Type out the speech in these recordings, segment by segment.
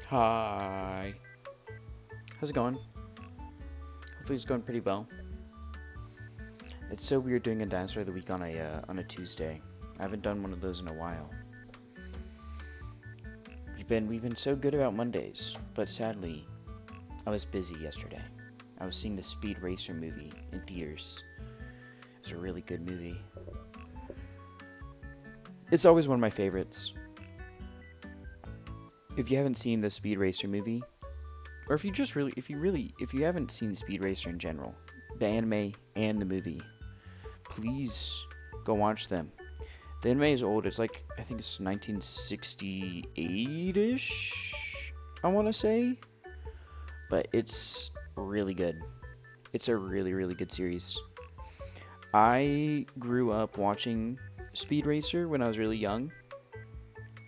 Hi. How's it going? Hopefully it's going pretty well. It's so weird doing a dinosaur of the week on a Tuesday. I haven't done one of those in a while. We've been so good about Mondays, but sadly, I was busy yesterday. I was seeing the Speed Racer movie in theaters. It was a really good movie. It's always one of my favorites. If you haven't seen the Speed Racer movie, or if you haven't seen Speed Racer in general, the anime and the movie, please go watch them. The anime is old. It's like, I think it's 1968-ish, I want to say. But it's really good. It's a really, really good series. I grew up watching Speed Racer when I was really young.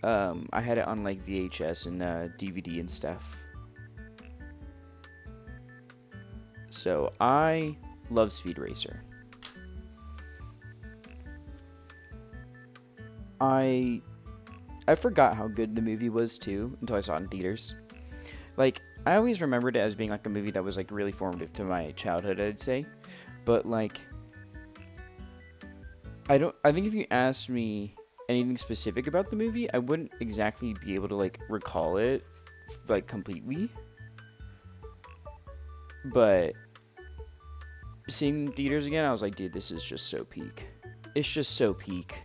I had it on like VHS and DVD and stuff. So I love Speed Racer. I forgot how good the movie was too until I saw it in theaters. Like, I always remembered it as being like a movie that was like really formative to my childhood, I'd say. But like, I think if you asked me anything specific about the movie, I wouldn't exactly be able to like recall it like completely. But seeing in theaters again, I was like, dude, this is just so peak. It's just so peak.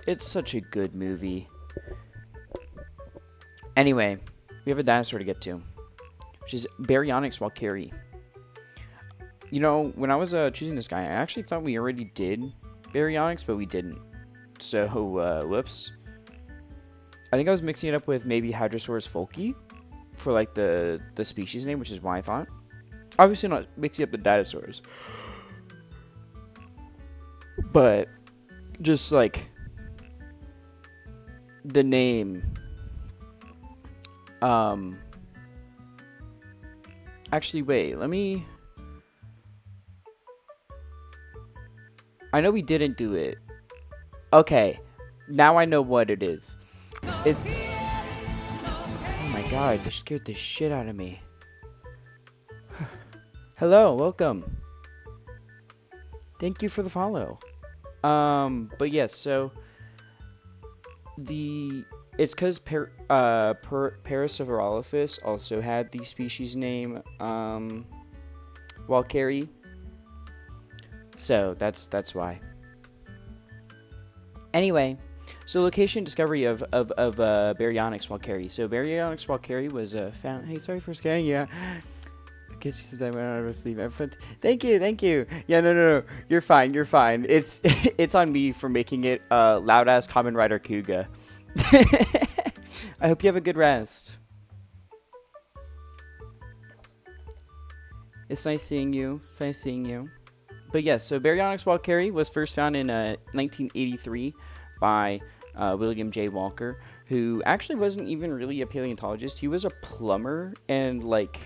It's such a good movie. Anyway, we have a dinosaur to get to, which is Baryonyx Walkeri. You know, when I was choosing this guy, I actually thought we already did Baryonyx, but we didn't. So, whoops. I think I was mixing it up with maybe Hadrosaurus folki for like the species name, which is why I thought. Obviously not mixing up the dinosaurs, but just like the name. Actually, wait, let me. I know we didn't do it. Okay, now I know what it is. It's. Oh my god, this scared the shit out of me. Hello, welcome. Thank you for the follow. But yes, so it's because Parasaurolophus also had the species name Walkeri, so that's why. Anyway, so location discovery of Baryonyx Walkeri. So Baryonyx Walkeri was found. Hey, sorry for scaring you. Get you since I went out of sleep. Thank you. Yeah, no. You're fine. It's it's on me for making it loud ass Common Rider Kuga. I hope you have a good rest. It's nice seeing you. But yes, so Baryonyx Walkeri was first found in 1983 by William J. Walker, who actually wasn't even really a paleontologist. He was a plumber and like,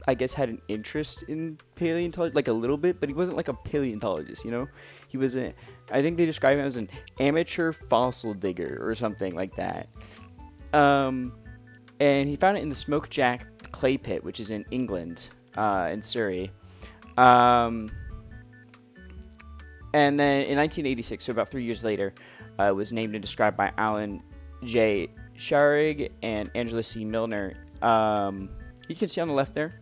I guess, had an interest in paleontology, like a little bit, but he wasn't like a paleontologist, you know? He was I think they describe him as an amateur fossil digger or something like that. And he found it in the Smoke Jack clay pit, which is in England, in Surrey. And then in 1986, so about 3 years later, it was named and described by Alan J. Scharig and Angela C. Milner. You can see on the left there.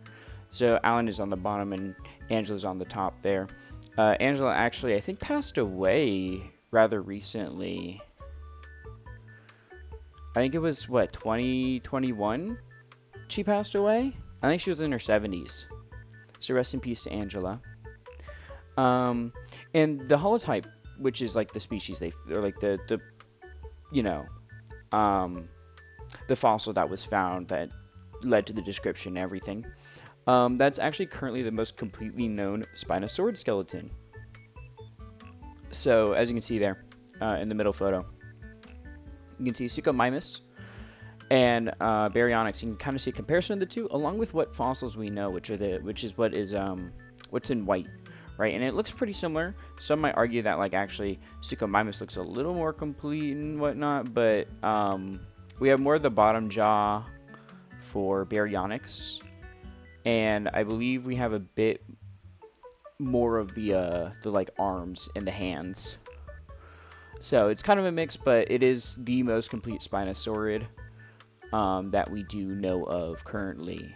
So Alan is on the bottom and Angela's on the top there. Angela actually, I think, passed away rather recently. I think it was, 2021 she passed away? I think she was in her 70s. So rest in peace to Angela. And the holotype, which is like the species or like the fossil that was found that led to the description and everything. That's actually currently the most completely known Spinosaurid skeleton. So, as you can see there, in the middle photo, you can see Suchomimus and Baryonyx. You can kind of see a comparison of the two, along with what fossils we know, which is what's in white, right? And it looks pretty similar. Some might argue that like actually Suchomimus looks a little more complete and whatnot, but we have more of the bottom jaw. for baryonyx, and I believe we have a bit more of the like arms and the hands. So it's kind of a mix, but it is the most complete Spinosaurid that we do know of currently.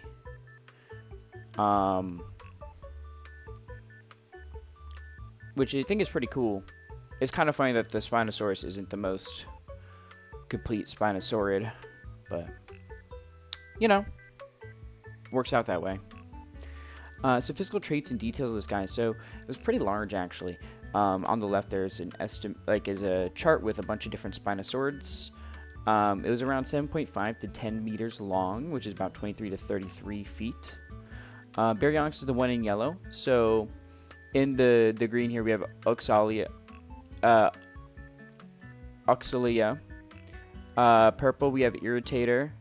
Which I think is pretty cool. It's kind of funny that the Spinosaurus isn't the most complete Spinosaurid, but you know, works out that way. So physical traits and details of this guy. So it was pretty large actually. On the left there's an is a chart with a bunch of different Spinosaurids. It was around 7.5 to 10 meters long, which is about 23 to 33 feet. Baryonyx is the one in yellow. So in the green here we have Oxalia. Purple we have Irritator.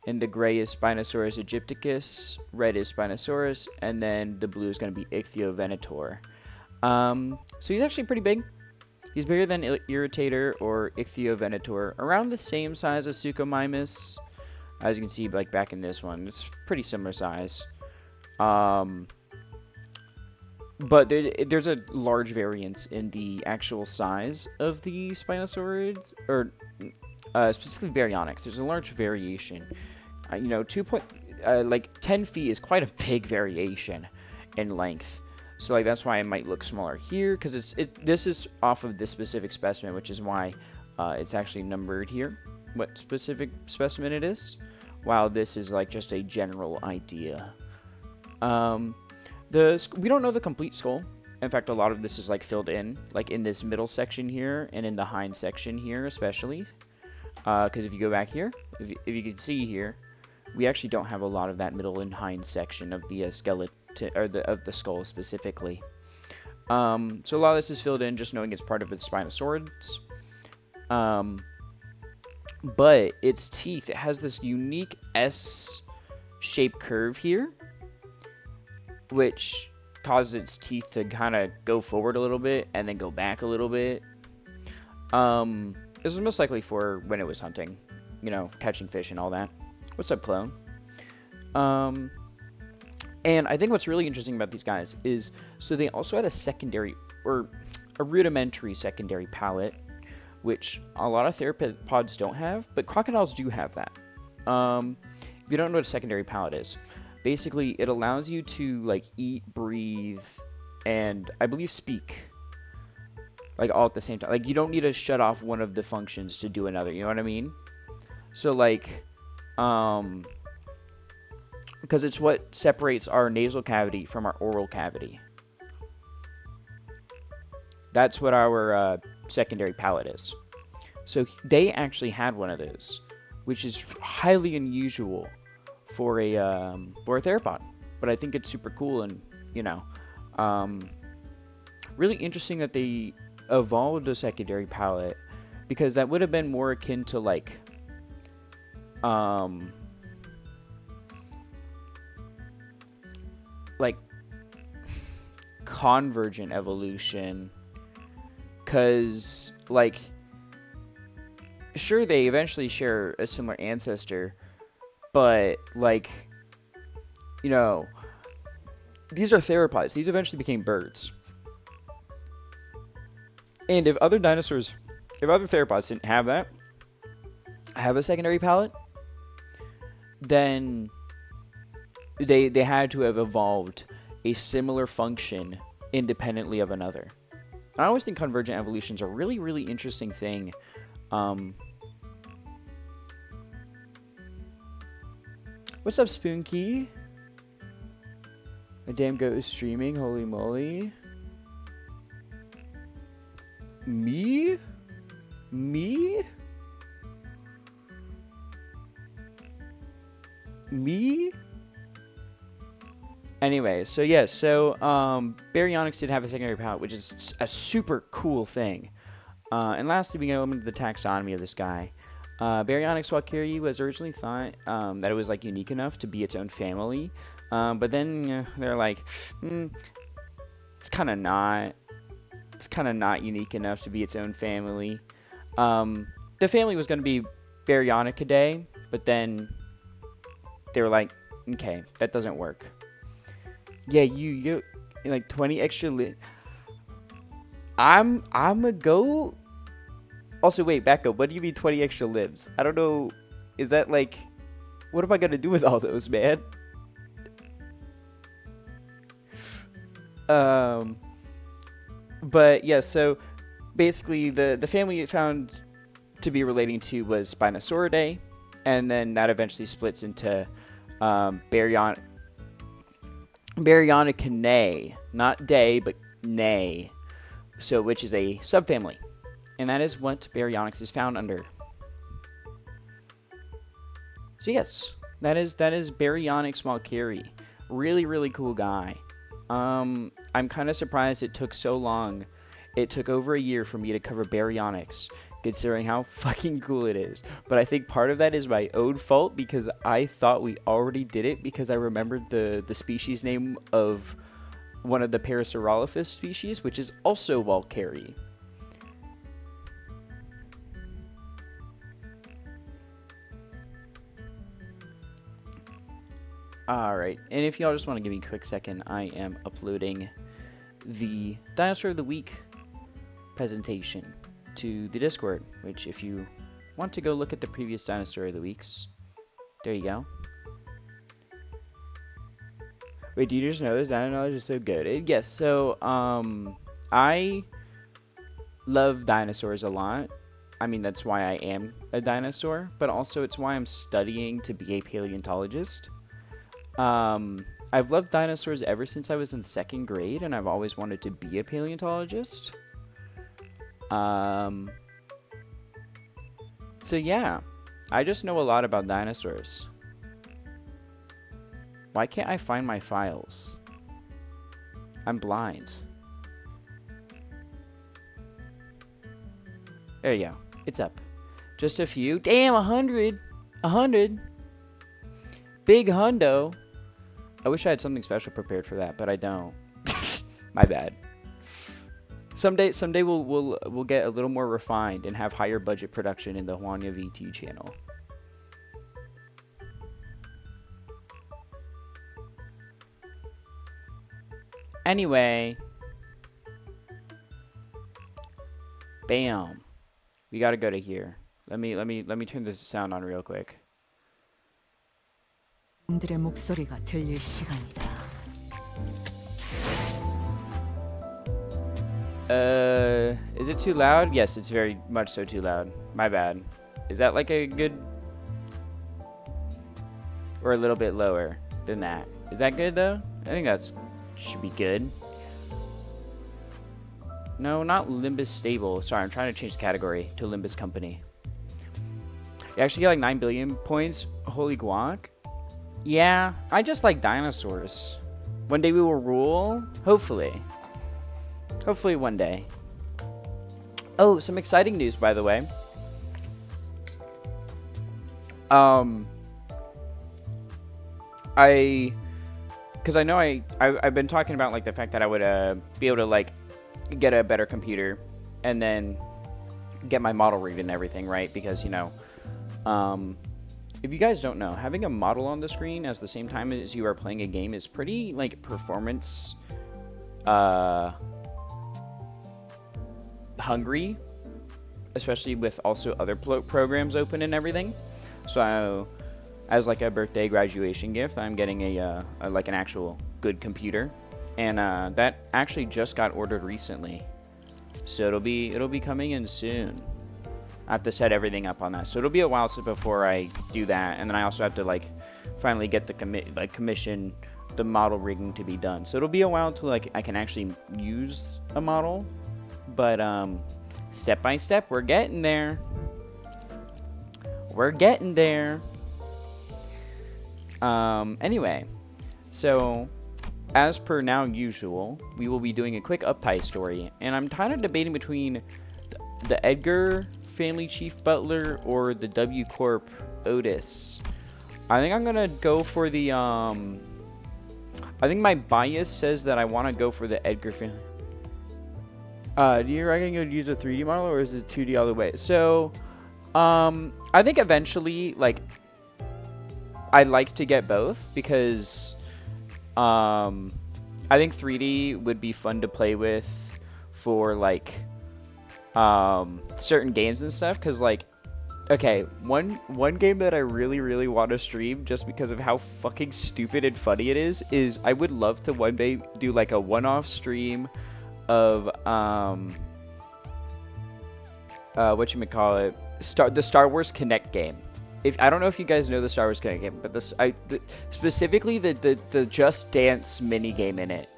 And the gray is Spinosaurus aegypticus, red is Spinosaurus, and then the blue is going to be Ichthyovenator. So he's actually pretty big. He's bigger than Irritator or Ichthyovenator, around the same size as Suchomimus. As you can see, like back in this one, it's pretty similar size. But there's a large variance in the actual size of the Spinosaurids, or specifically Baryonyx. There's a large variation. 10 feet is quite a big variation in length. So like that's why it might look smaller here, because this is off of this specific specimen, which is why it's actually numbered here, what specific specimen it is, while this is like just a general idea. We don't know the complete skull. In fact, a lot of this is like filled in, like in this middle section here and in the hind section here especially. Because if you go back here, if you can see here, we actually don't have a lot of that middle and hind section of the skeleton, or of the skull specifically. So a lot of this is filled in, just knowing it's part of its Spinosaurids. But its teeth, it has this unique S-shaped curve here, which causes its teeth to kind of go forward a little bit and then go back a little bit. This was most likely for when it was hunting, catching fish and all that. What's up, clone? And I think what's really interesting about these guys is, so they also had a secondary, or a rudimentary secondary palate, which a lot of theropods don't have, but crocodiles do have that. If you don't know what a secondary palate is, basically it allows you to like eat, breathe, and I believe speak, like all at the same time. Like you don't need to shut off one of the functions to do another, you know what I mean? So like, because it's what separates our nasal cavity from our oral cavity. That's what our secondary palate is. So they actually had one of those, which is highly unusual for a theropod. But I think it's super cool and, really interesting that they evolved a secondary palate, because that would have been more akin to like convergent evolution, because like sure they eventually share a similar ancestor, but like these are theropods. These eventually became birds, and if other theropods didn't have a secondary palate, then they had to have evolved a similar function independently of another. I always think convergent evolution is a really, really interesting thing. What's up, Spoonky? A damn goat is streaming. Holy moly. Me? Anyway, so yes, Baryonyx did have a secondary palate, which is a super cool thing. And lastly, we go into the taxonomy of this guy. Baryonyx walkeri was originally thought that it was like unique enough to be its own family, but then they're like, it's kind of not unique enough to be its own family. The family was going to be Baryonychidae, but then they were like, okay, that doesn't work. Yeah, you like 20 extra I'm a go. Also, wait, back up. What do you mean 20 extra libs? I don't know. Is that like, what am I gonna do with all those, man? But yeah, so basically the family it found to be relating to was Spinosauridae, and then that eventually splits into Baryonychinae, not day, but nay, so which is a subfamily, and that is what Baryonyx is found under. So yes, that is Baryonyx Walkeri. Really, really cool guy. I'm kind of surprised it took so long. It took over a year for me to cover Baryonyx, considering how fucking cool it is. But I think part of that is my own fault, because I thought we already did it, because I remembered the species name of one of the Parasaurolophus species, which is also Walkeri. Alright, and if y'all just want to give me a quick second, I am uploading the Dinosaur of the Week presentation to the Discord, which if you want to go look at the previous Dinosaur of the Weeks, there you go. Wait, do you just know this? Dino knowledge is so good. Yes, so, I love dinosaurs a lot. I mean, that's why I am a dinosaur, but also it's why I'm studying to be a paleontologist. I've loved dinosaurs ever since I was in 2nd grade, and I've always wanted to be a paleontologist. So yeah, I just know a lot about dinosaurs. Why can't I find my files? I'm blind. There you go. It's up. Just a few. Damn, 100! 100! Big hundo. I wish I had something special prepared for that, but I don't. My bad. Someday we'll get a little more refined and have higher budget production in the Juanya VT channel. Anyway, bam. We gotta go to here. Let me turn this sound on real quick. 들의 목소리가 들릴 시간이다. Is it too loud? Yes, it's very much so too loud. My bad. Is that like a good, or a little bit lower than that? Is that good though? I think that's should be good. No, not Limbus Stable. Sorry, I'm trying to change the category to Limbus Company. You actually get like 9 billion points. Holy guac. Yeah, I just like dinosaurs. One day we will rule. Hopefully. Hopefully one day. Oh, some exciting news, by the way. Because I know I've been talking about like the fact that I would be able to like get a better computer and then get my model read and everything, right? Because, you know, if you guys don't know, having a model on the screen at the same time as you are playing a game is pretty like performance hungry, especially with also other programs open and everything. So as like a birthday graduation gift, I'm getting a like an actual good computer, and that actually just got ordered recently, so it'll be coming in soon. I have to set everything up on that, so it'll be a while before I do that, and then I also have to like finally get the commission the model rigging to be done. So it'll be a while till like I can actually use a model, but step by step, we're getting there. We're getting there. Anyway, so as per now usual, we will be doing a quick uptie story, and I'm kind of debating between the Edgar family chief butler or the W Corp Otis. I think I'm gonna go for the I think my bias says that I want to go for the Edgar family. Do you reckon you'd use a 3D model, or is it 2D all the way? So I think eventually, like, I like to get both because I think 3D would be fun to play with for like certain games and stuff. Because like, okay, one game that I really want to stream just because of how fucking stupid and funny it is I would love to one day do like a one-off stream of whatchamacallit, the Star Wars Connect game. If I don't know if you guys know the Star Wars Connect game, but specifically the Just Dance mini game in it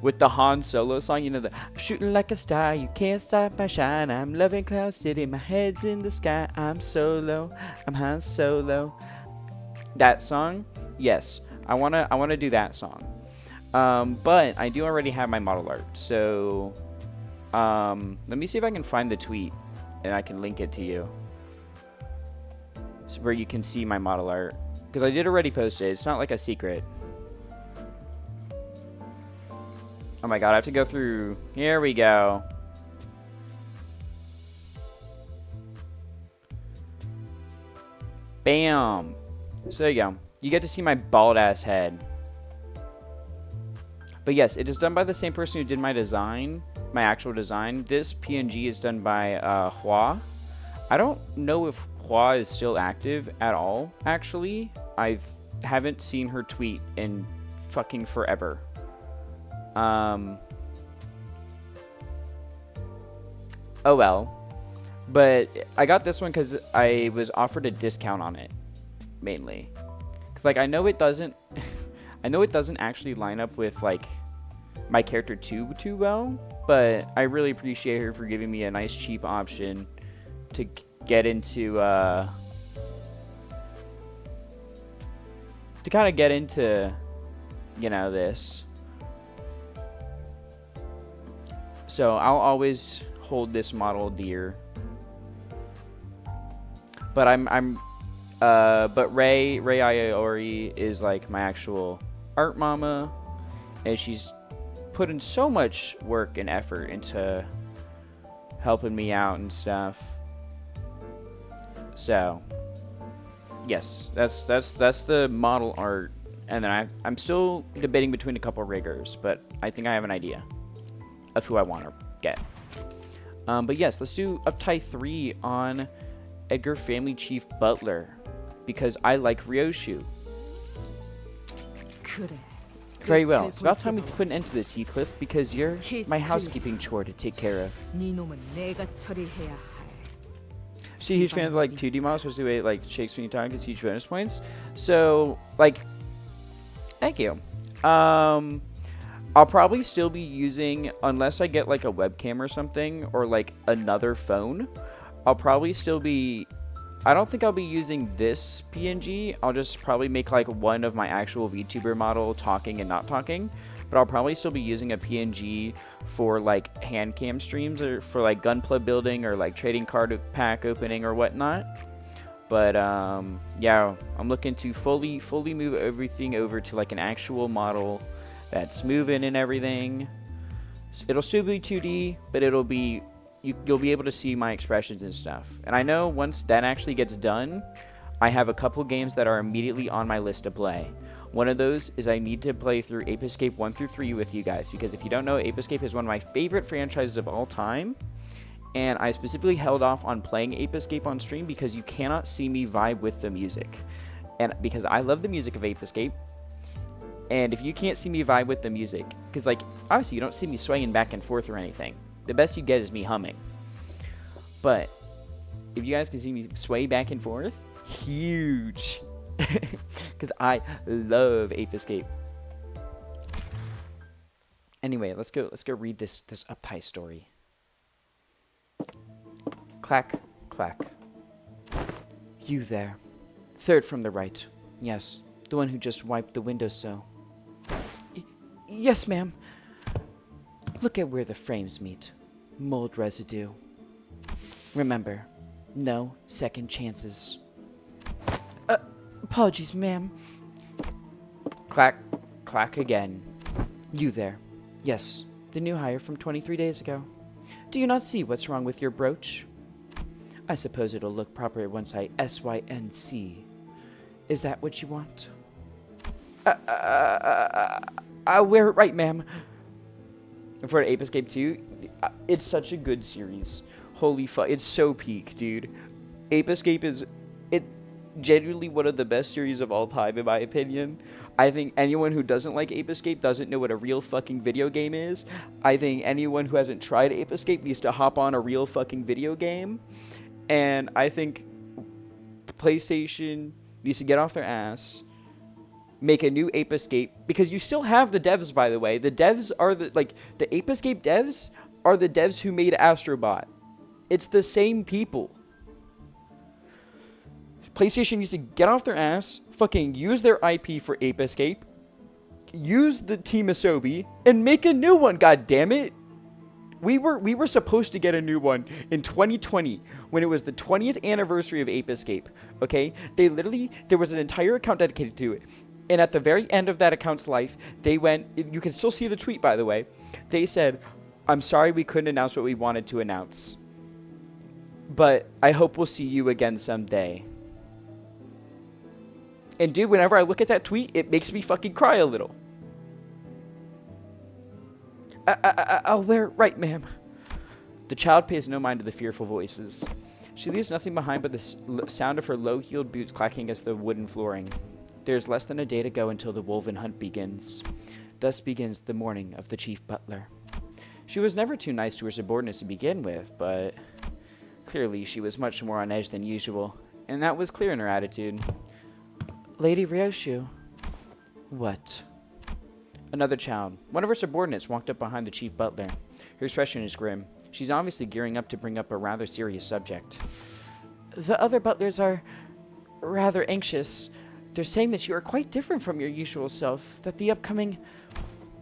with the Han Solo song, you know, the I'm shooting like a star, you can't stop my shine, I'm loving Cloud City, my head's in the sky, I'm solo, I'm Han Solo. That song, yes, I wanna do that song. But I do already have my model art, so let me see if I can find the tweet and I can link it to you, so where you can see my model art, because I did already post it. It's not like a secret. Oh my god, I have to go through. Here we go. Bam. So there you go. You get to see my bald ass head. But yes, it is done by the same person who did my design, my actual design. This PNG is done by Hua. I don't know if Hua is still active at all, actually. I haven't seen her tweet in fucking forever. Oh well. But I got this one because I was offered a discount on it, mainly. Cause like I know it doesn't, I know it doesn't actually line up with like my character too well, but I really appreciate her for giving me a nice cheap option to get into to kind of get into, you know, this. So I'll always hold this model dear. But but Ray Ayori is like my actual art mama, and she's put in so much work and effort into helping me out and stuff. So yes, that's the model art, and then I'm still debating between a couple riggers, but I think I have an idea of who I want to get. But yes, let's do Uptie 3 on Edgar Family Chief Butler, because I like Ryoshu. Very well. It's about time we put an end to this, Heathcliff, because you're my housekeeping chore to take care of. See, huge fan of like 2D models, especially the way it like shakes when you talk, it's huge bonus points. So, like, thank you. I'll probably still be using, unless I get like a webcam or something, or like another phone, I'll probably still be, I don't think I'll be using this PNG. I'll just probably make like one of my actual VTuber model talking and not talking, but I'll probably still be using a PNG for like hand cam streams, or for like gunpla building, or like trading card pack opening or whatnot. But yeah, I'm looking to fully move everything over to like an actual model that's moving and everything. It'll still be 2D, but it'll be, you'll be able to see my expressions and stuff. And I know once that actually gets done, I have a couple games that are immediately on my list to play. One of those is I need to play through Ape Escape 1 through 3 with you guys, because if you don't know, Ape Escape is one of my favorite franchises of all time. And I specifically held off on playing Ape Escape on stream because you cannot see me vibe with the music. And because I love the music of Ape Escape, and if you can't see me vibe with the music, because like obviously you don't see me swaying back and forth or anything, the best you get is me humming. But if you guys can see me sway back and forth, huge, because I love Ape Escape. Anyway, let's go read this Uptie story. Clack, clack. You there, third from the right. Yes, the one who just wiped the windowsill. Yes, ma'am. Look at where the frames meet. Mold residue. Remember, no second chances. Apologies, ma'am. Clack, clack again. You there. Yes, the new hire from 23 days ago. Do you not see what's wrong with your brooch? I suppose it'll look proper once I SYNC. Is that what you want? I'll wear it right, ma'am. And for Ape Escape 2, it's such a good series. Holy fuck, it's so peak, dude. Ape Escape is genuinely one of the best series of all time, in my opinion. I think anyone who doesn't like Ape Escape doesn't know what a real fucking video game is. I think anyone who hasn't tried Ape Escape needs to hop on a real fucking video game. And I think PlayStation needs to get off their ass, make a new Ape Escape, because you still have the devs, by the way. The devs are the Ape Escape devs are the devs who made Astrobot. It's the same people. PlayStation needs to get off their ass, fucking use their IP for Ape Escape, use the Team Asobi, and make a new one, god damn it. We were supposed to get a new one in 2020 when it was the 20th anniversary of Ape Escape, okay? There was an entire account dedicated to it. And at the very end of that account's life, they went, you can still see the tweet, by the way. They said, I'm sorry we couldn't announce what we wanted to announce, but I hope we'll see you again someday. And dude, whenever I look at that tweet, it makes me fucking cry a little. I'll wear it right, ma'am. The child pays no mind to the fearful voices. She leaves nothing behind but the sound of her low-heeled boots clacking against the wooden flooring. There is less than a day to go until the woven hunt begins. Thus begins the morning of the chief butler. She was never too nice to her subordinates to begin with, but clearly she was much more on edge than usual, and that was clear in her attitude. Lady Ryoshu. What? Another child. One of her subordinates walked up behind the chief butler. Her expression is grim. She's obviously gearing up to bring up a rather serious subject. The other butlers are rather anxious. They're saying that you are quite different from your usual self. That the upcoming...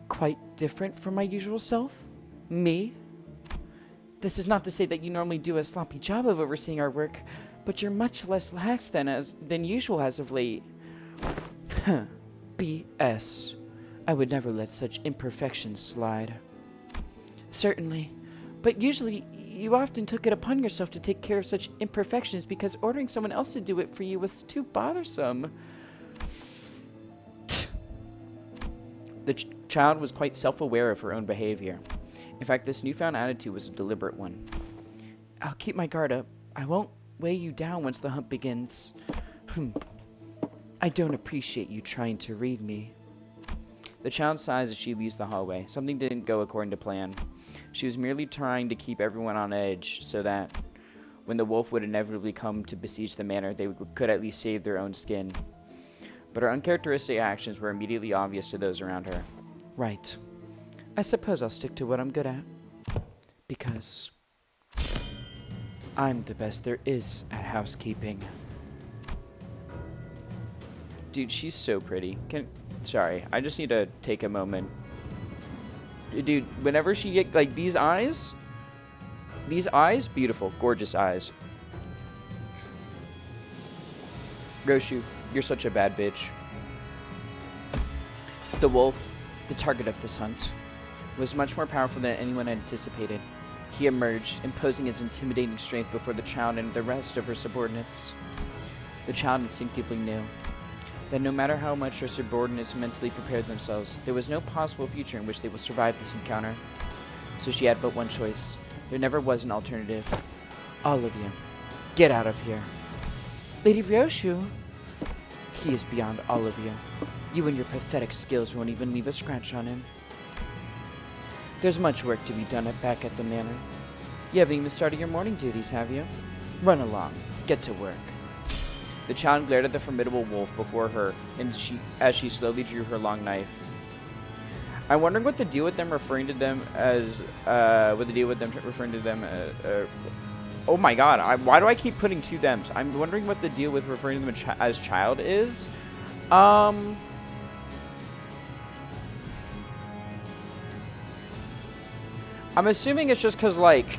Quite different from my usual self? Me? This is not to say that you normally do a sloppy job of overseeing our work, but you're much less lax than usual as of late. BS. I would never let such imperfections slide. Certainly, but usually you often took it upon yourself to take care of such imperfections because ordering someone else to do it for you was too bothersome. The child was quite self-aware of her own behavior. In fact, this newfound attitude was a deliberate one. I'll keep my guard up. I won't weigh you down once the hunt begins. I don't appreciate you trying to read me. The child sighs as she leaves the hallway. Something didn't go according to plan. She was merely trying to keep everyone on edge so that when the wolf would inevitably come to besiege the manor, they could at least save their own skin. But her uncharacteristic actions were immediately obvious to those around her. Right. I suppose I'll stick to what I'm good at. Because I'm the best there is at housekeeping. Dude, she's so pretty. Sorry, I just need to take a moment. Dude, whenever she get, like, these eyes, beautiful, gorgeous eyes. Roshu, you're such a bad bitch. The wolf, the target of this hunt, was much more powerful than anyone had anticipated. He emerged, imposing his intimidating strength before the child and the rest of her subordinates. The child instinctively knew that no matter how much her subordinates mentally prepared themselves, there was no possible future in which they would survive this encounter. So she had but one choice. There never was an alternative. All of you, get out of here. Lady Ryoshu, he is beyond all of you. You and your pathetic skills won't even leave a scratch on him. There's much work to be done back at the manor. You haven't even started your morning duties, have you? Run along. Get to work. The child glared at the formidable wolf before her, and as she slowly drew her long knife. I'm wondering what the deal with them referring to them as, oh my god, why do I keep putting two thems? I'm wondering what the deal with referring to them as child is. I'm assuming it's just because, like,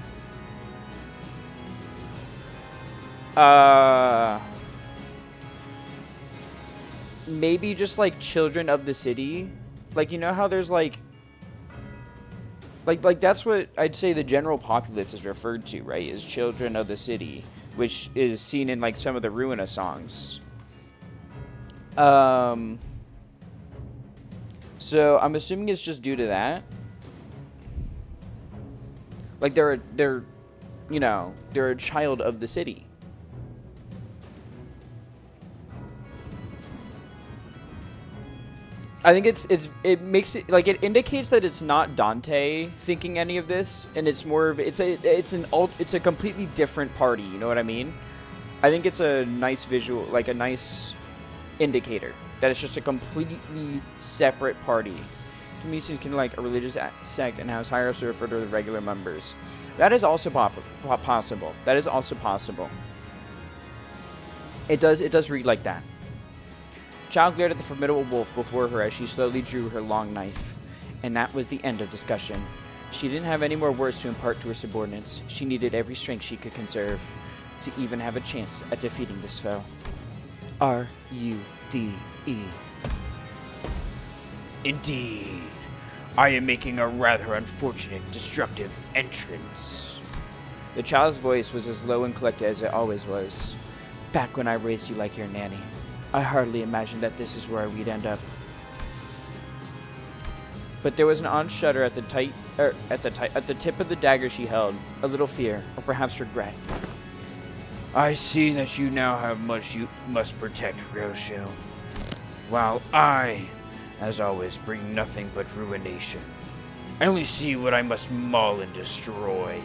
maybe just, like, children of the city. Like, you know how there's, like, that's what I'd say the general populace is referred to, right? Is children of the city, which is seen in, like, some of the Ruina songs. Um, so I'm assuming it's just due to that. Like they're you know, they're a child of the city. I think it makes it like it indicates that it's not Dante thinking any of this, and it's more of it's a completely different party. You know what I mean? I think it's a nice visual, like a nice indicator that it's just a completely separate party. Communities can like a religious sect and has higher ups refer to the regular members. That is also possible. That is also possible. It does read like that. Child glared at the formidable wolf before her as she slowly drew her long knife. And that was the end of discussion. She didn't have any more words to impart to her subordinates. She needed every strength she could conserve to even have a chance at defeating this foe. R-U-D-E. Indeed. I am making a rather unfortunate, destructive entrance. The child's voice was as low and collected as it always was. Back when I raised you like your nanny, I hardly imagined that this is where we'd end up. But there was an odd shudder at the tip of the dagger she held, a little fear, or perhaps regret. I see that you now have much you must protect, Rosho, while I, as always, bring nothing but ruination. I only see what I must maul and destroy.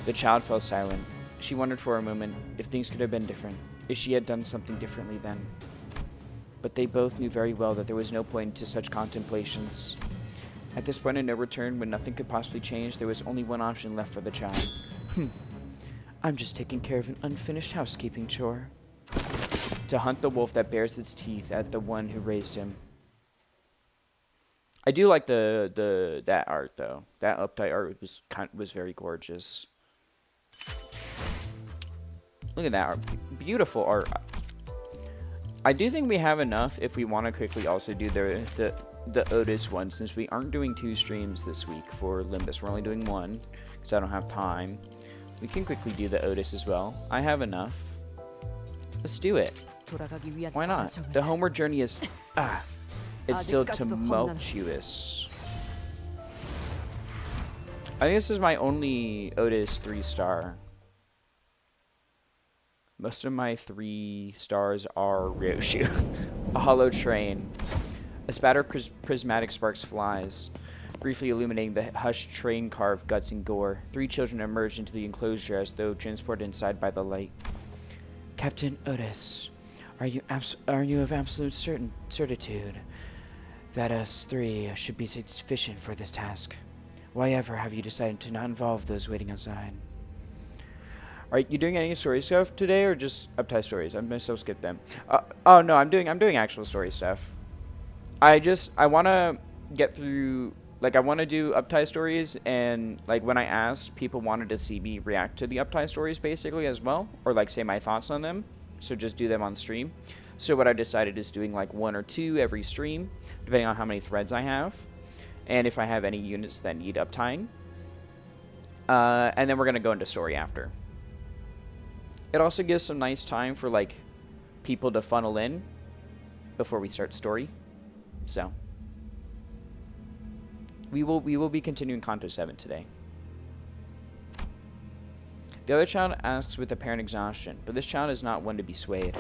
The child fell silent. She wondered for a moment if things could have been different, if she had done something differently then. But they both knew very well that there was no point to such contemplations. At this point of no return, when nothing could possibly change, there was only one option left for the child. I'm just taking care of an unfinished housekeeping chore. To hunt the wolf that bares its teeth at the one who raised him. I do like that art though. That uptight art was very gorgeous. Look at that art. Beautiful art. I do think we have enough if we want to quickly also do the Otis one, since we aren't doing 2 streams this week for Limbus. We're only doing 1 because I don't have time. We can quickly do the Otis as well. I have enough. Let's do it. Why not? The homeward journey is it's still tumultuous. I think this is my only Otis 3-star. Most of my 3 stars are Ryoshu. A hollow train. A spatter of prismatic sparks flies, briefly illuminating the hushed train car of guts and gore. 3 children emerge into the enclosure as though transported inside by the light. Captain Otis, are you of absolute certitude that us 3 should be sufficient for this task? Why ever have you decided to not involve those waiting outside? Are you doing any story stuff today, or just uptight stories? I'm gonna still skip them. Oh no, I'm doing actual story stuff. I want to get through, like I want to do uptight stories, and like when I asked, people wanted to see me react to the uptight stories basically as well, or like say my thoughts on them. So just do them on stream. So what I decided is doing like 1 or 2 every stream, depending on how many threads I have, and if I have any units that need uptying. And then we're gonna go into story after. It also gives some nice time for like people to funnel in before we start story. So we will be continuing Kanto 7 today. The other child asks with apparent exhaustion, but this child is not one to be swayed.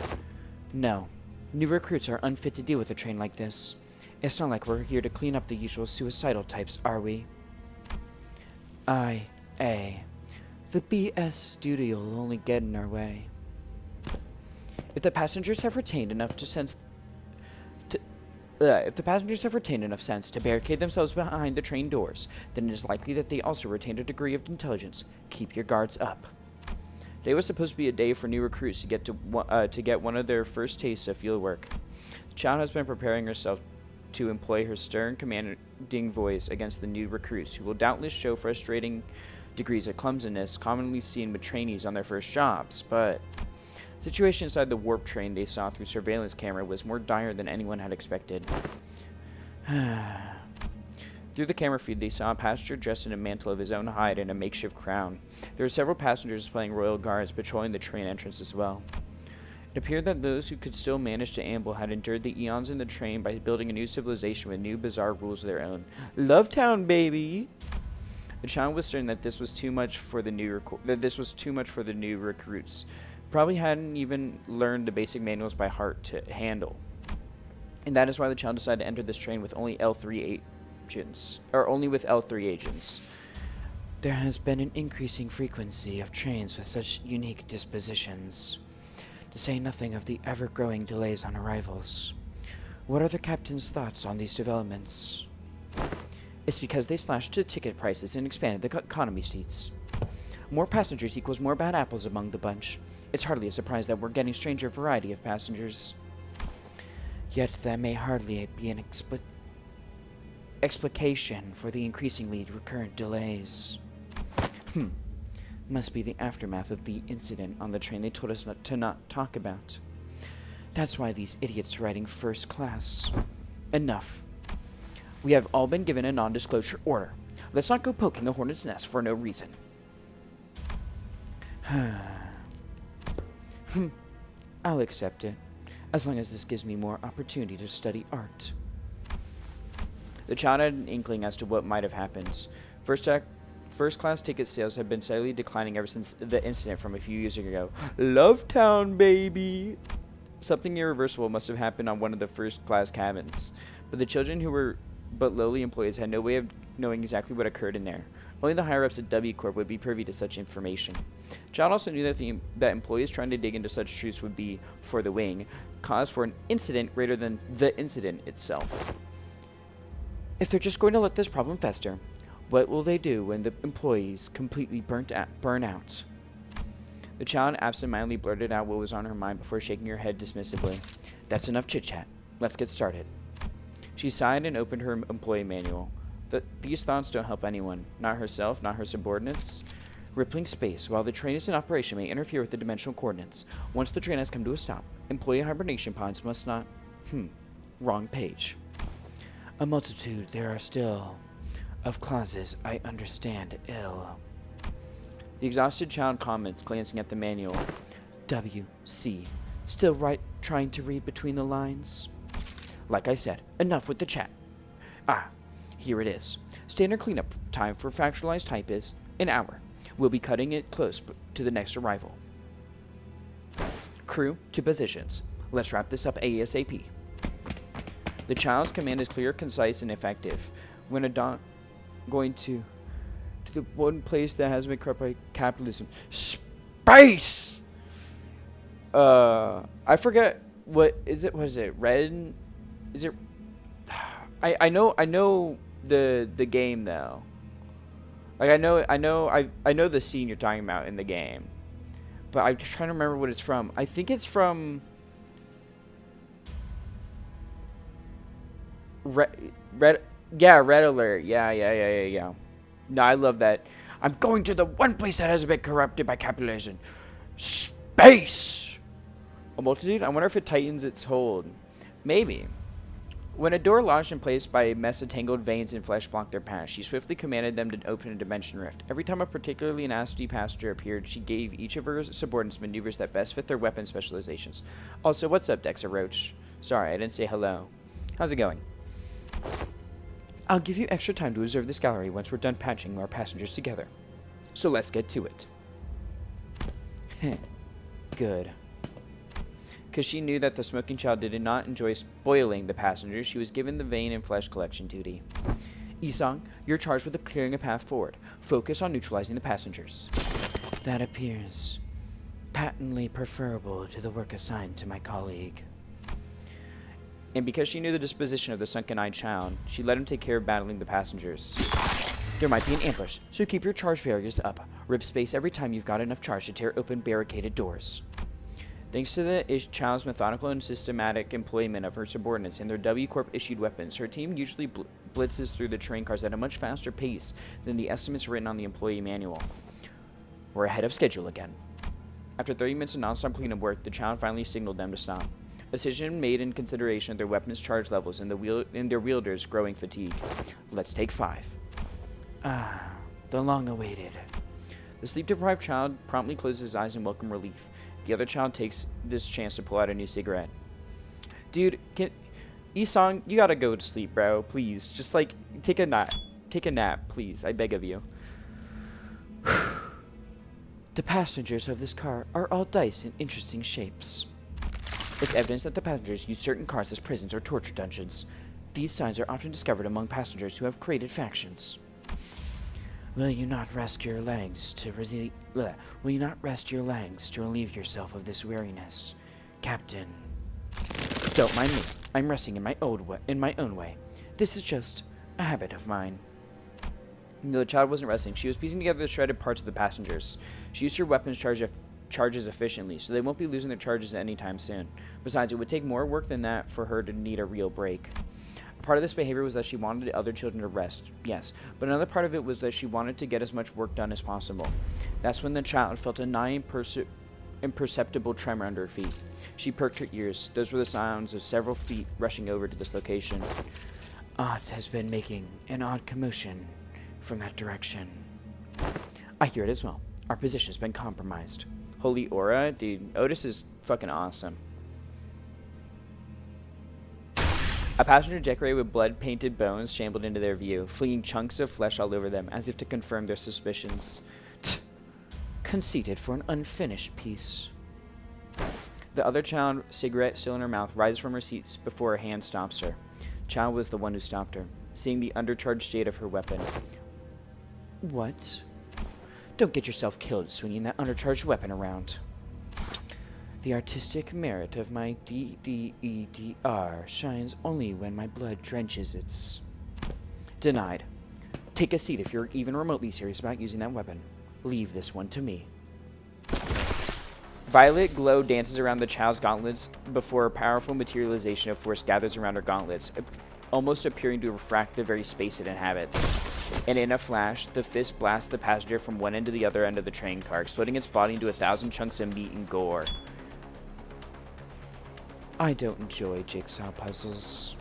No, new recruits are unfit to deal with a train like this. It's not like we're here to clean up the usual suicidal types, are we? The BS studio will only get in our way. If the passengers have retained enough sense to barricade themselves behind the train doors, then it is likely that they also retained a degree of intelligence. Keep your guards up. Today was supposed to be a day for new recruits to get one of their first tastes of field work. The child has been preparing herself to employ her stern, commanding voice against the new recruits, who will doubtless show frustrating degrees of clumsiness commonly seen with trainees on their first jobs, but the situation inside the warp train they saw through surveillance camera was more dire than anyone had expected. Through the camera feed, they saw a passenger dressed in a mantle of his own hide and a makeshift crown. There were several passengers playing royal guards patrolling the train entrance as well. It appeared that those who could still manage to amble had endured the eons in the train by building a new civilization with new bizarre rules of their own. Love Town, baby! The child was certain that this was too much for the new recruits. Probably hadn't even learned the basic manuals by heart to handle. And that is why the child decided to enter this train with only only with L3 agents. There has been an increasing frequency of trains with such unique dispositions, to say nothing of the ever-growing delays on arrivals. What are the captain's thoughts on these developments? It's because they slashed the ticket prices and expanded the economy seats. More passengers equals more bad apples among the bunch. It's hardly a surprise that we're getting stranger variety of passengers. Yet that may hardly be an explication for the increasingly recurrent delays. Must be the aftermath of the incident on the train they told us to not talk about. That's why these idiots are riding first class. Enough. We have all been given a non-disclosure order. Let's not go poking the hornet's nest for no reason. I'll accept it, as long as this gives me more opportunity to study art. The child had an inkling as to what might have happened. First-class ticket sales have been steadily declining ever since the incident from a few years ago. Love Town, baby! Something irreversible must have happened on one of the first-class cabins. But the children who were but lowly employees had no way of knowing exactly what occurred in there. Only the higher-ups at W Corp would be privy to such information. Child also knew that employees trying to dig into such truths would be, for the wing, cause for an incident greater than the incident itself. If they're just going to let this problem fester, what will they do when the employees completely burn out? The child absentmindedly blurted out what was on her mind before shaking her head dismissively. That's enough chit-chat. Let's get started. She sighed and opened her employee manual. These thoughts don't help anyone. Not herself, not her subordinates. Rippling space while the train is in operation may interfere with the dimensional coordinates. Once the train has come to a stop, employee hibernation pods must not... Wrong page. A multitude there are still of clauses I understand ill. The exhausted child comments, glancing at the manual. W.C. Still trying to read between the lines? Like I said, enough with the chat. Here it is. Standard cleanup time for factualized type is an hour. We'll be cutting it close to the next arrival. Crew to positions. Let's wrap this up ASAP. The child's command is clear, concise, and effective. When going to the one place that has been corrupt by capitalism. Space! I forget what is it? What is it? Red? Is it? I know the game though. Like I know the scene you're talking about in the game, but I'm just trying to remember what it's from. I think it's from Red Alert. Yeah. No, I love that. I'm going to the one place that hasn't been corrupted by capitalism. Space! A multitude? I wonder if it tightens its hold. Maybe. When a door lodged in place by a mess of tangled veins and flesh blocked their path, she swiftly commanded them to open a dimension rift. Every time a particularly nasty passenger appeared, she gave each of her subordinates maneuvers that best fit their weapon specializations. Also, what's up, Dexa Roach? Sorry, I didn't say hello. How's it going? I'll give you extra time to observe this gallery once we're done patching our passengers together. So let's get to it. Good. Because she knew that the smoking child did not enjoy spoiling the passengers, she was given the vein and flesh collection duty. Isang, you're charged with clearing a path forward. Focus on neutralizing the passengers. That appears patently preferable to the work assigned to my colleague. And because she knew the disposition of the sunken-eyed child, she let him take care of battling the passengers. There might be an ambush, so keep your charge barriers up. Rip space every time you've got enough charge to tear open barricaded doors. Thanks to the child's methodical and systematic employment of her subordinates and their W Corp issued weapons, her team usually blitzes through the train cars at a much faster pace than the estimates written on the employee manual. We're ahead of schedule again. After 30 minutes of non-stop cleanup work, the child finally signaled them to stop. A decision made in consideration of their weapons' charge levels and their wielders' growing fatigue. Let's take 5. The long-awaited. The sleep-deprived child promptly closed his eyes in welcome relief. The other child takes this chance to pull out a new cigarette. Dude, Isong, you gotta go to sleep, bro. Please, just like take a nap. Take a nap, please. I beg of you. The passengers of this car are all dice in interesting shapes. It's evidence that the passengers use certain cars as prisons or torture dungeons. These signs are often discovered among passengers who have created factions. Will you not rest your legs to relieve yourself of this weariness, Captain? Don't mind me. I'm resting in my own way. This is just a habit of mine. No, the child wasn't resting. She was piecing together the shredded parts of the passengers. She used her weapons charges efficiently, so they won't be losing their charges anytime soon. Besides, it would take more work than that for her to need a real break. Part of this behavior was that she wanted the other children to rest, yes, but another part of it was that she wanted to get as much work done as possible. That's when the child felt a nigh imperceptible tremor under her feet. She perked her ears. Those were the sounds of several feet rushing over to this location. Ott has been making an odd commotion from that direction. I hear it as well. Our position's been compromised. Holy aura, dude, Otis is fucking awesome. A passenger decorated with blood-painted bones shambled into their view, flinging chunks of flesh all over them, as if to confirm their suspicions. Conceited for an unfinished piece. The other child, cigarette still in her mouth, rises from her seat before a hand stops her. The child was the one who stopped her, seeing the undercharged state of her weapon. What? Don't get yourself killed swinging that undercharged weapon around. The artistic merit of my DDEDR shines only when my blood drenches its... Denied. Take a seat if you're even remotely serious about using that weapon. Leave this one to me. Violet glow dances around the child's gauntlets before a powerful materialization of force gathers around her gauntlets, almost appearing to refract the very space it inhabits. And in a flash, the fist blasts the passenger from one end to the other end of the train car, exploding its body into 1,000 chunks of meat and gore. I don't enjoy jigsaw puzzles.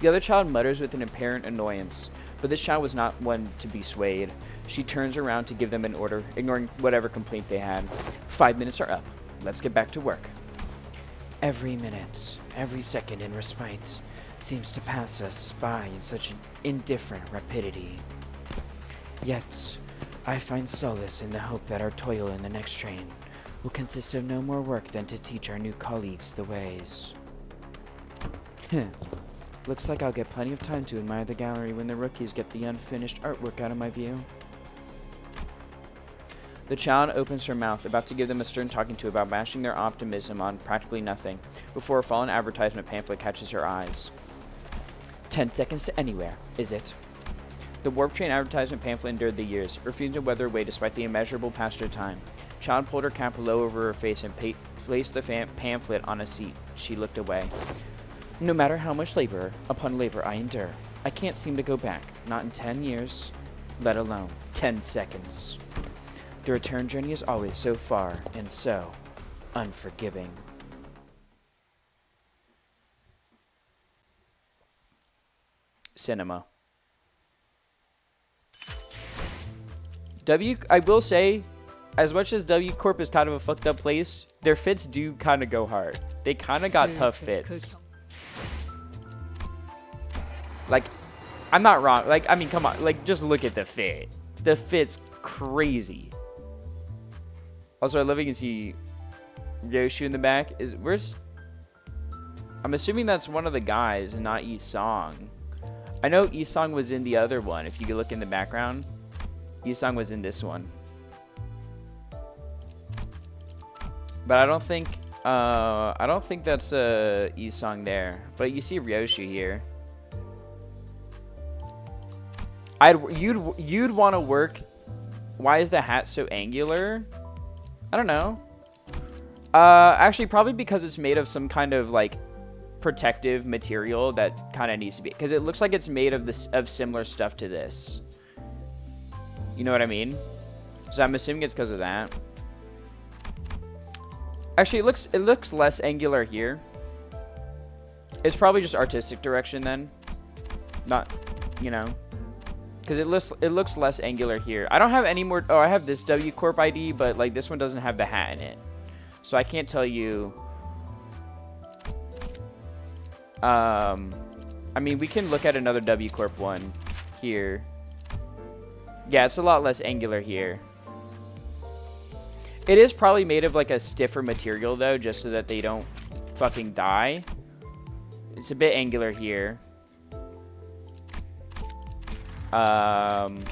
The other child mutters with an apparent annoyance, but this child was not one to be swayed. She turns around to give them an order, ignoring whatever complaint they had. 5 minutes are up. Let's get back to work. Every minute, every second in respite seems to pass us by in such an indifferent rapidity. Yet, I find solace in the hope that our toil in the next train will consist of no more work than to teach our new colleagues the ways. Looks like I'll get plenty of time to admire the gallery when the rookies get the unfinished artwork out of my view. The child opens her mouth, about to give them a stern talking to about bashing their optimism on practically nothing, before a fallen advertisement pamphlet catches her eyes. 10 seconds to anywhere, is it? The warp train advertisement pamphlet endured the years, refusing to weather away despite the immeasurable passage of time. Child pulled her cap low over her face and placed the pamphlet on a seat. She looked away. No matter how much labor upon labor I endure, I can't seem to go back, not in 10 years, let alone 10 seconds. The return journey is always so far and so unforgiving. Cinema. I will say, as much as W Corp is kind of a fucked up place, their fits do kind of go hard. They kind of got tough fits. Like, I'm not wrong. Like, I mean, come on. Like, just look at the fit. The fit's crazy. Also, I love you can see Yoshu in the back. I'm assuming that's one of the guys and not Isong. I know Isong was in the other one. If you could look in the background, Isong was in this one. But I don't think that's Isong there. But you see Ryoshu here. You'd want to work. Why is the hat so angular? I don't know. Actually, probably because it's made of some kind of like protective material that kind of needs to be, because it looks like it's made of similar stuff to this. You know what I mean? So I'm assuming it's because of that. Actually, it looks less angular here. It's probably just artistic direction then. Not, you know, because it looks less angular here. I don't have any more. Oh, I have this W Corp ID, but like this one doesn't have the hat in it. So I can't tell you. I mean, we can look at another W Corp one here. Yeah, it's a lot less angular here. It is probably made of like a stiffer material though, just so that they don't fucking die. It's a bit angular here. Angular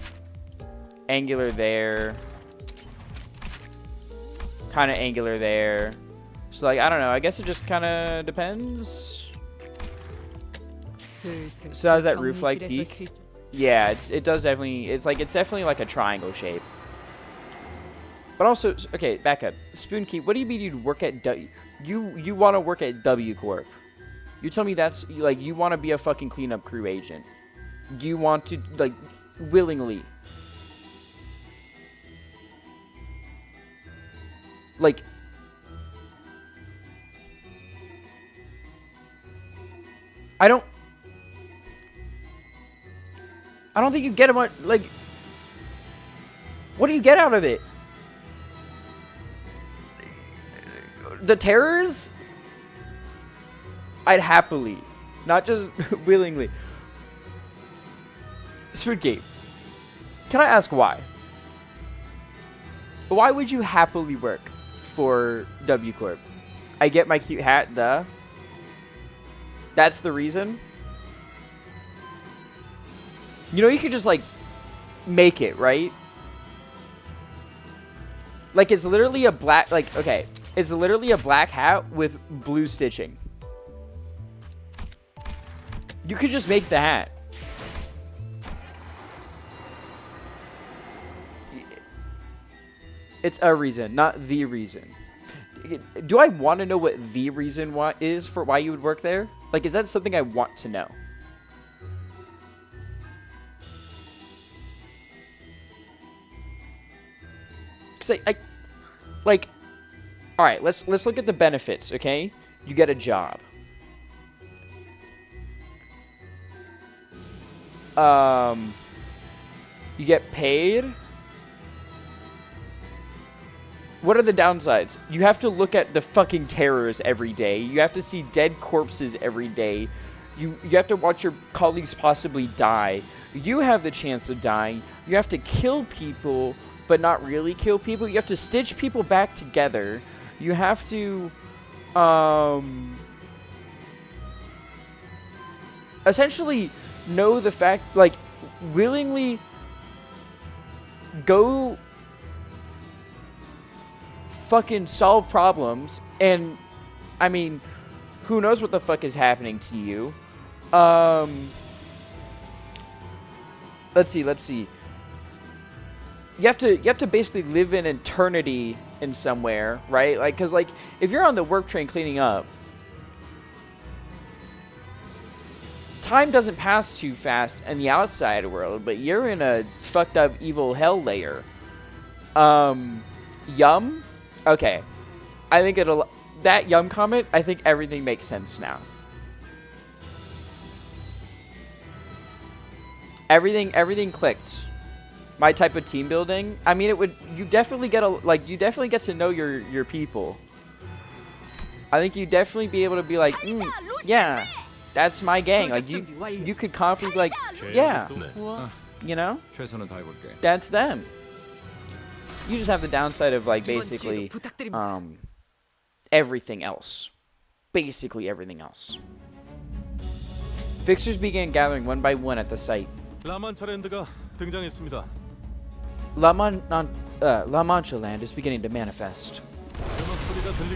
there. Kind of angular there. So like, I don't know. I guess it just kind of depends. So how's that roof like peak? Yeah, it does definitely. It's definitely like a triangle shape. But also, okay, back up. Spoonkeep, what do you mean you'd work at W? You want to work at W Corp? You tell me that's like you want to be a fucking cleanup crew agent. You want to like willingly. Like I don't think you get much. Like, what do you get out of it? The terrors? I'd happily, not just willingly. Spoongate, can I ask why? Why would you happily work for W Corp? I get my cute hat, duh. That's the reason? You know, you could just, like, make it, right? Like, it's literally a black, like, okay. It's literally a black hat with blue stitching. You could just make the hat. It's a reason, not the reason. Do I want to know what the reason is for why you would work there? Like, is that something I want to know? Because like, all right, let's look at the benefits, okay? You get a job. You get paid. What are the downsides? You have to look at the fucking terrors every day. You have to see dead corpses every day. You have to watch your colleagues possibly die. You have the chance of dying. You have to kill people, but not really kill people. You have to stitch people back together. You have to, essentially know the fact, like, willingly go fucking solve problems, and I mean, who knows what the fuck is happening to you. Let's see. You have to basically live in eternity in somewhere, right? Like, cause like if you're on the work train cleaning up, time doesn't pass too fast in the outside world, but you're in a fucked up evil hell layer. Yum. Okay, I think that Yum comment, I think everything makes sense now. Everything clicked. My type of team building, I mean, you definitely get to know your people. I think you definitely be able to be like, yeah, that's my gang. Like you could confidently be like, yeah, you know, that's them. You just have the downside of like basically everything else. Basically everything else. Fixers began gathering one by one at the site. La Mancha land is beginning to manifest.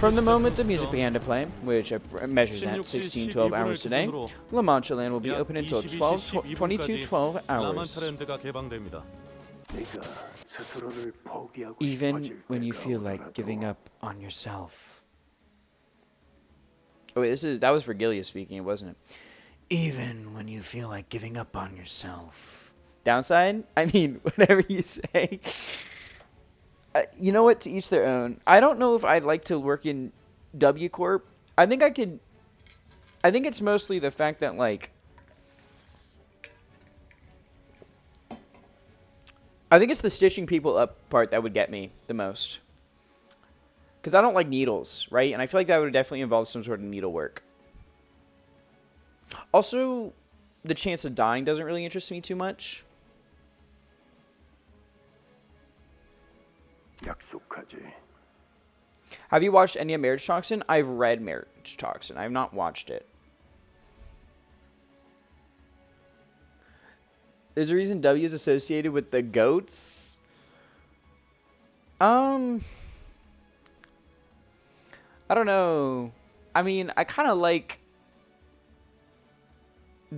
From the moment the music began to play, which measures at 16-12 hours today, La Mancha land will be open until 22-12 hours. Even when you feel like giving up on yourself. Oh wait, that was Vergilia speaking, wasn't it? Even when you feel like giving up on yourself. Downside? I mean, whatever you say. You know what? To each their own. I don't know if I'd like to work in W Corp. I think I could. I think it's mostly the fact that like. I think it's the stitching people up part that would get me the most. Because I don't like needles, right? And I feel like that would definitely involve some sort of needlework. Also, the chance of dying doesn't really interest me too much. Have you watched any of Marriage Toxin? I've read Marriage Toxin. I have not watched it. There's a reason W is associated with the goats. I don't know. I mean, I kind of like...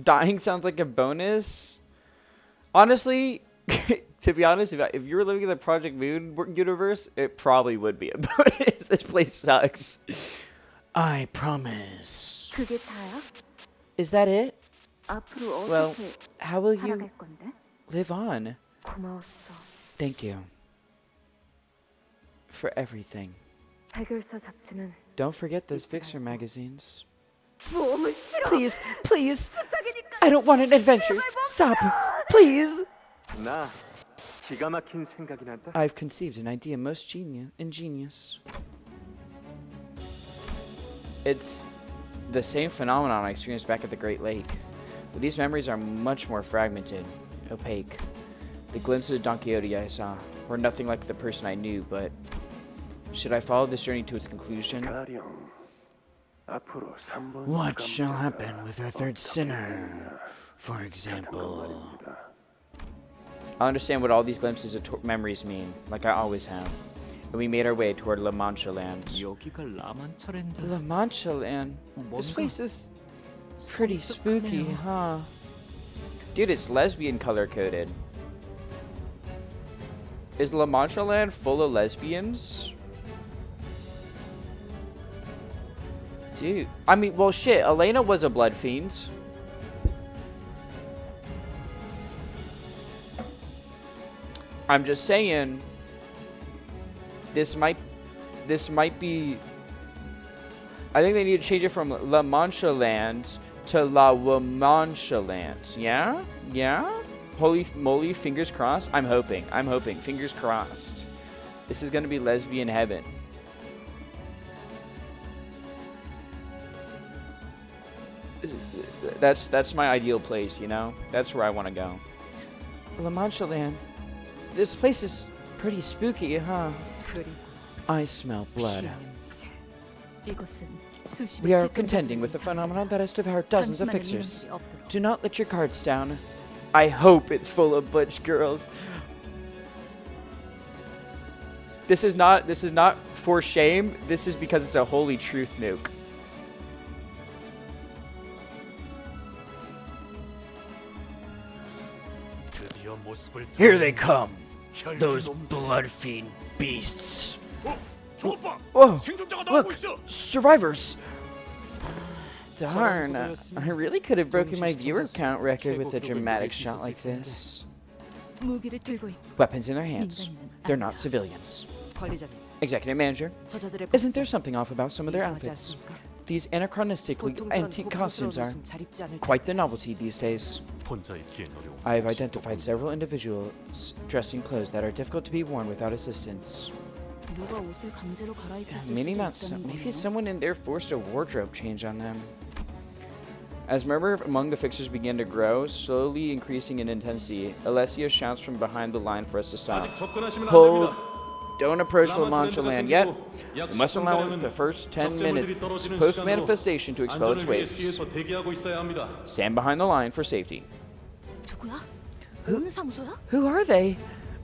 Dying sounds like a bonus. Honestly, to be honest, if you were living in the Project Moon universe, it probably would be a bonus. This place sucks. I promise. 그게 다야? Is that it? 앞으로 Well, 어떻게 how will you 살아갈 건데? live on? 고마웠어. Thank you. For everything. 해결사 잡지는 Don't forget those Fixer magazines. 모험을 싫어. Please, please. I don't want an adventure. Stop. Please. 나 기가 막힌 생각이 난다. I've conceived an idea most ingenious. It's the same phenomenon I experienced back at the Great Lake. But these memories are much more fragmented, opaque. The glimpses of Don Quixote I saw were nothing like the person I knew, but should I follow this journey to its conclusion? What shall happen with our third sinner, for example? I understand what all these glimpses of memories mean, like I always have. And we made our way toward La Mancha land. 여기가 라만차랜드. La Mancha land? This place is pretty spooky, huh? Dude, it's lesbian color-coded. Is La Mancha land full of lesbians? Dude, I mean, well, shit, Elena was a blood fiend. I'm just saying, this might be, I think they need to change it from La Mancha land to La Womancha land. Yeah? Yeah? Holy moly, fingers crossed. I'm hoping, fingers crossed. This is gonna be lesbian heaven. That's my ideal place, you know? That's where I want to go. La Mancha land. This place is pretty spooky, huh? 그리고 I smell blood. 냄새. 이곳은 수십의 We are 실종자들을 contending with a 잡아서 phenomenon that has devoured dozens of 단순한 fixers. 일념들이 없도록. Do not let your guards down. I hope it's full of butch girls. This is not for shame. This is because it's a holy truth nuke. 드디어 모습을 Here they come. 혈기 Those 놈들. blood fiend beasts. 좁아. Whoa! 생존자가 나오고 Look! 있어. Survivors! Darn, I really could have broken my viewer count record with a dramatic shot like this. 무기를 들고 있고 Weapons in their hands. They're not civilians. 관리자님, Executive Manager, 저자들의 isn't there something off about some of their 이상하지 outfits? 않습니까? These anachronistically 보통처럼 antique costumes are 고풍스러운 옷은 잘 입지 않을 quite the novelty these days. 혼자 입기엔 어려워. I have identified several individuals dressed in clothes that are difficult to be worn without assistance. 누가 옷을 강제로 갈아입혔을 Maybe 수도 not. 있다는 Maybe 거네요. someone in there forced a wardrobe change on them. As murmur among the fixers began to grow, slowly increasing in intensity, Alessio shouts from behind the line for us to stop. 아직 접근하시면 안 Hold. 됩니다. Don't approach La Mancha 라마트랜드가 land yet. 생기고 약 We must 10분 allow 가량은 the first 10 적재물들이 minutes 떨어지는 post-manifestation to expel its 안전을 위해 waves. 뒤에서 대기하고 있어야 합니다. Stand behind the line for safety. 누구야? 어느 사무소야? Who are they?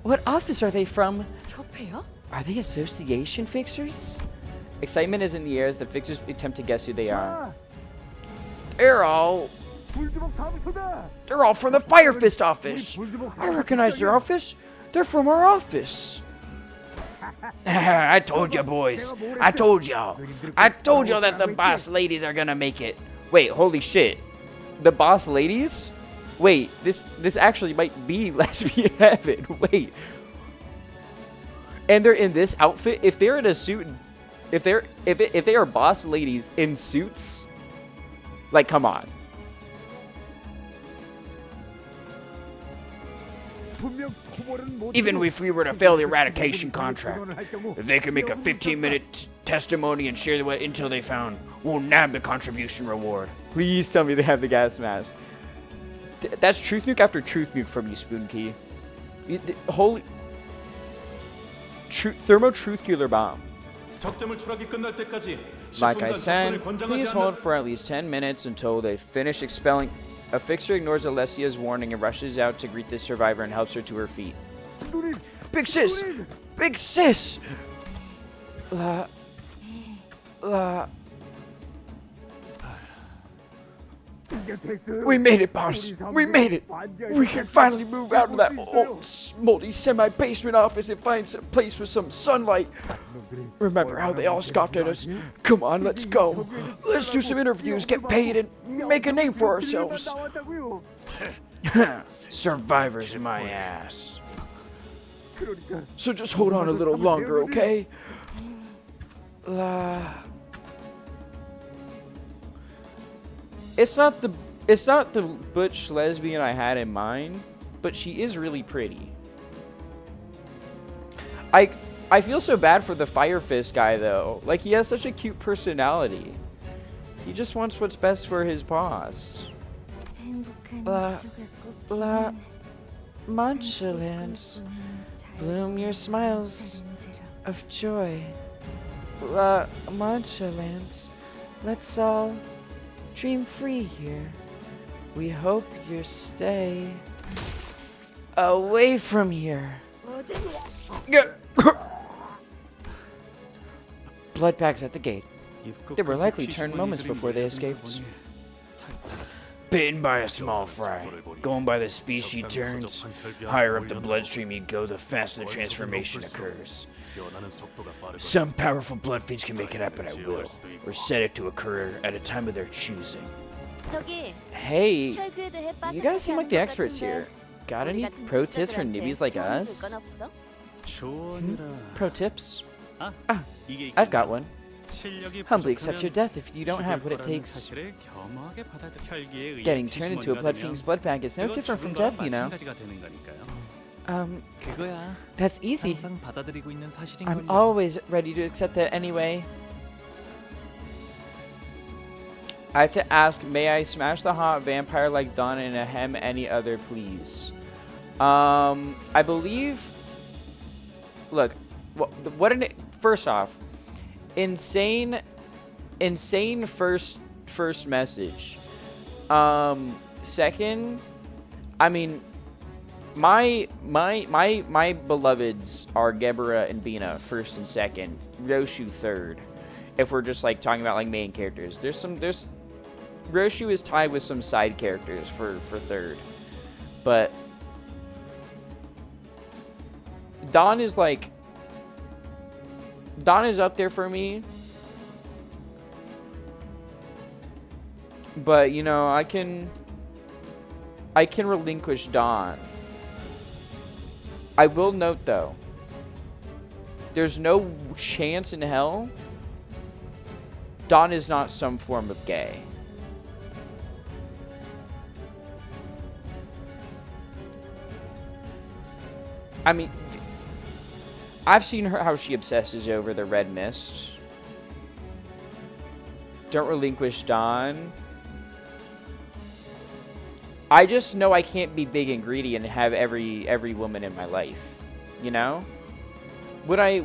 What office are they from? 협회야? Are they association fixers? Excitement is in the air as the fixers attempt to guess who they are. They're all from the Fire Fist office. I recognize their office. They're from our office. I told you, boys. I told y'all. I told y'all that the boss ladies are gonna make it. Wait, holy shit. The boss ladies? Wait, this actually might be lesbian heaven. Wait. And they're in this outfit. If they're in a suit, if they are boss ladies in suits, like, come on. Even if we were to fail the eradication contract, if they could make a 15-minute testimony and share the intel they found, we'll nab the contribution reward. Please tell me they have the gas mask. That's truth nuke after truth nuke from you, Spoon Key. Holy... Thermo Truthcular bomb. 적재물 추락이 끝날 때까지 Like I 10분간 said, 접근을 권장하지 please 않는 hold for at least 10 minutes until they finish expelling. A fixer ignores Alessia's warning and rushes out to greet the survivor and helps her to her feet. Big sis! Big sis! We made it, boss! We made it! We can finally move out of that old, moldy semi-basement office and find some place with some sunlight. Remember how they all scoffed at us? Come on, let's go. Let's do some interviews, get paid, and make a name for ourselves. Survivors in my ass. So just hold on a little longer, okay? It's not the butch lesbian I had in mind, but she is really pretty. I feel so bad for the Fire Fist guy though. Like, he has such a cute personality. He just wants what's best for his boss. Monchulans, bloom your smiles of joy. Monchulans, let's all dream free here. We hope you stay away from here. Blood bags at the gate. They were likely turned moments before they escaped. Bitten by a small fry. Going by the speed she turns, higher up the bloodstream you go, the faster the transformation occurs. Some powerful blood fiends can make it happen at will, or set it to occur at a time of their choosing. Hey, you guys seem like the experts here. Got any pro tips for newbies like us? Pro tips? I've got one. Humbly accept your death if you don't have what it takes. Getting turned into a blood fiend's blood bag is no different from death, you know. That's easy. I'm always ready to accept that anyway. I have to ask, may I smash the hot vampire like Dawn and hem any other, please? I believe... Look, first off, insane first message. Second, I mean, my beloveds are Gebera and Bina first and second, Roshu third. If we're just like talking about like main characters, Roshu is tied with some side characters for third, but Dawn is up there for me. But you know, I can relinquish Dawn. I will note though, there's no chance in hell Dawn is not some form of gay. I mean, I've seen her how she obsesses over the red mist. Don't relinquish Dawn. I just know I can't be big and greedy and have every woman in my life. You know? Would I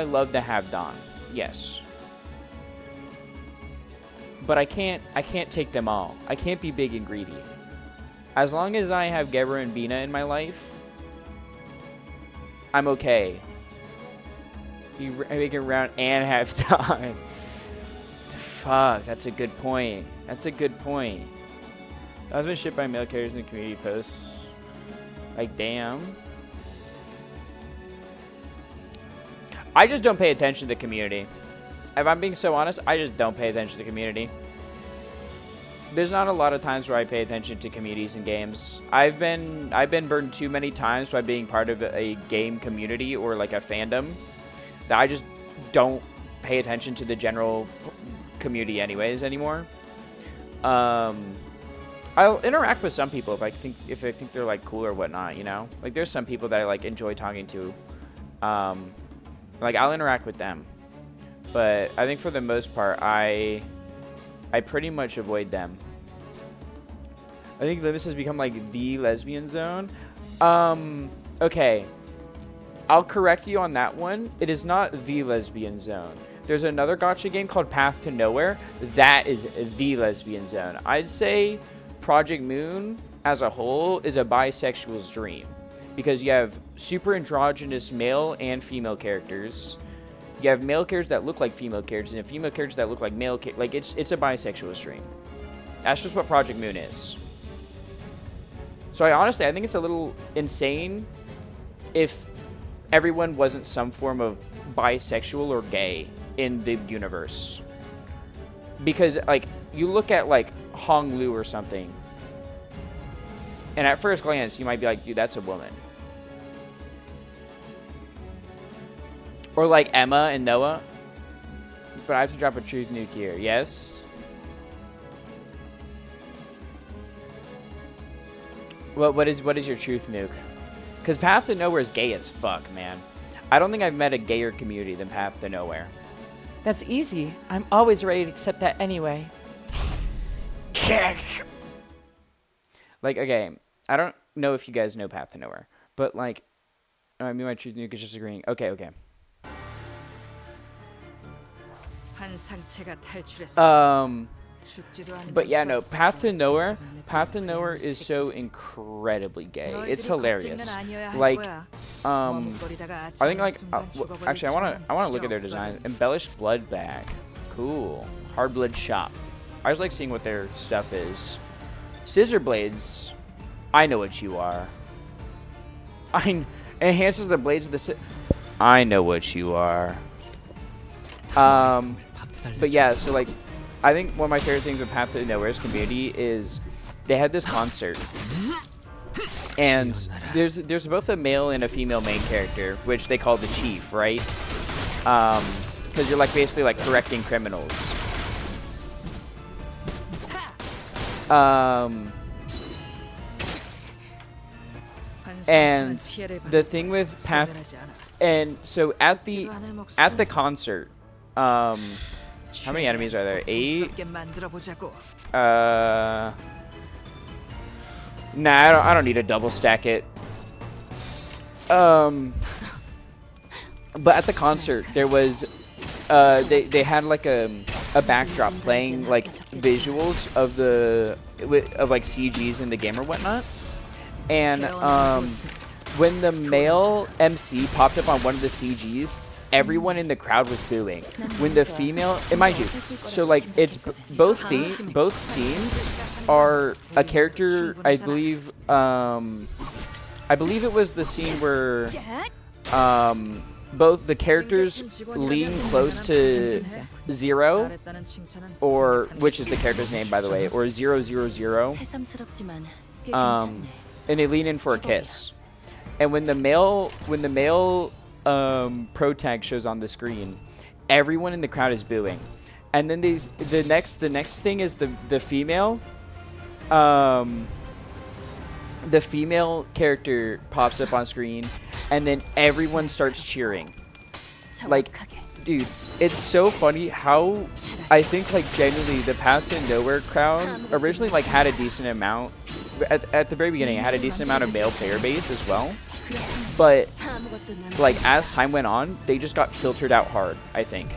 love to have Dawn? Yes. But I can't take them all. I can't be big and greedy. As long as I have Gebra and Bina in my life, I'm okay. You make it around and have Dawn. Fuck, that's a good point. That's a good point. I was been shipped by male characters in the community posts. Like, damn. I just don't pay attention to the community. If I'm being so honest, I just don't pay attention to the community. There's not a lot of times where I pay attention to communities in games. I've been burned too many times by being part of a game community or like a fandom that I just don't pay attention to the general community anyways anymore. I'll interact with some people if I think they're like cool or whatnot, you know. Like there's some people that I like enjoy talking to. Like I'll interact with them, but I think for the most part I pretty much avoid them. I think Limbus has become like the lesbian zone. Okay. I'll correct you on that one. It is not the lesbian zone. There's another gacha game called Path to Nowhere. That is the lesbian zone. I'd say Project Moon as a whole is a bisexual's dream. Because you have super androgynous male and female characters. You have male characters that look like female characters and female characters that look like male characters. Like it's a bisexual's dream. That's just what Project Moon is. So I think it's a little insane if everyone wasn't some form of bisexual or gay in the universe. Because like you look at like Hong Lu or something, and at first glance you might be like, dude, that's a woman. Or like Emma and Noah. But I have to drop a truth nuke here. Yes? What is your truth nuke? Because Path to Nowhere is gay as fuck, man. I don't think I've met a gayer community than Path to Nowhere. That's easy. I'm always ready to accept that anyway. Like, okay, I don't know if you guys know Path to Nowhere, but like, I mean, my truth nuke is just agreeing. Okay. But yeah, no, Path to Nowhere is so incredibly gay. It's hilarious. Like, I think like, actually, I wanna look at their design. Embellished blood bag, cool. Hard blood shop. I just like seeing what their stuff is. Scissor blades, I know what you are. Enhances the blades of the I know what you are. But yeah, so like, I think one of my favorite things with Path to Nowhere's community is they had this concert, and there's both a male and a female main character, which they call the chief, right? Because you're like basically like correcting criminals. And the thing with Path, and so at the concert, how many enemies are there? 8? Nah, I don't need to double stack it. But at the concert, there was, they had like a backdrop playing like visuals of like CGs in the game or whatnot. And when the male MC popped up on one of the CGs, everyone in the crowd was booing. When the female, and mind you, so like it's both scenes are a character. I believe it was the scene where both the characters lean close to Zero, or which is the character's name by the way, or 000. And they lean in for a kiss. And when the male pro tag shows on the screen, everyone in the crowd is booing. And then the next thing is the female character pops up on screen, and then everyone starts cheering. Like, dude, it's so funny how I think like genuinely the Path to Nowhere crowd originally like had a decent amount at the very beginning. It had a decent amount of male player base as well. But like as time went on, they just got filtered out hard, I think.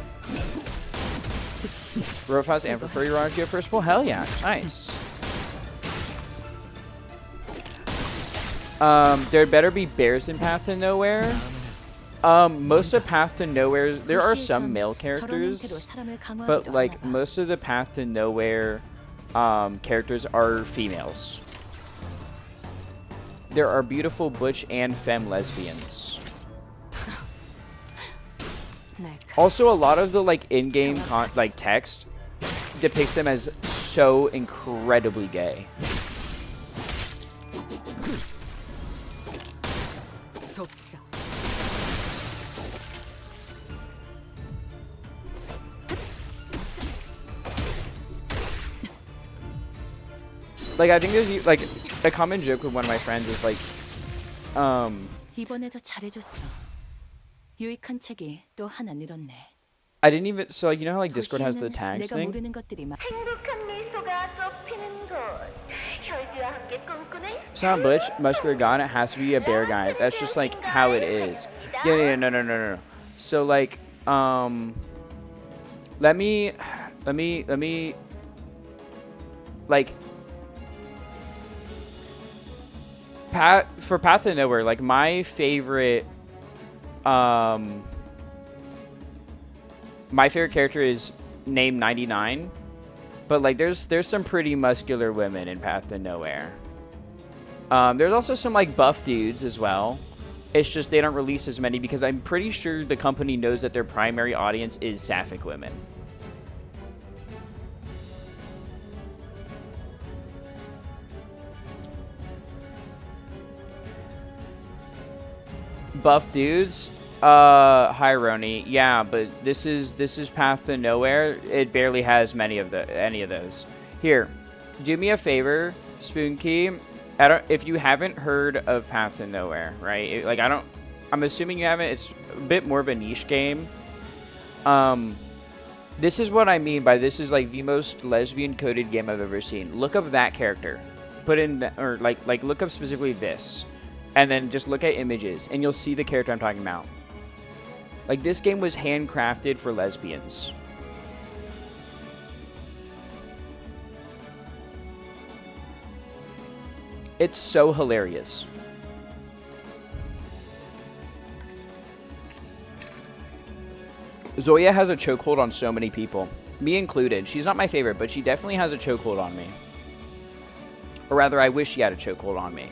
Rofas and for Furry Raj, first pull? Hell yeah, nice. There better be bears in Path to Nowhere. Most of Path to Nowhere, there are some male characters, but like most of the Path to Nowhere characters are females. There are beautiful butch and femme lesbians. Also, a lot of the like in-game like text depicts them as so incredibly gay. Like, I think there's like a common joke with one of my friends is like, 이번에도 잘해줬어. 유익한 책이 또 하나 늘었네. I didn't even, so like, you know how like Discord has the 도시에는 tags 내가 thing? 모르는 것들이 많. 행복한 미소가 꽃피는 곳. 혈기와 함께 꿈꾸는 It's not butch, muscular god, it has to be a bear guy. That's just like how it is. Yeah, no. So like, let me, like, for Path of Nowhere, like my favorite character is named 99, but like there's some pretty muscular women in Path of Nowhere. There's also some like buff dudes as well. It's just they don't release as many because I'm pretty sure the company knows that their primary audience is sapphic women. Buff dudes, hi Roni. Yeah, but this is Path to Nowhere. It barely has any of those. Here, do me a favor, Spoonkey. If you haven't heard of Path to Nowhere, right? I'm assuming you haven't. It's a bit more of a niche game. This is what I mean by this is like the most lesbian coded game I've ever seen. Look up that character, put in or like look up specifically this, and then just look at images, and you'll see the character I'm talking about. Like this game was handcrafted for lesbians. It's so hilarious. Zoya has a chokehold on so many people. Me included. She's not my favorite, but she definitely has a chokehold on me. Or rather, I wish she had a chokehold on me.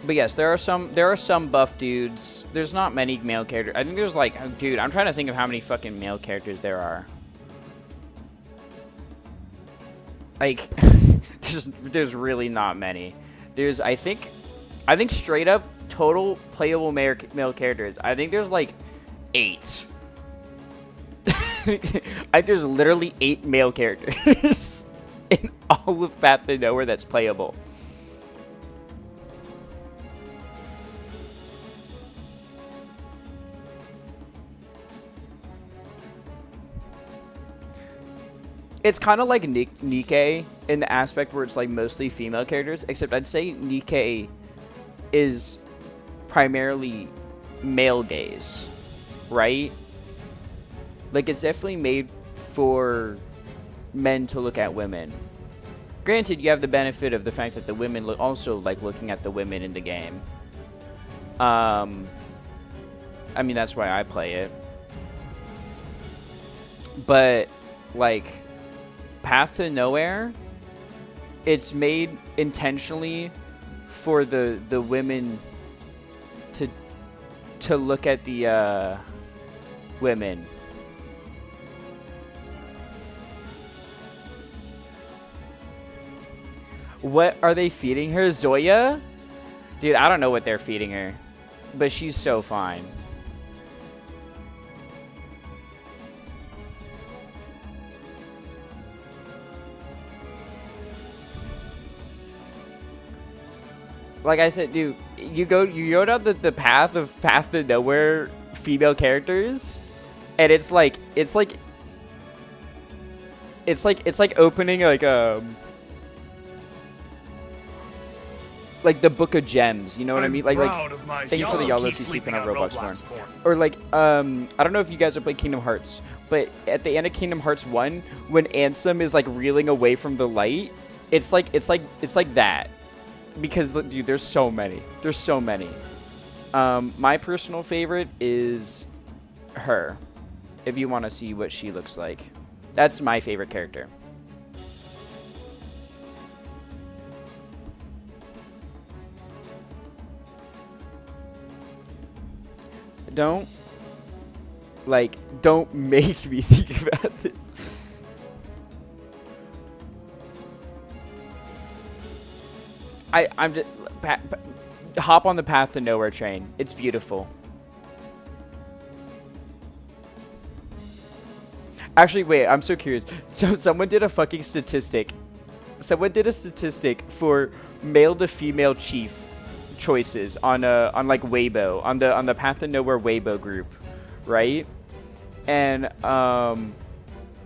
But yes, there are some buff dudes. There's not many male characters. I think there's like, dude, I'm trying to think of how many fucking male characters there are. Like, there's really not many. There's I think straight up total playable male characters. I think there's like 8. There's literally 8 male characters in all of Path to Nowhere that's playable. It's kind of like Nikke in the aspect where it's like mostly female characters, except I'd say Nikke is primarily male gaze, right? Like it's definitely made for men to look at women. Granted, you have the benefit of the fact that the women also like looking at the women in the game. I mean, that's why I play it. But like Path to Nowhere, it's made intentionally for the women to look at the women. What are they feeding her? Zoya? Dude, I don't know what they're feeding her, but she's so fine. Like I said, dude, you go down the path to Nowhere female characters, and it's like opening like the Book of Gems, you know what I mean? Like thanks for the y'all love sleeping on Roblox porn. Or like I don't know if you guys have played Kingdom Hearts, but at the end of Kingdom Hearts 1, when Ansem is like reeling away from the light, it's like that. Because dude, there's so many. My personal favorite is her. If you want to see what she looks like, that's my favorite character. Don't make me think about this. I'm just hop on the Path to Nowhere train. It's beautiful. Actually, wait, I'm so curious. So someone did a fucking statistic. Someone did a statistic for male to female chief choices on like Weibo, on the Path to Nowhere Weibo group, right? And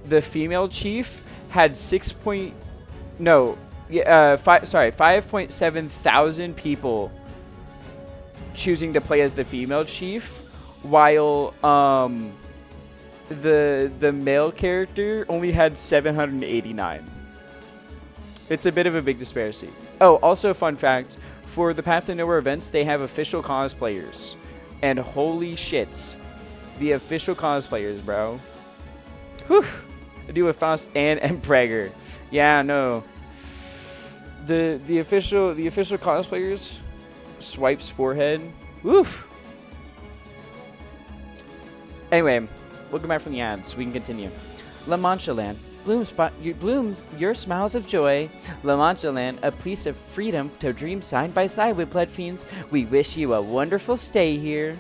the female chief had 5.7 thousand people choosing to play as the female chief, while the male character only had 789. It's a bit of a big disparity. Oh, also fun fact, for the Path to Nowhere events, they have official cosplayers. And holy shit, the official cosplayers, bro. Whew. I do with Faust and Prager. Yeah, no. The official cosplayers, Swipes forehead. Woof. Anyway, we'll go back from the ads. We can continue. La Mancha Land. Bloom your smiles of joy. La Mancha Land, a place of freedom to dream side by side with Blood Fiends. We wish you a wonderful stay here.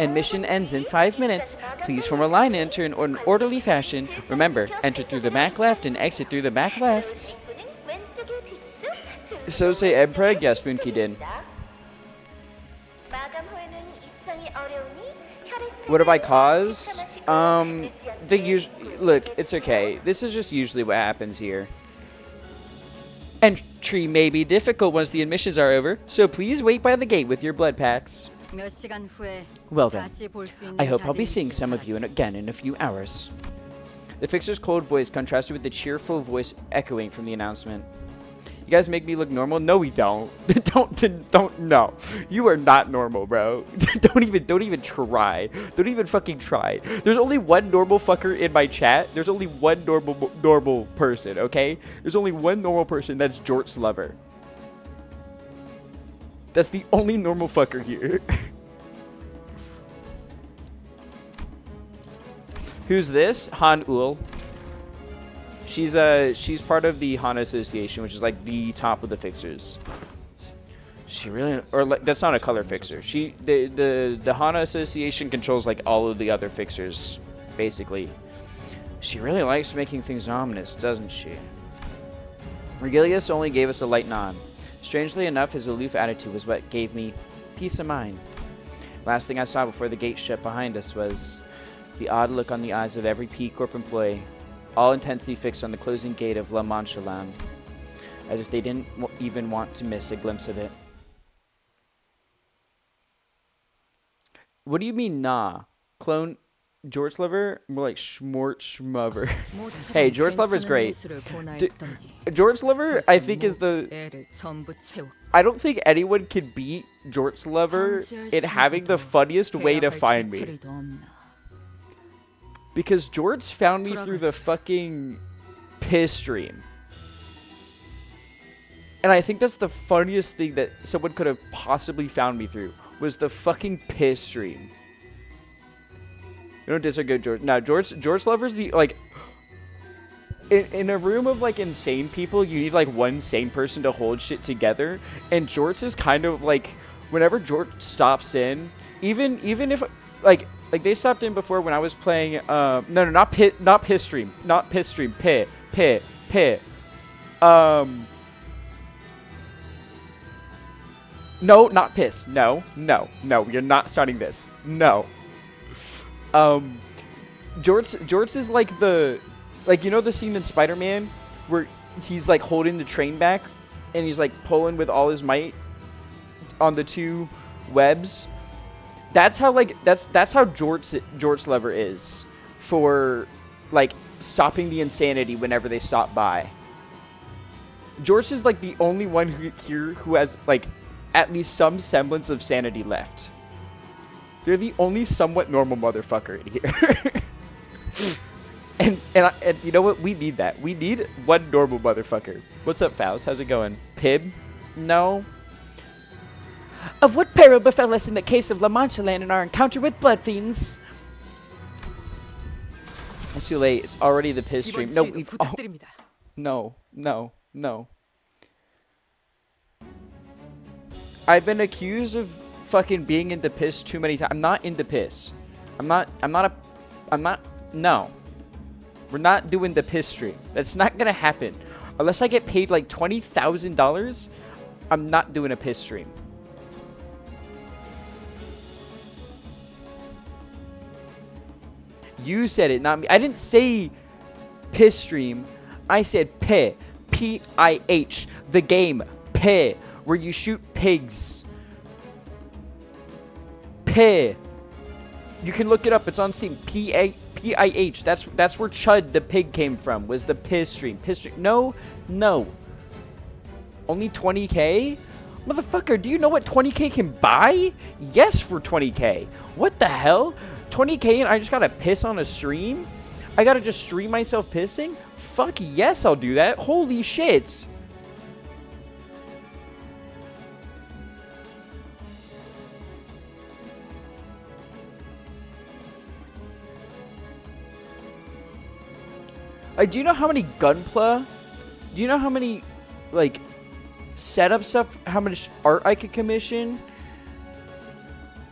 Admission ends in 5 minutes. Please form a line and enter in an orderly fashion. Remember, enter through the back left and exit through the back left. So say Emperor, yes, Moonki did. What have I caused? Look, it's okay. This is just usually what happens here. Entry may be difficult once the admissions are over, so please wait by the gate with your blood packs. Well then, I hope I'll be seeing some of you again in a few hours. The fixer's cold voice contrasted with the cheerful voice echoing from the announcement. You guys make me look normal? No, we don't. don't. No, you are not normal, bro. don't even try. Don't even fucking try. There's only one normal fucker in my chat. There's only one normal person. Okay? There's only one normal person. That's Jort's lover. That's the only normal fucker here. Who's this? Han Ul. She's part of the Hana Association, which is like the top of the fixers. She really, or like, that's not a color fixer. The Hana Association controls like all of the other fixers, basically. She really likes making things ominous, doesn't she? Regilius only gave us a light nod. Strangely enough, his aloof attitude was what gave me peace of mind. Last thing I saw before the gate shut behind us was the odd look on the eyes of every P Corp employee, all intensely fixed on the closing gate of La Mancha Land, as if they didn't even want to miss a glimpse of it. What do you mean, nah? Clone George Lover? More like Schmort Schmover. Hey, George Lover's great. George Lover, I think, is the... I don't think anyone can beat George Lover in having the funniest way to find me. Because George found me through the fucking piss stream. And I think that's the funniest thing that someone could have possibly found me through, was the fucking piss stream. You don't disregard George. No, George Lover's the, like... In a room of, like, insane people, you need, like, one sane person to hold shit together. And George is kind of, like... Whenever George stops in, even if, like, they stopped in before when I was playing, no, not piss stream. Not piss stream. Pit. No, not piss. No, you're not starting this. No. George is like the, like, you know the scene in Spider-Man where he's like holding the train back and he's like pulling with all his might on the two webs? That's how, like, that's how George Lover is for, like, stopping the insanity whenever they stop by. George is like the only one here who has, like, at least some semblance of sanity left. They're the only somewhat normal motherfucker in here. and you know what? We need that. We need one normal motherfucker. What's up, Faust? How's it going? Pib? No. Of what peril befell us in the case of La Mancha Land in our encounter with blood fiends? It's too late. It's already the piss stream. No, we've... Oh. No. I've been accused of fucking being in the piss too many times. I'm not in the piss. I'm not No. We're not doing the piss stream. That's not gonna happen. Unless I get paid like $20,000, I'm not doing a piss stream. You said it, not me. I didn't say piss stream. I said pih. P-I-H. The game. Pih. Where you shoot pigs. Pih. You can look it up. It's on Steam. P-I-H. That's where Chud the pig came from. Was the piss stream. Piss stream. No. No. Only 20k? Motherfucker, do you know what 20k can buy? Yes, for 20k. What the hell? 20k and I just gotta piss on a stream? I gotta just stream myself pissing? Fuck yes, I'll do that. Holy shit. Do you know how many gunpla? Do you know how many, like, setup stuff, how much art I could commission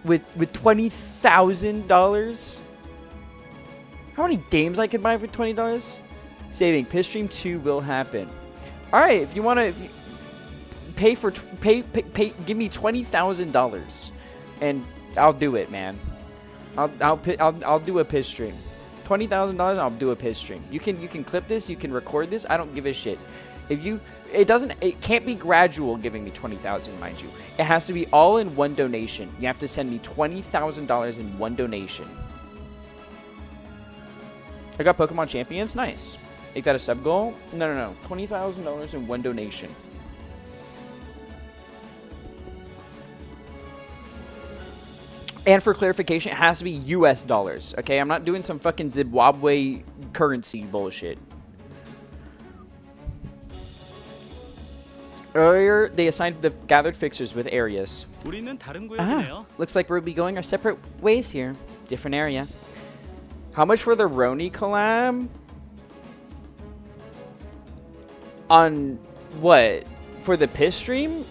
with $20,000? How many games I could buy for $20? Saving. Piss stream 2 will happen. All right, if you want to pay for give me $20,000 and I'll do it, man. I'll do a piss stream. $20,000, I'll do a piss stream. You can clip this, you can record this. I don't give a shit. It can't be gradual giving me $20,000, mind you. It has to be all in one donation. You have to send me $20,000 in one donation. I got Pokemon Champions, nice. Make that a sub goal? No. $20,000 in one donation. And for clarification, it has to be US dollars, okay? I'm not doing some fucking Zimbabwe currency bullshit. Earlier, they assigned the gathered fixtures with areas. Looks like we'll be going our separate ways here. Different area. How much for the Roni collab? On what? For the piss stream?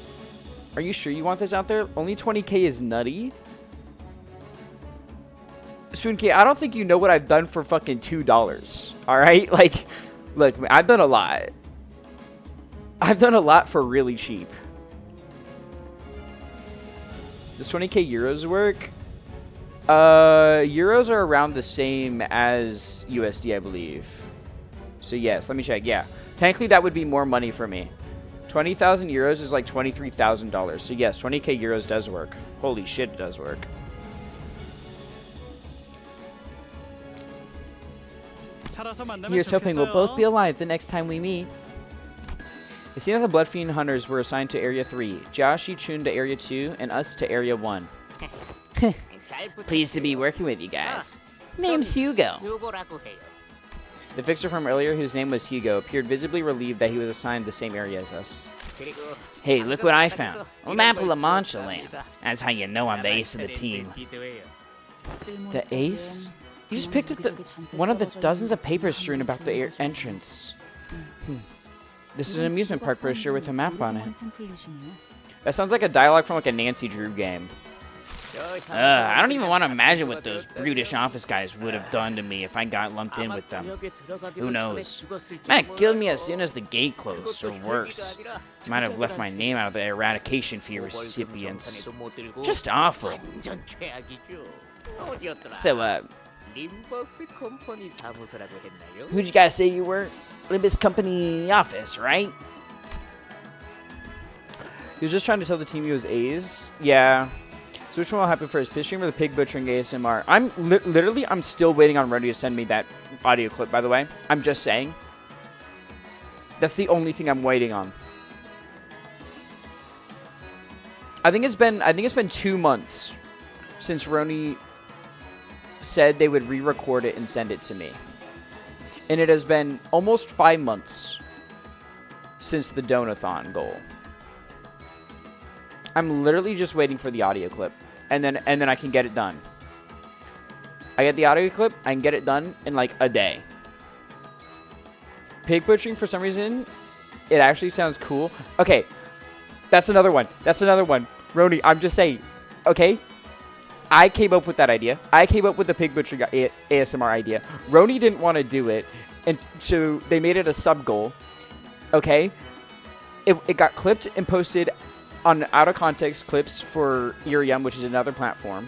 Are you sure you want this out there? Only 20k is nutty. Spoonkey, I don't think you know what I've done for fucking $2. Alright? Like, look, man, I've done a lot. I've done a lot for really cheap. Does 20k euros work? Euros are around the same as USD, I believe. So yes, let me check. Yeah. Technically, that would be more money for me. 20,000 euros is like $23,000. So yes, 20k euros does work. Holy shit, it does work. Here's hoping we'll both be alive the next time we meet. It seems that the Bloodfiend Hunters were assigned to Area 3, Josh Chun to Area 2, and us to Area 1. Pleased to be working with you guys. Name's Hugo. The fixer from earlier, whose name was Hugo, appeared visibly relieved that he was assigned the same area as us. Hey, look what I found. A map of La Mancha land. That's how you know I'm the ace of the team. The ace? You just picked up one of the dozens of papers strewn about the entrance. This is an amusement park brochure with a map on it. That sounds like a dialogue from like a Nancy Drew game. I don't even want to imagine what those brutish office guys would have done to me if I got lumped in with them. Who knows? Might have killed me as soon as the gate closed, or worse. Might have left my name out of the eradication fee recipients. Just awful. So, who'd you guys say you were? Limbus Company office, right? He was just trying to tell the team he was A's. Yeah. So which one will happen first? Piss stream or the pig butchering ASMR? I'm literally, I'm still waiting on Rody to send me that audio clip, by the way. I'm just saying. That's the only thing I'm waiting on. I think it's been 2 months since Rony said they would re-record it and send it to me. And it has been almost 5 months since the Donathon goal. I'm literally just waiting for the audio clip. And then I can get it done. I get the audio clip, I can get it done in like a day. Pig butchering, for some reason, it actually sounds cool. Okay, that's another one. That's another one. Rony, I'm just saying. Okay? I came up with that idea. I came up with the pig butchering ASMR idea. Roni didn't want to do it, and so they made it a sub goal. Okay, it got clipped and posted on out of context clips for Irium, which is another platform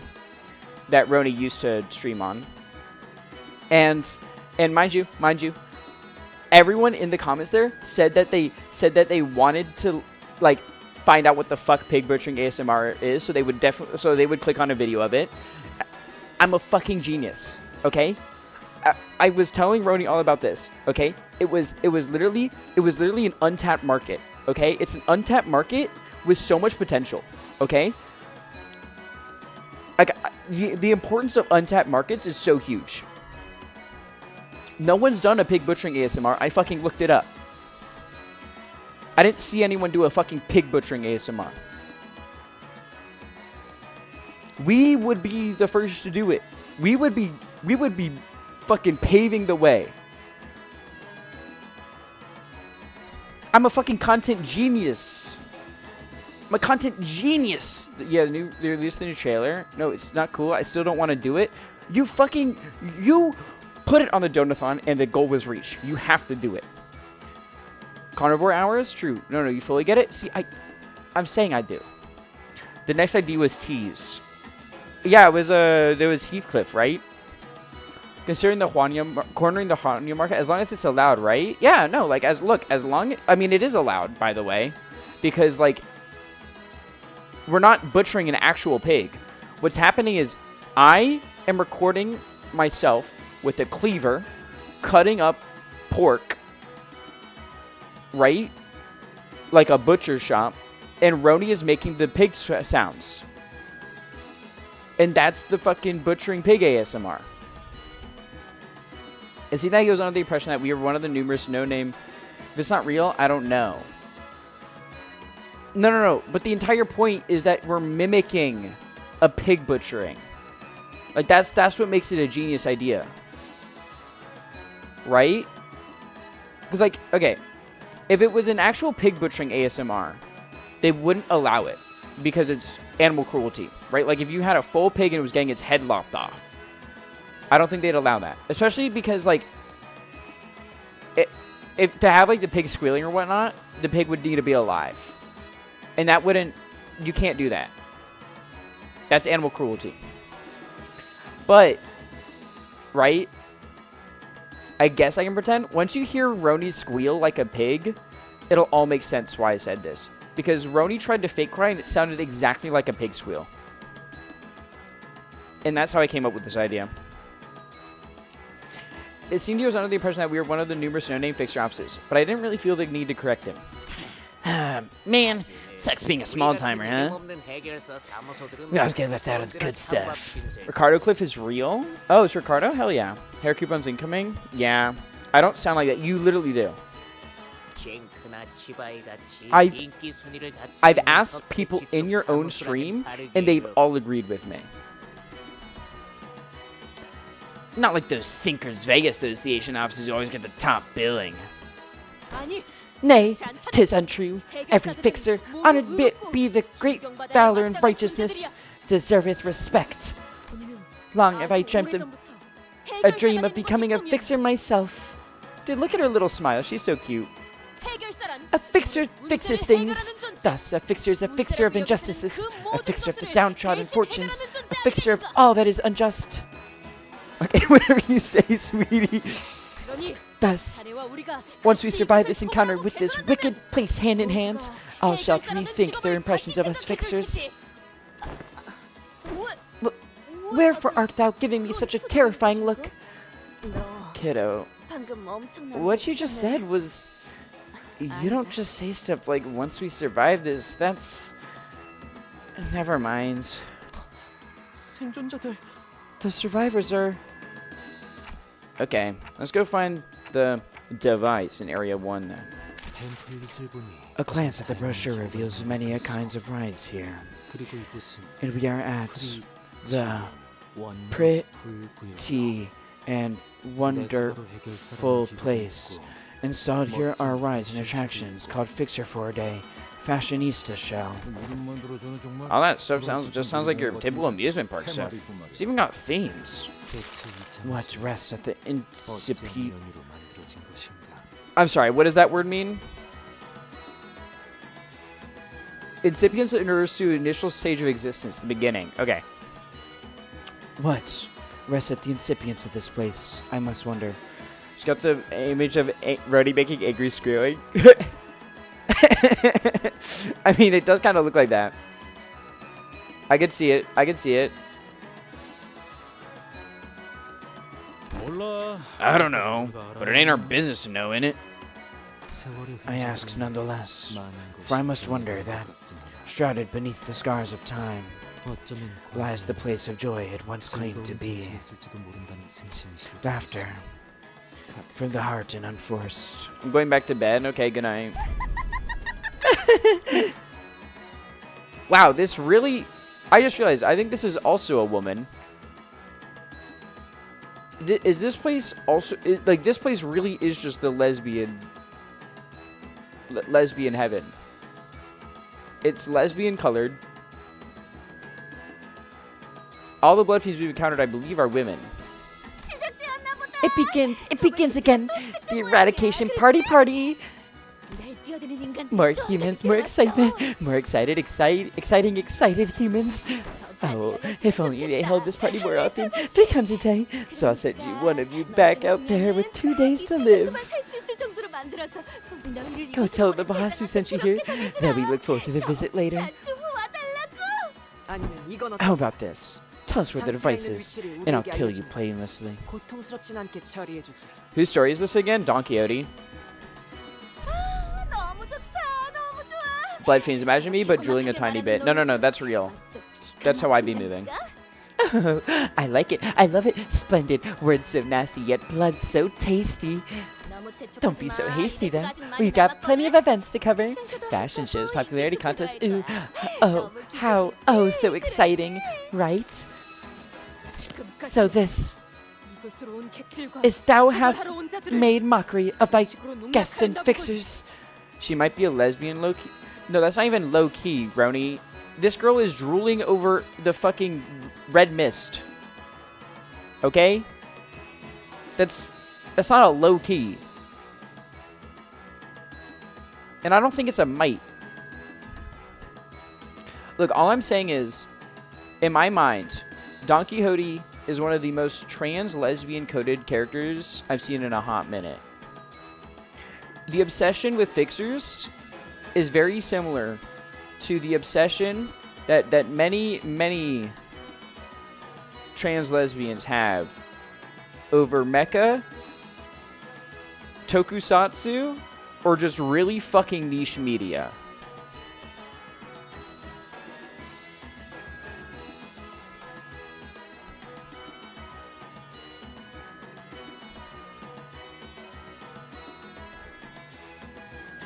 that Roni used to stream on. And mind you, everyone in the comments there said that they wanted to like find out what the fuck pig butchering ASMR is, so they would click on a video of it. I'm a fucking genius, okay? I was telling Roni all about this, okay? It was literally an untapped market, okay? It's an untapped market with so much potential, okay? Like the importance of untapped markets is so huge. No one's done a pig butchering ASMR. I fucking looked it up. I didn't see anyone do a fucking pig butchering ASMR. We would be the first to do it. We would be fucking paving the way. I'm a fucking content genius. I'm a content genius. Yeah, they released the new trailer. No, it's not cool. I still don't want to do it. You put it on the donathon and the goal was reached. You have to do it. Carnivore hours? True. No, you fully get it? See, I'm saying I do. The next idea was teased. Yeah, there was Heathcliff, right? Considering cornering the Huanya market, as long as it's allowed, right? Yeah, no, like, I mean, it is allowed, by the way. Because, like, we're not butchering an actual pig. What's happening is, I am recording myself with a cleaver, cutting up pork, right? Like a butcher shop. And Roni is making the pig sounds. And that's the fucking butchering pig ASMR. And see, that goes on the impression that we are one of the numerous no-name... If it's not real, I don't know. No. But the entire point is that we're mimicking a pig butchering. Like, that's what makes it a genius idea. Right? Because, like, okay... If it was an actual pig butchering ASMR, they wouldn't allow it because it's animal cruelty, right? Like if you had a full pig and it was getting its head lopped off, I don't think they'd allow that. Especially because like, if to have like the pig squealing or whatnot, the pig would need to be alive, and that wouldn't. You can't do that. That's animal cruelty. But, right? I guess I can pretend. Once you hear Roni squeal like a pig, it'll all make sense why I said this. Because Roni tried to fake cry and it sounded exactly like a pig squeal. And that's how I came up with this idea. It seemed he was under the impression that we were one of the numerous no-name fixer offices, but I didn't really feel the need to correct him. Man, sucks being a small-timer, huh? We always get left out of the good stuff. Ricardo Cliff is real? Oh, it's Ricardo? Hell yeah. Hair coupons incoming? Yeah. I don't sound like that. You literally do. I've asked people in your own stream, and they've all agreed with me. Not like those Sinkers Vegas Association offices who always get the top billing. Nay, 'tis untrue. Every fixer, honored be the great valor and righteousness, deserveth respect. Long have I dreamt a dream of becoming a fixer myself. Dude, look at her little smile. She's so cute. A fixer fixes things. Thus, a fixer is a fixer of injustices, a fixer of the downtrodden fortunes, a fixer of all that is unjust. Okay, whatever you say, sweetie. Thus, once we survive this encounter with this wicked place hand in hand, all shall rethink their impressions of us fixers. Wherefore art thou giving me such a terrifying look? Kiddo, what you just said was... You don't just say stuff like, once we survive this, that's... Never mind. The survivors are... Okay, let's go find the device in Area 1 then. A glance at the brochure reveals many kinds of rides here. And we are at the pretty and wonderful place Installed here are rides and attractions called Fixer for a Day, Fashionista Show. All that stuff sounds like your typical amusement park stuff. It's even got themes. What rests at the incipient... I'm sorry, what does that word mean? Incipience refers to initial stage of existence, the beginning. Okay. What rests at the incipience of this place? I must wonder. She's got the image of Rhodey making angry squealing. I mean, it does kind of look like that. I could see it. I could see it. I don't know, but it ain't our business to know, innit? I asked nonetheless, for I must wonder that, shrouded beneath the scars of time, lies the place of joy it once claimed to be. Laughter from the heart and unforced. I'm going back to bed. Okay, good night. Wow, this really... I just realized, I think this is also a woman. Is this place also... like, this place really is just the lesbian heaven. It's lesbian colored. All the blood fiends we've encountered, I believe, are women. It begins again. The eradication party. More humans, more excitement, more excited humans. Oh, if only they held this party more often, 3 times a day. So I'll send you one of you back out there with 2 days to live. Go tell the boss who sent you here that we look forward to the visit later. How about this? Tell us where the device is, and I'll kill you painlessly. Whose story is this again? Don Quixote. Blood fiends, imagine me, but drooling a tiny bit. No, that's real. That's how I be moving. Oh, I like it. I love it. Splendid. Words so nasty, yet blood so tasty. Don't be so hasty, then. We've got plenty of events to cover. Fashion shows, popularity contests. Ooh. Oh, how. Oh, so exciting. Right? So this is thou hast made mockery of thy guests and fixers. She might be a lesbian low-key. No, that's not even low-key, Roni. This girl is drooling over the fucking red mist. Okay? That's not a low-key. And I don't think it's a might. Look, all I'm saying is, in my mind, Don Quixote is one of the most trans lesbian coded characters I've seen in a hot minute. The obsession with fixers is very similar to the obsession that many trans lesbians have over mecha, tokusatsu, or just really fucking niche media.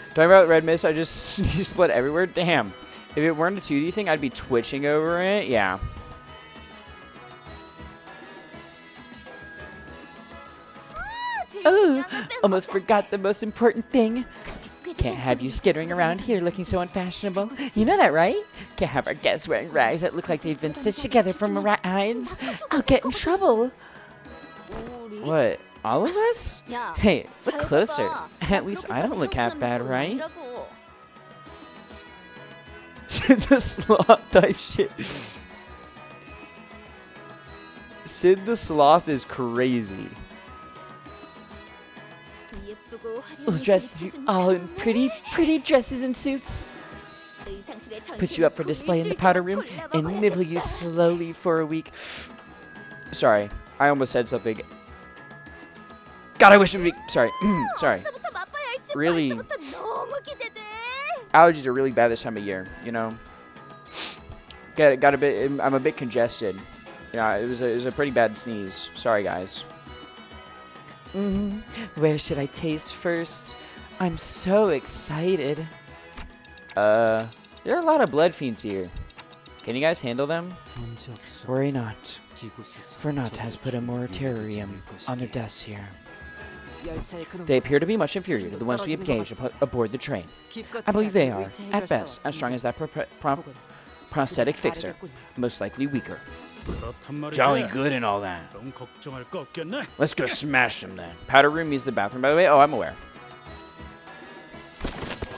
Talking about red mist, I just sneezed blood everywhere. Damn. If it weren't a 2D thing, I'd be twitching over it. Yeah. Oh, almost forgot the most important thing. Can't have you skittering around here looking so unfashionable. You know that, right? Can't have our guests wearing rags that look like they've been stitched together from hides. I'll get in trouble. What? All of us? Hey, look closer. At least I don't look half bad, right? Sid the Sloth type shit. Sid the Sloth is crazy. We'll dress you all in pretty dresses and suits. Put you up for display in the powder room and nibble you slowly for a week. Sorry, I almost said something. God, I wish it would be... Sorry. Sorry. Really... Allergies are really bad this time of year, you know? Got a bit... I'm a bit congested. Yeah, it was a pretty bad sneeze. Sorry, guys. Where should I taste first? I'm so excited. There are a lot of blood fiends here. Can you guys handle them? Worry not. For Not has put a moratorium on their deaths here. They appear to be much inferior to the ones we engaged aboard the train. I believe they are, at best, as strong as that prosthetic fixer, most likely weaker. 그렇단 말이지. Jolly good and all that. 그럼 걱정할 거 없겠네. Let's go smash them then. Powder room means the bathroom, by the way. Oh, I'm aware.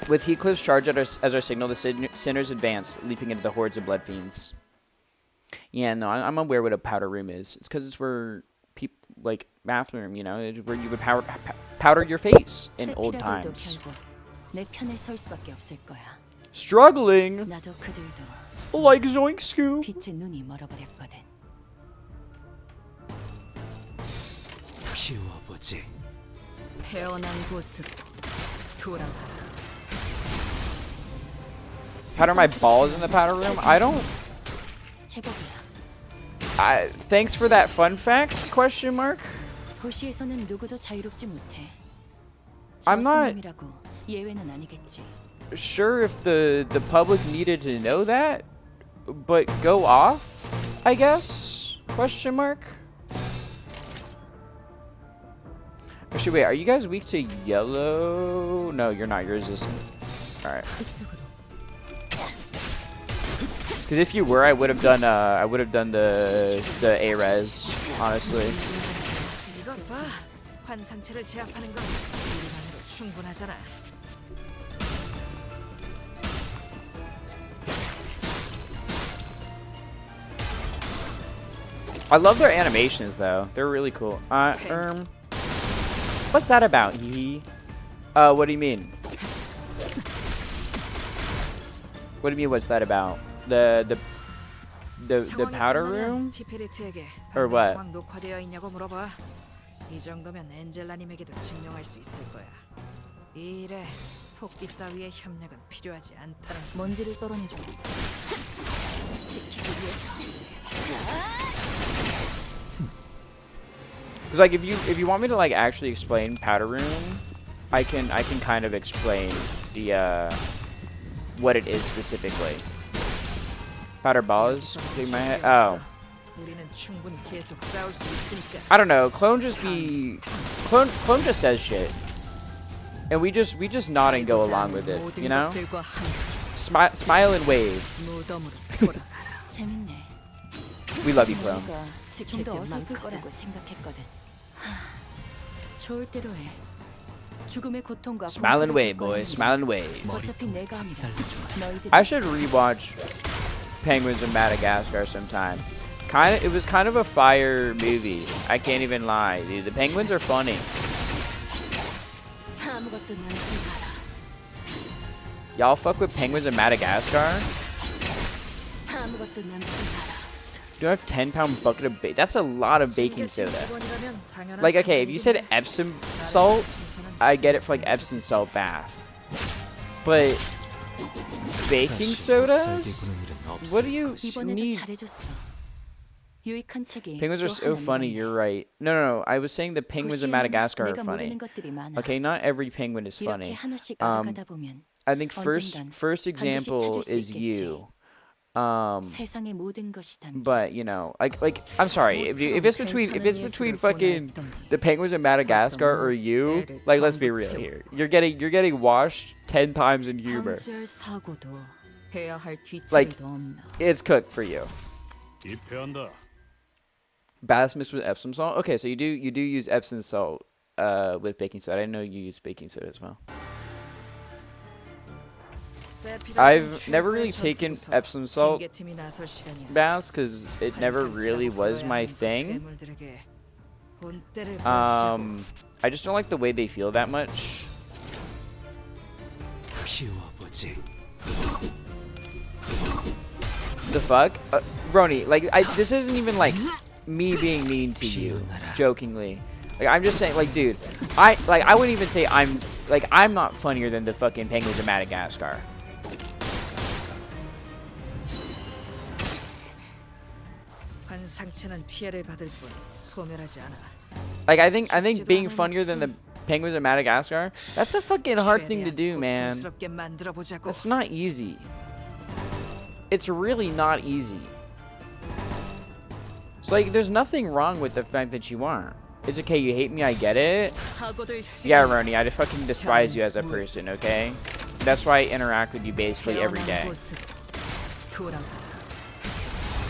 With Heathcliff's charge as our signal, the sinners advance, leaping into the hordes of blood fiends. Yeah, no, I'm aware what a powder room is. It's because it's where people, like, bathroom, you know, it's where you would powder your face in old times. 내 편을 설 수밖에 없을 거야. Struggling! 나도 그들도 Like Zoink Scoop! 빛의 눈이 멀어버렸거든. 피워보지. 태어난 곳으로 돌아가라. Powder my balls in the powder room? I don't... 제법이야. Thanks for that fun fact? Question mark? 도시에서는 누구도 자유롭지 못해. I'm not 예외는 아니겠지. sure if the public needed to know that, but go off, I guess? Question mark? Actually, wait, are you guys weak to yellow? No, you're not. You're resistant. Alright. Because if you were, I would have done the A-res, honestly. 이것 봐. 환상체를 제압하는 건 우리만으로 충분하잖아. I love their animations though. They're really cool. What's that about? What do you mean? What do you mean? What's that about? The powder room? Or what? 상황 녹화되어 있냐고 물어봐. 이 정도면 엔젤라님에게도 증명할 수 있을 거야. 이 일에 토끼 따위의 협력은 필요하지 않다는. 먼지를 떨어내줘. Cause like if you want me to like actually explain powder room, I can kind of explain the what it is specifically. Powder balls? Shake my head. Oh. I don't know. Clone just says shit, and we just nod and go along with it. You know? Smile and wave. 재밌네. We love you, Clone. 좀더 어설플 거라고 생각했거든. 좋을 대로 해. 죽음의 고통과 Smile and wave, boys. Smile and wave. 어차피 내가 아니라 너희들. I should rewatch Penguins of Madagascar sometime. It was kind of a fire movie. I can't even lie, dude. The penguins are funny. 아무것도 남지 마라. Y'all fuck with Penguins of Madagascar? 아무것도 남지 마라. Do I have 10-pound bucket of bacon? That's a lot of baking soda. Like, okay, if you said Epsom salt, I get it for like Epsom salt bath. But baking sodas? What do you need? Penguins are so funny, you're right. No, I was saying the penguins of Madagascar are funny. Okay, not every penguin is funny. I think first example is you. But you know, like I'm sorry, if it's between fucking the penguins of Madagascar or you, like let's be real here. You're getting washed 10 times in humor. Like it's cooked for you. 입회한다. Bass mixed with Epsom salt. Okay, so you do use Epsom salt with baking soda. I didn't know you use baking soda as well. I've never really taken Epsom salt baths because it never really was my thing. I just don't like the way they feel that much. The fuck? Brony, like, this isn't even like me being mean to you, jokingly. Like, I'm just saying, like, dude, I wouldn't even say I'm not funnier than the fucking penguins of Madagascar. Like, I think being funnier than the penguins of Madagascar, that's a fucking hard thing to do, man. That's not easy. It's really not easy. So, like, there's nothing wrong with the fact that you aren't. It's okay, you hate me, I get it. Yeah, Roni, I just fucking despise you as a person, okay? That's why I interact with you basically every day.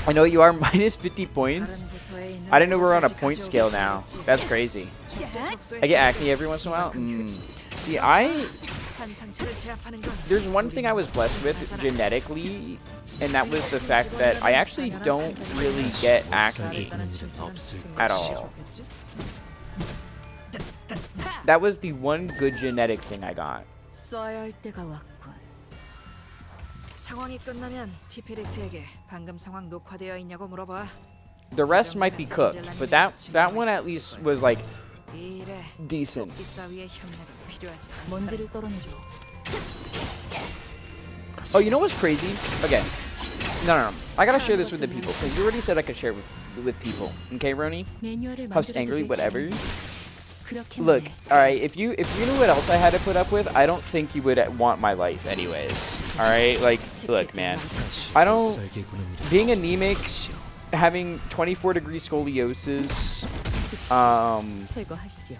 I know you are minus 50 points. I didn't know we're on a point scale now. That's crazy. I get acne every once in a while. See, there's one thing I was blessed with genetically, and that was the fact that I actually don't really get acne at all. That was the one good genetic thing I got. 상황이 끝나면 티피렉트에게 방금 상황 녹화되어 있냐고 물어봐. The rest might be cooked, but that one at least was like 이 일에 decent. 토끼 따위의 협력은 필요하지 않다. 먼지를 떨어내줘. Oh, you know what's crazy? Okay. No. I gotta share this with the people, because you already said I could share it with people. Okay, Roni? 매뉴얼을 Huffs 만들어도 angry, 되지 whatever. 않을까? 그렇게 Look, 말해. alright, if you knew what else I had to put up with, I don't think you would want my life anyways. Alright? Like, look, man. I don't... Being anemic, having 24-degree scoliosis, 퇴거하시죠.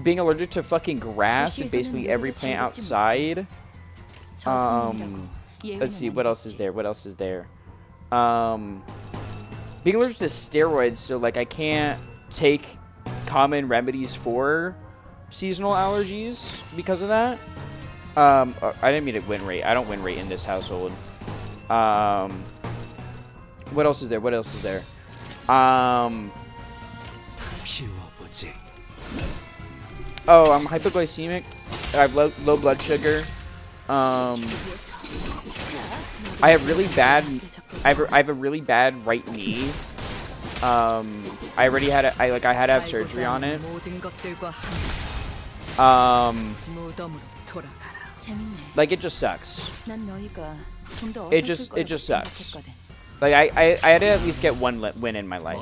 being allergic to fucking grass and basically every plant outside. Let's see, what else is there? What else is there? Being allergic to steroids, so like I can't take common remedies for seasonal allergies because of that. I didn't mean to win rate. I don't win rate in this household. What else is there? What else is there? Oh, I'm hypoglycemic. I have low blood sugar. I have really bad. I have a really bad right knee. I already had I had to have surgery on it. Like it just sucks. 난 너희가 좀더 It just sucks. Like I had to at least get one win in my life.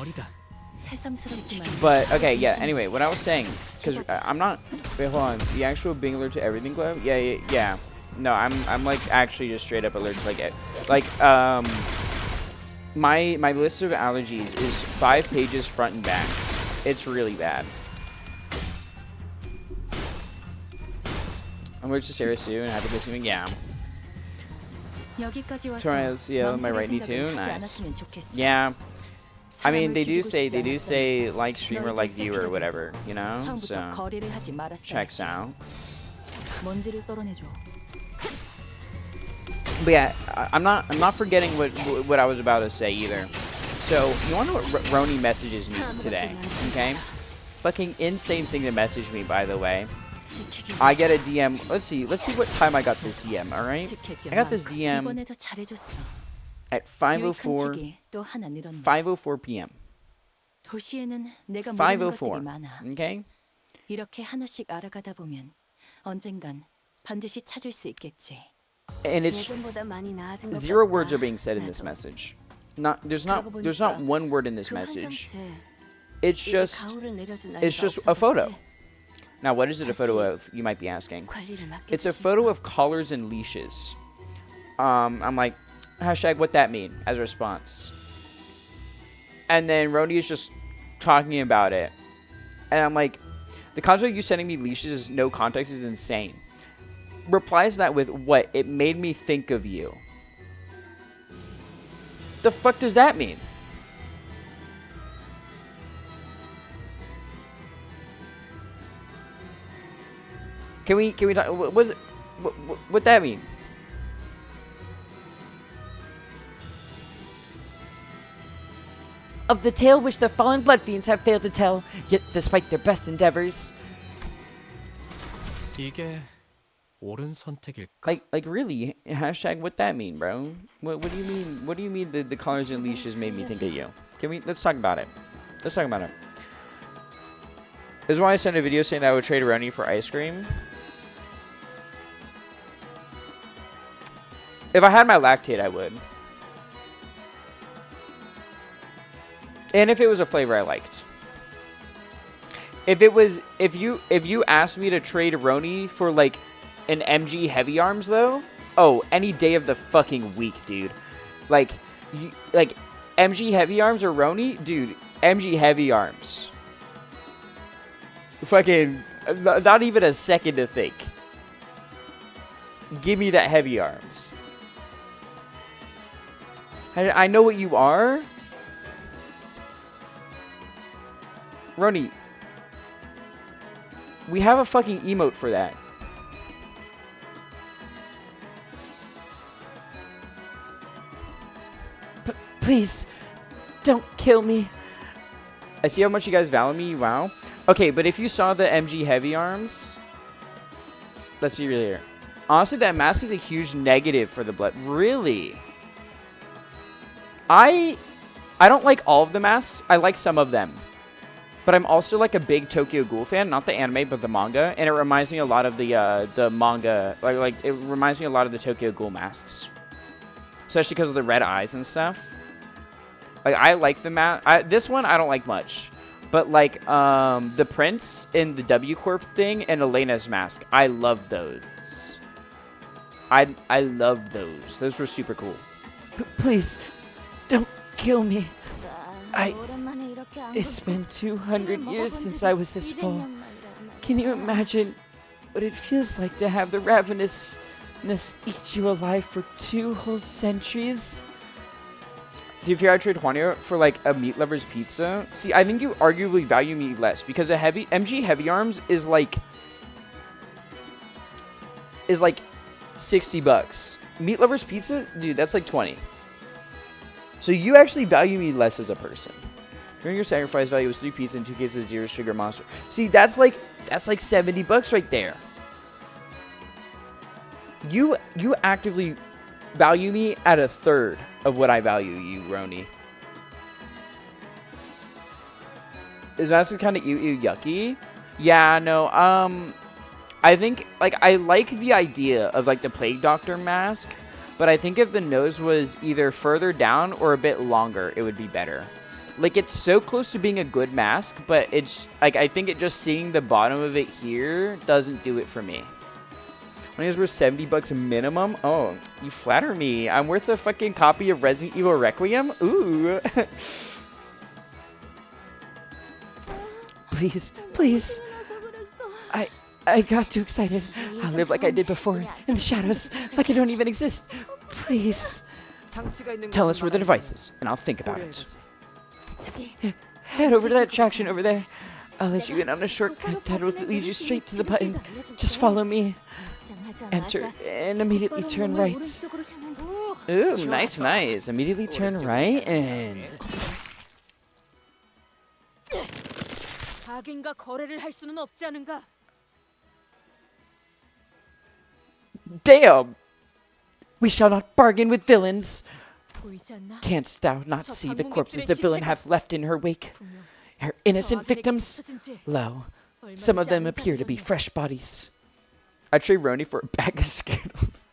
새삼스럽지만 But okay, yeah. Anyway, what I was saying, because I'm not. Wait, hold on. The actual being allergic to everything club? Yeah. No, I'm like actually just straight up allergic. My list of allergies is 5 pages front and back. It's really bad. I'm allergic to Sarah Sue and hypoglycemic. Yeah. 여기까지 와서 Torres, yeah, my right knee too. Nice. Yeah. I mean, they do say like streamer, like viewer, or whatever, you know. So 처음부터 거래를 하지 checks 말았어야지. out. 먼지를 떨어내줘. But yeah, I'm not forgetting what I was about to say either. So you want to know what Roni messages me today? Okay, fucking insane thing to message me. By the way, I get a DM. Let's see what time I got this DM. All right, I got this DM 이번에도 잘해줬어. at 유익한 5:04 책이 또 하나 늘었네. 5:04 p.m. 도시에는 내가 모르는 것들이 5:04. 많아. Okay, 이렇게 하나씩 알아가다 보면 언젠간 반드시 찾을 수 있겠지. and it's 예전보다 많이 나아진 것 0 같다. words are being said in this message. There's not one word in this message. It's just a photo. Now, what is it a photo of? You might be asking. It's a photo of collars and leashes. I'm like, hashtag what that mean as a response. And then Roni is just talking about it. And I'm like, the concept of you sending me leashes is no context is insane. Replies that with what? It made me think of you. The fuck does that mean? Can we talk? What that mean? Of the tale which the fallen blood fiends have failed to tell, yet despite their best endeavors. 이게 옳은 선택일까? Like really? Hashtag what that mean, bro? What do you mean? What do you mean the collars and leashes made me think of you? Let's talk about it. Let's talk about it. This is why I sent a video saying that I would trade Roni for ice cream. If I had my lactate, I would. And if it was a flavor I liked. If you asked me to trade Roni for like an MG Heavy Arms though, oh, any day of the fucking week, dude. Like MG Heavy Arms or Roni, dude, MG Heavy Arms. Fucking, not even a second to think. Give me that heavy arms. I know what you are. Roni, we have a fucking emote for that. Please, don't kill me. I see how much you guys value me. Wow. Okay, but if you saw the MG heavy arms, let's be real here. Honestly, that mask is a huge negative for the blood. Really? I don't like all of the masks. I like some of them. But I'm also like a big Tokyo Ghoul fan, not the anime, but the manga, and it reminds me a lot of the manga. Like it reminds me a lot of the Tokyo Ghoul masks, especially because of the red eyes and stuff. Like I like the mask. This one I don't like much, but like the Prince in the W Corp thing and Elena's mask, I love those. I love those. Those were super cool. Please, don't kill me. It's been 200 years since I was this full. Can you imagine what it feels like to have the ravenousness eat you alive for 2 whole centuries? Do you fear I trade Juanio for like a meat lover's pizza? See, I think you arguably value me less because a MG heavy arms is like $60. Meat lover's pizza, dude, that's like 20. So you actually value me less as a person. During your sacrifice value was 3 pizza and 2 cases of 0 sugar monster. See, that's like $70 right there. You actively value me at a third of what I value you, Roni. Is that kind of yucky? Yeah, no. I think like I like the idea of like the Plague Doctor mask, but I think if the nose was either further down or a bit longer, it would be better. Like, it's so close to being a good mask, but it's, like, I think it just seeing the bottom of it here doesn't do it for me. When it was worth $70 minimum? Oh, you flatter me. I'm worth a fucking copy of Resident Evil Requiem? Ooh. Please, please. I got too excited. I'll live like I did before, in the shadows, like I don't even exist. Please. Tell us where the device is, and I'll think about it. Head over to that attraction over there. I'll let you in on a shortcut that will lead you straight to the button. Just follow me. Enter and immediately turn right. Ooh, nice, nice. Immediately turn right and... Damn! We shall not bargain with villains. Canst thou not see the corpses the villain hath left in her wake? Her innocent victims? Lo, some of them appear to be fresh bodies. I trade Roni for a bag of Skittles.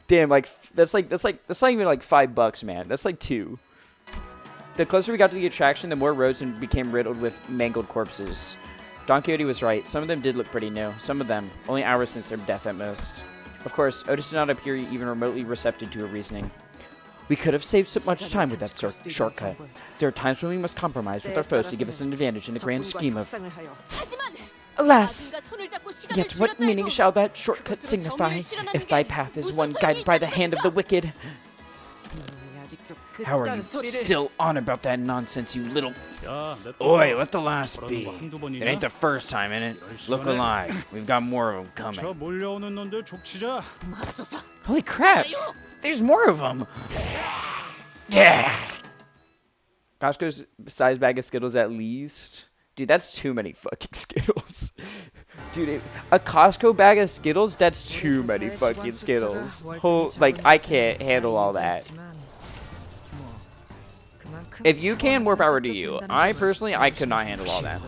Damn, like that's not even like $5, man. That's like 2. The closer we got to the attraction, the more roads became riddled with mangled corpses. Don Quixote was right. Some of them did look pretty new. Some of them only hours since their death at most. Of course, Otis did not appear even remotely receptive to her reasoning. We could have saved so much time with that shortcut. There are times when we must compromise with our foes to give us an advantage in the grand scheme of... Alas! Yet what meaning shall that shortcut signify, if thy path is one guided by the hand of the wicked? How are you still on about that nonsense, you little... Oi, let the last be. It ain't the first time, innit? Look alive. We've got more of them coming. Holy crap! There's more of them! Yeah! Costco's size bag of Skittles at least. Dude, that's too many fucking Skittles. Dude, a Costco bag of Skittles? That's too many fucking Skittles. Like, I can't handle all that. If you can, more power to you. I personally, I could not handle all that.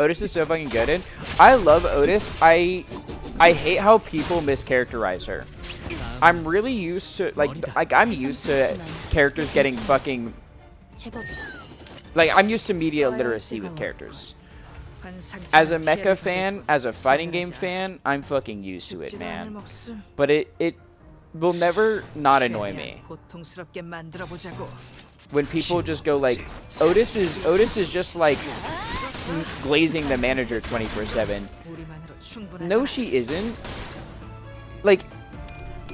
Otis is so fucking good. And I love Otis. I hate how people mischaracterize her. I'm really used to, like I'm used to characters getting fucking... Like, I'm used to media literacy with characters. As a mecha fan, as a fighting game fan, I'm fucking used to it, man. But it will never not annoy me when people just go like, Otis is just like glazing the manager 24/7. 우리만으로 충분하잖아. No, she isn't. Like,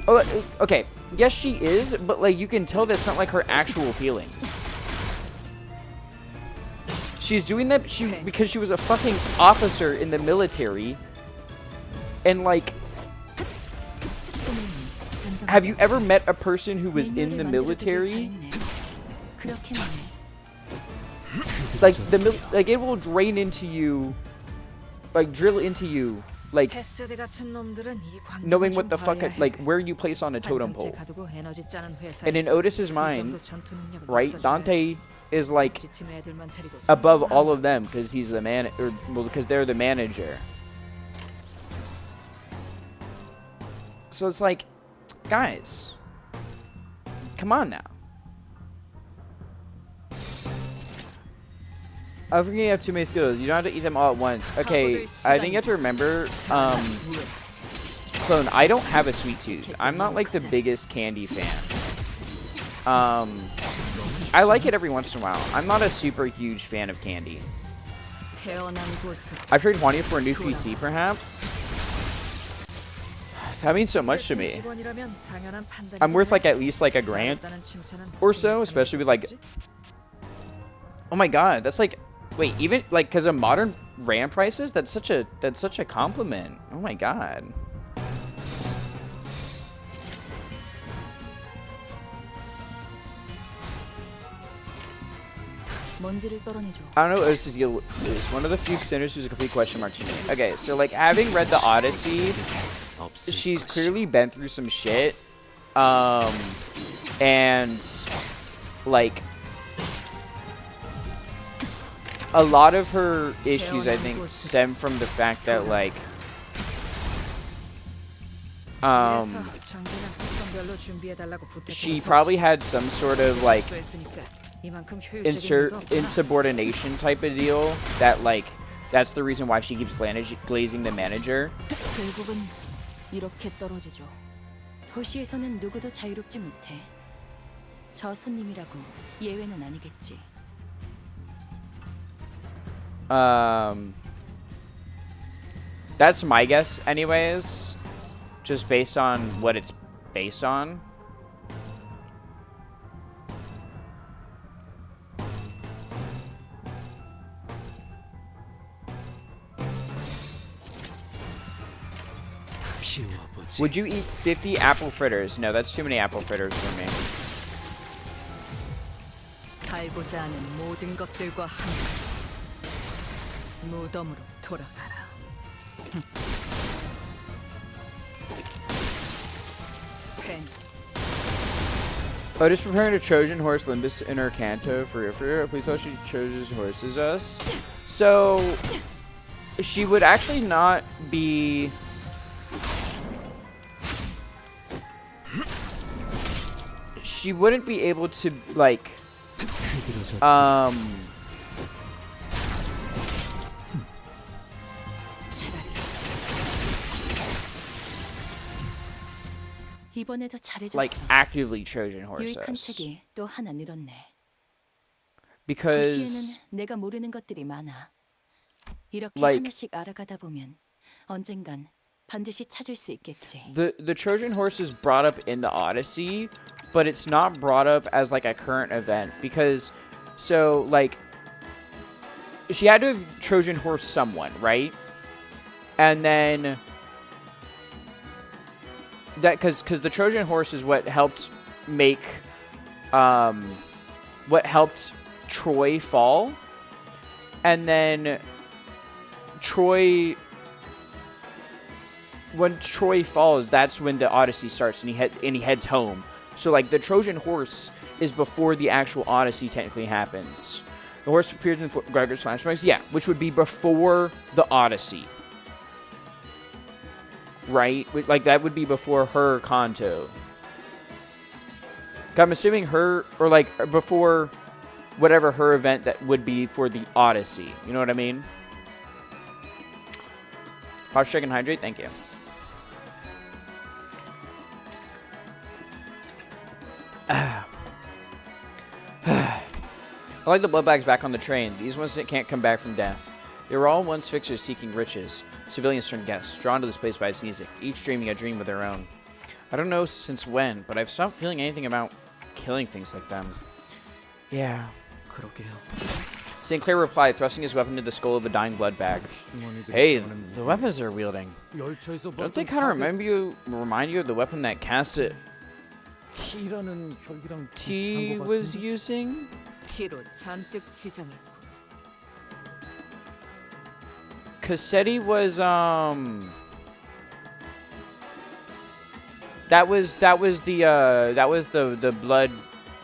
oh, okay, yes, she is, but like you can tell that's not like her actual feelings. She's doing that because she was a fucking officer in the military, and like, have you ever met a person who was in the military? Like like it will drain into you, like drill into you, like 패스드 같은 놈들은 이 광경을 knowing 좀 what the fuck, 봐야 해. like where you place on a totem 한성체 pole. 가두고 에너지 짜는 회사에서 And in Otis's 이 mind, 정도 전투 능력은 right, 있어줘야지. Dante is like 우리 팀 애들만 데리고 above 성공을 all 한다. of them because he's the man, or well, because they're the manager. So it's like, guys, come on now. I forget you have too many skills. You don't have to eat them all at once. Okay, I think you have to remember, Clone, I don't have a sweet tooth. I'm not like the biggest candy fan. I like it every once in a while. I'm not a super huge fan of candy. 태어난 곳은 I've traded Juanita for a new PC, perhaps. That means so much to me. 직원이라면 당연한 판단이긴 I'm worth 해. like at least like a grand 잘했다는 칭찬은 or so, especially with like, oh my god, that's like, wait, even like because of modern RAM prices, that's such a compliment. Oh my god. 먼지를 떨어내줘. I don't know what to deal with this. One of the few contenders who's a complete question mark to me. Okay, so like having read the Odyssey, she's clearly been through some shit. And like a lot of her issues, I think, stem from the fact that like 그래서 정기나 속성별로 준비해달라고 she 부탁했어. probably had some sort of like 했으니까 이만큼 효율적인 일도 없구나. insubordination type of deal that like that's the reason why she keeps glazing the manager. 결국은 이렇게 떨어지죠. 도시에서는 누구도 자유롭지 못해. 저 손님이라고 예외는 아니겠지. That's my guess anyways, just based on what it's based on. Would you eat 50 apple fritters? No, that's too many apple fritters for me. 살고자 하는 모든 것들과 함께 무덤으로 돌아가라. 펜. Oh, just preparing a Trojan horse Limbus in her canto for real. Please tell she Trojan horses us. So she would actually not be. She wouldn't be able to like. 이번에도 잘해줬어. Like actively Trojan horse 유익한 us. 책이 또 하나 늘었네. Because 도시에는 내가 모르는 것들이 많아. 이렇게 like- 하나씩 알아가다 보면 언젠간 반드시 찾을 수 있겠지. the Trojan horse is brought up in the Odyssey, but it's not brought up as like a current event because so like she had to have Trojan horse someone, right? And then that because the Trojan horse is what helped make what helped Troy fall, and then when Troy falls, that's when the Odyssey starts, and he heads home. So like the Trojan horse is before the actual Odyssey technically happens. The horse appears in Gregor's flashbacks, yeah, which would be before the Odyssey, right? Like that would be before her Kanto. I'm assuming her, or like before whatever her event that would be for the Odyssey. You know what I mean? Hot check and hydrate, thank you. I like the blood bags back on the train. These ones that can't come back from death. They were all once fixers seeking riches. Civilians turned guests, drawn to this place by its music, each dreaming a dream of their own. I don't know since when, but I've stopped feeling anything about killing things like them. Yeah. 그러게요. Sinclair replied, thrusting his weapon into the skull of a dying blood bag. Hey, the weapons they're wielding. Don't they kind of remind you of the weapon that Casset T was using? 피로 잔뜩 지장이. Cassetti was that was the blood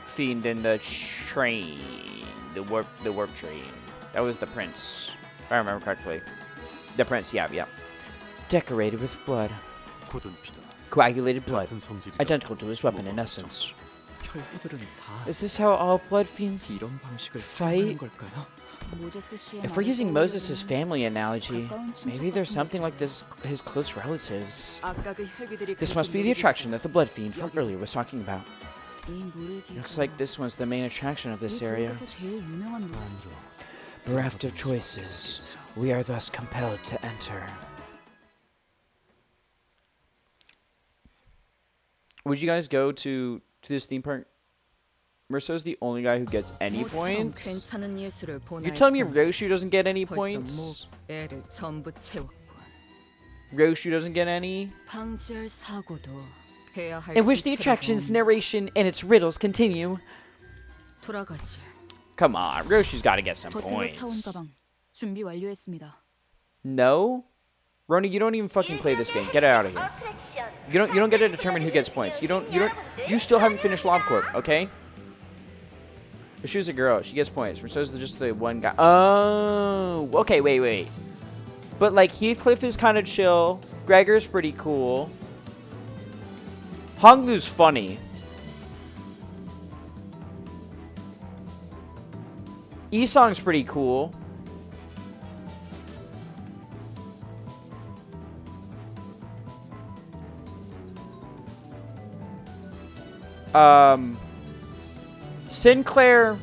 fiend in the train, the warp train. That was the prince, if I remember correctly. The prince, yeah. Decorated with blood, coagulated blood, identical to his weapon in essence. 혈구들은 다 Is this how all blood fiends 이런 방식을 fight? 사용하는 걸까요? 모제스 씨의 If we're using 말을 Moses' 떠올리면 family analogy, 가까운 친척 maybe there's 같은 something like 거죠. his close relatives. 아까 그 혈기들이 This must be the attraction that the blood fiend from earlier was talking about. 이 물기가 Looks like this one's the main attraction of this 이 area. 지역에서 제일 유명한 물. Bereft of choices, we are thus compelled to enter. Would you guys go to this theme park? Merso's the only guy who gets any 모처럼 points. 괜찮은 예술을 보나 You're telling me 했더니 Roshu doesn't get any 벌써 points? 애를 전부 채웠고 Roshu doesn't get any? 방지할 사고도 해야 할 In which the 기체라고 attraction's narration and its riddles continue. 돌아가지. Come on, Roshu's got to get some 버틀러 차원 points. 가방 준비 완료했습니다. No? Roni, you don't even fucking play this game. Get out of here. You don't get to determine who gets points. You still haven't finished LobCorp, okay? If she was a girl, she gets points. So's just the one guy. Oh, okay, wait. But like Heathcliff is kind of chill. Gregor's pretty cool. Honglu's funny. Isong's pretty cool. Sinclair,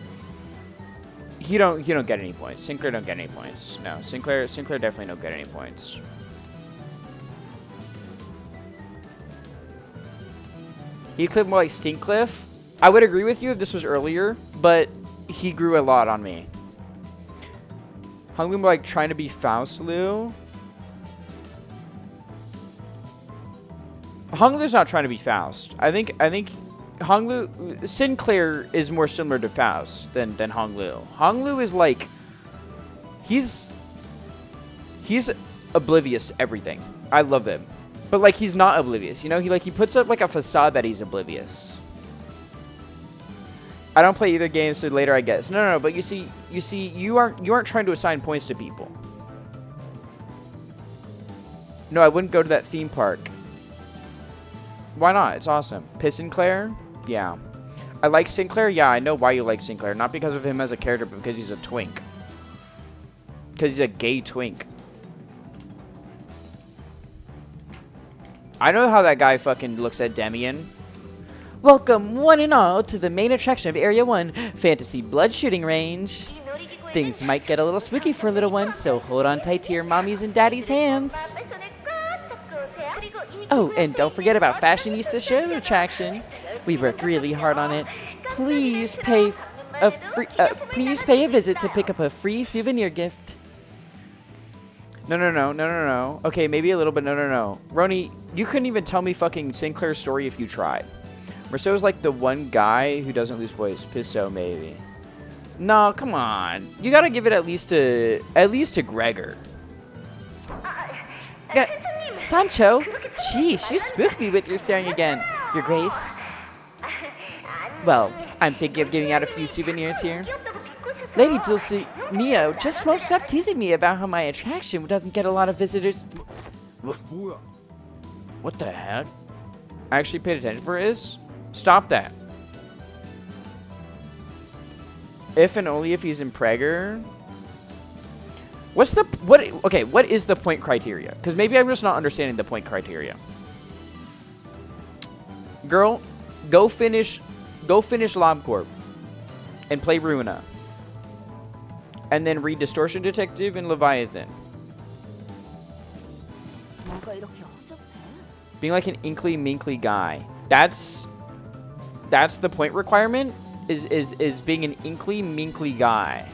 you don't get any points. Sinclair don't get any points. No, Sinclair definitely don't get any points. Heathcliff more like Stinkcliff. I would agree with you if this was earlier, but he grew a lot on me. Hunglu more like trying to be Faustlu. Honglu's not trying to be Faust. I think Honglu Sinclair is more similar to Faust than Honglu. Honglu is like he's oblivious to everything. I love him. But like he's not oblivious, you know? He puts up like a facade that he's oblivious. I don't play either game, so later I guess. No, but you see you aren't trying to assign points to people. No, I wouldn't go to that theme park. Why not? It's awesome. Sinclair? Yeah. I like Sinclair? Yeah, I know why you like Sinclair. Not because of him as a character, but because he's a twink. Because he's a gay twink. I know how that guy fucking looks at Demian. Welcome, one and all, to the main attraction of Area 1, Fantasy Blood Shooting Range. Things might get a little spooky for little ones, so hold on tight to your mommy's and daddy's hands. Oh, and don't forget about Fashionista Show attraction. We worked really hard on it. Please pay a visit to pick up a free souvenir gift. No. Okay, maybe a little bit. No. Roni, you couldn't even tell me fucking Sinclair's story if you tried. Merceau's like the one guy who doesn't lose voice. Pisso, maybe. No, come on. You gotta give it at least to Gregor. Sancho, sheesh, you spooked me with your staring again, Your Grace. Well, I'm thinking of giving out a few souvenirs here. Lady Dulcinea just won't stop teasing me about how my attraction doesn't get a lot of visitors. What the heck? I actually paid attention for his? Stop that. If and only if he's in Prager. What is the point criteria? Because maybe I'm just not understanding the point criteria. Girl, go finish LobCorp and play Ruina. and then read Distortion Detective and Leviathan. 뭐가 이렇게 허접해? Being like an inkly minkly guy. That's the point requirement, is being an inkly minkly guy.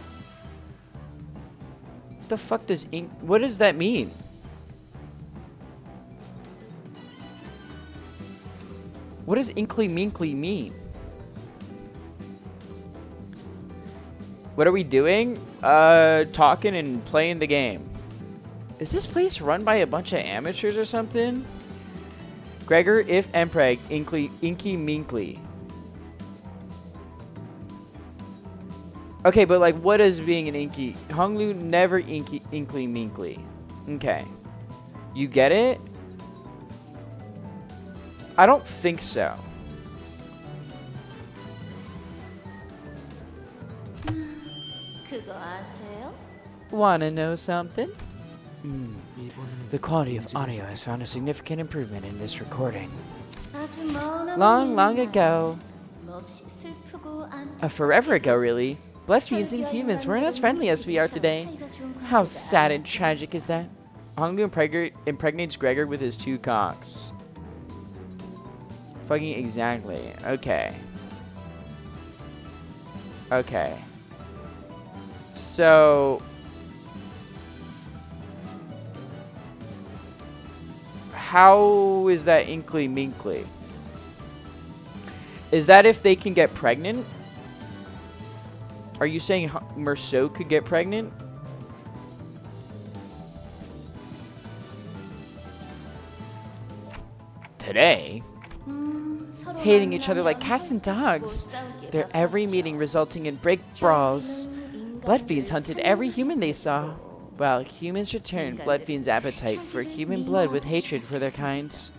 What the fuck does what does that mean? What does inkly minkly mean? What are we doing? Talking and playing the game. Is this place run by a bunch of amateurs or something? Gregor, if Empreg, inky minkly. Okay, but like, what is being an inky? Honglu never inkly minkly. Okay. You get it? I don't think so. 그거 아세요? Wanna know something? 이번에는 The quality of audio has found a significant improvement in this recording. 아주 머나먼 Long 옛날, ago, 몹시 슬프고 안타깝게도 forever ago really, blood fiends and humans weren't as friendly as we are today. How sad and tragic is that? Honglu impregnates Gregor with his 2 cocks. Fucking exactly. Okay. Okay. So... how is that inkly minkly? Is that if they can get pregnant? Are you saying Merceau could get pregnant? Today? 서로 Hating each other like 만나면 cats and dogs. 싸우기에 Their every meeting resulting in break brawls. Blood fiends hunted every human they saw. While humans returned blood fiends' appetite for human blood with hatred for their kinds.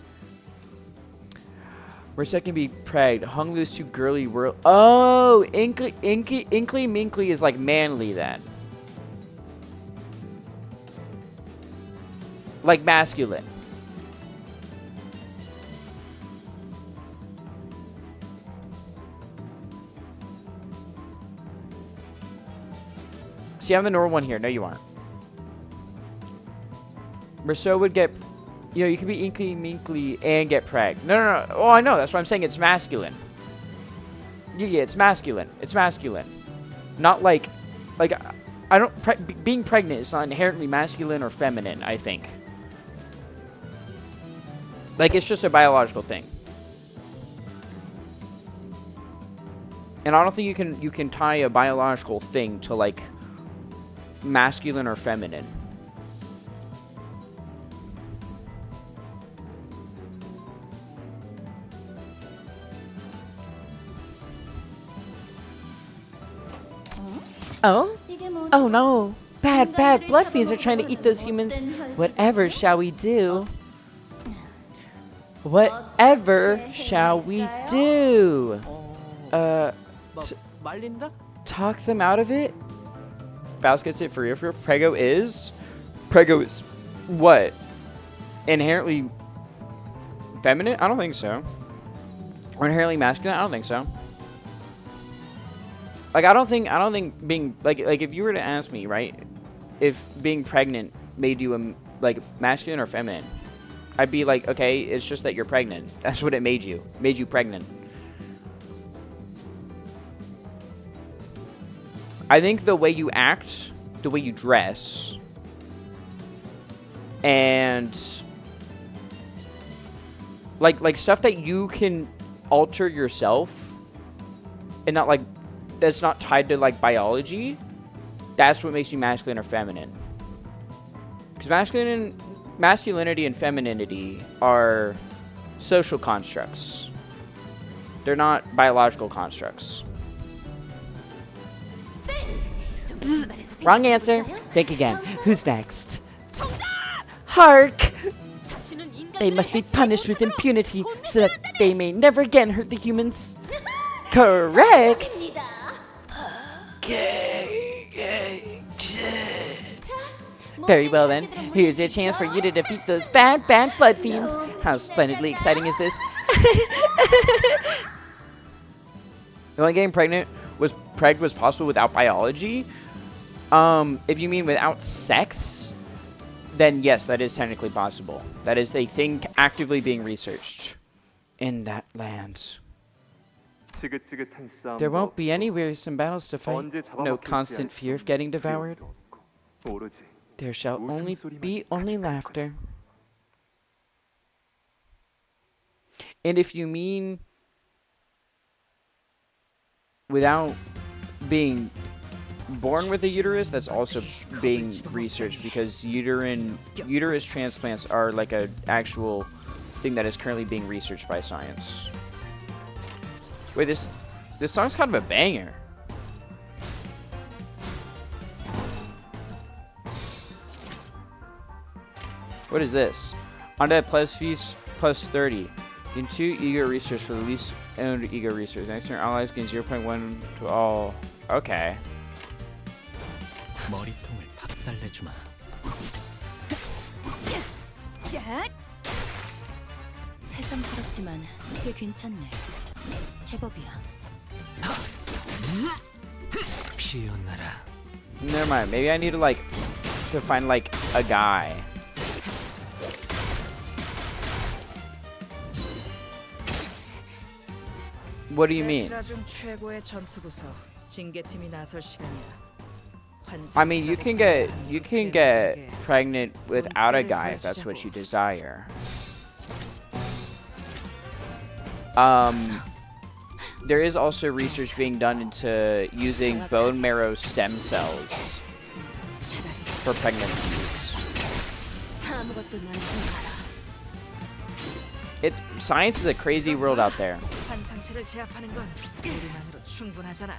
Merceau can be pregged. Honglu's too girly world. Oh, inkly minkly is like manly then. Like masculine. See, I'm the normal one here. No, you aren't. Merceau would get... You know, you could be inkly minkly and get preg. No. Oh, I know. That's why I'm saying it's masculine. Yeah, it's masculine. It's masculine. Not like... I don't... being pregnant is not inherently masculine or feminine, I think. Like, it's just a biological thing. And I don't think you can tie a biological thing to, like, masculine or feminine. Oh? Oh no! Bad blood fiends are trying to eat those humans. Whatever shall we do? Whatever shall we do? 말린다? Talk them out of it? Faust gets it for real. Prego is what? Inherently feminine? I don't think so. Or inherently masculine? I don't think so. Like, I don't think being like if you were to ask me, right, if being pregnant made you like masculine or feminine, I'd be like, okay, it's just that you're pregnant. That's what it made you pregnant. I think the way you act, the way you dress, and like stuff that you can alter yourself and not like that's not tied to like biology, that's what makes you masculine or feminine. Because masculinity and femininity are social constructs. They're not biological constructs. Bzz, wrong answer. Think again. Who's next? Hark! They must be punished with impunity so that they may never again hurt the humans. Correct! Very well then, here's your chance for you to defeat those bad blood fiends. How splendidly exciting is this? The only getting pregnant was possible without biology? If you mean without sex, then yes, that is technically possible. That is a thing actively being researched in that land. There won't be any wearisome battles to fight, no constant fear of getting devoured. There shall only be laughter. And if you mean without being born with a uterus, that's also being researched, because uterus transplants are like a actual thing that is currently being researched by science. Wait, this song's kind of a banger. What is this? Undead plus feast plus 30. In 2 ego research for the least owned ego research. Next turn, allies gain 0.1 to all. Okay. 머리통을 박살내주마. 새삼스럽지만 꽤 괜찮네. 제법이야. 피어나라. Never mind. Maybe I need to find like a guy. What do you mean? 중 최고의 전투부서 징계팀이 나설 시간이야. I mean, you can get pregnant without a guy if that's what you desire. There is also research being done into using bone marrow stem cells for pregnancies. Science is a crazy world out there. 한 상체를 제압하는 건 우리만으로 충분하잖아.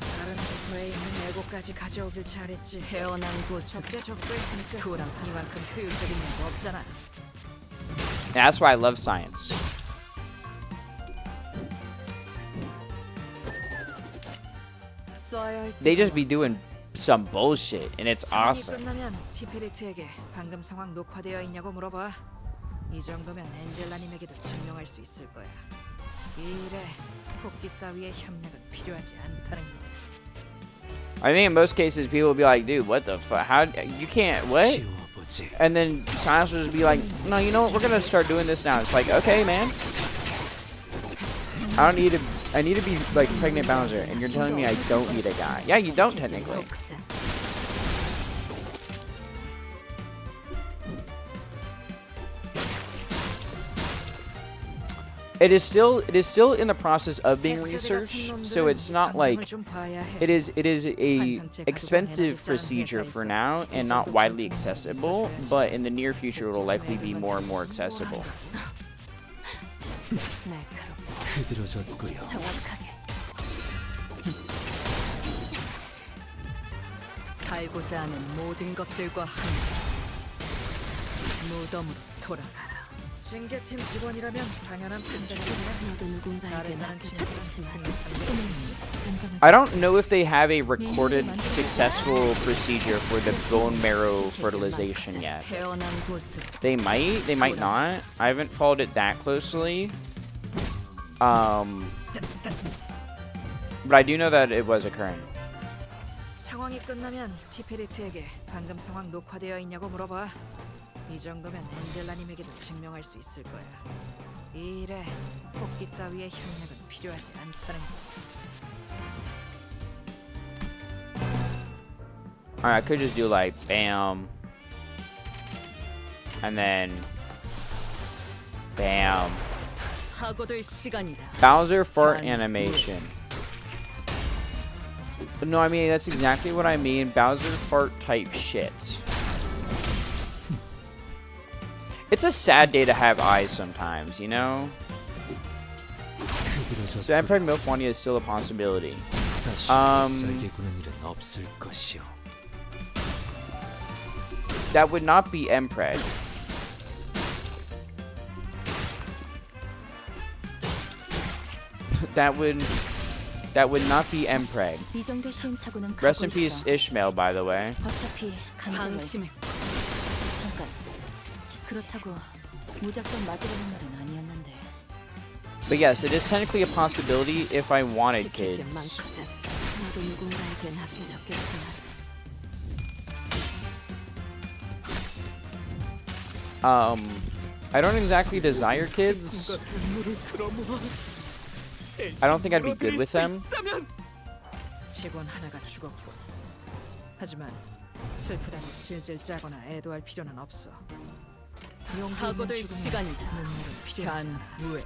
다른 부서에 있는 애고까지 가져오길 잘했지. 태어난 곳 적재적소했으니까 이만큼 효율적인 건 없잖아. That's why I love science. They just be doing some bullshit, and it's awesome. 끝나면 티페리트에게 방금 상황 녹화되어 있냐고 물어봐. 이 정도면 엔젤라님에게도 증명할 수 있을 거야. 이 일에 토끼 따위의 협력은 필요하지 않다는 거. I think in most cases people will be like, dude, what the fuck? How you can't what? And then science will just be like, no, you know what? We're gonna start doing this now. It's like, okay, man. I need to be like pregnant Bowser, and you're telling me I don't need a guy. Yeah, you don't technically. It is still in the process of being researched, so it's not like it is a expensive procedure for now and not widely accessible, but in the near future it will likely be more and more accessible. 살고자 하는 모든 것들과 함께 무덤으로 돌아가라. 징계팀 직원이라면 당연한 판단이야. 나도 누군가에게 맡겨졌지만 I don't know if they have a recorded successful procedure for the bone marrow fertilization yet. 태어난 곳으로 They might not. I haven't followed it that closely. But I do know that it was occurring. 상황이 끝나면 티페리트에게 방금 상황 녹화되어 있냐고 물어봐. 이 정도면 엔젤라님에게도 증명할 수 있을 거야. 이 일에 토끼 따위의 협력은 필요하지 않다는 거. Alright, I could just do like bam, and then bam. 하고들 시간이다. Bowser fart animation. No, I mean that's exactly what I mean. Bowser fart type shit. It's a sad day to have eyes sometimes, you know? So Emperor Milfwania is still a possibility. That would not be Empreg. That would not be Empreg. 이 정도 시행착오는 Rest in 갖고 peace, 있어. Ishmael, by the way. 어차피 감정을 잠깐. 그렇다고 무작정 맞으려는 말은 아니었는데. But yes, it is technically a possibility if I wanted 지킬 게 kids. 많거든. 나도 누군가에게 맡겨졌겠지만 I don't exactly desire kids. I don't think I'd be good with them. 직원 하나가 죽었고. 하지만 슬프다고 질질 짜거나 애도할 필요는 없어. 용기 있는 사고될 죽음에 시간이다. 눈물은 필요하지 않아. 잔무에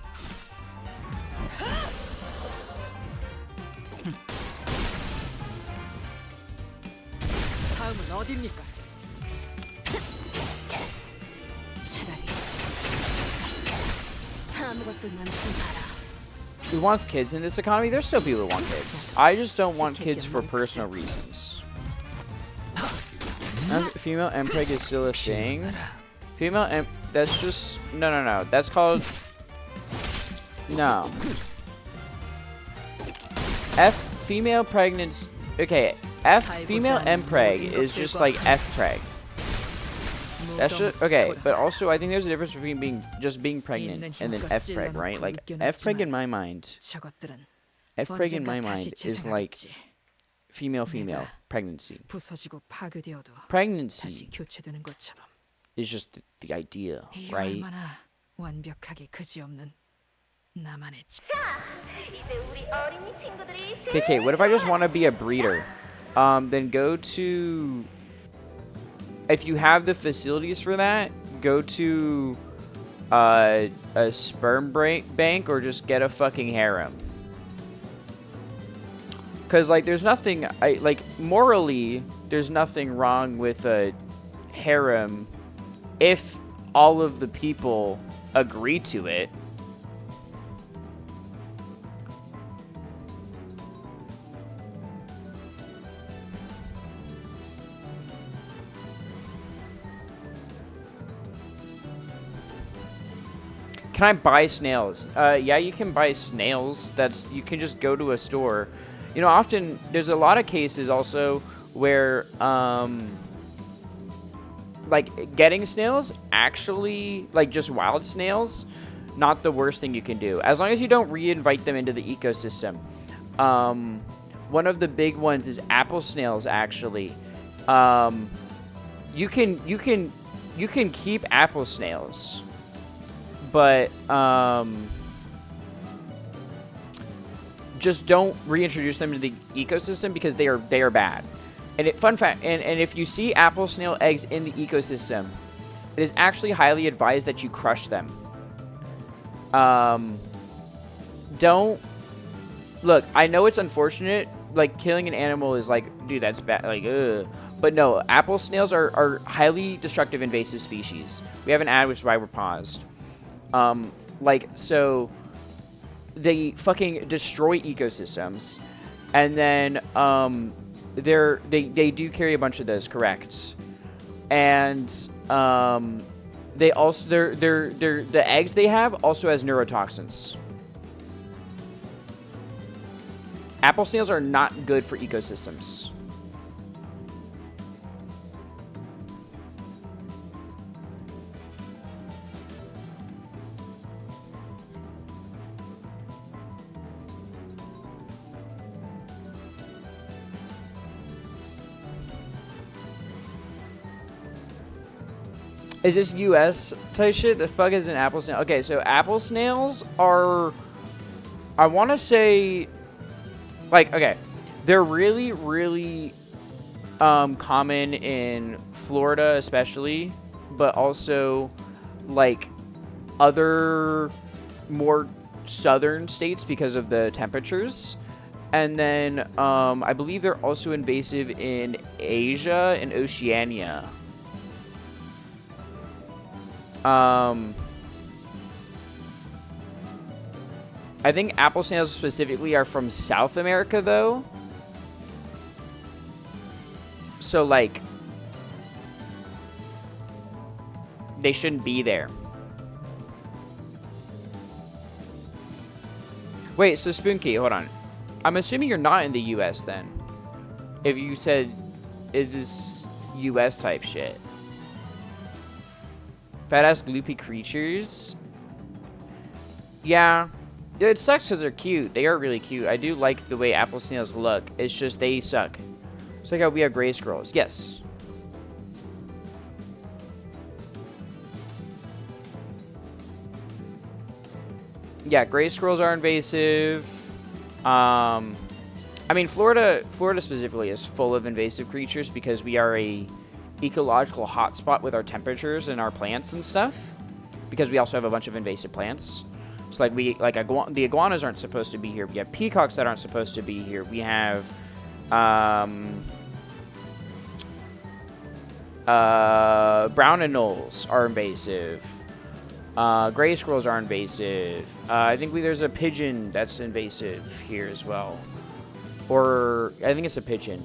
다음은 어디입니까? 차라리 아무것도 남지 마라. Who wants kids in this economy? There's still people who want kids. I just don't want kids for personal reasons. Female MPreg is still a thing. Female M. That's just no. That's called no. F female pregnancy. Okay, F female MPreg is just like F-preg. That's just okay, but also I think there's a difference between being pregnant and then F-preg, right? Like F-preg in my mind, 저것들은 F-preg in my 언젠가 다시 mind is like 재생하겠지. female pregnancy. 부서지고 파괴되어도 다시 Pregnancy 교체되는 것처럼. is just the idea, 이 right? 얼마나 완벽하게 그지없는 나만의 이제 우리 어린이 친구들이 Okay, what if I just want to be a breeder? Then go to, if you have the facilities for that, go to a sperm bank or just get a fucking harem. Cause like there's nothing, morally, there's nothing wrong with a harem if all of the people agree to it. Can I buy snails? Yeah, you can buy snails. You can just go to a store. You know, often there's a lot of cases also where like getting snails actually, like just wild snails, not the worst thing you can do as long as you don't re-invite them into the ecosystem. One of the big ones is apple snails actually. You can keep apple snails, but just don't reintroduce them to the ecosystem because they are bad. And fun fact, and if you see apple snail eggs in the ecosystem, it is actually highly advised that you crush them. Don't look. I know it's unfortunate. Like killing an animal is like, dude, that's bad. Like, ugh. But no, apple snails are highly destructive invasive species. We have an ad, which is why we're paused. So they fucking destroy ecosystems, and then they do carry a bunch of those, correct? And they also the eggs they have also has neurotoxins. Apple snails are not good for ecosystems. Is this US type shit? The fuck is an apple snail? Okay, so apple snails are, I want to say, like, okay, they're really, really common in Florida especially, but also like other more southern states because of the temperatures. And then I believe they're also invasive in Asia and Oceania. I think apple snails specifically are from South America, though. So, like, they shouldn't be there. Wait, so Spooky, hold on. I'm assuming you're not in the US then. If you said, is this US type shit? Fat-ass gloopy creatures. Yeah. It sucks because they're cute. They are really cute. I do like the way apple snails look. It's just they suck. It's like how we have gray squirrels. Yes. Yeah, gray squirrels are invasive. I mean, Florida specifically is full of invasive creatures because we are a ecological hotspot with our temperatures and our plants and stuff. Because we also have a bunch of invasive plants. So the iguanas aren't supposed to be here. We have peacocks that aren't supposed to be here. We have brown anoles are invasive. Gray squirrels are invasive. I think there's a pigeon that's invasive here as well. Or, I think it's a pigeon.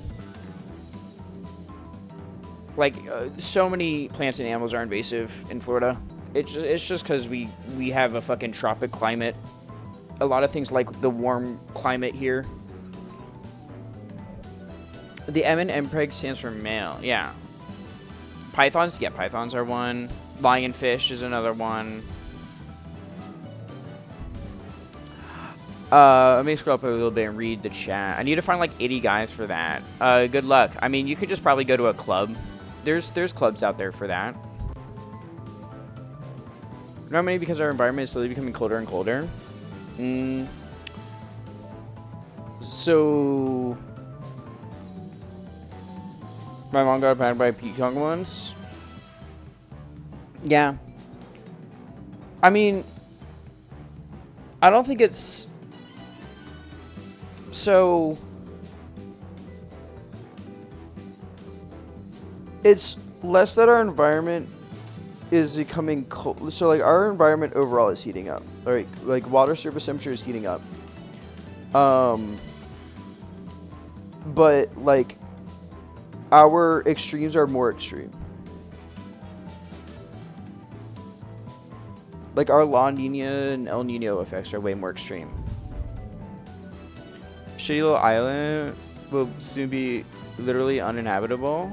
Like, so many plants and animals are invasive in Florida. It's just because we have a fucking tropic climate. A lot of things like the warm climate here. The M in MPreg stands for male. Yeah. Pythons? Yeah, pythons are one. Lionfish is another one. Let me scroll up a little bit and read the chat. I need to find like 80 guys for that. Good luck. I mean, you could just probably go to a club. There's clubs out there for that. Normally, because our environment is slowly becoming colder and colder. So, my mom got attacked by peacock once. Yeah. I mean, I don't think it's so. It's less that our environment is becoming cold. So like our environment overall is heating up. Like water surface temperature is heating up. But like our extremes are more extreme. Like our La Nina and El Nino effects are way more extreme. Shitty little island will soon be literally uninhabitable.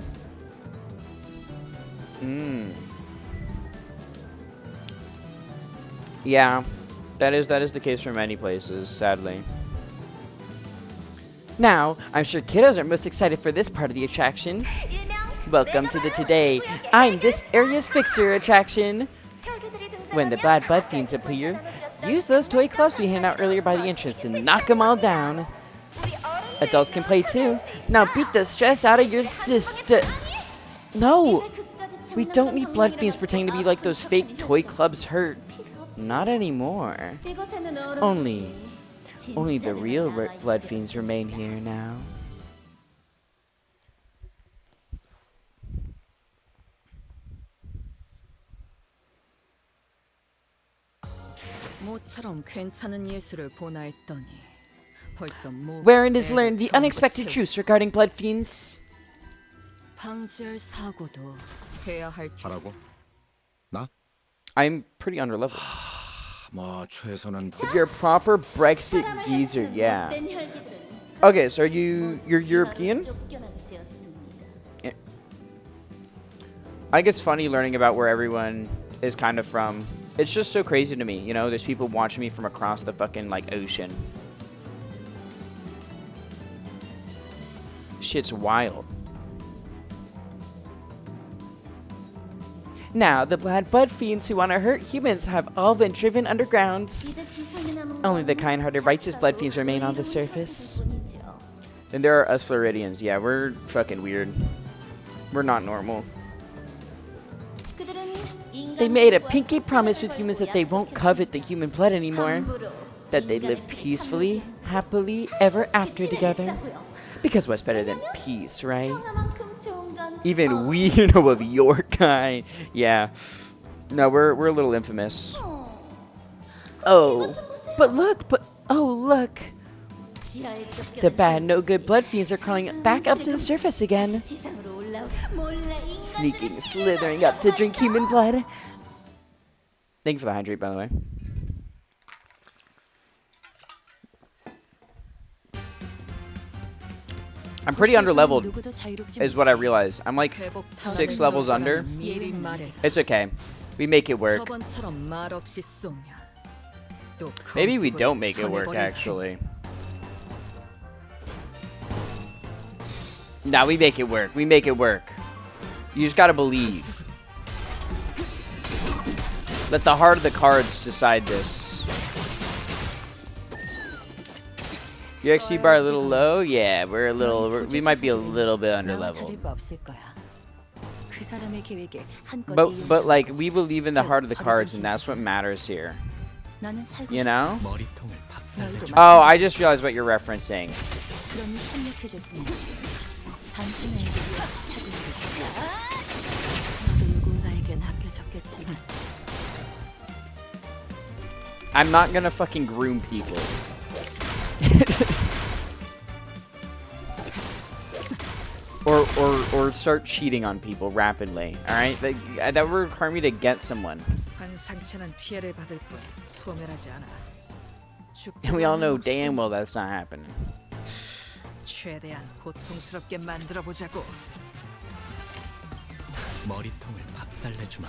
Yeah, that is the case for many places, sadly. Now, I'm sure kiddos are most excited for this part of the attraction. Welcome to the Today I'm This Area's Fixer attraction. When the Bad Bud Fiends appear, use those toy clubs we handed out earlier by the entrance and knock them all down. Adults can play too. Now beat the stress out of your sister. No! We don't need blood fiends pretending to be like those fake toy clubs hurt. Not anymore. Only the real blood fiends remain here now. Wherein is learned the unexpected truths regarding blood fiends. 하라고? 나? I'm pretty underleveled. 뭐 최선은 If you're a proper Brexit geezer, yeah. Okay, so you're European? Yeah. I think it's funny learning about where everyone is kind of from. It's just so crazy to me, you know, there's people watching me from across the fucking, like, ocean. Shit's wild. Now, the Bad Bud Fiends who want to hurt humans have all been driven underground. Only the kind-hearted righteous blood fiends remain on the surface. And there are us Floridians. Yeah, we're fucking weird. We're not normal. They made a pinky promise with humans that they won't covet the human blood anymore. That they live peacefully, happily, ever after together. Because what's better than peace, right? Even we know of your kind. Yeah. No, we're a little infamous. Oh, look. The bad, no good blood fiends are crawling back up to the surface again. Sneaking, slithering up to drink human blood. Thank you for the hydrate, by the way. I'm pretty underleveled, is what I realized. I'm like 6 levels under. It's okay. We make it work. Maybe we don't make it work, actually. Nah, we make it work. We make it work. You just gotta believe. Let the heart of the cards decide this. UXT bar a little low? Yeah, we're a little. We might be a little bit under 나와 leveled. 다를 바 없을 거야. 그 사람의 계획에 한껏 But like we believe in the 결국 heart of the 버려진 cards, and that's what 신세잖아. matters here. 나는 살고 You 싶어. know? 머리통을 박살내줘. Oh, I just realized what you're referencing. 그러니 협력해줬으면 단순한 길을 찾을 수 있겠다. 너도 누군가에겐 아껴줬겠지만 I'm not gonna fucking groom people. or start cheating on people rapidly. All right, that would require me to get someone. 한 상처는 피해를 받을 뿐 소멸하지 않아. And we all know damn well that's not happening. 최대한 고통스럽게 만들어 보자고. 머리통을 박살내주마.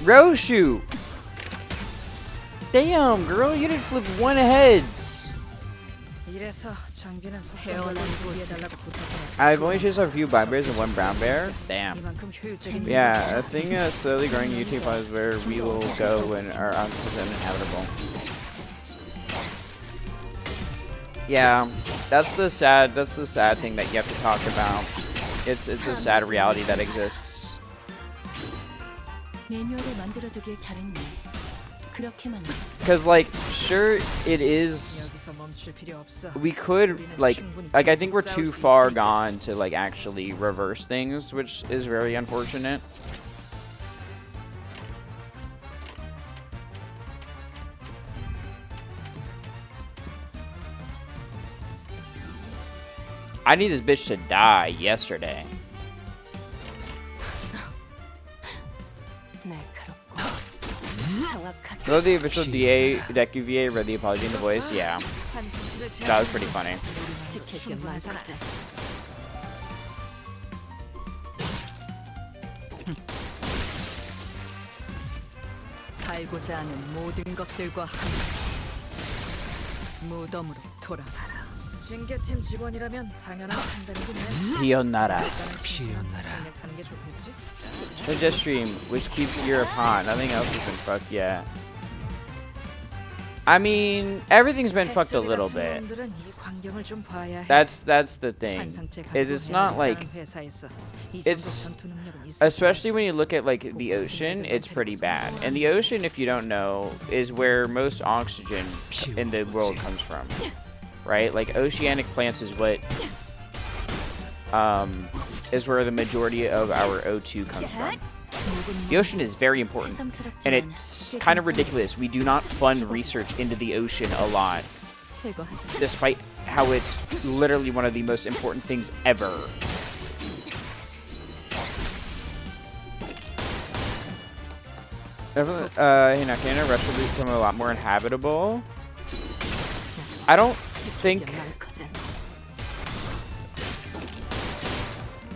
Roshu! Damn, girl, you didn't flip one heads. 이래서 장비는 속성별로 준비해달라고 부탁해. I've only chased a few black bears and one brown bear. Damn. 이만큼 효율적인 Yeah, a thing slowly growing YouTube is where we will go when our office is uninhabitable. Yeah, that's the sad thing that you have to talk about. It's a sad reality that exists. 매뉴얼을 만들어두길 잘했네. 그렇게만 해. Because like, sure, it is. 여기서 멈출 필요 없어. We could like I think we're too far gone to like actually reverse things, which is very unfortunate. I need this bitch to die yesterday. 날카롭고 정확하게 Know the official deck UVA, read the apology in the voice. Yeah, 한 상처를 that was pretty funny. 지킬 게 많거든. 살고자 하는 모든 것들과 함께 무덤으로 돌아가라. 징계팀 직원이라면 당연한 판단이긴 해. Pionara. 피어나라. 생략하는 게 좋겠지? Ninja stream, which keeps Europe hot. Nothing else has been fucked yet. I mean, everything's been fucked a little bit. 놈들은 이 광경을 좀 봐야 해. That's the thing. 한 상체 Is it's not like 회사에서 이 it's- 정도 전투 능력은 있을 especially when you look at like the ocean, it's pretty bad. And the ocean, if you don't know, is where most oxygen in the world comes from. Right? Like oceanic plants is what is where the majority of our O2 comes from. The ocean is very important, and it's kind of ridiculous. We do not fund research into the ocean a lot, despite how it's literally one of the most important things ever. Hey, now Canada, Russia will become a lot more inhabitable. I don't think,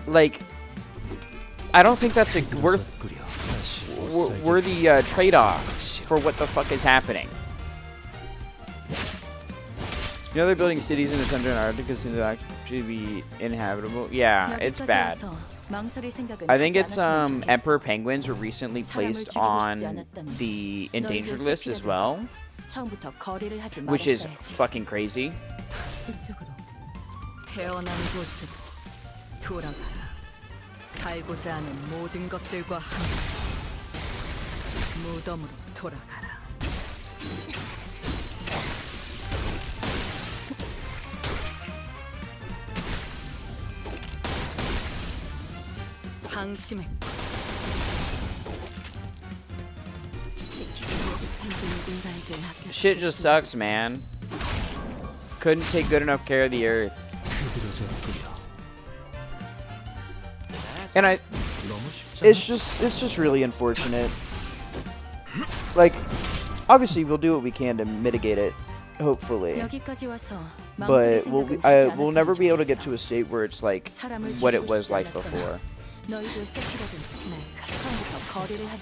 like, I don't think that's a worthy trade-off for what the fuck is happening. You know they're building cities in the tundra and Arctic because to actually be inhabitable. Yeah, it's bad. I think it's emperor penguins were recently placed on the endangered list as well, which is fucking crazy. 태어난 곳으로 돌아가라. 살고자 하는 모든 것들과 함께 무덤으로 돌아가라. 방심했고 Shit just sucks, man. Couldn't take good enough care of the earth. And it's just really unfortunate. Like, obviously we'll do what we can to mitigate it, hopefully. But we'll never be able to get to a state where it's like what it was like before.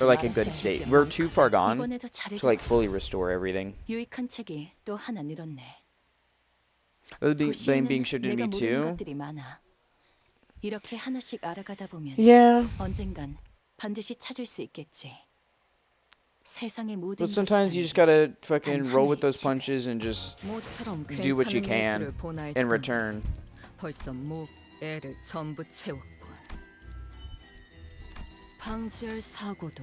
Or like a good state. We're too far gone to like fully restore everything. 유익한 책이 또 하나 늘었네. The blame being shifted to me 내가 모르는 too. 것들이 많아. 이렇게 하나씩 알아가다 보면 Yeah. 언젠간 반드시 찾을 수 있겠지. 세상의 모든 But sometimes you just gotta fucking roll with those punches and just 모처럼 do what you 괜찮은 can 예술을 보나 in 했더니 return. 벌써 목 애를 전부 채웠군. 방지할 사고도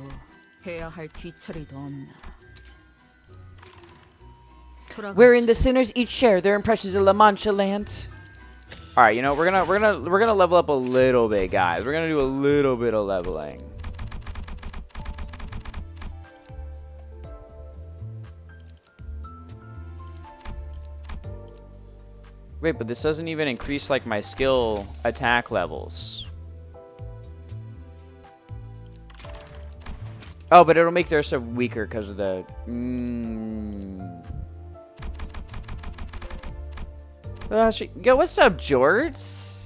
해야 할 뒤처리도 없나. Wherein the sinners each share their impressions of La Mancha land. All right, you know we're gonna level up a little bit, guys. We're gonna do a little bit of leveling. Wait, but this doesn't even increase like my skill attack levels. Oh, but it'll make their stuff weaker because of the. Yo, what's up, Jorts?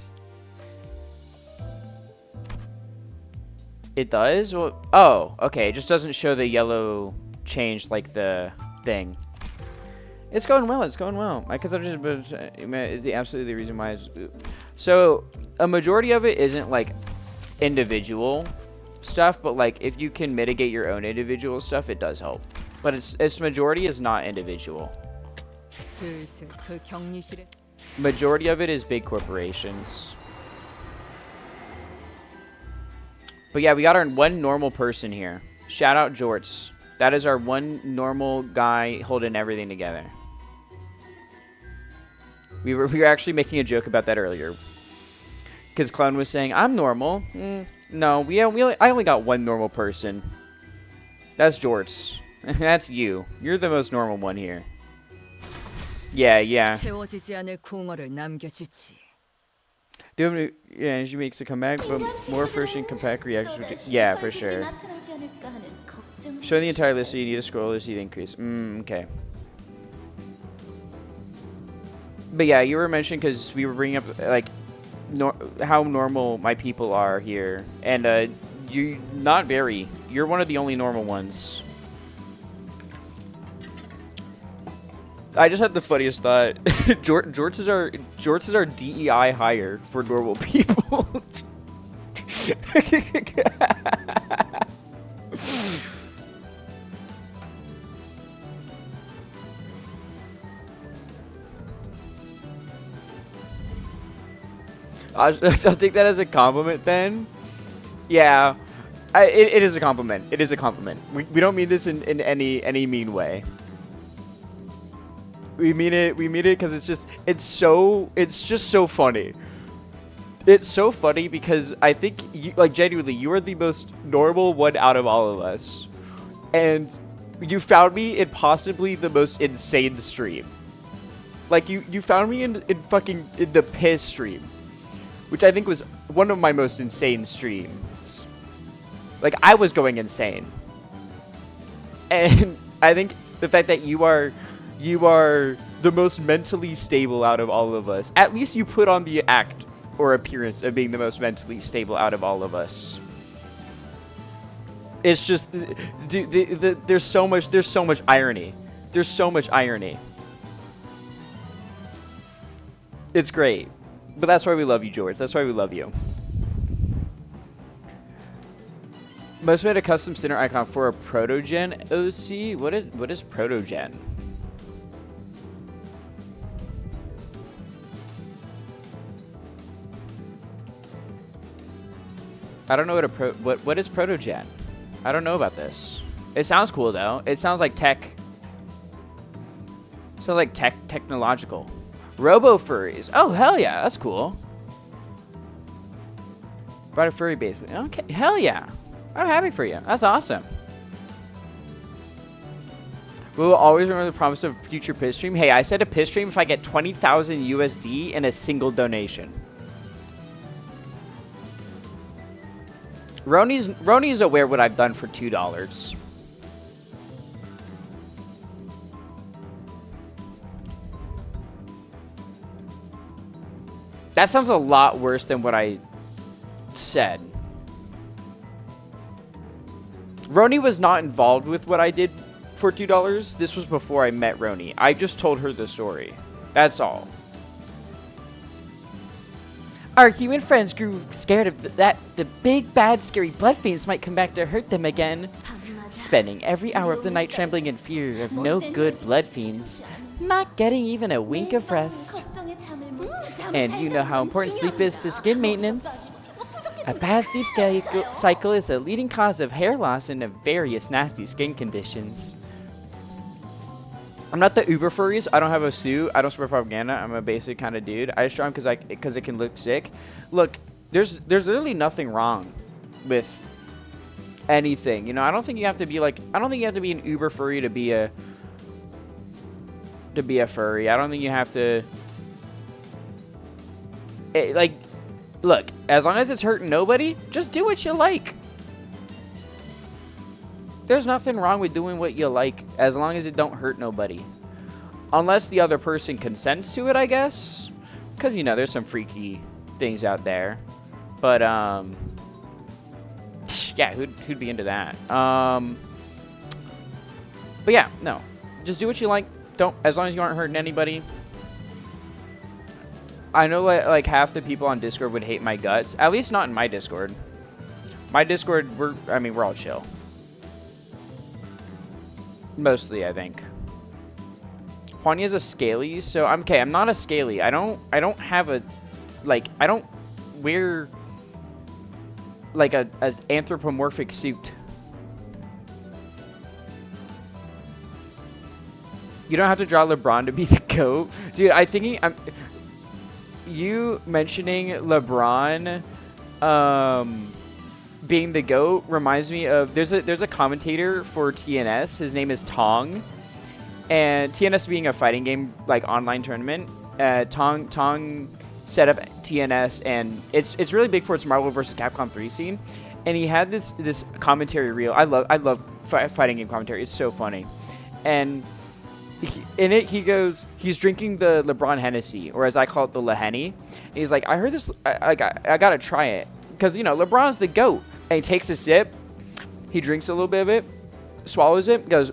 It does? Well, oh, okay. It just doesn't show the yellow change like the thing. It's going well. It's going well. My consumption is the absolutely reason why. So a majority of it isn't like individual stuff, but like if you can mitigate your own individual stuff, it does help. But its majority is not individual. Majority of it is big corporations. But yeah, we got our one normal person here. Shout out Jorts. That is our one normal guy holding everything together. We were actually making a joke about that earlier. Because Clown was saying, I'm normal. No, I only got one normal person. That's Jorts. That's you. You're the most normal one here. Yeah. 채워지지 않을 궁어를 남겨주지. Do you have any, yeah, she makes a comeback, but more first in compact reactions. Yeah, for sure. Show the entire list so you need to scroll to see the increase. Okay. But yeah, you were mentioning because we were bringing up like how normal my people are here, and you not very. You're one of the only normal ones. I just had the funniest thought. Jorts is our DEI hire for normal people. I'll take that as a compliment then. Yeah, it is a compliment. It is a compliment. We don't mean this in any mean way. We mean it because it's just so funny. It's so funny because I think like genuinely you are the most normal one out of all of us, and you found me in possibly the most insane stream. Like you found me in the piss stream, which I think was one of my most insane streams. Like I was going insane, and I think the fact that you are the most mentally stable out of all of us. At least you put on the act or appearance of being the most mentally stable out of all of us. It's just, there's so much irony. There's so much irony. It's great. But that's why we love you, George. That's why we love you. Must made a custom center icon for a protogen OC. What is protogen? I don't know what is protogen. I don't know about this. It sounds cool though. It sounds like tech. It sounds like technological. Robo furries. Oh hell yeah, that's cool. Brought a furry base. Okay, hell yeah. I'm happy for you. That's awesome. We will always remember the promise of future piss stream. Hey, I said a piss stream if I get 20,000 USD in a single donation. Roni's aware what I've done for $2. That sounds a lot worse than what I said. Roni was not involved with what I did for $2. This was before I met Roni. I just told her the story. That's all. Our human friends grew scared of the big, bad, scary blood fiends might come back to hurt them again. spending every hour of the night trembling in fear of no good blood fiends, not getting even a wink of rest. And you know how important sleep is to skin maintenance. A bad sleep cycle is a leading cause of hair loss and of various nasty skin conditions. I'm not the uber furries. I don't have a suit. I don't spread propaganda. I'm a basic kind of dude. I just draw them because it can look sick. Look, there's literally nothing wrong with anything. You know, I don't think you have to be like, I don't think you have to be an uber furry to be a furry. I don't think you have to like, look, as long as it's hurting nobody, just do what you like. There's nothing wrong with doing what you like as long as it don't hurt nobody. Unless the other person consents to it, I guess. Because, you know, there's some freaky things out there. But, yeah, who'd be into that? But yeah, no. Just do what you like. Don't, as long as you aren't hurting anybody. I know like half the people on Discord would hate my guts. At least not in my Discord. My Discord, we're all chill. Mostly, I think. Juania's a scaly, so I'm not a scaly. I don't have a, like, I don't wear like a anthropomorphic suit. You don't have to draw LeBron to be the GOAT. Dude, you mentioning LeBron being the GOAT reminds me of there's a commentator for TNS. His name is Tong, and TNS being a fighting game like online tournament. Tong set up TNS, and it's really big for its Marvel vs. Capcom 3 scene. And he had this commentary reel. I love fighting game commentary. It's so funny, and in it he goes, he's drinking the LeBron Hennessy, or as I call it, the LeHenny. He's like, I heard this, I gotta try it because, you know, LeBron's the GOAT. And he takes a sip, he drinks a little bit of it, swallows it, goes,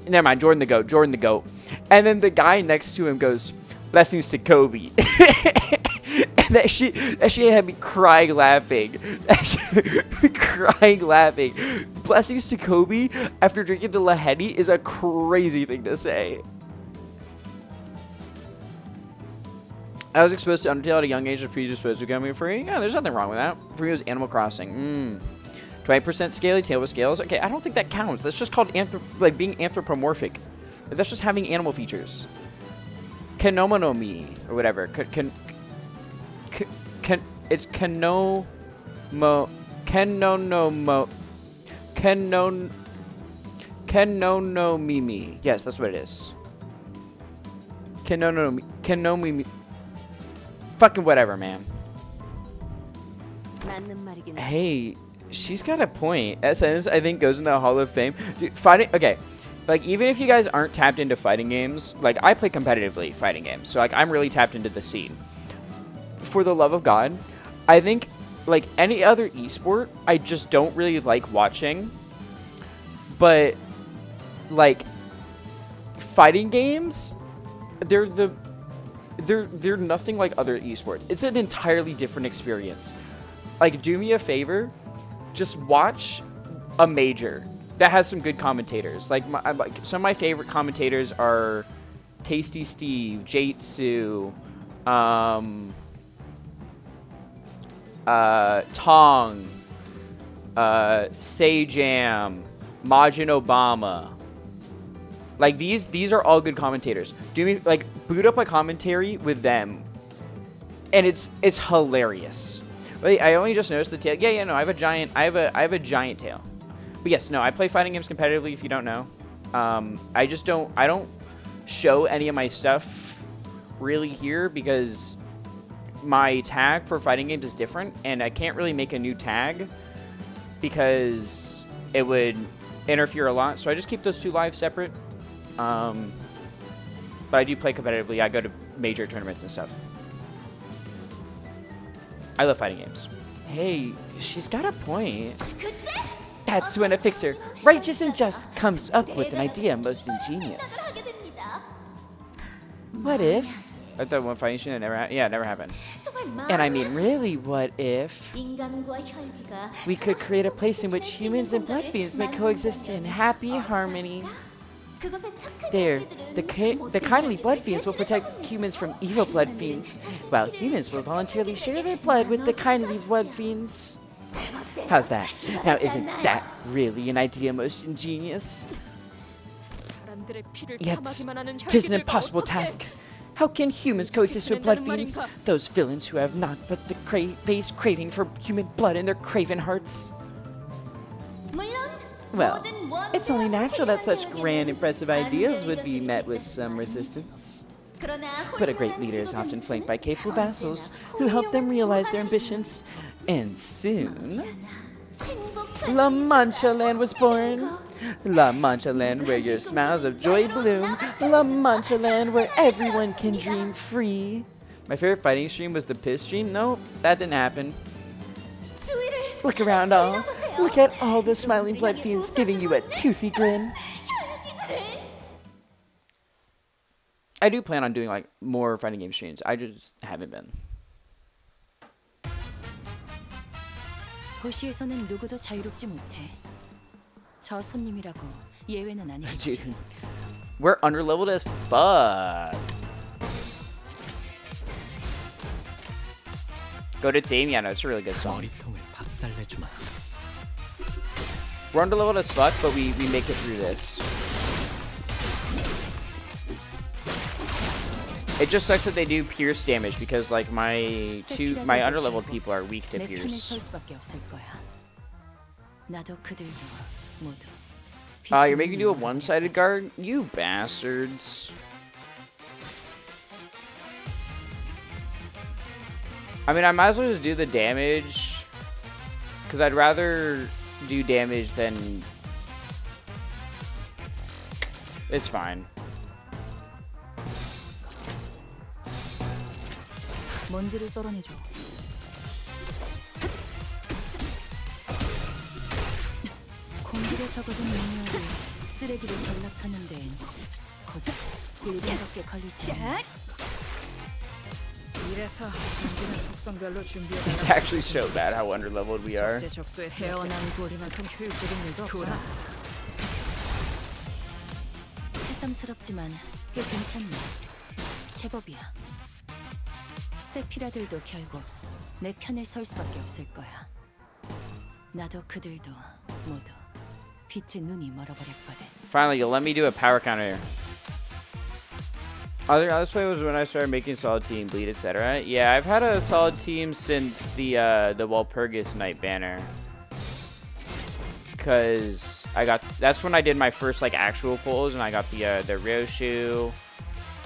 never mind, Jordan the GOAT. And then the guy next to him goes, blessings to Kobe. And that shit had me crying laughing. Blessings to Kobe after drinking the LeHenny is a crazy thing to say. I was exposed to Undertale at a young age, was predisposed to becoming free. Yeah, there's nothing wrong with that. For me, it was Animal Crossing. 20% scaly, tail with scales. Okay, I don't think that counts. That's just called being anthropomorphic. That's just having animal features. Kenomonomi or whatever. It's Kenonomimi. Yes, that's what it is. Kenomimi. Fucking whatever, man. Hey, she's got a point. That sentence, I think, goes in the Hall of Fame. Dude, fighting, okay. Like, even if you guys aren't tapped into fighting games, like, I play competitively fighting games, so, like, I'm really tapped into the scene. For the love of God, I think, like, any other esport, I just don't really like watching. But, like, fighting games, they're nothing like other esports. It's an entirely different experience. Like, do me a favor, just watch a major that has some good commentators. Like, some of my favorite commentators are Tasty Steve, Jatsu, Tong, Sajam, Majin Obama. Like, these are all good commentators. Do me, like, boot up a commentary with them, and it's hilarious. But I only just noticed the tail. Yeah, no, I have a giant tail. But yes, no, I play fighting games competitively. If you don't know, I don't show any of my stuff really here because my tag for fighting games is different, and I can't really make a new tag because it would interfere a lot. So I just keep those two lives separate. But I do play competitively. I go to major tournaments and stuff. I love fighting games. Hey, she's got a point. That's when a fixer, righteous and just, comes up with an idea most ingenious. What if I thought one fighting machine that never it never happened. 정말 And I mean, really, what if 인간과 혈기가 we could create a place in which humans and blood fiends may coexist in happy harmony? 그곳에 착한 There, 혈기들은 the kindly blood fiends will protect humans from evil blood fiends, while humans will voluntarily share their blood with the kindly blood fiends. How's that? Now, isn't that really an idea most ingenious? 사람들의 피를 Yet, 탐하기만 하는 'tis an 혈기들과 impossible 어떻게 task. How can humans coexist with blood fiends? Those villains who have not but the base craving for human blood in their craven hearts. 물론 Well, 모든 원수와 it's only natural that such 회개하는 grand, 영역에는 impressive ideas would be 안전을 met with 이겨내기 some 때문에 resistance. 그러나 But a great 혼란한 leader is often 지도자는 flanked by capable 언제나 vassals who help them realize their ambitions. And soon, 행복한 La Mancha Land was born. La Mancha Land, where your smiles of joy bloom. La Mancha Land, where everyone can dream free. My favorite fighting stream was the piss stream. Nope, that didn't happen. 주위를 Look around all. 둘러보세요. Look at all the smiling blood fiends giving you a toothy grin. 혈기들을 I do plan on doing like more fighting game streams. I just haven't been. 도시에서는 누구도 자유롭지 못해. 저 손님이라고 예외는 아니겠지. Dude, we're underleveled as fuck. Go to theme. Yeah, no, it's a really good song. 머리통을 박살내주마. We're underleveled as fuck, but we make it through this. It just sucks that they do pierce damage because like my underleveled people are weak to 내 편에 pierce. 설 수밖에 없을 거야. 나도 그들도 모두. You're making me do a one-sided guard? You bastards. I mean, I might as well just do the damage. Because I'd rather do damage than... It's fine. 먼지를 떨어내줘. 공기를 적어둔 능력이 쓰레기를 전락하는 데엔 거짓 1분밖에 걸리지 않아. 이래서 경기는 속성별로 It's 준비해달라고 actually so bad how underleveled we are. 적재 적소에 태어난 우리만큼 효율적인 일도 없잖아. 새삼스럽지만 꽤 괜찮네. 제법이야. 세피라들도 결국 내 편에 설 수밖에 없을 거야. 나도 그들도 모두 빛의 눈이 멀어버렸거든. Finally, you'll let me do a power counter. This play was when I started making solid team, bleed, etc. Yeah, I've had a solid team since the Walpurgis Night banner. Cause that's when I did my first like actual pulls, and I got the Ryoshu,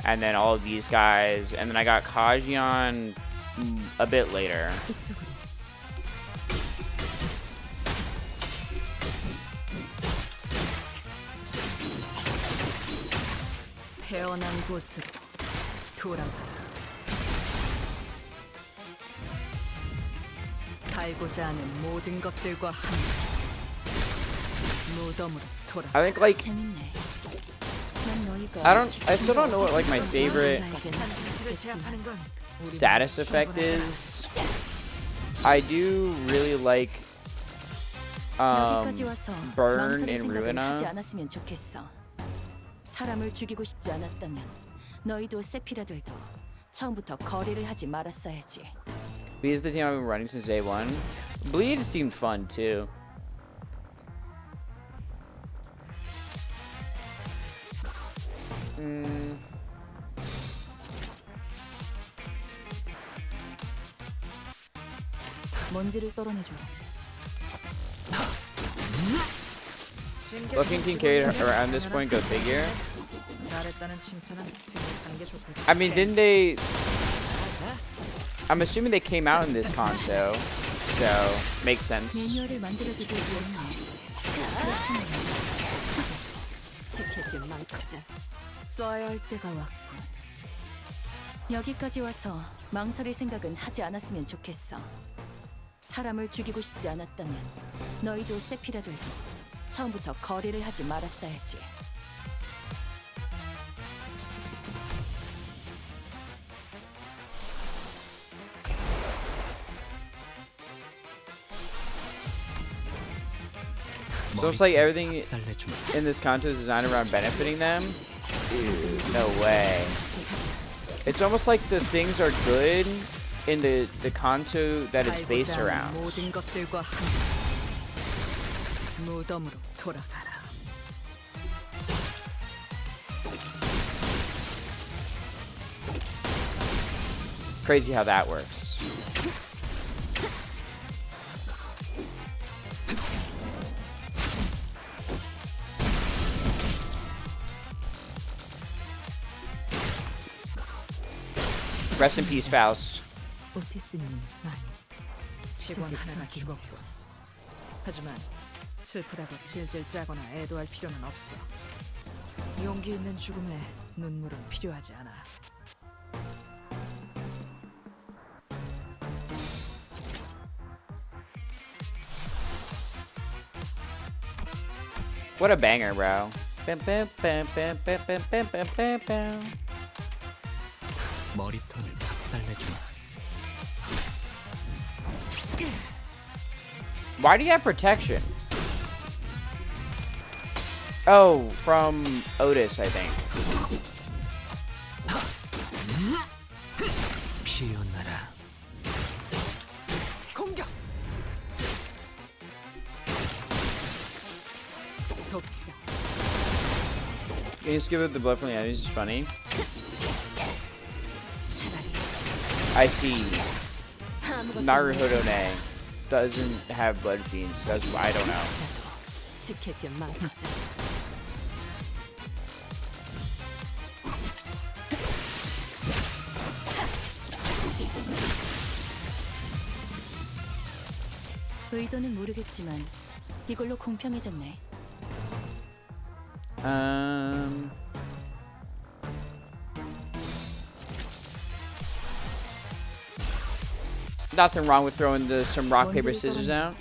and then all of these guys, and then I got Kajian a bit later. 이쪽으로. 태어난 곳으로 돌아가라. 살고자 하는 모든 것들과 함께 무덤으로 돌아. I think like 재밌네. 난 너희가 I still don't know what like my favorite 자체를 제압하는 건 status effect is. I do really like 여기까지 와서 burn 망설일 and 생각을 하지 ruina. 않았으면 좋겠어. 사람을 죽이고 싶지 않았다면 너희도 세피라들도 처음부터 거래를 하지 말았어야지. Bleed is the team I've been running since day one. Bleed seemed fun too. 먼지를 떨어내줘. Looking team carried around this point, go figure. 잘했다는 칭찬은 생각하는 게 좋거든. I mean, didn't they? I'm assuming they came out in this console, so makes sense. 매뉴얼을 만들어두기 위해서 지킬 게 많거든. 써야 할 때가 왔군. 여기까지 와서 망설일 생각은 하지 않았으면 좋겠어. 사람을 죽이고 싶지 않았다면 너희도 세피라들도 처음부터 거래를 하지 말았어야지. So it's like everything 박살내주마. in this kanto is designed around benefiting them. Dude, no way. It's almost like the things are good in the kanto that it's based 살고자 하는 around. 모든 것들과 함께 무덤으로 돌아가라. Crazy how that works. Rest in peace, Faust. 오티스님 많이 직원 하나가 저기 죽었고. 하지만 슬프다고 질질 짜거나 애도할 필요는 없어. 용기 있는 죽음에 눈물은 필요하지 않아. What a banger, bro. Bam, bam, bam, bam, bam, bam, bam, bam, bam, bam. 머리통을 박살내주마. Why do you have protection? Oh, from Otis, I think. 피어나라. 공격. 속삭. Can you just give it the blood from the enemies? It's funny. I see. Naruhodone doesn't have blood fiends. That's I don't know. 지킬 게 많거든. 의도는 모르겠지만 이걸로 공평해졌네. Nothing wrong with throwing some rock, paper, scissors out.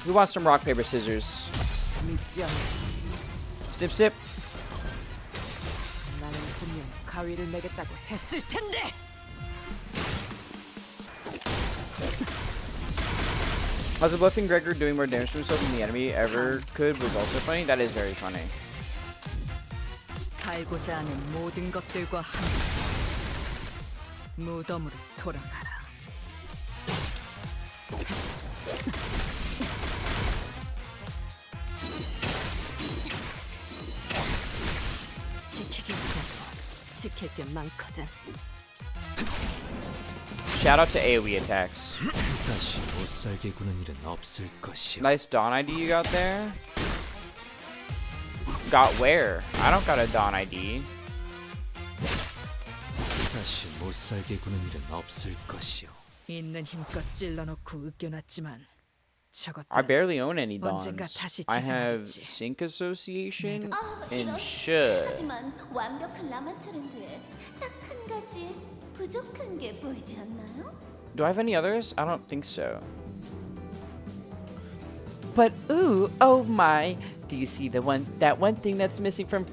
Who wants some rock, paper, scissors? 믿지 않아. Snip, snip. 나는 분명 가위를 내겠다고 했을 텐데. Also, bluffing Gregor doing more damage to himself than the enemy ever could was also funny. That is very funny. 살고자 하는 모든 것들과 함께 무덤으로 돌아가라. 지킬 게 많거든. Shout out to AoE attacks. 다시 못 살게 구는 일은 없을 것이오. Nice Dawn ID you got there. Got where? I don't got a Dawn ID. 다시 못 살게 구는 일은 없을 것이오. 있는 힘껏 찔러놓고 으껴놨지만 저것들. I barely own any 언젠가 Dawns. 다시 I have 재생하겠지. Sync Association 아, and 이런. should. 하지만 완벽한 라마차랜드에 딱 한 가지 부족한 게 보이지 않나요? Do I have any others? I don't think so. But ooh, oh my! Do you see that one thing that's missing from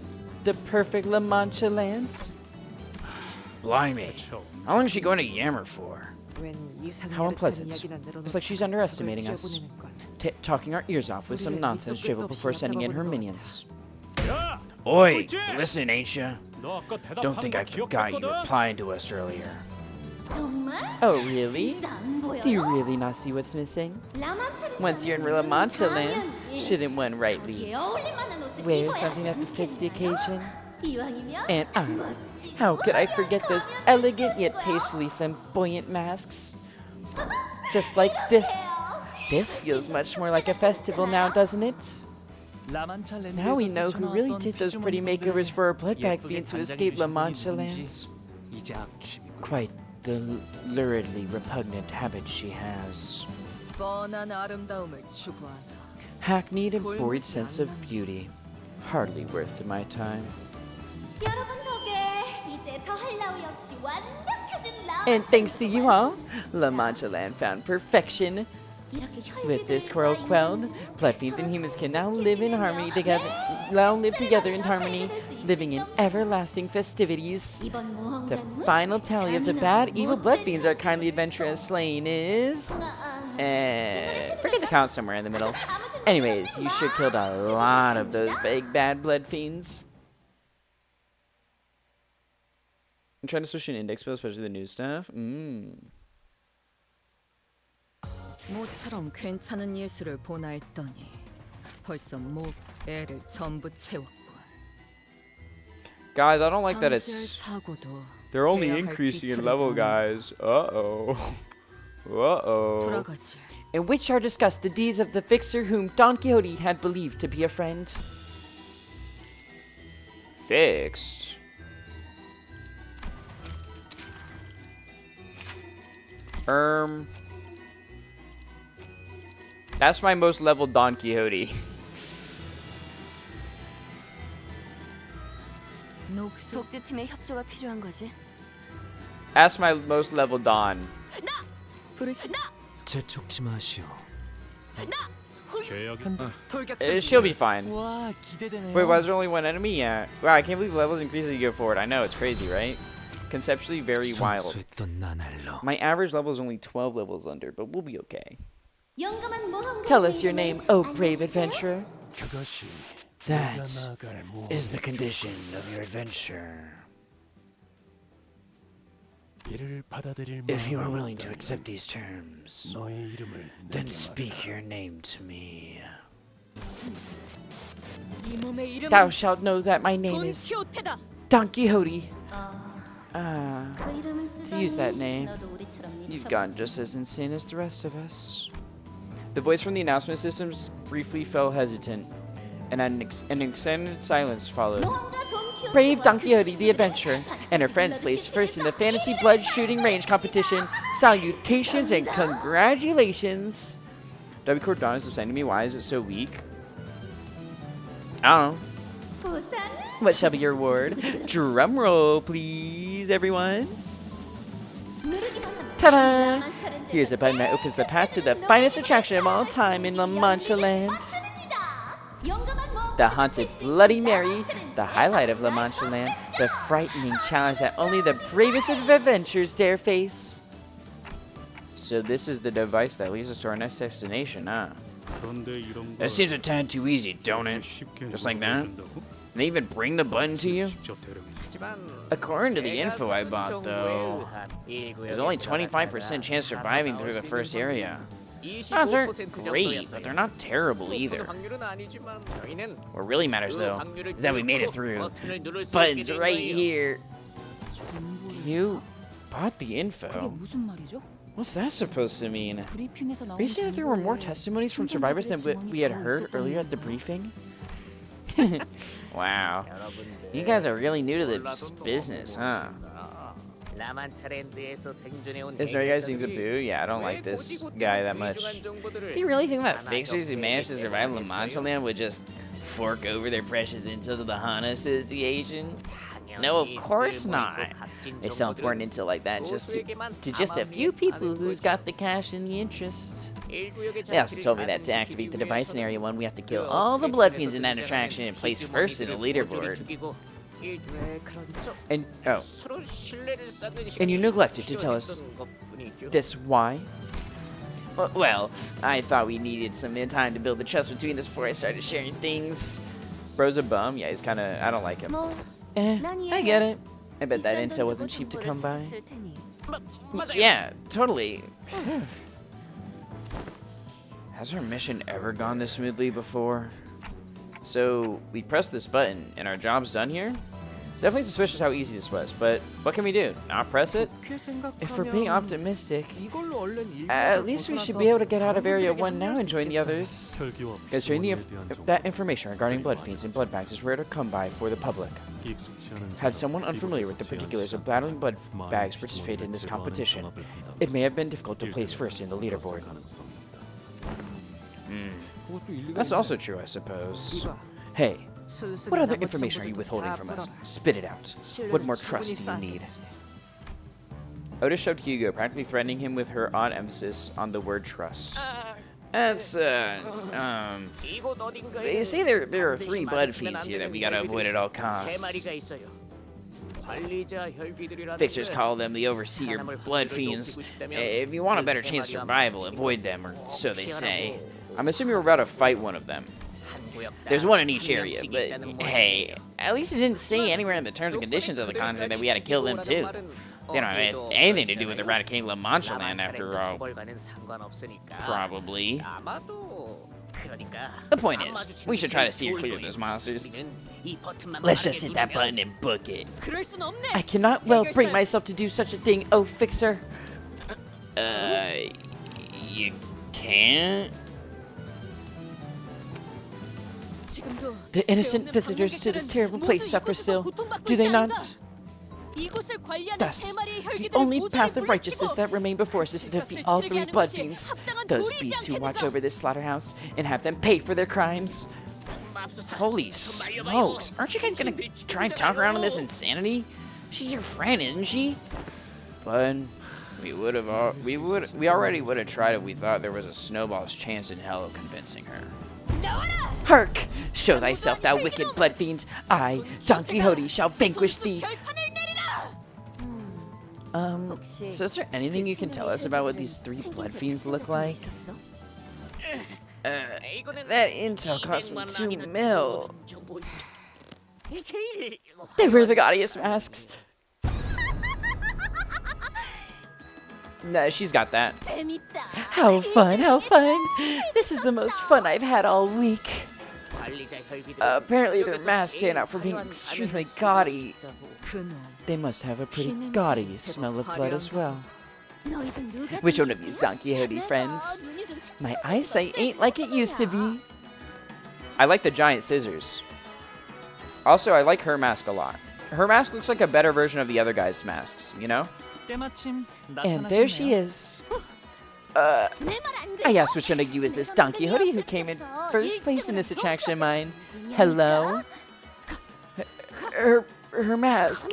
the perfect La Mancha lands? Blimey! How long is she going to Yammer for? How unpleasant. It's like she's underestimating us. Talking our ears off with some nonsense drivel before sending in her minions. 야! Oi! You listening, ain't ya? 너 아까 대답한 Don't think 거 I forgot you 기억했거든? replying to us earlier. 정말? Oh, really? 진짜 안 보여요? Do you really not see what's missing? 라마차랜드 Once you're in La Mancha lands, shouldn't one rightly 거기에 어울릴 만한 옷을 wear 입어야 something that 하지 fits the 않겠나요? occasion? 이왕이면 And 멋지고 how could I forget those 화려한 elegant yet 옷을 tastefully flamboyant masks? Just like this. This feels much more like a festival now, doesn't it? Now we know who really did those pretty makeovers for our bloodbag fiends who escaped La Mancha lands. Quite the luridly repugnant habit she has. 뻔한 아름다움을 추구하는 Hackneyed and void sense of beauty. Hardly worth my time. 여러분 덕에 이제 더 할 나위 없이 완벽해진 라마차랜드 And thanks to you all, La Mancha Land found perfection. With this coral quelled, blood fiends and humans can now live in harmony together. Now live together in harmony, living in everlasting festivities. The final tally of the bad, evil blood fiends our kindly adventurer has slain is Forget the count somewhere in the middle. Anyways, you should killed a lot of those big bad blood fiends. I'm trying to switch an index bill, especially the new stuff. 모처럼 괜찮은 예술을 보나 했더니 벌써 목 애를 전부 채웠군. Guys, I don't like that it's... 사고도 They're only 해야 할 increasing in 뒤처리 level, 보는 guys. Uh-oh. Uh-oh. 돌아가지. In which are discussed the deeds of the fixer whom Don Quixote had believed to be a friend. Fixed? That's my most leveled Don Quixote. 독재팀의 협조가 필요한 거지. That's my most leveled Don. 재촉지 마시오. 계약이 She'll be fine. 와, 기대되네요. Wait, why is there only one enemy? Yeah. Wow, I can't believe levels increase as you go forward. I know, it's crazy, right? Conceptually very wild. 순수했던 나날로. My average level is only 12 levels under, but we'll be okay. 영감한 모험가 Tell us your name, 이름을 oh brave 알겠어요? adventurer. 그것이 That 내가 나갈 모험. is the condition of your adventure. 이를 받아들일 If you are 마음이 willing to 없다면 accept these terms, 너의 이름을 then 내게 speak 말하라. your name to me. 이 몸의 이름은 Thou shalt know that my name is 돈키호테다. Don Quixote. 그 이름을 To use that 쓰다니 name, 너도 우리처럼 you've 미쳐버렸네. gone just as insane as the rest of us. The voice from the announcement systems briefly fell hesitant, and an extended silence followed. 모험가 돈 키호테와 Brave Don 그 Quixote, the 친구들을 adventurer, and her friends placed 반드시 first in the 불러주시겠어. fantasy blood shooting range competition. Salutations and congratulations! W Cordon is defending me. Why is it so weak? I don't know. 보상은 What shall be your reward? Drum roll, please, everyone. 누르기만 하면 Ta-da! 라만차랜드에서 Here's a button that 제일 opens the path to 빛나는 the finest 노래를 attraction of all time in La Mancha Land. 영감한 모험가 The haunted Bloody Mary, the highlight of La Mancha Land, the frightening challenge that only the bravest of adventurers dare face. So this is the device that leads us to our next destination, huh? 그런데 이런 That seems a tad too easy, don't it? 쉽게 Just like that? 누르려준다고? They even bring the button to you? 직접 데려가지. According to the info I bought, though, there's only 25% chance surviving through the first area. Odds aren't great, but they're not terrible either. What really matters, though, is that we made it through. Button's right here. You bought the 그게 info? 무슨 말이죠? What's that supposed to mean? 브리핑에서 나온 Are you saying that there were more 정보에 testimonies from survivors than what we had heard earlier at the briefing? Wow. You guys are really new to this business, huh? This new guy sings a boo? Yeah, I don't like this guy that much. Do you really think that fixers who managed to survive La Mancha Land would just fork over their precious intel to the HANA Association? No, of course not. They sell important intel like that just to just a few people who's got the cash and the interest. They also told me that to activate the device in Area 1, we have to kill all the blood fiends in that attraction and place first in the leaderboard. And, oh, and you neglected to tell us this why? Well, I thought we needed some time to build the trust between us before I started sharing things. Bro's a bum? Yeah, he's kinda, I don't like him. 뭐 I get it. I bet that intel wasn't cheap to come by. Yeah, totally. Has our mission ever gone this smoothly before? So, we press this button and our job's done here? It's definitely suspicious how easy this was, but what can we do? Not press it? If we're being optimistic, at least we should be able to get out of Area 1 now and join the others. Because sharing that information regarding blood fiends and blood bags is rare to come by for the public. Had someone unfamiliar with the particulars of battling blood bags participated in this competition, it may have been difficult to place first in the leaderboard. That's also true, I suppose. Hey, what other information are you withholding from us? Spit it out. What more trust do you need? Otis shoved Hugo, practically threatening him with her odd emphasis on the word trust. That's, they say there are 3 blood fiends here that we gotta avoid at all costs. Fixers call them the overseer blood fiends. If you want a better chance of survival, avoid them, or so they say. I'm assuming we're about to fight one of them. There's one in each area, but hey, at least it didn't say anywhere in the terms and conditions of the contract that we had to kill them too. They don't have anything to do with eradicating La Mancha land after all. Probably. The point is, we should try to steer clear of those monsters. Let's just hit that button and book it. I cannot well bring myself to do such a thing, oh Fixer. You can't? The innocent visitors to this terrible place suffer still, do they not? Thus, the only path of righteousness that remain before us is to defeat all three blood fiends, those beasts who watch over this slaughterhouse, and have them pay for their crimes. Holy smokes, aren't you guys gonna try and talk around on this insanity? She's your friend, isn't she? But we already would have tried if we thought there was a snowball's chance in hell of convincing her. Hark! Show thyself, thou wicked blood fiend! I, Don Quixote, shall vanquish thee! So is there anything you can tell us about what these three blood fiends look like? That intel cost me 2 mil. They wear the gaudiest masks. No, she's got that. How fun, how fun! This is the most fun I've had all week. Apparently their masks stand out for being extremely gaudy. They must have a pretty gaudy smell of blood as well. Which one of these Don Quixote friends? My eyesight ain't like it used to be. I like the giant scissors. Also, I like her mask a lot. Her mask looks like a better version of the other guy's masks, you know? And there she is. I asked which one of you is this Don Quixote who came in first place in this attraction of mine. Hello? Her mask.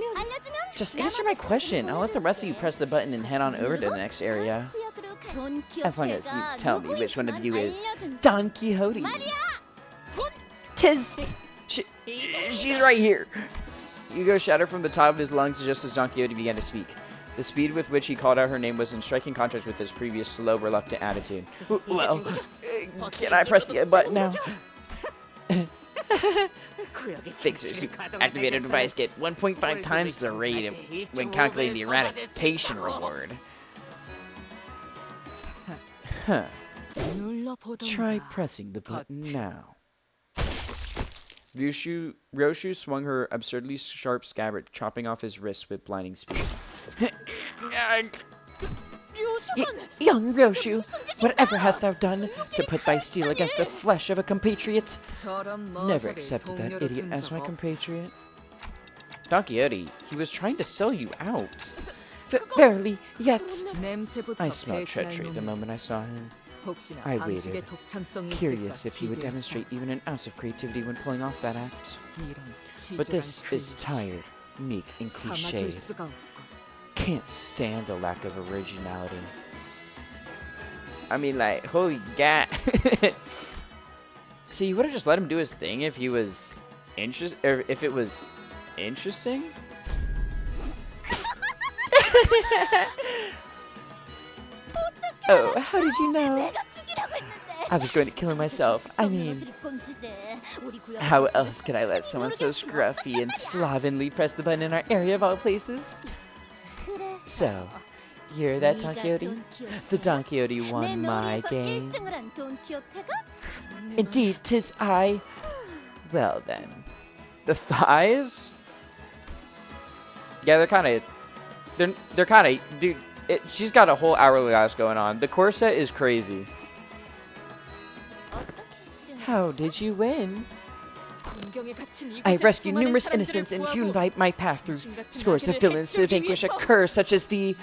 Just answer my question. I'll let the rest of you press the button and head on over to the next area. As long as you tell me which one of you is Don Quixote. She's right here. Hugo shouted from the top of his lungs just as Don Quixote began to speak. The speed with which he called out her name was in striking contrast with his previous slow, reluctant attitude. Well, can I press the button now? Fixers who activate a device get 1.5 times the rate of when calculating the eradication reward. Huh. Try pressing the button now. Ryoshu swung her absurdly sharp scabbard, chopping off his wrists with blinding speed. Young Ryoshu, whatever hast thou done to put thy steel against the flesh of a compatriot? Never accepted that idiot as my compatriot. Don Quixote, he was trying to sell you out. Verily, yet. I smelled treachery the moment I saw him. I waited, curious if he would demonstrate even an ounce of creativity when pulling off that act. But this is tired, meek, and cliched. Can't stand the lack of originality. I mean, like, holy god. See, you would have just let him do his thing if he was if it was interesting. Oh, how did you know? I was going to kill him myself. I mean, how else could I let someone so scruffy and slovenly press the button in our area of all places? So, you're that Don Quixote? The Don Quixote won my game. Indeed, 'tis I. Well then, the thighs? Yeah, they're kind of, dude. She's got a whole hourglass going on. The corset is crazy. How did you win? I have rescued numerous innocents and hewn my path through scores of villains to vanquish a curse such as the...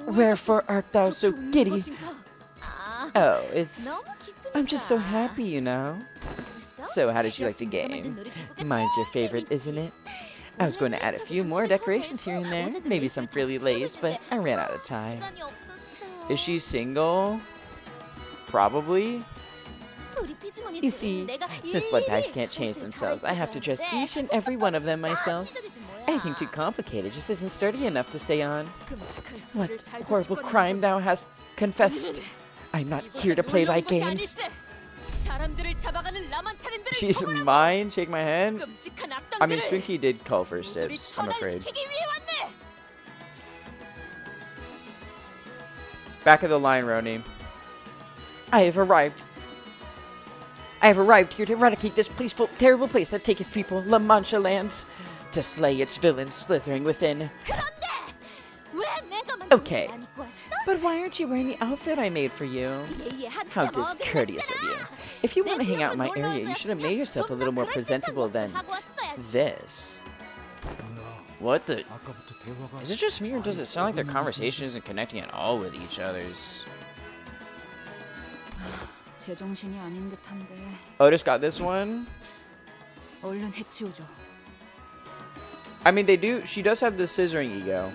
Wherefore art thou so giddy? Oh, I'm just so happy, you know. So how did you like the game? Mine's your favorite, isn't it? I was going to add a few more decorations here and there, maybe some frilly lace, but I ran out of time. Is she single? Probably. 손이 You see, 내가 since blood packs 일일이 can't change 옷을 themselves, I have to dress 갈아입혀야 each and every one of them myself. 찢어지지 뭐야. Anything too complicated just isn't sturdy enough to stay on. 끔찍한 What 소리를 잘 horrible 듣고 crime thou hast confessed. I'm not here to play like games. 사람들을 잡아가는 라만차린들을 She's mine. Shake my hand. 끔찍한 I mean, 악당들을 Spinky did call first 모조리 dibs, I'm afraid. 처단시키기 위해 왔네. Back of the line, Roni. I have arrived. I have arrived here to eradicate this peaceful, terrible place that taketh people, La Mancha lands, to slay its villains slithering within. 그런데 왜 내가 만든 Okay. 옷을 안 입고 왔어? But why aren't you wearing the outfit I made for you? How discourteous of you. If you want to hang out in my area, you should have made yourself a little more presentable than this. What the? 아까부터 대화가 Is it just me, or does it sound like their conversation isn't connecting at all with each other's? 제정신이 아닌 듯한데 Otis got this one. 얼른 해치우죠. I mean, she does have the scissoring ego.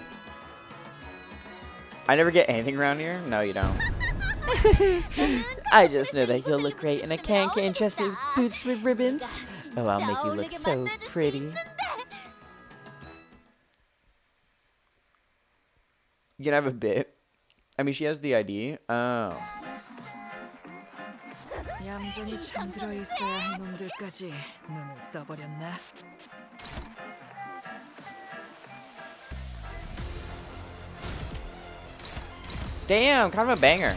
I never get anything around here. No, you don't. I just know that you'll look great in a can dress with boots with ribbons. Oh, I'll make you look so pretty. You can have a bit. I mean, she has the ID. Oh. 얌전히 잠들어 있어야 할 놈들까지 눈을 떠버렸나? Damn, kind of a banger.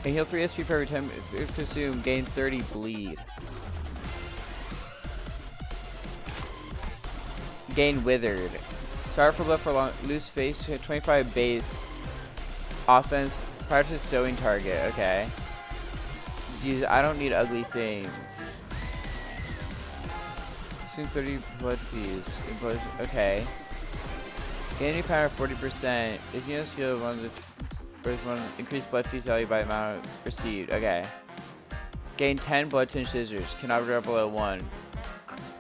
And heal 3 SP for every time if consume, gain 30 bleed. Gain withered. Sorry for left for long, loose face, 25 base. Offense, prior to sewing target, okay. Jeez, I don't need ugly things. Consume 30 blood fees. Okay. Gain any power 40%. Is units heal one of the first one. Increase blood fees value by amount received. Okay. Gain 10 blood tinge scissors. Cannot drop below 1.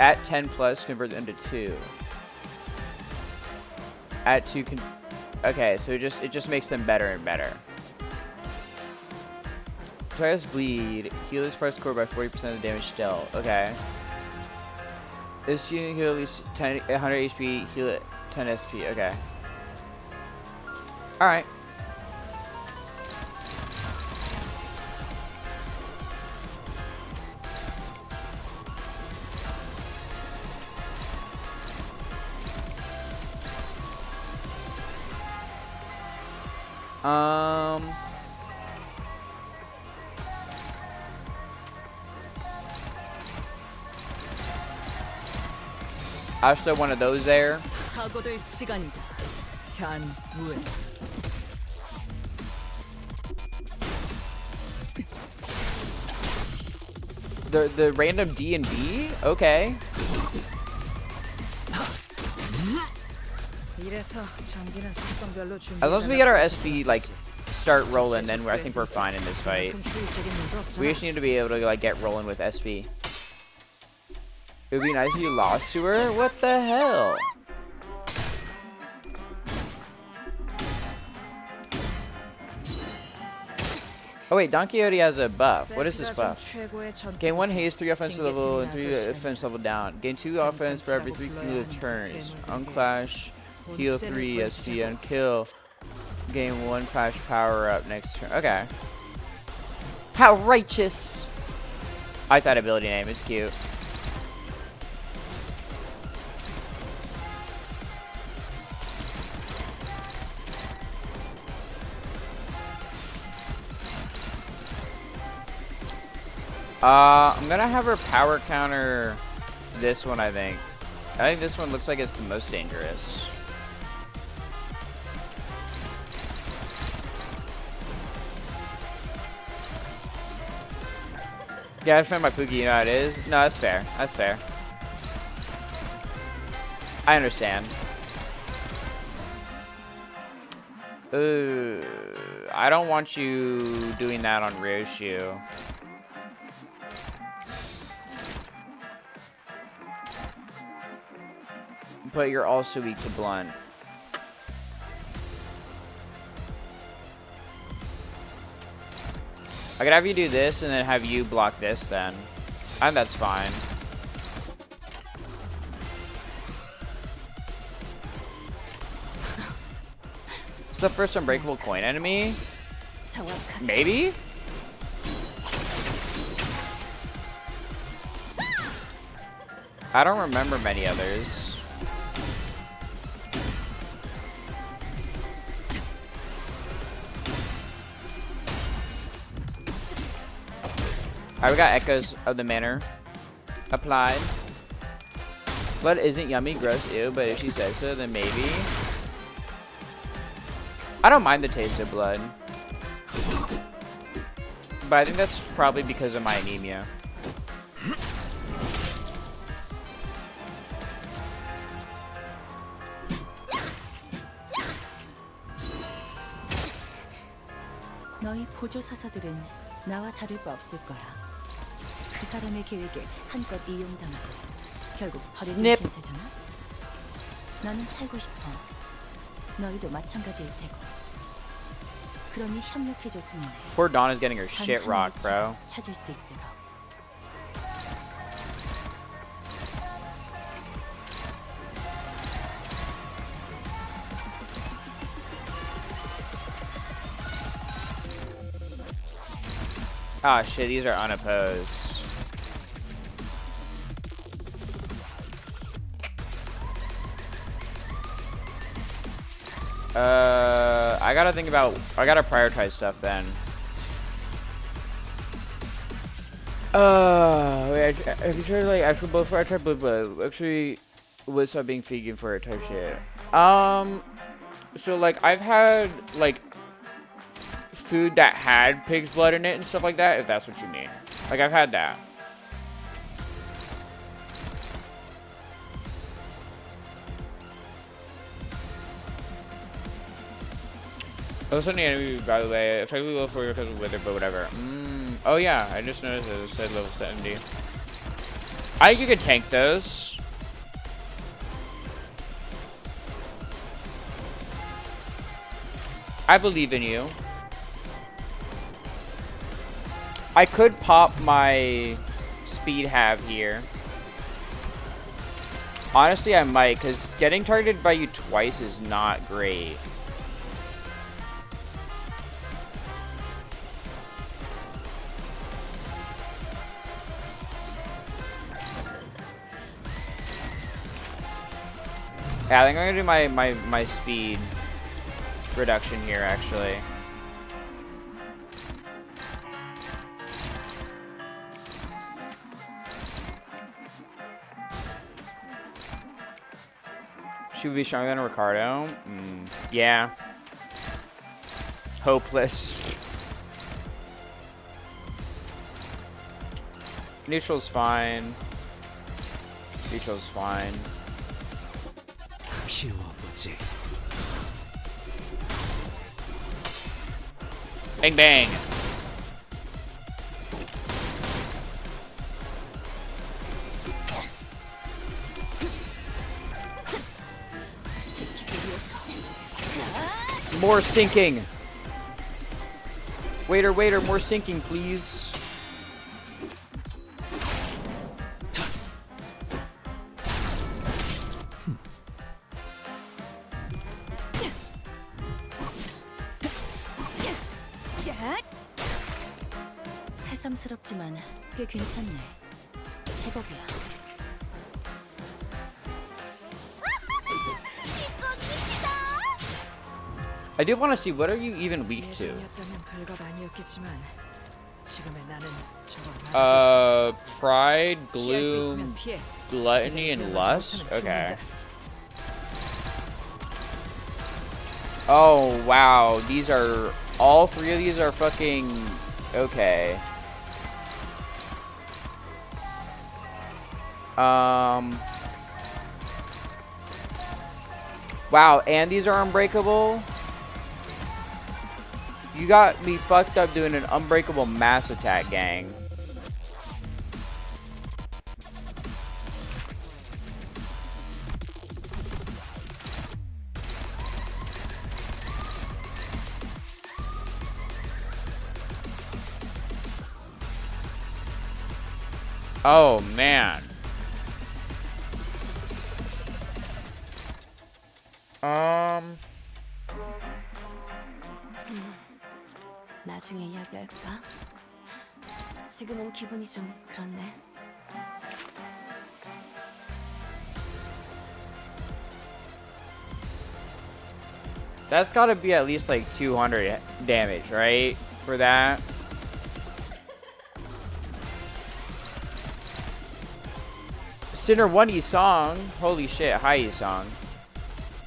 At 10 plus, convert them to 2. At 2 can. Okay, so it just makes them better and better. Twice bleed. Heal this first core by 40% of the damage dealt. Okay. This unit heal at least 100 HP. Heal it 10 SP. Okay. All right. I still one of those there. 각오될 시간이다. 잔우에. The random D and B? Okay. 이래서 장비는 색상별로 As long as we get our SP like start rolling, then I think we're fine in this fight. We just need to be able to like get rolling with SP. It would be nice if you lost to her. What the hell? Oh wait, Don Quixote has a buff. What is this buff? Gain 1 haste, 3 offensive level, and 3 offense level down. Gain 2 offense for every 3 cumulative turns. Unclash, heal 3 SP, and kill. Gain 1 clash power up next turn. Okay. How righteous! I like that ability name, it's cute. I'm gonna have her power counter this one, I think. I think this one looks like it's the most dangerous. Yeah, I defend my Pookie, you know how it is? No, that's fair. That's fair. I understand. I don't want you doing that on Ryoshu. But you're also weak to blunt. I could have you do this and then have you block this then. And that's fine. It's the first unbreakable coin enemy? Maybe? I don't remember many others. Alright, we got Echoes of the Manor applied. Blood isn't yummy, gross, ew, but if she says so, then maybe. I don't mind the taste of blood. But I think that's probably because of my anemia. 너희 보조 사사들은 나와 다를 바 없을 거야. 그 사람의 계획에 한껏 이용당하고 결국 버려진 Snip. 신세잖아. 나는 살고 싶어. 너희도 마찬가지일 테고. 그러니 협력해줬으면 해. Poor Dawn is getting her 단 shit 하나의 rocked, bro. 집을 찾을 수 있도록. Ah, shit, these are unopposed. I gotta think about, I gotta prioritize stuff then. Wait, have you tried like actual blood for? I tried blood. Actually, was stop being vegan for it type shit. So like I've had like food that had pig's blood in it and stuff like that, if that's what you mean. Like I've had that. Oh, suddenly enemy, by the way, effectively level 4 because of wither, but whatever. Oh yeah, I just noticed it said level 70. I think you could tank those. I believe in you. I could pop my speed halve here. Honestly, I might, because getting targeted by you twice is not great. Yeah, I think I'm gonna do my speed reduction here, actually. She would be stronger than Ricardo? Yeah. Hopeless. Neutral's fine. Neutral's fine. 키워보지. Bang bang. More sinking. Waiter, waiter, more sinking, please. 새삼스럽지만 꽤 괜찮네. 제법이야. I do want to see, what are you even weak to? 예전이었다면 별것 아니었겠지만 지금의 나는 저걸 Pride, 피할 수 gloom, 있으면 피해. gluttony, and lust? Okay. Oh, wow. These are, all three of these are fucking, okay. Wow, and these are unbreakable? You got me fucked up doing an unbreakable mass attack, gang. Oh man. 나중에 이야기할까? 지금은 기분이 좀 그렇네. That's gotta be at least like 200 damage, right? For that. Sinner 1 Song. Holy shit, high Song.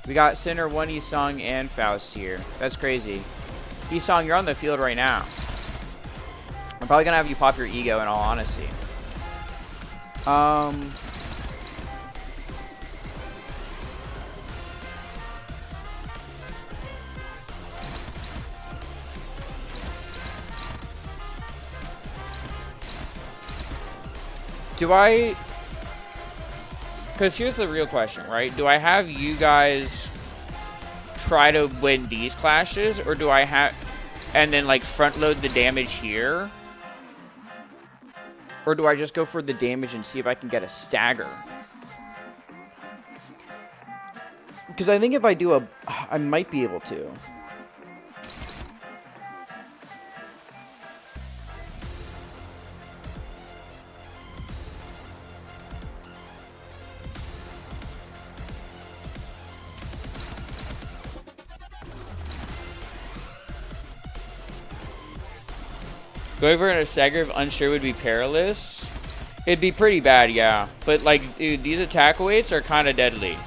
We got Sinner 1 Song and Faust here. That's crazy. Song, you're on the field right now. I'm probably gonna have you pop your ego in all honesty. Do I... Because here's the real question, right? Do I have you guys try to win these clashes, or do I have... and then, like, front load the damage here? Or do I just go for the damage and see if I can get a stagger? Because I think if I do I might be able to. Going for a stagger if unsure would be perilous. It'd be pretty bad, yeah. But like, dude, these attack weights are kind of deadly.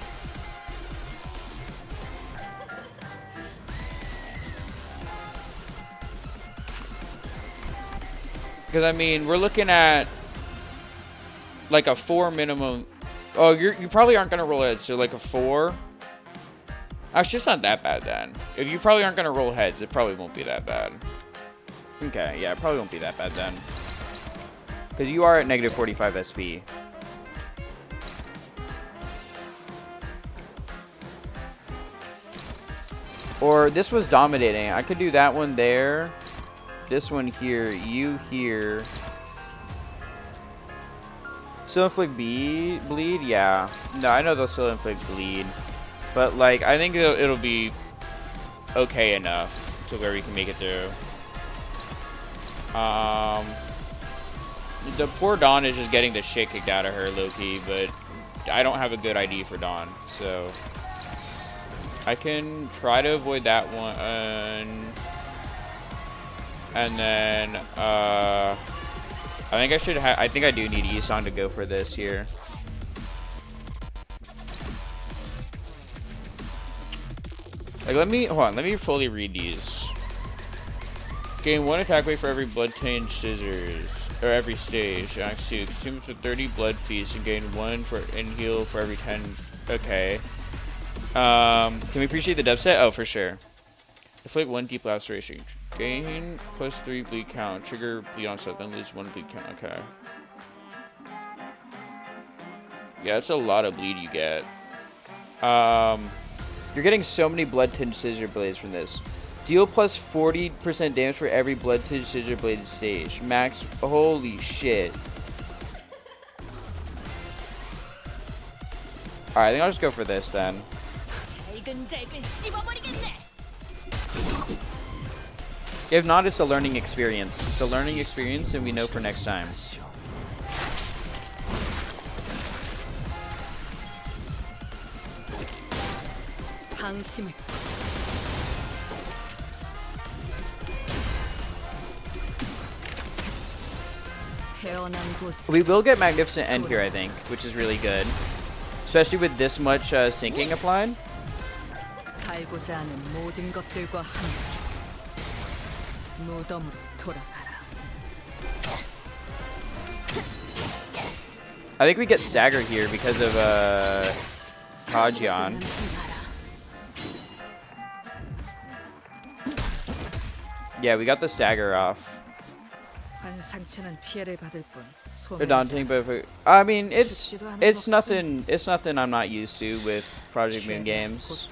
Because I mean, we're looking at like a 4 minimum. Oh, you probably aren't gonna roll heads, so like a 4. Actually, it's not that bad then. If you probably aren't gonna roll heads, it probably won't be that bad. Okay, yeah, it probably won't be that bad then. Because you are at negative 45 SP. Or this was dominating. I could do that one there. This one here. You here. Still inflict bleed? Yeah. No, I know they'll still inflict bleed. But, like, I think it'll be okay enough to where we can make it through. The poor Dawn is just getting the shit kicked out of her, low-key, but I don't have a good ID for Dawn, so I can try to avoid that one, and then I think I think I do need Isong to go for this here. Like, let me fully read these. Gain 1 attack weight for every blood-tainted scissors, or every stage. Axe 2. Consume it for 30 blood feasts and gain 1 and heal for every 10. Okay. Can we appreciate the dub set? Oh, for sure. Inflict 1 deep laceration. Gain +3 bleed count. Trigger bleed onset, then lose 1 bleed count. Okay. Yeah, that's a lot of bleed you get. You're getting so many blood-tinged scissor blades from this. Deal plus 40% damage for every blood-tinged scissor bladed stage. Max, holy shit. Alright, I think I'll just go for this then. If not, it's a learning experience. It's a learning experience and we know for next time. We will get Magnificent End here, I think, which is really good. Especially with this much sinking applied. I think we get stagger here because of Kajian. Yeah, we got the stagger off. They're daunting, but I mean, it's nothing I'm not used to with Project Moon games.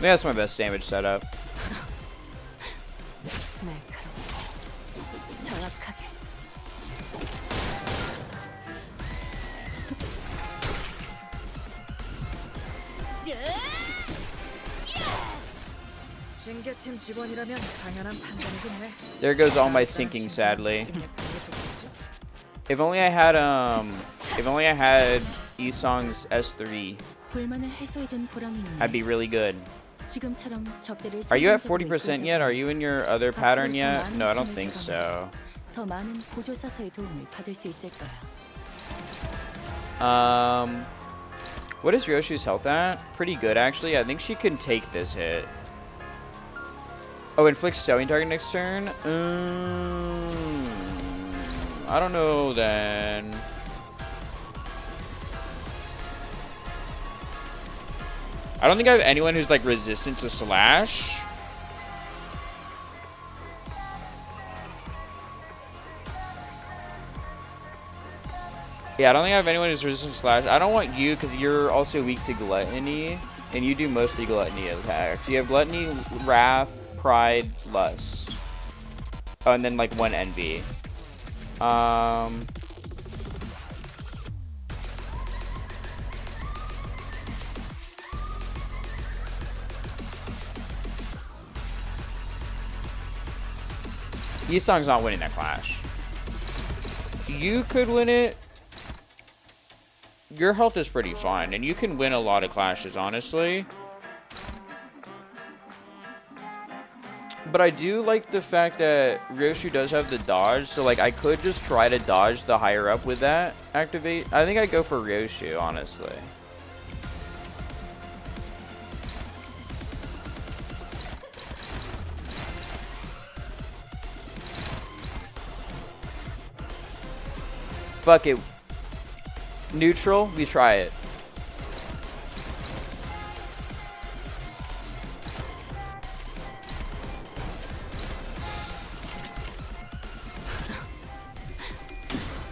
that's my best damage setup. 날카롭고 정확하게. 징계팀 직원이라면 당연한 판단이겠네. There goes all my sinking, sadly. If only I had Esong's S3, 불만을 해소해준 보람이 있네. I'd be really good. 지금처럼 접대를 Are you at 성공적으로 40% 이끌다 yet? Are you in your other pattern 앞으로 더 yet? 많은 No, I don't 힘을 think so. 더 많은 보조사서의 도움을 받을 수 있을 거야. What is Ryoshu's health at? Pretty good, actually. I think she can take this hit. Oh, inflict sewing target next turn? I don't know then. I don't think I have anyone who's like resistant to slash. Yeah, I don't think I have anyone who's resistant to slash. I don't want you because you're also weak to gluttony, and you do mostly gluttony attacks. You have gluttony, wrath, pride, lust. Oh, and then like one envy. Yisong's not winning that clash. You could win it. Your health is pretty fine, and you can win a lot of clashes, honestly. But I do like the fact that Ryoshu does have the dodge, so like I could just try to dodge the higher up with that activate. I think I'd go for Ryoshu, honestly. Fuck it. Neutral, we try it.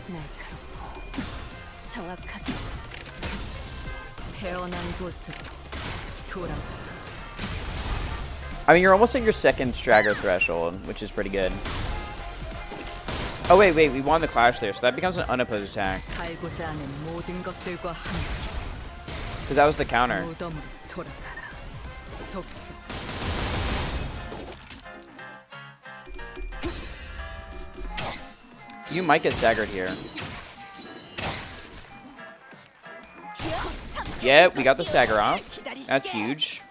날카롭고 정확하게. 태어난 곳으로 돌아가. I mean, you're almost at your second Stragger threshold, which is pretty good. Oh, wait, we won the clash there, so that becomes an unopposed attack. 갈고자 하는 모든 것들과 함께 Because that was the counter. 무덤으로 돌아가라. 속삭. You might get staggered here. Yep, we got the stagger off. That's huge.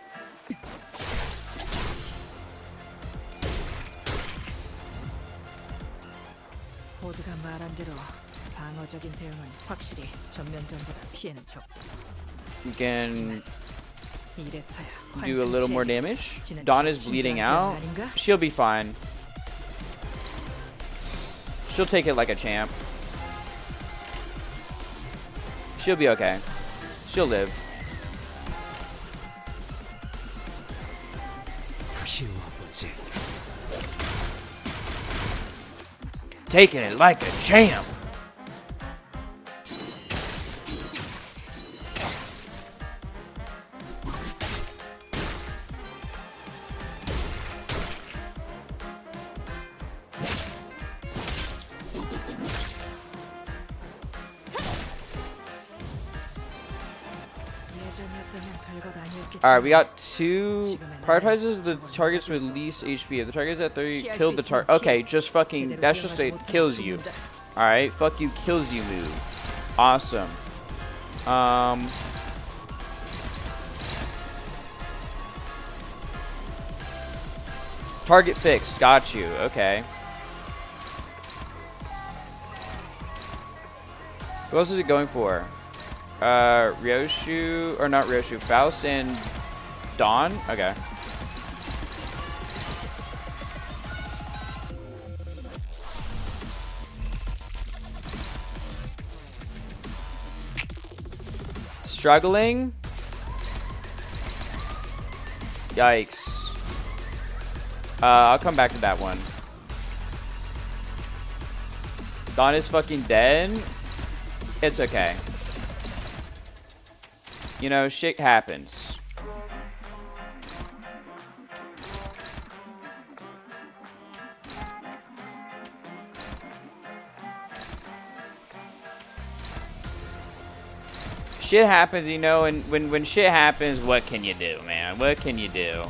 모두가 말한 대로 방어적인 대응은 확실히 전면전보다 피해는 적. You can 이래서야 do a little more 환상체에 damage. 지나친 Dawn is bleeding 진지한 out. 대응 아닌가? She'll be fine. She'll take it like a champ. She'll be okay. She'll live. 키워보지. Taking it like a champ. 예전이었다면 별것 아니었겠지. Alright, we got two. Prioritizes the targets with least HP. If the target's at 30, kill the target. Okay, just fucking. That's just a kills you. Alright, fuck you, kills you move. Awesome. Target fixed. Got you. Okay. Who else is it going for? Ryoshu, or not Ryoshu, Faust and Dawn? Okay. Struggling? Yikes. I'll come back to that one. Dawn is fucking dead? It's okay. You know, shit happens. shit happens, you know, and when shit happens, what can you do, man? What can you do?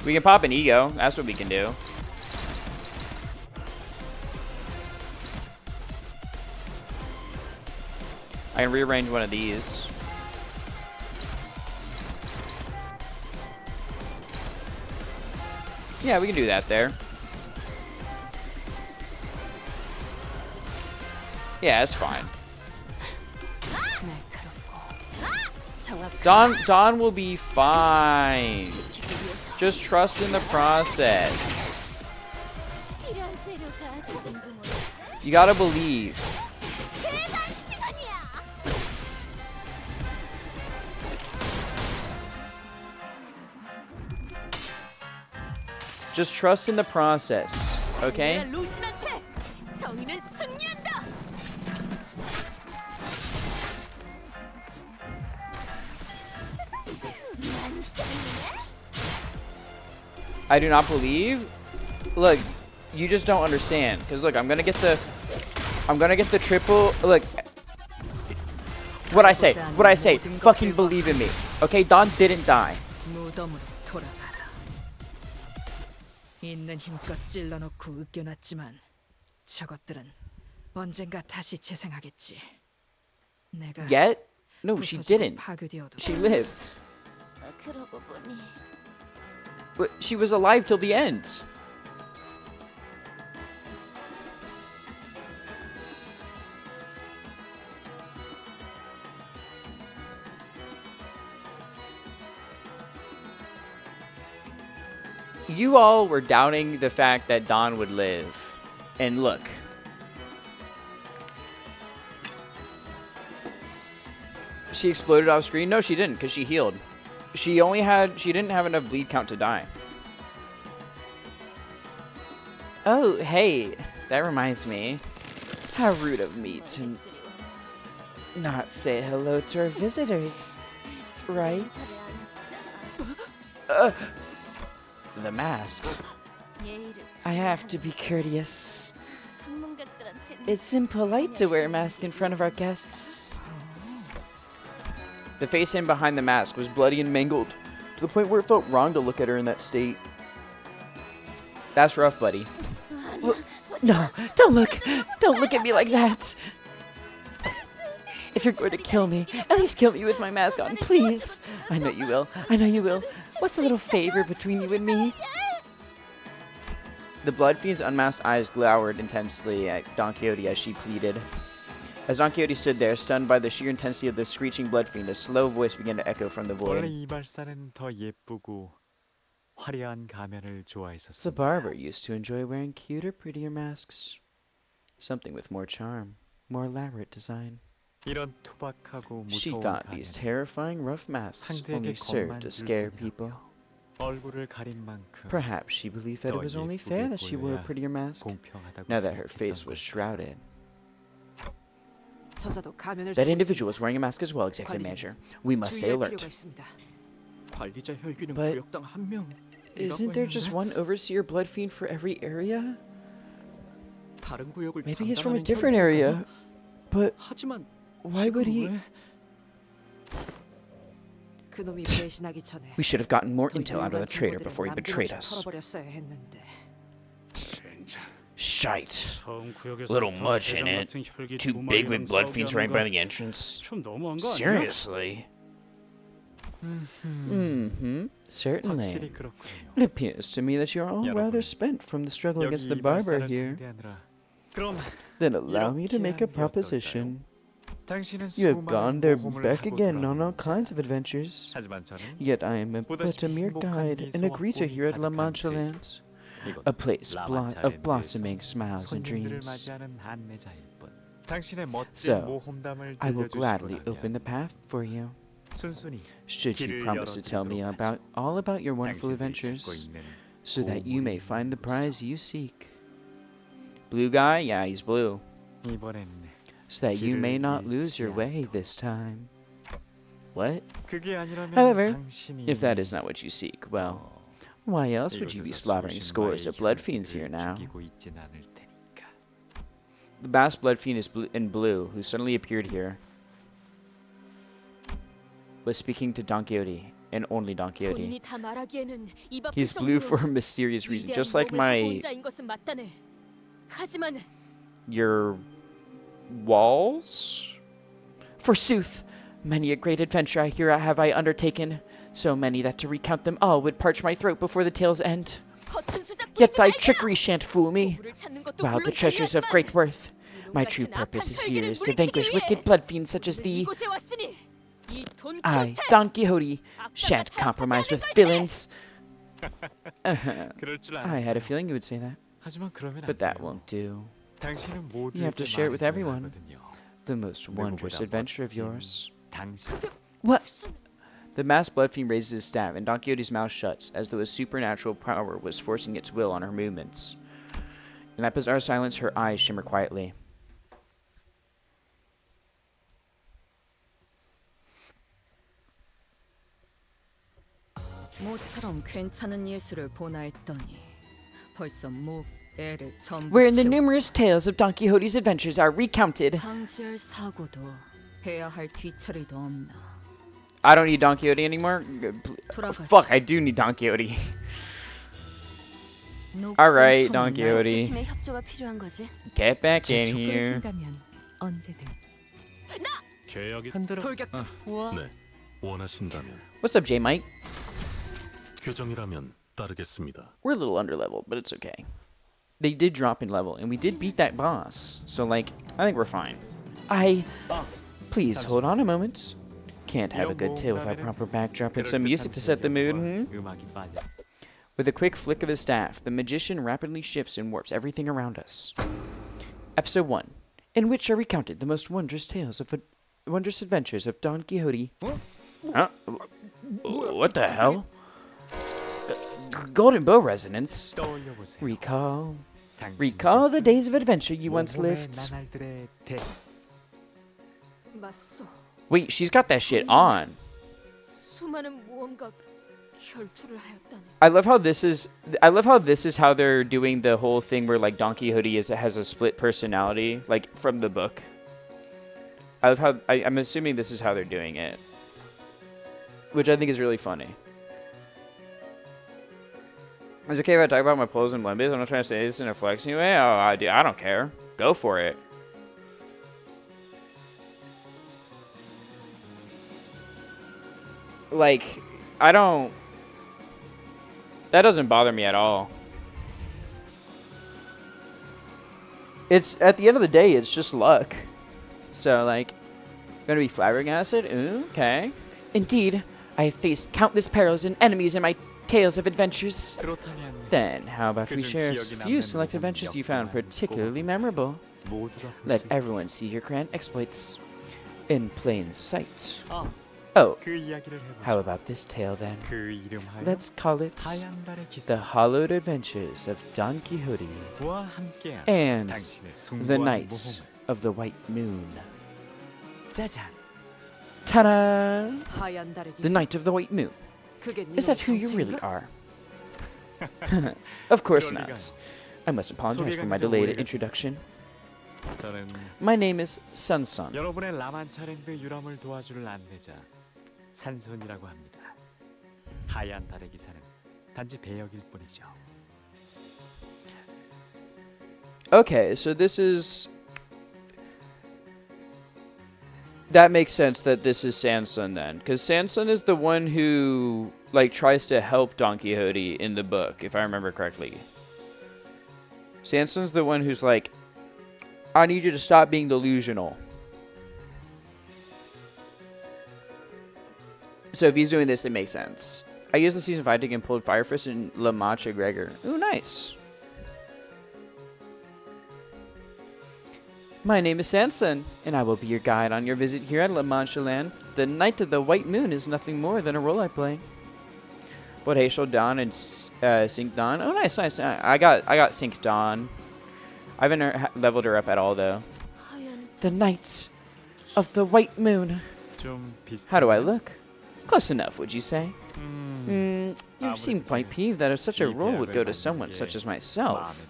We can pop an ego. That's what we can do. I can rearrange one of these. Yeah, we can do that there. Yeah, it's fine. Dawn will be fine. Just trust in the process. You gotta believe. Just trust in the process, okay? I do not believe. Look, you just don't understand. Cause look, I'm gonna get the triple. Look, what I say. Fucking believe in me, okay? Dawn didn't die. 무덤으로 돌아가라. 있는 힘껏 찔러놓고 으깨놨지만 저것들은 언젠가 다시 재생하겠지. 내가 Yet? No, she didn't. 파괴되어도 She lived. 그러고 보니 But she was alive till the end. You all were doubting the fact that Dawn would live. And look. She exploded off screen? No, she didn't, because she healed. She didn't have enough bleed count to die. Oh, hey, that reminds me. How rude of me to not say hello to our visitors, right? The mask. I have to be courteous. It's impolite to wear a mask in front of our guests. The face hidden behind the mask was bloody and mangled, to the point where it felt wrong to look at her in that state. That's rough, buddy. No, don't look! Don't look at me like that! If you're going to kill me, at least kill me with my mask on, please! I know you will. I know you will. What's a little favor between you and me? The Blood Fiend's unmasked eyes glowered intensely at Don Quixote as she pleaded. As Don Quixote stood there, stunned by the sheer intensity of the screeching Blood Fiend, a slow voice began to echo from the void. 원래 이발사는 더 예쁘고 화려한 가면을 The 좋아했었습니다. barber used to enjoy wearing cuter, prettier masks. Something with more charm, more elaborate design. 이런 투박하고 She 무서운 thought these 가면은 terrifying rough masks only 상대에게 served 겁만 to 줄 scare people. 뿐이라며 얼굴을 가린 만큼 Perhaps she believed that it was only fair that she wore a prettier mask, 공평하다고 now that her 생각했던 face was 거죠. shrouded. 저자도 가면을 That 쓰고 individual was wearing a mask as well, Executive Manager. We must stay 주의할 alert. 필요가 있습니다. 관리자 혈기는 But 구역당 한 명. Isn't there just one overseer blood fiend for every area? 다른 구역을 Maybe he's from a 담당하는 different 혈기인가요? area. But 하지만 why would he? 왜? 그놈이 배신하기 전에 We should have gotten more 더 intel out of the 유용한 traitor 정보들을 before he betrayed 남김없이 us. 털어버렸어야 했는데 젠장. Shite. 처음 구역에서 Little much in it. 같은 혈기 Too 두 big 마리랑 with blood 싸우게 fiends 하는 right by 건 the entrance. 좀 너무한 거 아니야? Seriously? Certainly. 확실히 그렇군요. It appears to me that you're all rather 여러분, spent from the struggle 여기 against the barber 이발사를 here. 상대하느라 그럼 Then allow me to make a 이렇게 하는 게 proposition. 당신은 You have 수많은 gone there 모험을 back 하고 again on all 돌아오는 kinds 자. of adventures. 하지만 저는 Yet I am but a mere guide and a greeter here at La Mancha Land, a place of blossoming smiles and 손님들을 dreams. 맞이하는 안내자일 뿐. 당신의 멋진 So, 모험담을 I will 들려주시고 gladly 나면 open the path for you, 순순히 should you 길을 promise to tell me 열어드리도록 all about your wonderful 당신들이 찾고 adventures, 있는 so that you may 보물이 find the 있는 곳으로. prize you seek. Blue guy? Yeah, he's blue. 이번엔 So that you 길을 may not lose your 잃지 way this time. What? 그게 아니라면 However, 당신이 if that is not what you seek, well, why else would you be 이곳에서 slaughtering 수십 scores 마리의 of blood fiends here 혈기들을 now? 죽이고 있진 않을 테니까. the masked blood fiend is in blue, who suddenly appeared here, was speaking to Don Quixote, and only Don Quixote. He's blue for a mysterious reason, just like your walls? Forsooth, many a great adventure have I undertaken, so many that to recount them all would parch my throat before the tale's end. Yet thy trickery shan't fool me. While the treasures of great worth, my true purpose is here is to vanquish wicked blood fiends such as thee. I, Don Quixote, shan't compromise with villains. I had a feeling you would say that, but that won't do. You have to share it with everyone. The most wondrous adventure of yours. What? The masked blood fiend raises his staff, and Don Quixote's mouth shuts, as though a supernatural power was forcing its will on her movements. In that bizarre silence, her eyes shimmer quietly. 모처럼 괜찮은 예술을 보나 했더니 벌써 목, 애를 전부 Wherein the numerous tales of Don Quixote's adventures are recounted. 방지할 사고도 해야 할 뒤처리도 없나. I don't need Don Quixote anymore? Fuck, I do need Don Quixote. Alright, Don Quixote. 팀의 협조가 필요한 거지. Get back in here. 언제든. 계약이 돌격. 네, 원하신다면 What's up, J Mike? 교정이라면 따르겠습니다. We're a little underleveled, but it's okay. They did drop in level, and we did beat that boss. So, like, I think we're fine. Please hold on a moment. Can't have a good tale without proper backdrop and some music to set the mood. With a quick flick of his staff, the magician rapidly shifts and warps everything around us. Episode 1, in which are recounted the most wondrous tales of wondrous adventures of Don Quixote. Huh? What the hell? Golden Bow resonance. Recall the days of adventure you once lived. 맞서. Wait, she's got that shit on. 수많은 모험가 결투를 하였다니. I love how this is how they're doing the whole thing where like Don Quixote has a split personality, like from the book. I love how I'm assuming this is how they're doing it, which I think is really funny. It's okay if I talk about my pose and Limbus. I'm not trying to say this in a flex anyway. Oh, I don't care. Go for it. Like, that doesn't bother me at all. It's, at the end of the day, it's just luck. So, like, gonna be flabbergasted? Okay. Indeed, I have faced countless perils and enemies in my tales of adventures. Then, how about we share a few select adventures you found particularly memorable? Let everyone see your grand exploits in plain sight. Oh, how about this tale then? Let's call it The Hallowed Adventures of Don Quixote and the Night of the White Moon. Ta-da! The Night of the White Moon. Is that who you really are? Of course not. I must apologize for my delayed introduction. My name is Sanson. 여러분의 라만차랭드 유람을 도와줄 안내자 산손이라고 합니다. 하얀 달의 기사는 단지 배역일 뿐이죠. Okay, so this is... That makes sense that this is Sanson then. Because Sanson is the one who, like, tries to help Don Quixote in the book, if I remember correctly. Sanson's the one who's like, I need you to stop being delusional. So if he's doing this, it makes sense. I used the season 5 to get pulled Firefist and La Mancha Gregor. Ooh, nice. My name is Sanson, and I will be your guide on your visit here at La Mancha Land. The Night of the White Moon is nothing more than a role I play. What Hazel Dawn and Sync Dawn? Oh, nice, nice. I got Sync Dawn. I haven't leveled her up at all though. The Night of the White Moon. How do I look? Close enough, would you say? You seem quite peeved that such a role would go to someone such as myself.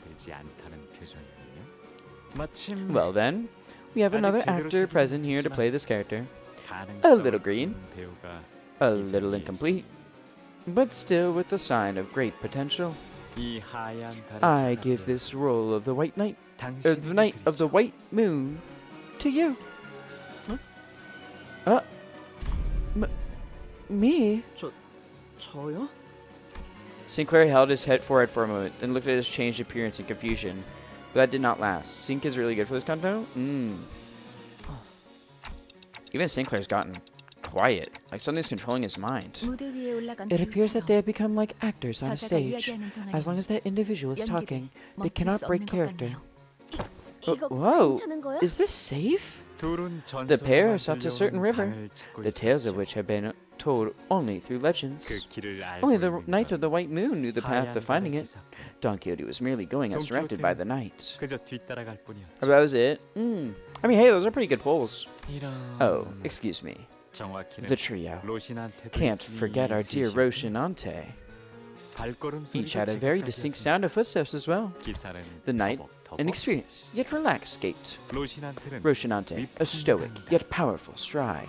마침 Well then, we have 아직 another 제대로 actor 새기지 present here to 못했지만 play this character. 가능성을 A little green. 보는 배우가 A 이 little 자리에 incomplete, but still with a sign of great potential. 이 하얀 달의 I 기사를 give this role of the White Knight, 당신에게 the Knight of the 드리죠. White Moon, to you. Me? 저요? Sinclair held his head forehead for a moment, then looked at his changed appearance in confusion. But that did not last. Sync is really good for this content? Even Sinclair's gotten quiet, like something's controlling his mind. 무대 위에 올라간 It appears that 배우처럼 they have become like actors on a 저자가 stage. 이야기하는 As long 동안에는 as that individual is talking, they 멈출 cannot 수 break 없는 것 character. 같네요. 이거 Whoa, 괜찮은 거야? is this safe? 둘은 The pair 전설로만 sought a certain 들려오는 river, 강을 찾고 the tales of 있었죠. which have been told only through 그 legends. 길을 알고 Only the 있는 Knight 건 of the White Moon knew the path 하얀 to finding 달의 it. 기사. Don Quixote was merely going as Don directed by Quixote는 the knight. 그저 뒤따라갈 뿐이었죠. That was it? I mean, hey, those are pretty good pulls. 이런 Oh, excuse me. 정확히는 The trio. 로신한테도 Can't 있으니 forget our dear 있으시고 Rocinante. 발걸음 Each 소리도 had a very 제각각이었습니다. distinct sound of footsteps as well. 기사는 The knight, 터벅터벅, an experienced yet relaxed gait. 로신한테는 Rocinante, a stoic yet powerful stride.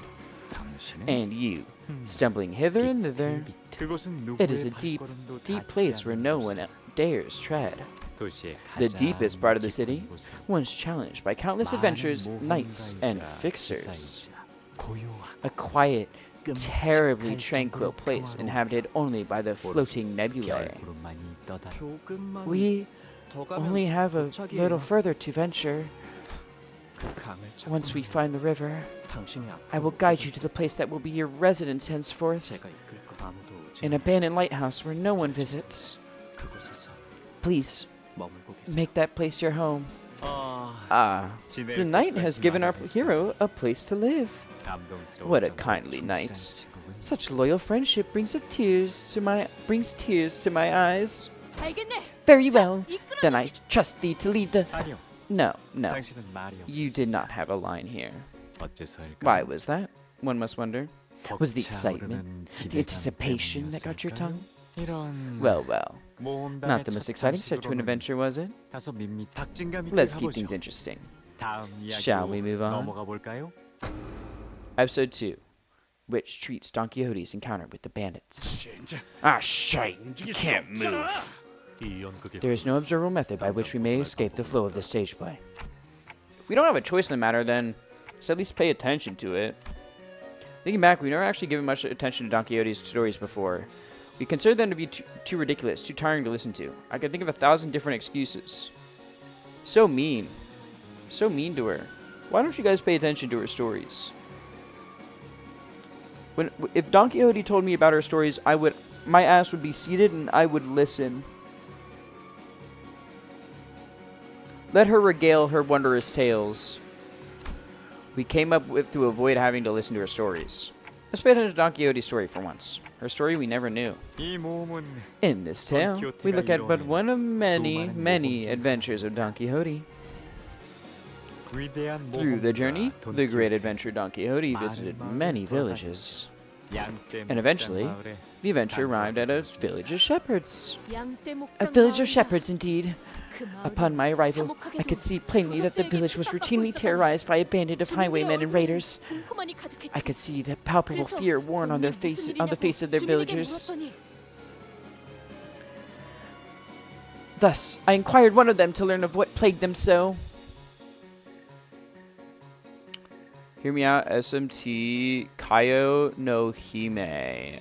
당신은 And you, stumbling hither and thither. 그곳은 It is 누구의 a deep, 발걸음도 deep 닿지 place where 않는 no 곳. one dares tread. 도시의 The 가장 deepest part of the 깊은 city, 곳은 once challenged by countless 많은 adventurers, knights, and 모험가이자 fixers. 기사이자 고요하고 A quiet, terribly 끔찍할 tranquil 정도로 place 평화로운 inhabited only by the floating nebulae. 별구름만이 떠다 조금만 We 더 가면 only have a 도착이에요. little further to venture. 그 강을 찾고 Once we find the river, 당신이 I will guide you to the place that will be your residence henceforth. 제가 이끌 거 아무도 오지 An abandoned lighthouse where no one visits. 그곳에서 Please, 머물고 계세요. make that place your home. 아, The knight has given our hero a place to live. 감동스러운 What a 정도로 kindly 충실한 knight. 친구군. Such loyal friendship brings tears to my eyes. 알겠네. Very well. 이끌어주시- Then I trust thee to lead the. 아니요, No. 당신은 말이 You 없었어. did not have a line here. 어째서일까? Why was that? One must wonder. Was the excitement, 벅차오르는 the 기대감 anticipation that got your tongue? 이런 Well, 모험담의 not the 첫 most exciting start to an 방식으로는 adventure, was it? 다소 밋밋 박진감 있게 Let's keep 가보죠. things interesting. 다음 Shall we 이야기로 move on? 넘어가 볼까요? Episode 2, which treats Don Quixote's encounter with the bandits. Ah, shite! You can't move. 이 연극의 There is no observable method by which we may escape the flow of the stage play. If we don't have a choice in the matter, then let's at least pay attention to it. Thinking back, we've never actually given much attention to Don Quixote's stories before. We considered them to be too ridiculous, too tiring to listen to. I could think of 1,000 different excuses. So mean. So mean to her. Why don't you guys pay attention to her stories? If Don Quixote told me about her stories, my ass would be seated and I would listen. Let her regale her wondrous tales. We came up with to avoid having to listen to her stories. Let's pay attention to Don Quixote's story for once. Her story we never knew. 이 모험은 In this tale, we look at but one of many, many adventures of Don Quixote. 위대한 Through the 모험가 journey, 돈 the great 키호테. adventure Don Quixote visited many villages. 양떼 And eventually, 목장 마을에 The adventure arrived at a village of shepherds. 양떼 목장 A village of 마을이다. shepherds, indeed. 그 마을은 Upon my arrival, I could see plainly that the village was routinely terrorized by a bandit of highwaymen and raiders. 공포만이 가득했지. I could see the palpable 그래서 fear worn on the 오늘 무슨 face of their 일이냐고 villagers. 주민에게 물었더니 Thus, I inquired one of them to learn of what plagued them so. Hear me out, SMT Kaio no Hime.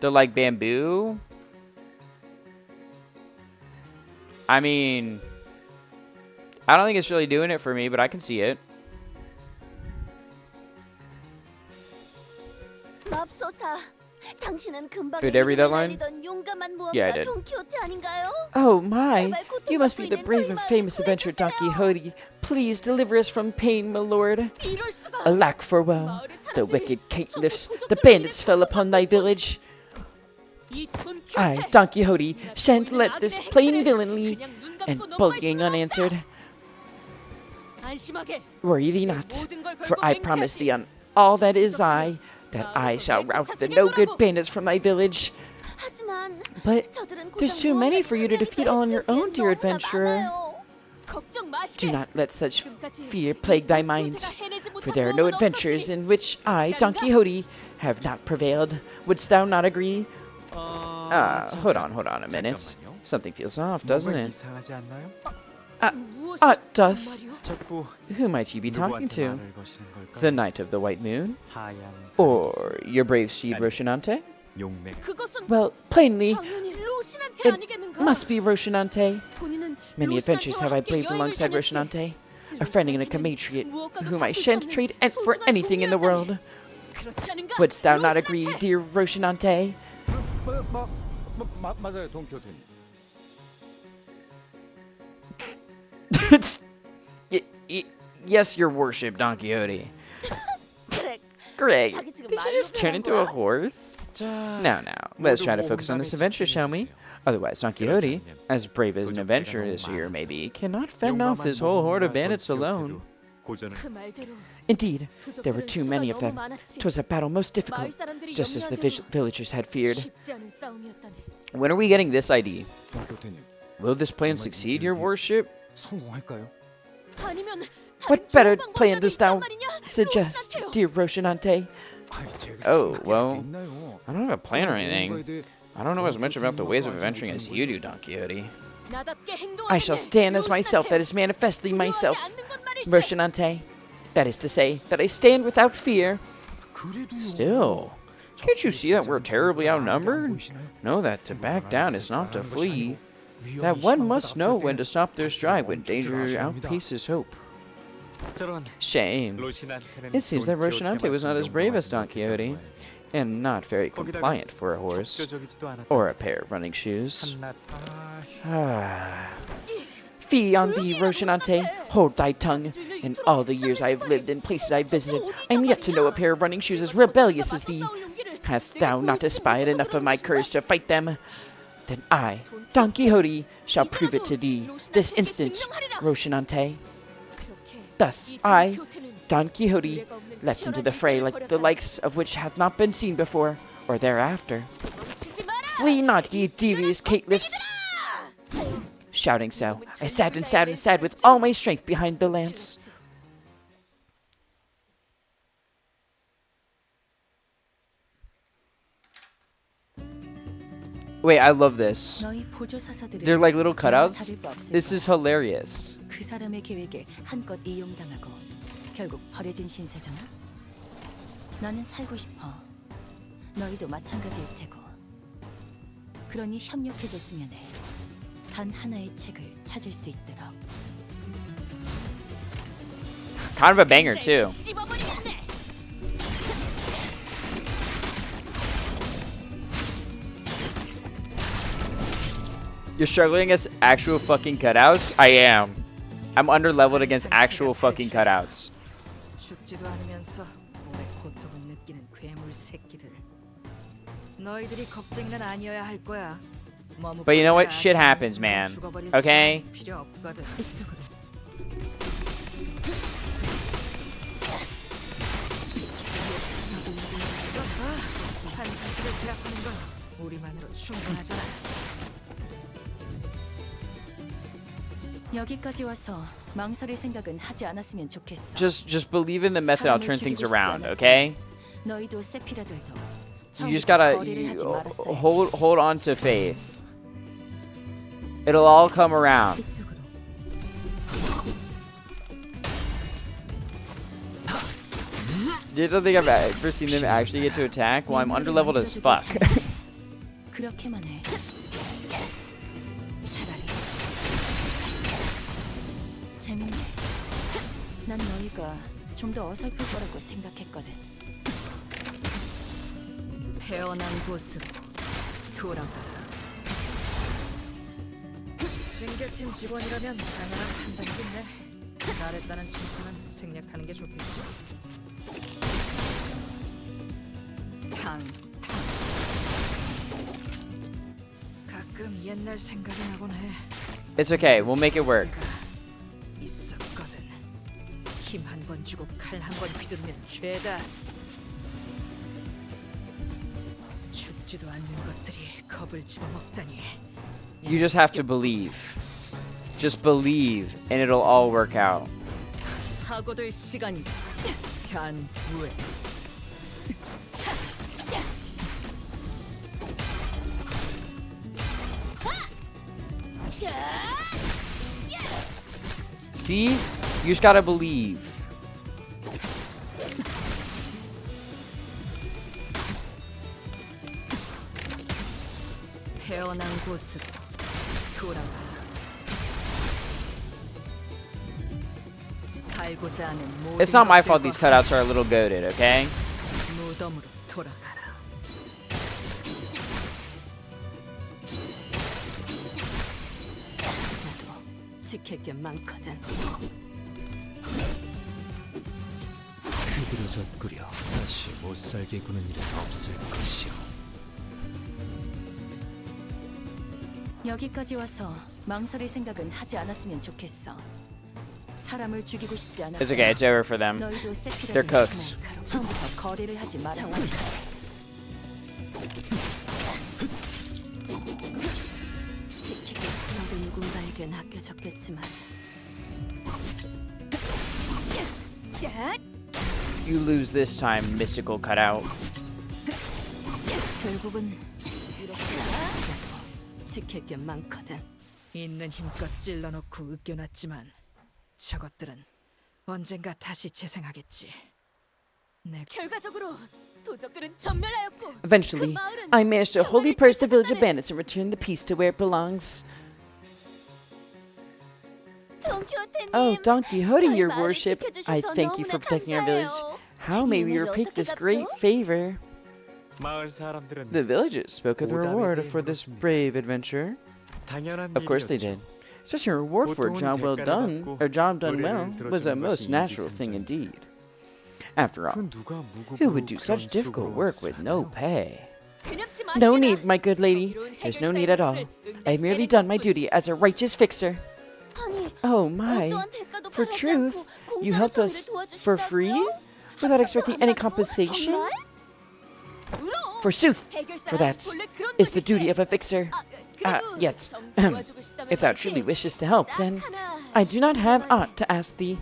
The like bamboo? I mean, I don't think it's really doing it for me, but I can see it. 맙소사. 당신은 금방 Did I read that line? 용감한 Yeah, I 모험가 did. 돈키호테 아닌가요? Oh my, 제발 you must be the 고통받고 brave 있는 and 저희 famous 마을을 adventurer Don 구해주세요. Quixote. Please deliver us from pain, my lord. 이럴 수가. Alack for woe, 마을의 the 사람들이 wicked caitiffs, 전부 the 도적들에게 bandits fell upon thy village. 이 돈키호테. I, Don Quixote, shan't 보이는 let this 악인의 plain 행태를 villainy 그냥 눈 감고 and 넘어갈 bullying 수는 없다. unanswered. 안심하게. Worry thee not, for I promise thee on all that is I, that I shall rout the no-good bandits from thy village. 하지만 But 저들은 there's too many for you to defeat all on your own, dear adventurer. Do not let such fear plague thy mind, for there are no adventures in which I, Don Quixote, have not prevailed. Wouldst thou not agree? Hold on a minute. 잠깐만요. Something feels off, doesn't 뭔가 it? 이상하지 않나요? Doth. 자꾸 Who might you be talking 누구한테 to? 말을 거시는 걸까요? The Knight of the White Moon? 하얀 Or your brave steed Rocinante? 용맹. Well, plainly, 로신한테 it 아니겠는가? must be Rocinante. 본인은 Many adventures have I braved alongside Rocinante, a friend and a compatriot, whom I shan't trade for anything in the world. Wouldst thou not agree, dear Rocinante? 맞아요, 동교수님. Yes, your worship, Don Quixote. Great. Did you just turn into a horse? Now, let's try to focus on this adventure, shall we? Otherwise, Don Quixote, as brave as an adventurer this year may be, cannot fend off this whole horde of bandits alone. Indeed, there were too many of them. 'Twas a battle most difficult, just as the villagers had feared. When are we getting this ID? 동교수님, Will this plan succeed, your worship? 성공할까요? What better plan dost thou suggest, dear Rocinante? Oh, well, I don't have a plan or anything. I don't know as much about the ways of adventuring as you do, Don Quixote. I shall stand as myself, that is manifestly myself, Rocinante. That is to say, that I stand without fear. Still, can't you see that we're terribly outnumbered? Know that to back down is not to flee. That one must know when to stop their stride when danger outpaces hope. Shame. It seems that Rocinante was not as brave as Don Quixote, and not very compliant for a horse, or a pair of running shoes. Fie on thee, Rocinante, hold thy tongue. In all the years I have lived and places I have visited, I am yet to know a pair of running shoes as rebellious as thee. Hast thou not espied enough of my courage to fight them? Then I, Don Quixote, shall prove it to thee, this instant, Rocinante. Thus I, Don Quixote, leapt into the fray like the likes of which hath not been seen before, or thereafter. Flee not, ye devious caitiffs! Shouting so, I stabbed and stabbed and stabbed with all my strength behind the lance. Wait, I love this. They're like little cutouts. This is hilarious. 그 사람의 계획에 한껏 이용당하고 결국 버려진 신세잖아. 나는 살고 싶어. 너희도 마찬가지일 테고. 그러니 협력해줬으면 해. 단 하나의 책을 찾을 수 있도록. Kind of a banger too. You're struggling against actual fucking cutouts? I am. I'm underleveled against actual fucking cutouts. 죽지도 않으면서 몸의 고통을 느끼는 괴물 새끼들. 너희들이 겁쟁이는 아니어야 할 거야. But you know what? Shit happens, man. Okay? 필요 없거든. 이쪽으로. 한 가지를 제압하는 건 우리만으로 충분하잖아. 여기까지 와서 망설일 생각은 하지 않았으면 좋겠어. Just believe in the method. I'll turn things around, okay? 너희도 세피라들도. You just gotta hold on to faith. It'll all come around. 이쪽으로. You don't think I've ever seen them actually get to attack? Well, I'm underleveled as fuck. 그렇게만 해. 차라리. 재밌네. 난 너희가 좀 더 어설플 거라고 생각했거든. 태어난 곳으로 돌아가라. 징계팀 직원이라면 당연한 판단이겠네. 잘했다는 칭찬은 생략하는 게 좋겠지. 가끔 옛날 생각이 나곤 해. It's okay. We'll make it work. 있었거든. 힘 한 번 주고 칼 한 번 휘두르면 죄다. 묻지도 않는 것들이 겁을 집어먹다니. You just have to believe. Just believe, and it'll all work out. 하고들 시간이 잔후에. See? You just gotta believe. 태어난 곳으로 돌아가. 살고자 하는 모든 It's not my fault 것들과 these cutouts are a little goated, okay? 무덤으로 돌아가라. 나도 지킬 게 많거든. 그대로 젖구려 다시 못살게 구는 일은 없을 것이오. 여기까지 와서 망설일 생각은 하지 않았으면 좋겠어. 사람을 죽이고 싶지 않아. It's okay, it's over for them. 너희도 They're cooked. 처음부터 거래를 하지 말았어. 지키기 너도 누군가에게 맡겨졌겠지만. You lose this time, mystical cutout. 결국은 이렇게 지킬 게 많거든. 있는 힘껏 찔러놓고 으겨놨지만 저것들은 언젠가 다시 재생하겠지. 내 결과적으로 도적들은 전멸하였고 Eventually, I managed to wholly purge the village of bandits and return the peace to where it belongs. 돈키호테님. Oh, Don Quixote, 저희 your 마을을 worship, I 지켜주셔서 thank you for 너무나 protecting our village. 감사해요. How may we 이 은혜를 repay 어떻게 this 갚죠? great favor? 마을 사람들은 The villagers spoke of the reward for this 물었습니다. brave adventure. 당연한 Of course they 일이었죠. did. Such a reward for a 보통은 job well 대가를 done, 받고 or job done well, 의뢰를 was a 들어주는 most 것이 natural thing 인지상정. indeed. After all, 그 누가 who would do 무급으로 such 그런 difficult 수고로운 work with 것을 no 하나요? pay? 괴념치 No 마시게나. need, my good lady. There's no need at all. I've merely done my duty as a righteous fixer. 아니, Oh my. 어떠한 대가도 For 바라지 truth, 않고 you 공짜로 helped 저희를 us for free? 도와주신다고요? Without expecting any compensation? 정말? 그럼 Forsooth, for that 원래 그런 is the 것일세. duty of a fixer. 그래도 yes. 좀 도와주고 싶다면 If thou 말이지. truly wishes to help, then 딱 하나 I do not have aught to ask thee.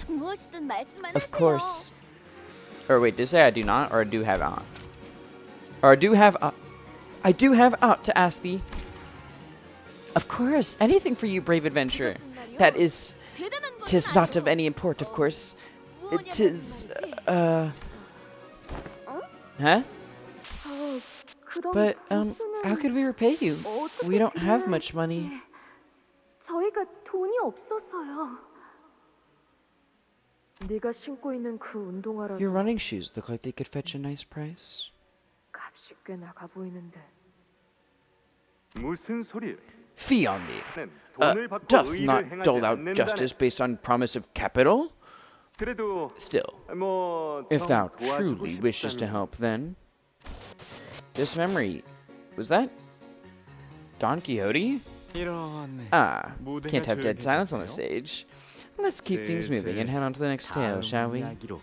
무엇이든 말씀만 Of 하세요. course. Or wait, did it say I do not, or I do have aught? Or I do have I do have aught to ask thee. Of course, anything for you, brave adventurer. That is, 대단한 것은 tis not of 아니오. any import, of course. It 무엇이냐면 is, 말이지. huh? 그럼 But, 돈은 how could we repay you? 어떻게 We don't have 드려야 much money. 저희가 돈이 없어서요. 네가 신고 있는 그 운동화라도 Your running shoes look like they could fetch a nice price. 값이 꽤 나가 보이는데. 무슨 소리예요? Fee on thee. 돈을 받고 Doth 의를 not 행하지 dole out 않는다네. justice based on promise of capital? 그래도 Still, 뭐 if 좀 thou 도와주고 truly wishes to 싶다면 help, then this memory, was that Don Quixote? 이런 무대가 Can't have dead silence on the 조용해졌네요. stage. Let's keep things moving and head on to the next tale, shall we? 이야기로.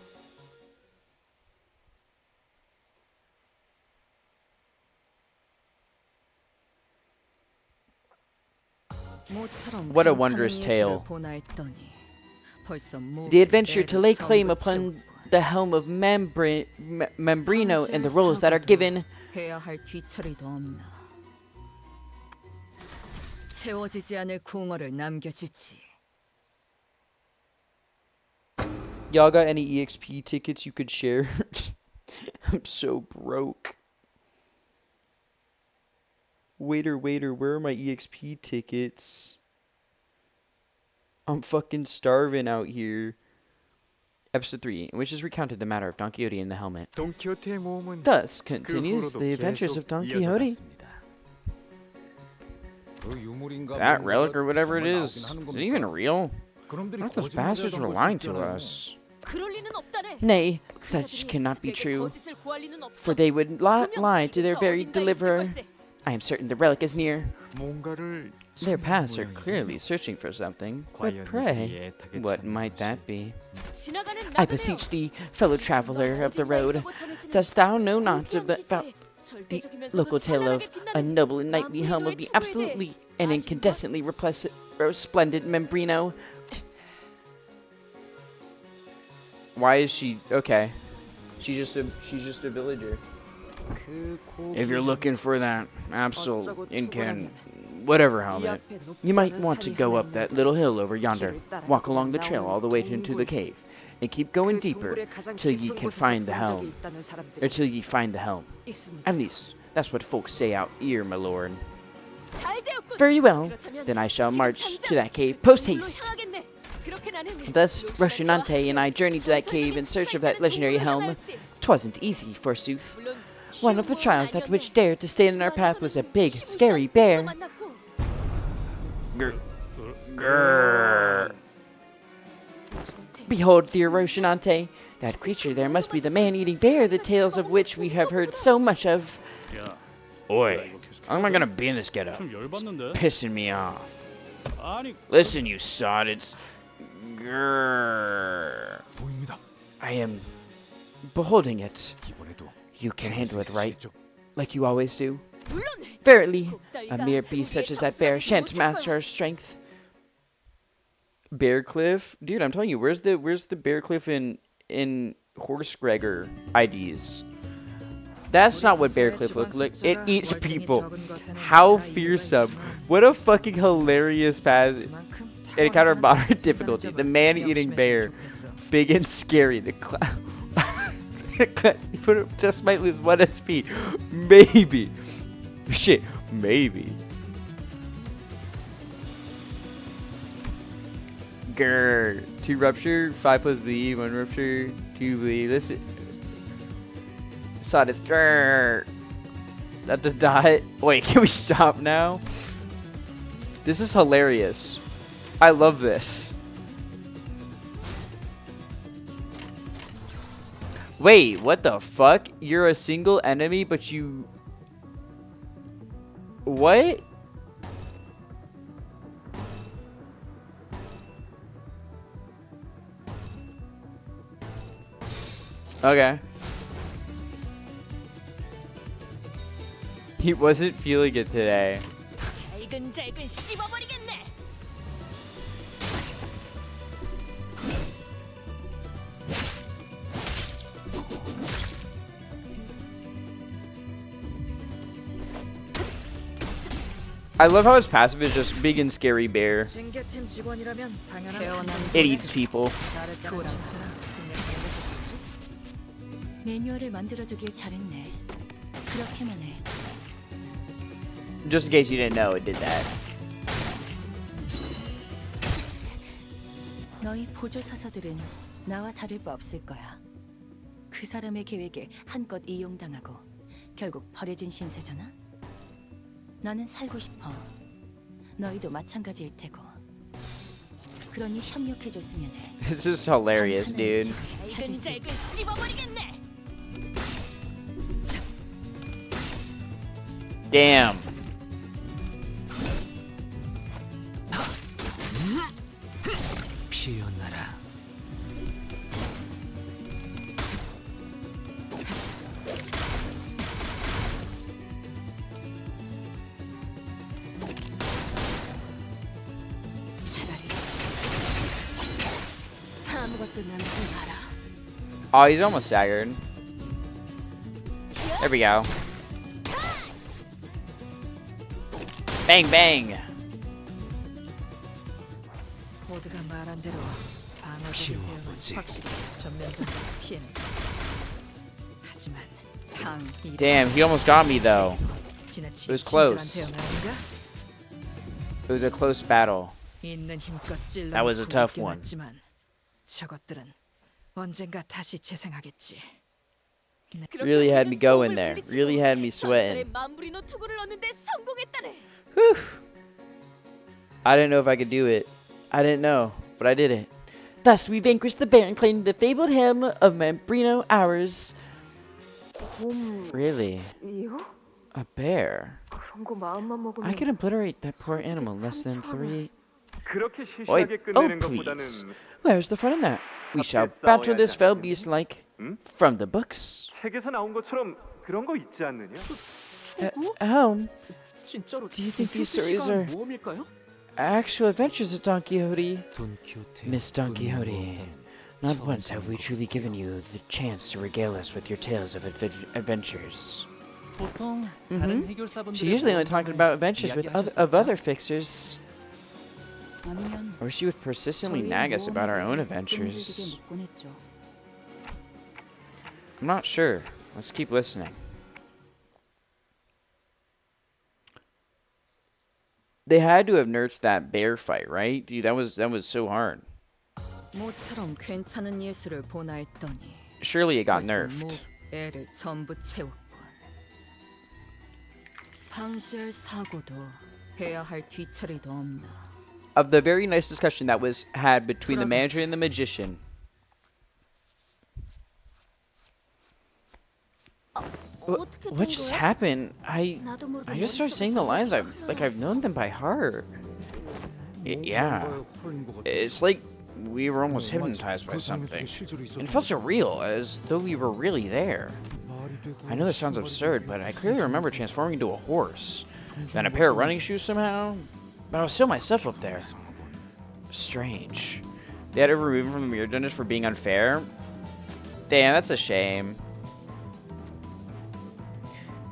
What a wondrous tale. The The adventure to lay claim upon the helm of Membrino and the roles that are given. 해야 할 뒤처리도 없나. 채워지지 않을 공허를 남겨주지. Y'all got any EXP tickets you could share? I'm so broke. Waiter, where are my EXP tickets? I'm fucking starving out here. Episode 3, in which is recounted the matter of Don Quixote and the helmet. 돈키호테의 모험은 Thus 그 continues 후로도 the adventures of 계속 Don Quixote. 이어져갔습니다. That relic or whatever it is it even real? What if those bastards were lying to us? 그럴 리는 없다네. Nay, such cannot be true, for they would lie to their very deliverer. I am certain the relic is near. 뭔가를 Their 찾는 paths are 모양이군요. clearly searching for something, but 과연 pray, 이 애타게 what 찾는 might 것이 that be? 지나가는 I 나그네여. beseech thee, fellow traveler of the road, dost thou know not of the The local tale of a noble and knightly helm of the absolutely and incandescently resplendent Membrino. Why is she okay? She's just a villager. If you're looking for that absolute whatever helmet, you might want to go up that little hill over yonder, walk along the trail all the way into the cave, and keep going deeper till ye can find the helm. Or till ye find the helm. At least, that's what folks say out here, my lord. Very well, then I shall march to that cave post-haste. Thus, Rocinante and I journeyed to that cave in search of that legendary helm. 'Twasn't easy, forsooth. One of the trials that which dared to stand in our path was a big, scary bear. Grr. Grr. Behold, dear Rocinante, that creature there must be the man-eating bear, the tales of which we have heard so much of. Oi, how am I gonna be in this getup? It's pissing me off. Listen, you sod, it's... Grrr. I am beholding it. You can handle it, right? Like you always do? Verily, a mere beast such as that bear shan't master our strength. Bear Cliff? Dude, I'm telling you, where's the Bear Cliff in Horse Gregor IDs? That's not what Bear Cliff looks like. It eats people. How fearsome. What a fucking hilarious pass. It encountered moderate difficulty. The man-eating bear. Big and scary. The clown. Just might lose 1 SP. Maybe. Shit. Maybe. Grrr. 2 rupture, 5 plus bleed, 1 rupture, 2 bleed. Listen. Saw this. Grrr. That the dot. Wait, can we stop now? This is hilarious. I love this. Wait, what the fuck? You're a single enemy, but you... What? Okay. He wasn't feeling it today. I love how his passive is just big and scary bear. It eats people. 매뉴얼을 만들어두길 잘했네. 그렇게만 해. Just in case you didn't know, it did that. 너희 보조 사서들은 나와 다를 바 없을 거야. 그 사람의 계획에 한껏 이용당하고 결국 버려진 신세잖아. 나는 살고 싶어. 너희도 마찬가지일 테고. 그러니 협력해줬으면 해. This is hilarious, dude. Damn. 피어나라. Oh, he's almost staggered. There we go. Bang, bang. Damn, he almost got me though. It was close. It was a close battle. That was a tough one. Really had me going there. Really had me sweating. Whew. I didn't know if I could do it. I didn't know, but I did it. Thus, we vanquished the bear and claimed the fabled helm of Membrino ours. Really? A bear? I could obliterate that poor animal in less than 3... Oi. Oh, please. Where's the fun in that? We shall batter this fell beast like From the books. 책에서 나온 것처럼 그런 거 있지 않느냐? Helm, 진짜로 do you think these stories are 모험일까요? actual adventures of Don Quixote? 돈키호테 Miss Don Quixote, not once have we truly given you the chance to regale us with your tales of adventures. 보통 다른 해결사분들의 She usually only talked about adventures with other fixers, 아니면 or she would persistently nag us about our own adventures. 끈질기게 묻곤 했죠. I'm not sure. Let's keep listening. They had to have nerfed that bear fight, right? Dude, that was so hard. 모처럼 괜찮은 예술을 보나 했더니 Surely it got 벌써 nerfed. 애를 전부 채웠군. 방지할 사고도 해야 할 뒤처리도 없나. Of the very nice discussion that was had between the manager and the magician. What just happened? I just started saying the lines. I've known them by heart. Yeah. It's like we were almost hypnotized by something. It felt so real, as though we were really there. I know this sounds absurd, but I clearly remember transforming into a horse, then a pair of running shoes somehow, but I was still myself up there. Strange. They had to remove him from the mirror dungeons for being unfair? Damn, that's a shame.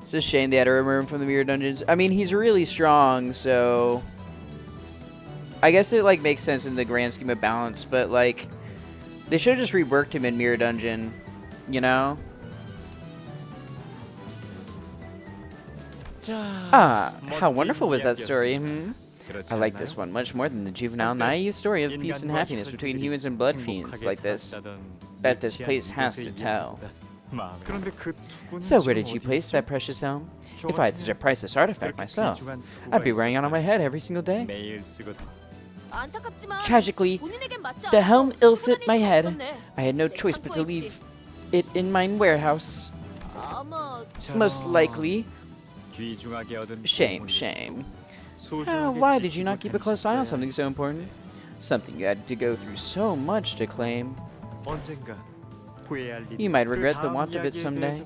It's a shame they had to remove him from the mirror dungeons. I mean, he's really strong, so I guess it like makes sense in the grand scheme of balance, but like they should have just reworked him in mirror dungeon, you know? Ah, how wonderful was that story, I like this one much more than the juvenile, naive story of peace and happiness between humans and blood fiends like this that this place has to tell. So where did you place that precious helm? If I had such a priceless artifact myself, I'd be wearing it on my head every single day. Tragically, the helm ill-fit my head. I had no choice but to leave it in mine warehouse. Most likely. Shame, shame. Why did you not keep a close eye on something so important? Something you had to go through so much to claim. You might regret the want of it someday.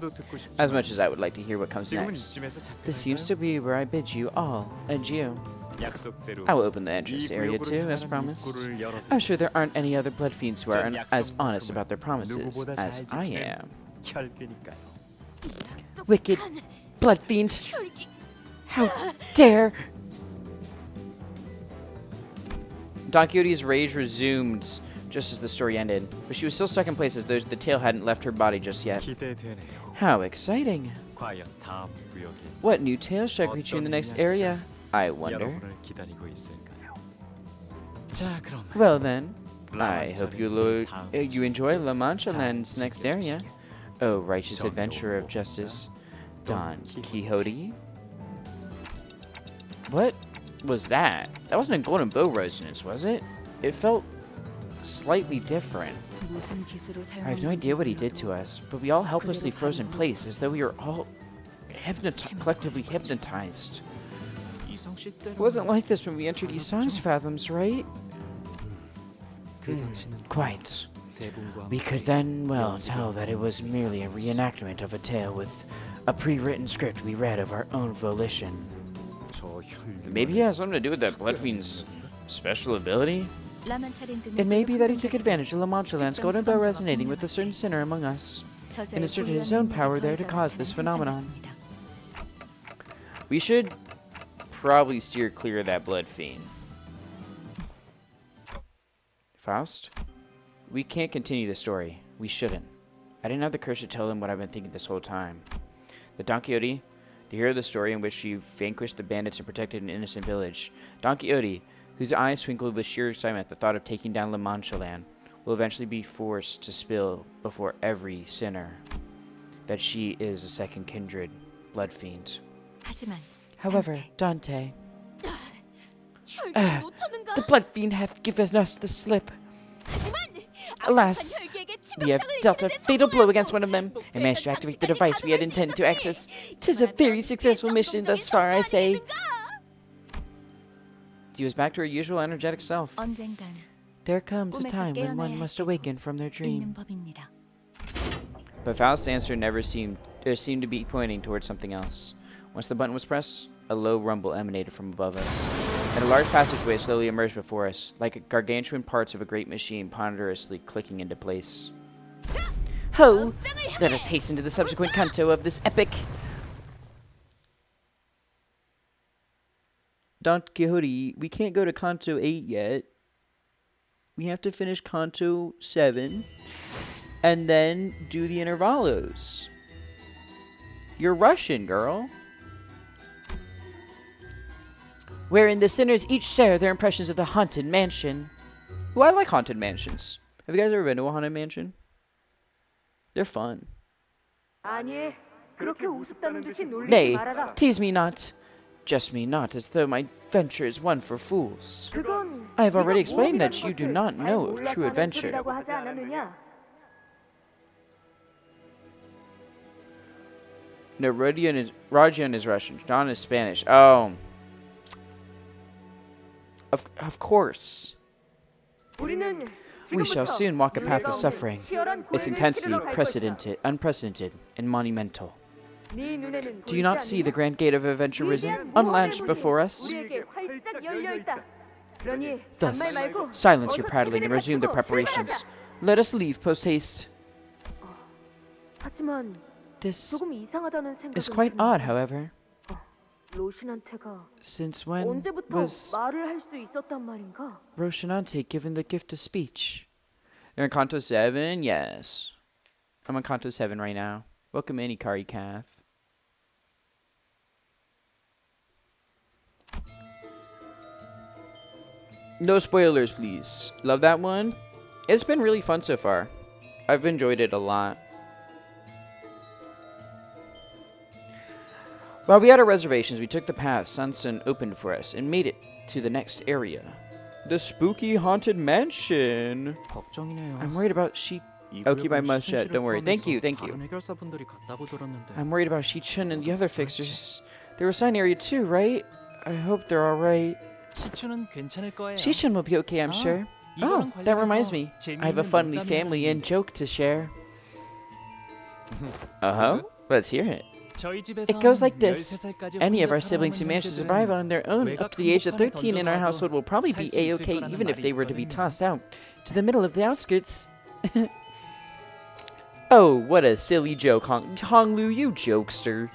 As much as I would like to hear what comes next, this seems to be where I bid you all adieu. I will open the entrance area too, as promised. I'm sure there aren't any other blood fiends who are as honest about their promises as I am. Wicked blood fiend! How dare! Don Quixote's rage resumed just as the story ended, but she was still stuck in place as though the tail hadn't left her body just yet. How exciting! What new tale shall greet you in the next area, I wonder? Well then, I hope you enjoy La Mancha Land's next area. Oh, righteous adventurer of justice, Don Quixote. What was that? That wasn't a golden bow resonance, was it? It felt slightly different. I have no idea what he did to us, but we all helplessly froze in place as though we were all collectively hypnotized. It wasn't like this when we entered Isang's fathoms, right? Quite. We could then well tell that it was merely a reenactment of a tale with a pre-written script we read of our own volition. Maybe it has something to do with that blood fiend's special ability? It may be that he took advantage of La Mancha Land's golden bow resonating with a certain sinner among us, and inserted his own power there to cause this phenomenon. We should probably steer clear of that blood fiend. Faust? We can't continue the story. We shouldn't. I didn't have the courage to tell them what I've been thinking this whole time. The Don Quixote, the hero of the story in which you vanquished the bandits and protected an innocent village. Don Quixote, whose eyes twinkled with sheer excitement at the thought of taking down La Mancha Land, will eventually be forced to spill before every sinner that she is a second kindred blood fiend. However, Dante, the blood fiend hath given us the slip. Alas, we have dealt a fatal blow against one of them, and managed to activate the device we had intended to access. 'Tis a very successful mission thus far, I say. She was back to her usual energetic self. There comes a time when one must awaken from their dream. But Faust's answer never seemed to be pointing towards something else. Once the button was pressed, a low rumble emanated from above us, and a large passageway slowly emerged before us, like gargantuan parts of a great machine ponderously clicking into place. Ho! Let us hasten to the subsequent canto of this epic Don Quixote. We can't go to Canto 8 yet. We have to finish Canto 7 and then do the intervalos. You're Russian, girl. Wherein the sinners each share their impressions of the haunted mansion. Ooh, I like haunted mansions. Have you guys ever been to a haunted mansion? They're fun. Nay, tease me not. Jest me not, as though my venture is one for fools. I have already explained that you do not know of true adventure. No, Rodion is Russian. John is Spanish. Oh. Of course. We shall soon walk a path of suffering. Its intensity unprecedented, and monumental. Do you not see the grand gate of adventure risen, unlatched before us? Thus, silence your prattling and resume the preparations. Let us leave post-haste. This is quite odd, however. Since when was Rocinante given the gift of speech? You're in Canto 7? Yes. I'm on Canto 7 right now. Welcome in, Ikari Calf. No spoilers, please. Love that one. It's been really fun so far. I've enjoyed it a lot. While we had our reservations, we took the path Sanson opened for us and made it to the next area. The spooky haunted mansion. I'm worried about I'll keep my mouth shut. Don't worry. Thank you. I'm worried about Shichun and the other fixers. They were assigned area 2, right? I hope they're alright. Shichun will be okay, I'm sure. Oh, that reminds me. I have a funny family and joke to share. Uh-huh. Let's hear it. It goes like this. Any of our siblings who manage to survive on their own up to the age of 13 in our household will probably be A-okay even if they were to be tossed out to the middle of the outskirts. Oh, what a silly joke, Honglu, you jokester.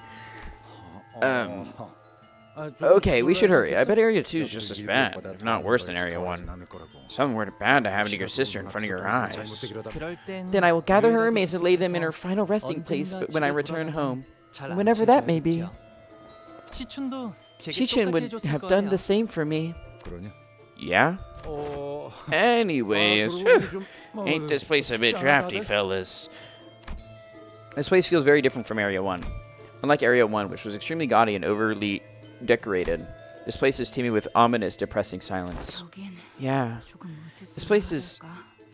Okay, we should hurry. I bet Area 2 is just as bad, if not worse than Area 1. Something were bad to happen to your sister in front of your eyes. Then I will gather her remains and lay them in her final resting place when I return home. Whenever that may be. Shichun would have done the same for me. Yeah? Anyways, whew, ain't this place a bit drafty, fellas? This place feels very different from Area 1. Unlike Area 1, which was extremely gaudy and overly decorated, this place is teeming with ominous, depressing silence. Yeah. This place is,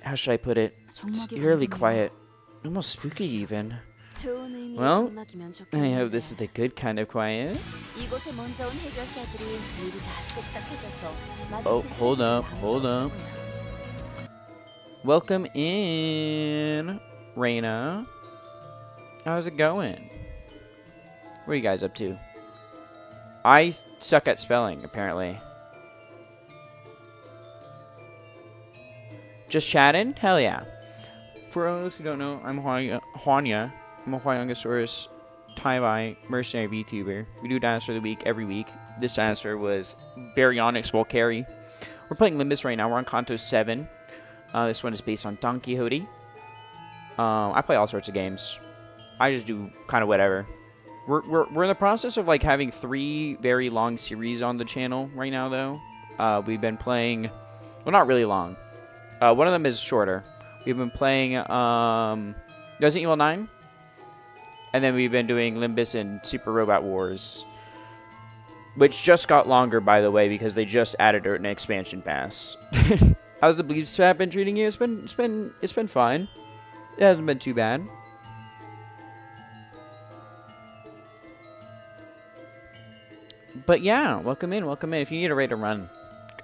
how should I put it, it's eerily quiet. Almost spooky, even. Well, I hope this is the good kind of quiet. Oh, hold up. Welcome in, Reina. How's it going? What are you guys up to? I suck at spelling, apparently. Just chatting? Hell yeah. For those who don't know, I'm Huanya. I'm a Huayangosaurus Taibai mercenary VTuber. We do Dinosaur of the Week every week. This dinosaur was Baryonyx Volcari. We're playing Limbus right now. We're on Canto 7. This one is based on Don Quixote. I play all sorts of games. I just do kind of whatever. We're in the process of like having 3 very long series on the channel right now, though. We've been playing, well, not really long. One of them is shorter. We've been playing Resident Evil 9. And then we've been doing Limbus and Super Robot Wars, which just got longer, by the way, because they just added an expansion pass. How's the bleed swap been treating you? It's been fine. It hasn't been too bad. But yeah, welcome in. If you need a raid to run,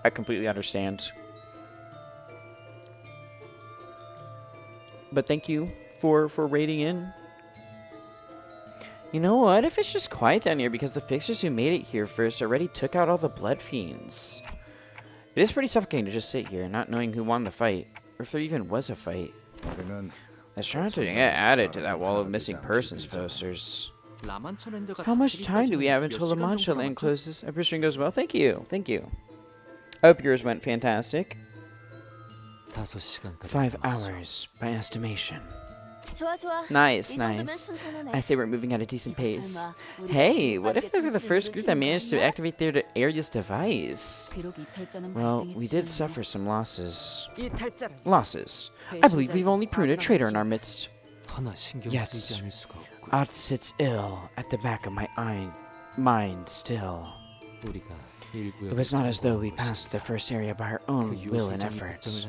I completely understand. But thank you for raiding in. You know what? If it's just quiet down here because the fixers who made it here first already took out all the blood fiends. It is pretty suffocating to just sit here, not knowing who won the fight, or if there even was a fight. Let's try not to get added to that wall of missing persons posters. How much time do we have until the Mancha land closes? I hope your stream goes well. Thank you. Thank you. I hope yours went fantastic. 5 hours by estimation. 좋아, 좋아. Nice, 이 정도면 nice. 순탄하네. I say we're moving at a decent 이거 pace. 설마 우리가 Hey, 지금 what if they were the 빠르게 first group that 전투를 managed to 했나? activate their area's device? 비록 이탈자는 Well, we did 발생했지만 suffer some losses. 이탈자를 Losses. I believe we've only pruned a traitor in our midst. 하나 신경 Yes. 쓰이지 않을 수가 없고. Odd sits ill at the back of my mind still. 우리가 It was not as though we passed the first area by our own will and efforts.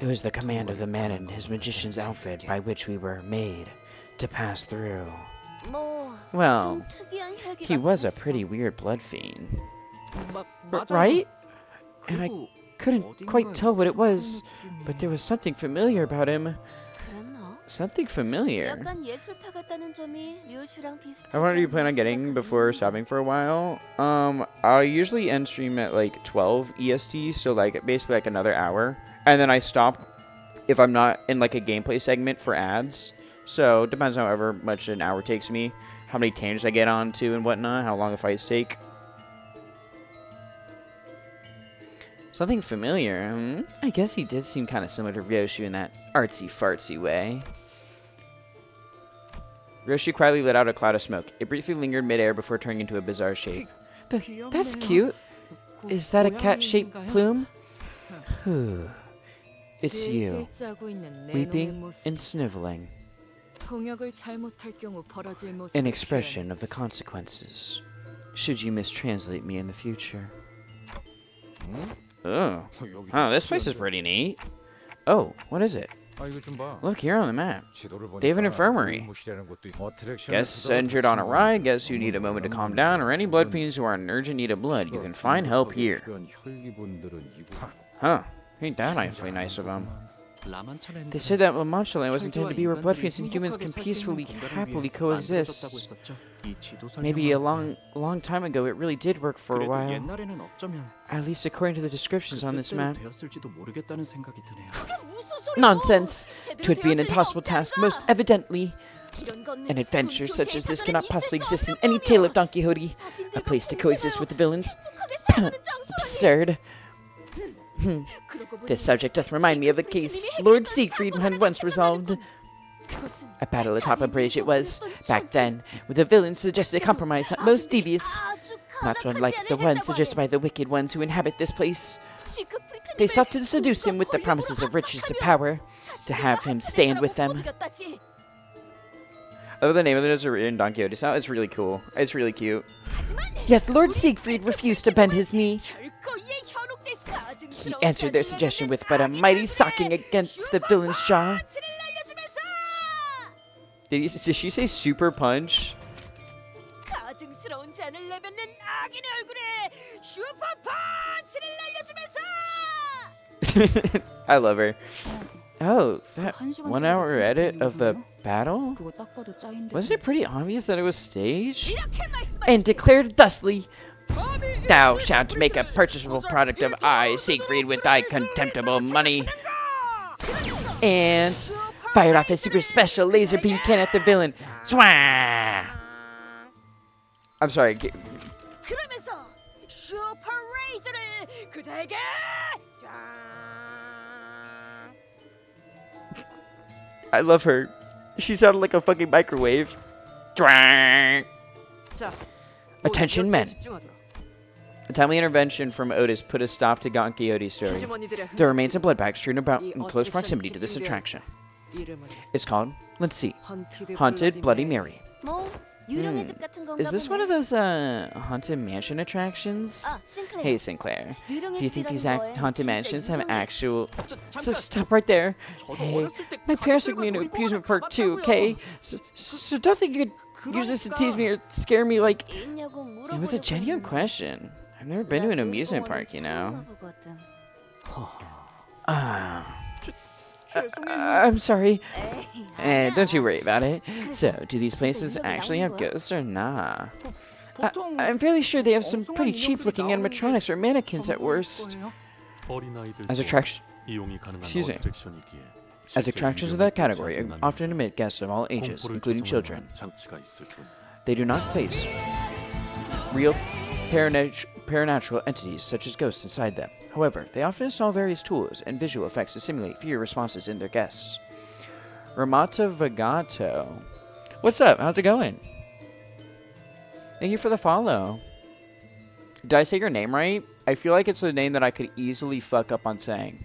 It was the command of the man in his magician's outfit by which we were made to pass through. 뭐, Well, 좀 특이한 혈기가 he was a 있어. pretty weird blood fiend. 맞아. Right? And I 그리고 couldn't quite 어딘가에 tell what it 익숙한 was, 느낌이- but there was something familiar about him. 그랬나? Something familiar. 약간 예술파 같다는 점이 류슈랑 비슷하지 How long do you plan on 않나 getting before 생각하는데. stopping for a while? I usually end stream at like 12 EST, so like basically like another hour. And then I stop if I'm not in like a gameplay segment for ads. So depends on however much an hour takes me, how many tangents I get on to and whatnot, how long the fights take. Something familiar. I guess he did seem kind of similar to Ryoshu in that artsy-fartsy way. Ryoshu quietly let out a cloud of smoke. It briefly lingered midair before turning into a bizarre shape. That's cute. Is that a cat-shaped plume? Whew. It's you, 질질 짜고 있는 내 놈의 weeping 모습. and sniveling, 통역을 잘못할 경우 벌어질 모습을 an expression of the 표현했지. consequences, should you mistranslate me in the future. Oh, this place is pretty neat. Oh, what is it? Look here on the map. They have an infirmary. Guess injured on a ride, guess you need a moment to calm down, or any blood fiends who are in urgent need of blood. You can find help here. Huh. Ain't that awfully nice of them. They said that Lamancha Land was intended to be where blood fiends and humans can peacefully, happily coexist. Maybe a long time ago it really did work for a while. 옛날에는 어쩌면 At least according to the descriptions on this map. 되었을지도 모르겠다는 생각이 드네요. Nonsense! 'Twould be an impossible task, most evidently. 이런 건 An adventure such as this cannot possibly exist in any tale of Don Quixote. A place to coexist with the villains. Absurd. This subject doth remind me of a case Lord Siegfried had once resolved. A battle atop a bridge it was, back then, where the villains suggested a compromise not most devious, not unlike the one suggested by the wicked ones who inhabit this place. They sought to seduce him with the promises of riches and power, to have him stand with them. Although the name of it is written in Don Quixote style, it's really cool. It's really cute. Yet Lord Siegfried refused to bend his knee. He answered their suggestion with but a mighty socking against the villain's jaw. Did she say super punch? 가증스러운 잔을 내뱉는 악인의 얼굴에 슈퍼 펀치를 날려주면서 I love her. Oh, that 한 시간 1 hour 동안 edit of the 거예요? battle? 그거 딱 봐도 짜인데. Wasn't it pretty obvious that it was staged? And declared thusly, Thou shalt make a purchasable product of I, Siegfried, with thy contemptible money. And fired off his super special laser beam cannon at the villain. Swah! I'm sorry. 그러면서 슈퍼 레이저를 그자에게 I love her. She sounded like a fucking microwave. Twang! 자, Attention, men. A timely intervention from Otis put a stop to Don Quixote's story. 피지몬이들의 There remains a blood bag strewn about in close proximity to this attraction. 이름은 It's called, let's see, 헌티드 Haunted Bloody Mary. 뭐 유령의 집 같은 건가 Is this one of those haunted mansion attractions? 아, 싱클레어. Hey Sinclair, 유령의 do you think 집이라는 these 거에 haunted 진짜 mansions have 유령의- actual? So stop right there. Hey, my parents took me into amusement park too. Okay, so don't think you could use this to tease me or scare me. Like 있냐고 it was a 물어보려고 genuine 했는데 question. I've never been to an amusement park, you know. 처음 와보거든. I'm sorry. 에이, Don't you worry about it. So, do these 진짜 places 인형이 actually 나오는 have 거야? ghosts or nah? I'm fairly sure they have some pretty cheap-looking animatronics or mannequins at worst. 어린아이들 As 또한 attraction, 이용이 가능한 excuse me. 어트랙션이기에 As 실제 attractions of 위험을 that category 감지하지 않는 often admit guests of all ages, 공포를 including 조성할 children. 만한 장치가 있을 뿐. They do not place real paranatural entities such as ghosts inside them. However, they often install various tools and visual effects to simulate fear responses in their guests. Ramata Vagato. What's up? How's it going? Thank you for the follow. Did I say your name right? I feel like it's a name that I could easily fuck up on saying.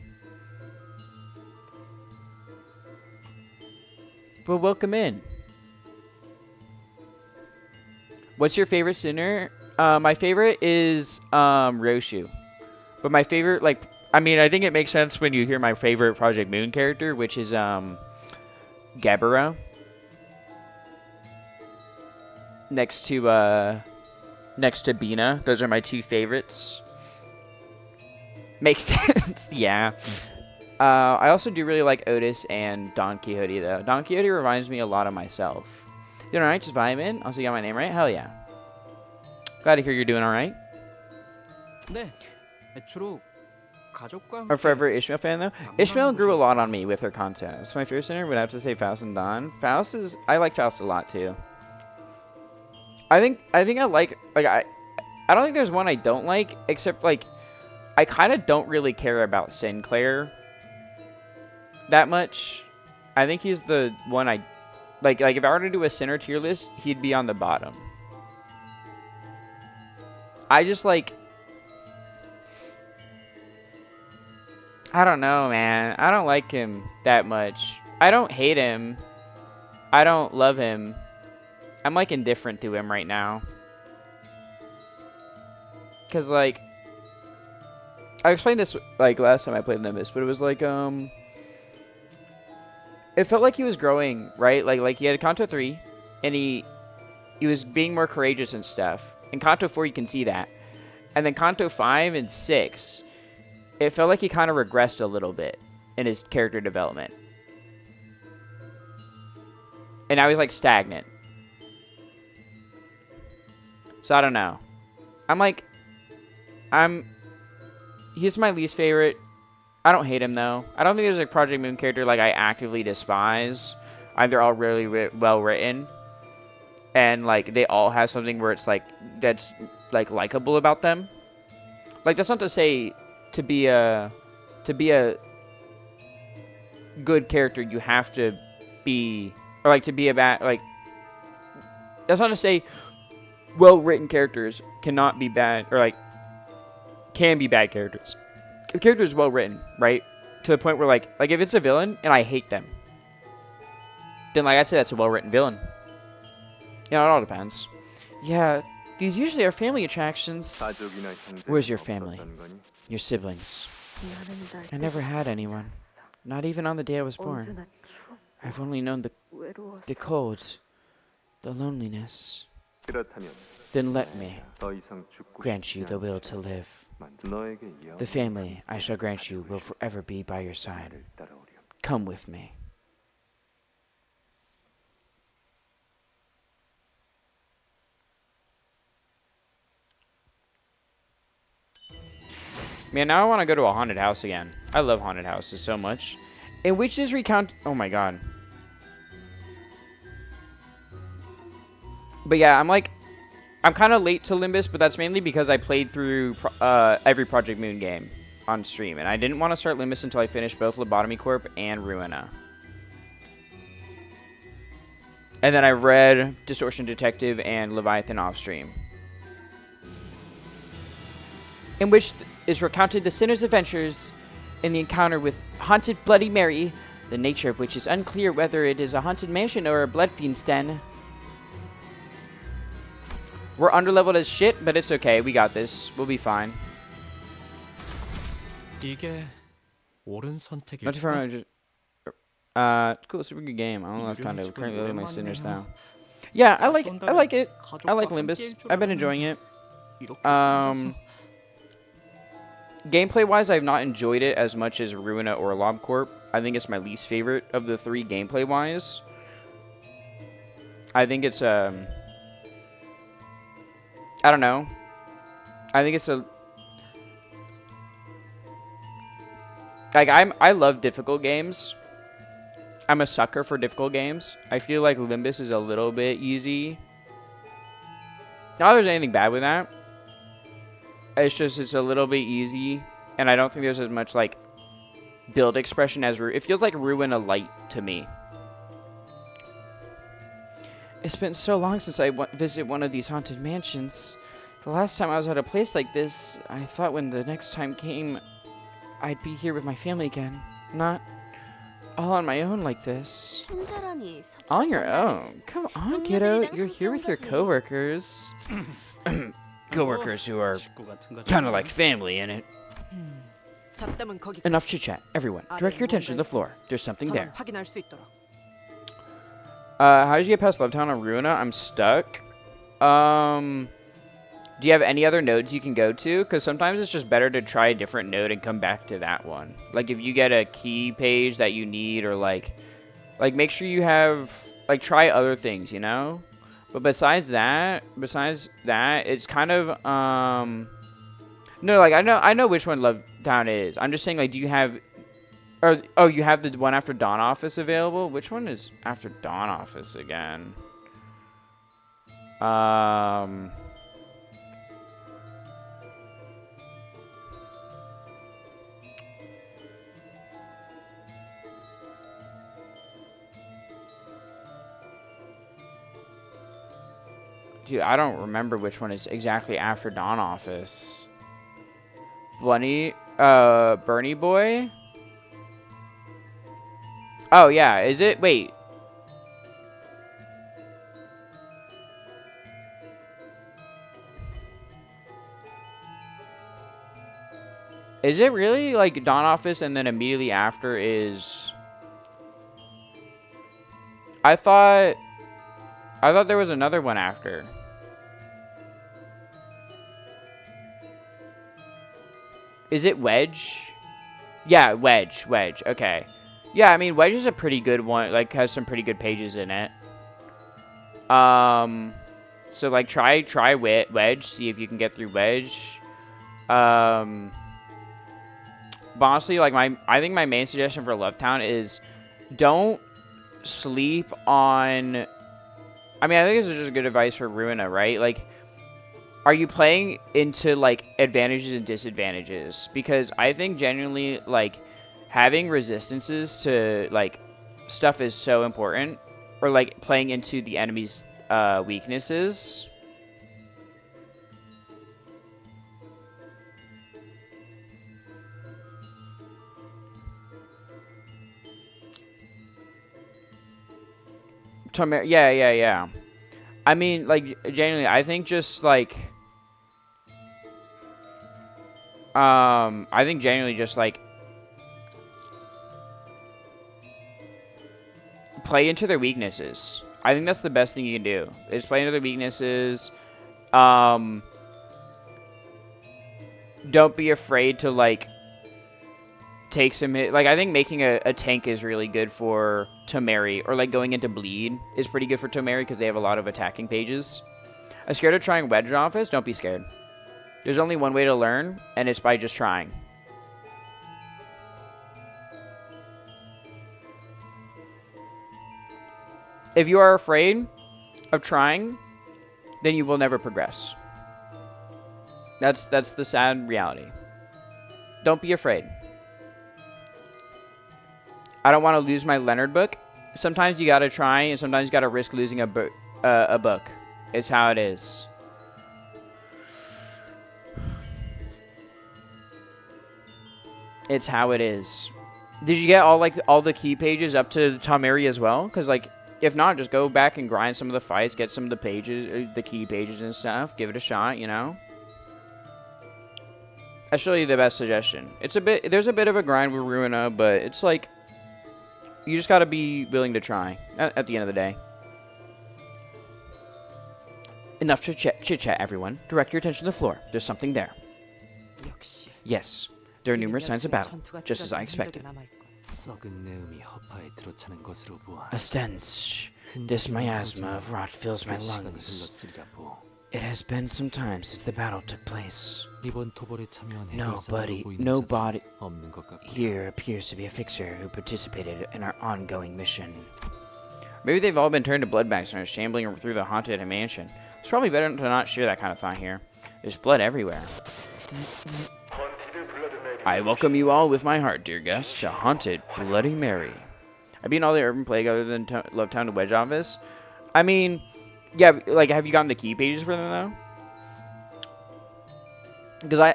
But welcome in. What's your favorite sinner? My favorite is Roshu. But my favorite, like, I mean, I think it makes sense when you hear my favorite Project Moon character, which is Gaburo. Next to Bina. Those are my two favorites. Makes sense. Yeah. I also do really like Otis and Don Quixote, though. Don Quixote reminds me a lot of myself. Doing alright? Just vibing? Also, you got my name right? Hell yeah. Glad to hear you're doing alright. 네, 주로 가족과 A forever Ishmael fan, though? Ishmael grew a lot on me with her content. It's my favorite center, would have to say Faust and Don. Faust is... I like Faust a lot, too. I think I like... I don't think there's one I don't like, except, like... I kind of don't really care about Sinclair that much. I think he's the one I... Like if I were to do a center tier list, he'd be on the bottom. I just, like... I don't know, man. I don't like him that much. I don't hate him. I don't love him. I'm, like, indifferent to him right now. Because, like... I explained this, like, last time I played Limbus, but it was, like, it felt like he was growing, right? Like he had Kanto 3, and he was being more courageous and stuff. In Kanto 4, you can see that. And then Kanto 5 and 6, it felt like he kind of regressed a little bit in his character development. And now he's, like, stagnant. So, I don't know. He's my least favorite. I don't hate him, though. I don't think there's a Project Moon character, like, I actively despise. They're all really well written. And, like, they all have something where it's, like, that's, like, likable about them. Like, that's not to say to be a good character, you have to be, or, like, to be a bad, like, that's not to say well-written characters cannot be bad, or, like, can be bad characters. The character is well-written, right? To the point where, like, if it's a villain and I hate them, then, like, I'd say that's a well-written villain. You know, it all depends. Yeah, these usually are family attractions. Where's your family? Your siblings? I never had anyone. Not even on the day I was born. I've only known the cold, the loneliness. Then let me grant you the will to live. The family I shall grant you will forever be by your side. Come with me. Man, now I want to go to a haunted house again. I love haunted houses so much. In which is recount... Oh my god. But yeah, I'm kind of late to Limbus, but that's mainly because I played through every Project Moon game on stream. And I didn't want to start Limbus until I finished both Lobotomy Corp and Ruina. And then I read Distortion Detective and Leviathan off stream. In which is recounted the sinner's adventures in the encounter with haunted Bloody Mary, the nature of which is unclear whether it is a haunted mansion or a blood fiend's den. We're underleveled as shit, but it's okay. We got this. We'll be fine. 이게 옳은 Not too far. Cool, super good game. I don't know, that's kind of currently living my sinners now. Yeah, I like it. I like Limbus. I've been enjoying it. gameplay-wise, I've not enjoyed it as much as Ruina or LobCorp. I think it's my least favorite of the three gameplay-wise. I think it's, I don't know. I think it's a... Like, I love difficult games. I'm a sucker for difficult games. I feel like Limbus is a little bit easy. Not that there's anything bad with that. It's just, it's a little bit easy. And I don't think there's as much, like, build expression as... It feels like Ruin a Light to me. It's been so long since I visited one of these haunted mansions. The last time I was at a place like this, I thought when the next time came, I'd be here with my family again. Not all on my own like this. On your own? Come on, kiddo. You're here with your coworkers. Coworkers who are kind of like family in it. Enough chit-chat. Everyone, direct your attention to the floor. There's something there. How did you get past Lovetown on Ruina? I'm stuck. Do you have any other nodes you can go to? Because sometimes it's just better to try a different node and come back to that one. Like, if you get a key page that you need, or, like make sure you have, like, try other things, you know? But besides that, it's kind of, no, like, I know which one Lovetown is. I'm just saying, like, do you have... Or, oh, you have the one after Dawn Office available? Which one is after Dawn Office again? Dude, I don't remember which one is exactly after Dawn Office. Bernie Boy? Oh, yeah. Is it? Wait. Is it really like Dawn Office and then immediately after is... I thought there was another one after. Is it Wedge? Yeah, Wedge. Okay. Yeah, I mean, Wedge is a pretty good one. Like, has some pretty good pages in it. So, like, try Wedge. See if you can get through Wedge. But honestly, like, I think my main suggestion for Lovetown is don't sleep on... I mean, I think this is just good advice for Ruina, right? Like, are you playing into, like, advantages and disadvantages? Because I think genuinely, like... having resistances to, like, stuff is so important. Or, like, playing into the enemy's weaknesses. Yeah. I mean, like, genuinely, I think just, like... I think genuinely just, like... play into their weaknesses. I think that's the best thing you can do, is play into their weaknesses. Don't be afraid to, like, take some hit. Like, I think making a tank is really good for Tomeri, or, like, going into bleed is pretty good for Tomeri because they have a lot of attacking pages. I'm scared of trying Wedge Office? Don't be scared. There's only one way to learn, and it's by just trying. If you are afraid of trying, then you will never progress. That's the sad reality. Don't be afraid. I don't want to lose my Leonard book. Sometimes you gotta try, and sometimes you gotta risk losing a book. It's how it is. It's how it is. Did you get all the key pages up to Tomeri as well? Because, like, if not, just go back and grind some of the fights, get some of the pages, the key pages and stuff. Give it a shot, you know? That's really the best suggestion. There's a bit of a grind with Ruina, but it's like, you just gotta be willing to try at the end of the day. Enough chit-chat, everyone. Direct your attention to the floor. There's something there. 역시 Yes, there are numerous signs of battle, just as I expected. 썩은 내음이 허파에 들어차는 것으로 보아 A stench, this miasma of rot fills my 꽤 시간이 lungs. 흘렀으리라 보. It has been some time since the battle took place. 이번 토벌에 참여한 해결사로 보이는 Nobody 자도 없는 것 같고. here appears to be a fixer who participated in our ongoing mission. Maybe they've all been turned to bloodbags and are shambling through the haunted mansion. It's probably better to not share that kind of thought here. There's blood everywhere. I welcome you all with my heart, dear guests, to Haunted Bloody Mary. I've been all the Urban Plague other than Love Town to Wedge Office. I mean, yeah, like, have you gotten the key pages for them, though? Because I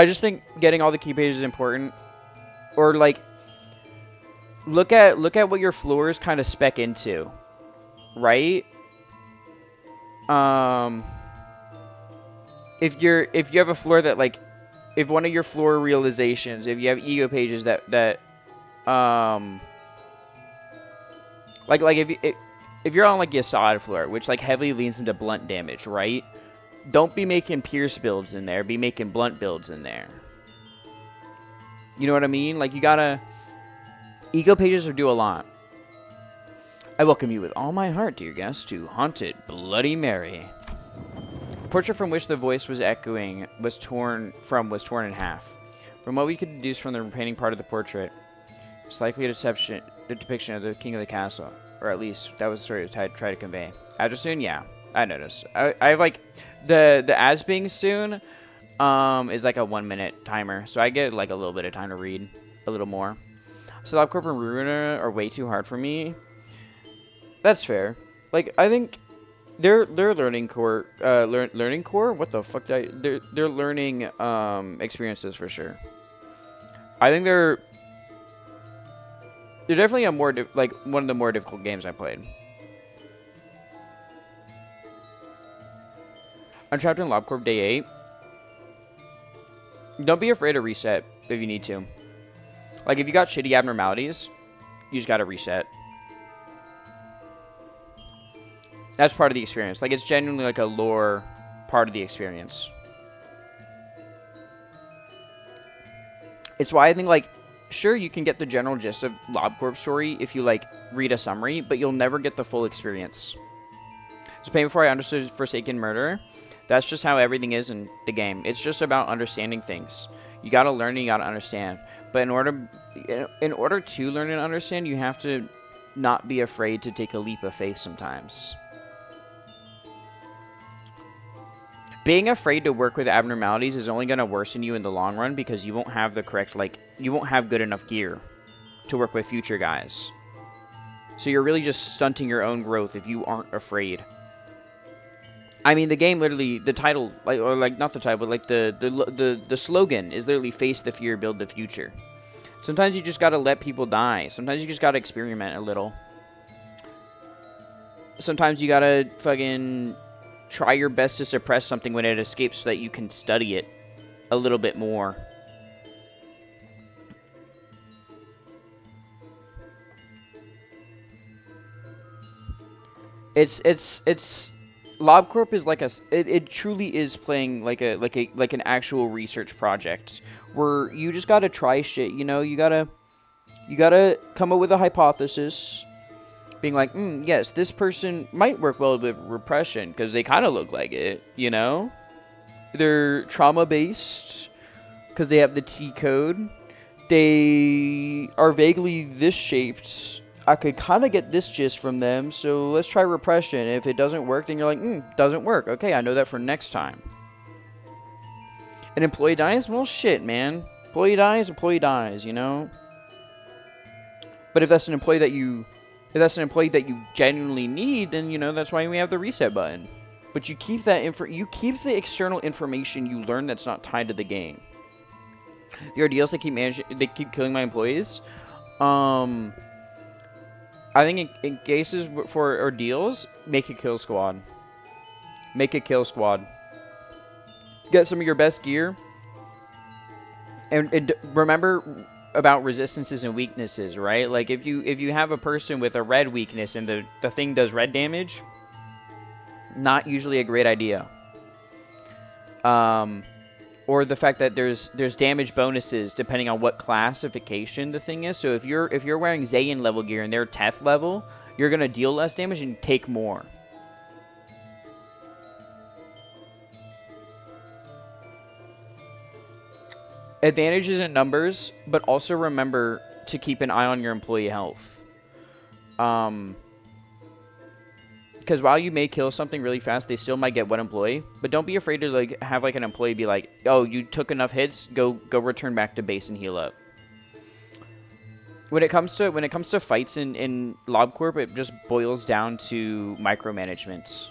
just think getting all the key pages is important. Or, like, look at what your floors kind of spec into, right? If you have a floor that, like, if one of your floor realizations, if you have ego pages that like if you're on like a solid floor, which like heavily leans into blunt damage, right? Don't be making pierce builds in there. Be making blunt builds in there. You know what I mean? Like, you gotta... Ego pages do a lot. I welcome you with all my heart, dear guests, to Haunted Bloody Mary. The portrait from which the voice was echoing was torn in half. From what we could deduce from the painting part of the portrait, it's likely a depiction of the king of the castle. Or at least, that was the story I tried to convey. After soon, yeah, I noticed. I have, like, the ads being soon is like a 1 minute timer. So I get, like, a little bit of time to read a little more. So LabCorp and Ruiner are way too hard for me. That's fair. Like, I think they're learning core, learning core? What the fuck did they're learning experiences for sure. I think they're definitely a more like one of the more difficult games I played. I'm trapped in LabCorp Day 8. Don't be afraid to reset if you need to. Like, if you got shitty abnormalities, you just gotta reset. That's part of the experience. Like, it's genuinely like a lore part of the experience. It's why I think, like, sure, you can get the general gist of LabCorp's story if you, like, read a summary, but you'll never get the full experience. So, Pain Before I Understood Forsaken Murder, that's just how everything is in the game. It's just about understanding things. You gotta learn and you gotta understand. But in order to learn and understand, you have to not be afraid to take a leap of faith sometimes. Being afraid to work with abnormalities is only going to worsen you in the long run because you won't have the correct, like, you won't have good enough gear to work with future guys. So you're really just stunting your own growth if you aren't afraid. I mean, the game literally, the title, like, or like not the title, but like the slogan is literally face the fear, build the future. Sometimes you just gotta let people die. Sometimes you just gotta experiment a little. Sometimes you gotta fucking try your best to suppress something when it escapes so that you can study it a little bit more. It's LabCorp is like it truly is playing like an actual research project where you just gotta try shit, you know. You gotta come up with a hypothesis, being like, yes, this person might work well with repression because they kind of look like it, you know. They're trauma based because they have the T code. They are vaguely this shaped. I could kind of get this gist from them, so let's try repression. If it doesn't work, then you're like, doesn't work. Okay, I know that for next time. An employee dies? Well, shit, man. Employee dies, you know? But if that's an employee that you genuinely need, then, you know, that's why we have the reset button. But you keep that you keep the external information you learn that's not tied to the game. The ordeals they keep killing my employees. I think in cases for ordeals, make a kill squad. Make a kill squad. Get some of your best gear. And remember about resistances and weaknesses, right? Like, if you have a person with a red weakness and the thing does red damage, not usually a great idea. or the fact that there's damage bonuses depending on what classification the thing is. So if you're wearing Zayn level gear and they're Teth level, you're gonna deal less damage and take more. Advantages in numbers, but also remember to keep an eye on your employee health. Because while you may kill something really fast, they still might get one employee. But don't be afraid to like have like an employee be like, "Oh, you took enough hits. Go return back to base and heal up." When it comes to fights in LobCorp, it just boils down to micromanagement.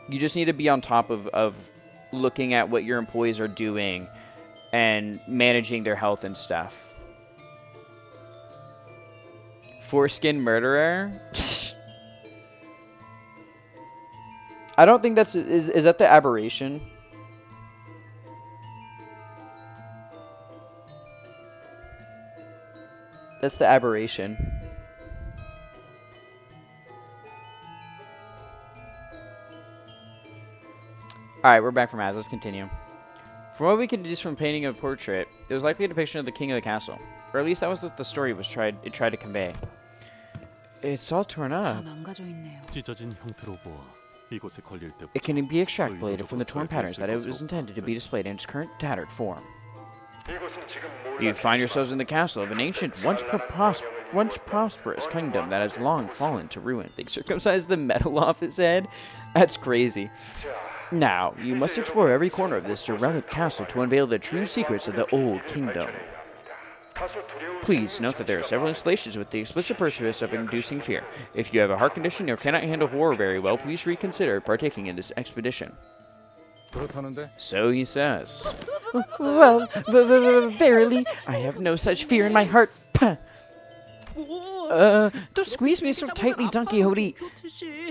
You just need to be on top of looking at what your employees are doing and managing their health and stuff. Foreskin murderer? I don't think that's... Is that the aberration? That's the aberration. Alright, we're back from ads. Let's continue. From what we can deduce from painting of a portrait, it was likely a depiction of the king of the castle. Or at least that was what the story was tried to convey. It's all torn up. 찢어진 형태로 보아 이곳에 걸릴 때 It can be extrapolated from the torn patterns that it was intended to be displayed in its current tattered form. You find yourselves in the castle of an ancient, once prosperous kingdom that has long fallen to ruin. They circumcised the metal off his head? That's crazy. Now, you must explore every corner of this derelict castle to unveil the true secrets of the old kingdom. Please note that there are several installations with the explicit purpose of inducing fear. If you have a heart condition or cannot handle horror very well, please reconsider partaking in this expedition. So he says. Well, verily, I have no such fear in my heart. Don't squeeze me so tightly, Don Quixote.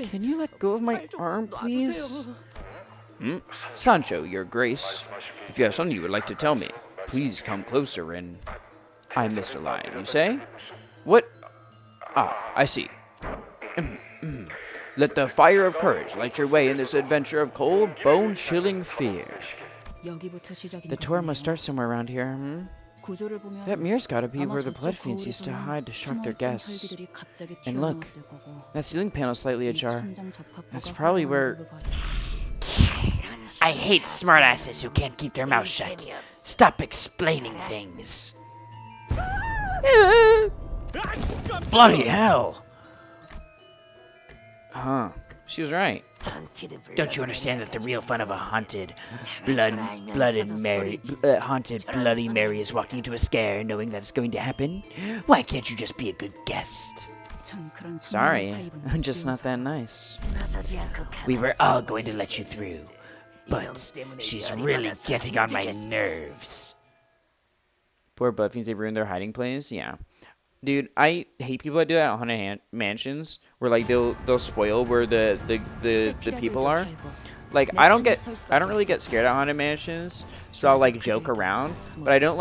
Can you let go of my arm, please? Sancho, your grace. If you have something you would like to tell me, please come closer and... I missed a line, you say? What? Ah, I see. Let the fire of courage light your way in this adventure of cold, bone-chilling fear. The tour must start somewhere around here, That mirror's gotta be where the blood fiends used to hide to shock their guests. And look, that ceiling panel's slightly ajar. That's probably where... I hate smartasses who can't keep their mouth shut. Stop explaining things. Bloody hell! Huh. She was right. Don't you understand that the real fun of a haunted Bloody Mary is walking into a scare knowing that it's going to happen? Why can't you just be a good guest? Sorry, I'm just not that nice. We were all going to let you through, but she's really getting on my nerves. Poor blood fiends, they ruined their hiding place. Yeah, dude, I hate people that do that at haunted mansions, where like they'll spoil where the people are. Like I don't really get scared at haunted mansions, so I'll like joke around, but I don't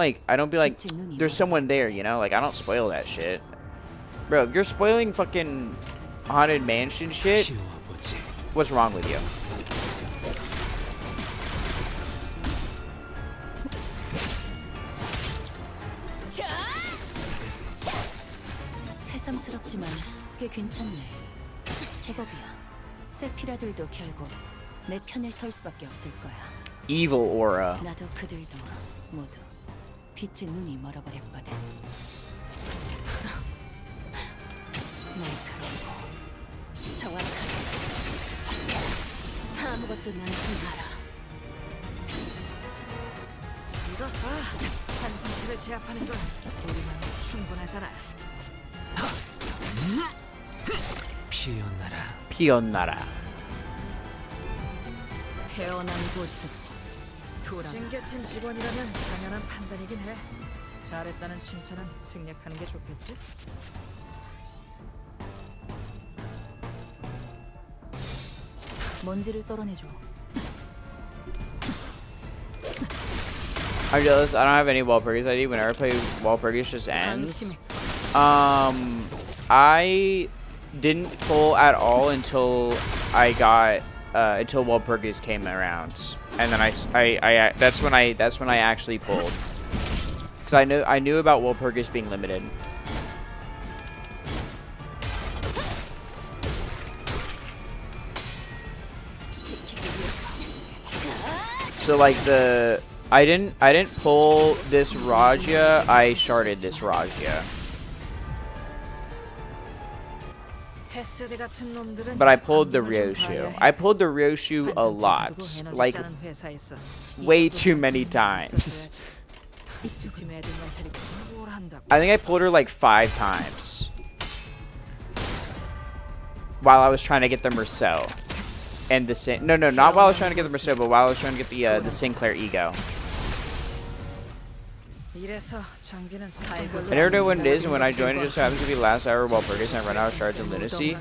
be like, there's someone there, you know? Like I don't spoil that shit, bro. If you're spoiling fucking haunted mansion shit, what's wrong with you? 새삼스럽지만 꽤 괜찮네. 제법이야. 세피라들도 결국 내 편에 설 수밖에 없을 거야. Evil aura. 나도 그들도 모두 빛의 눈이 멀어버렸거든. 날카롭고 정확하게 아무것도 남지 마라. 이거 봐. 한 상체를 제압하는 건 우리만 충분하잖아. 피어나라. 태어난 곳은 돌아가. 징계팀 직원이라면 당연한 판단이긴 해. 잘했다는 칭찬은 생략하는 게 좋겠지? 먼지를 떨어내줘. I'm jealous. I don't have any Walpurgis ID. Whenever I play Walpurgis, just ends. I didn't pull at all until I got until Walpurgis came around, and then that's when I actually pulled, because I knew about Walpurgis being limited. So like I didn't pull this Raja, I sharded this Raja. But I pulled the Ryoshu. I pulled the Ryoshu a lot. Like, way too many times. I think I pulled her like 5 times. While I was trying to get the Merceau. And the no, not while I was trying to get the Merceau, but while I was trying to get the Sinclair Ego. I never know when it is, and when I join, it just happens to be the last hour while Walpurgis and I run out of shards and lunacy.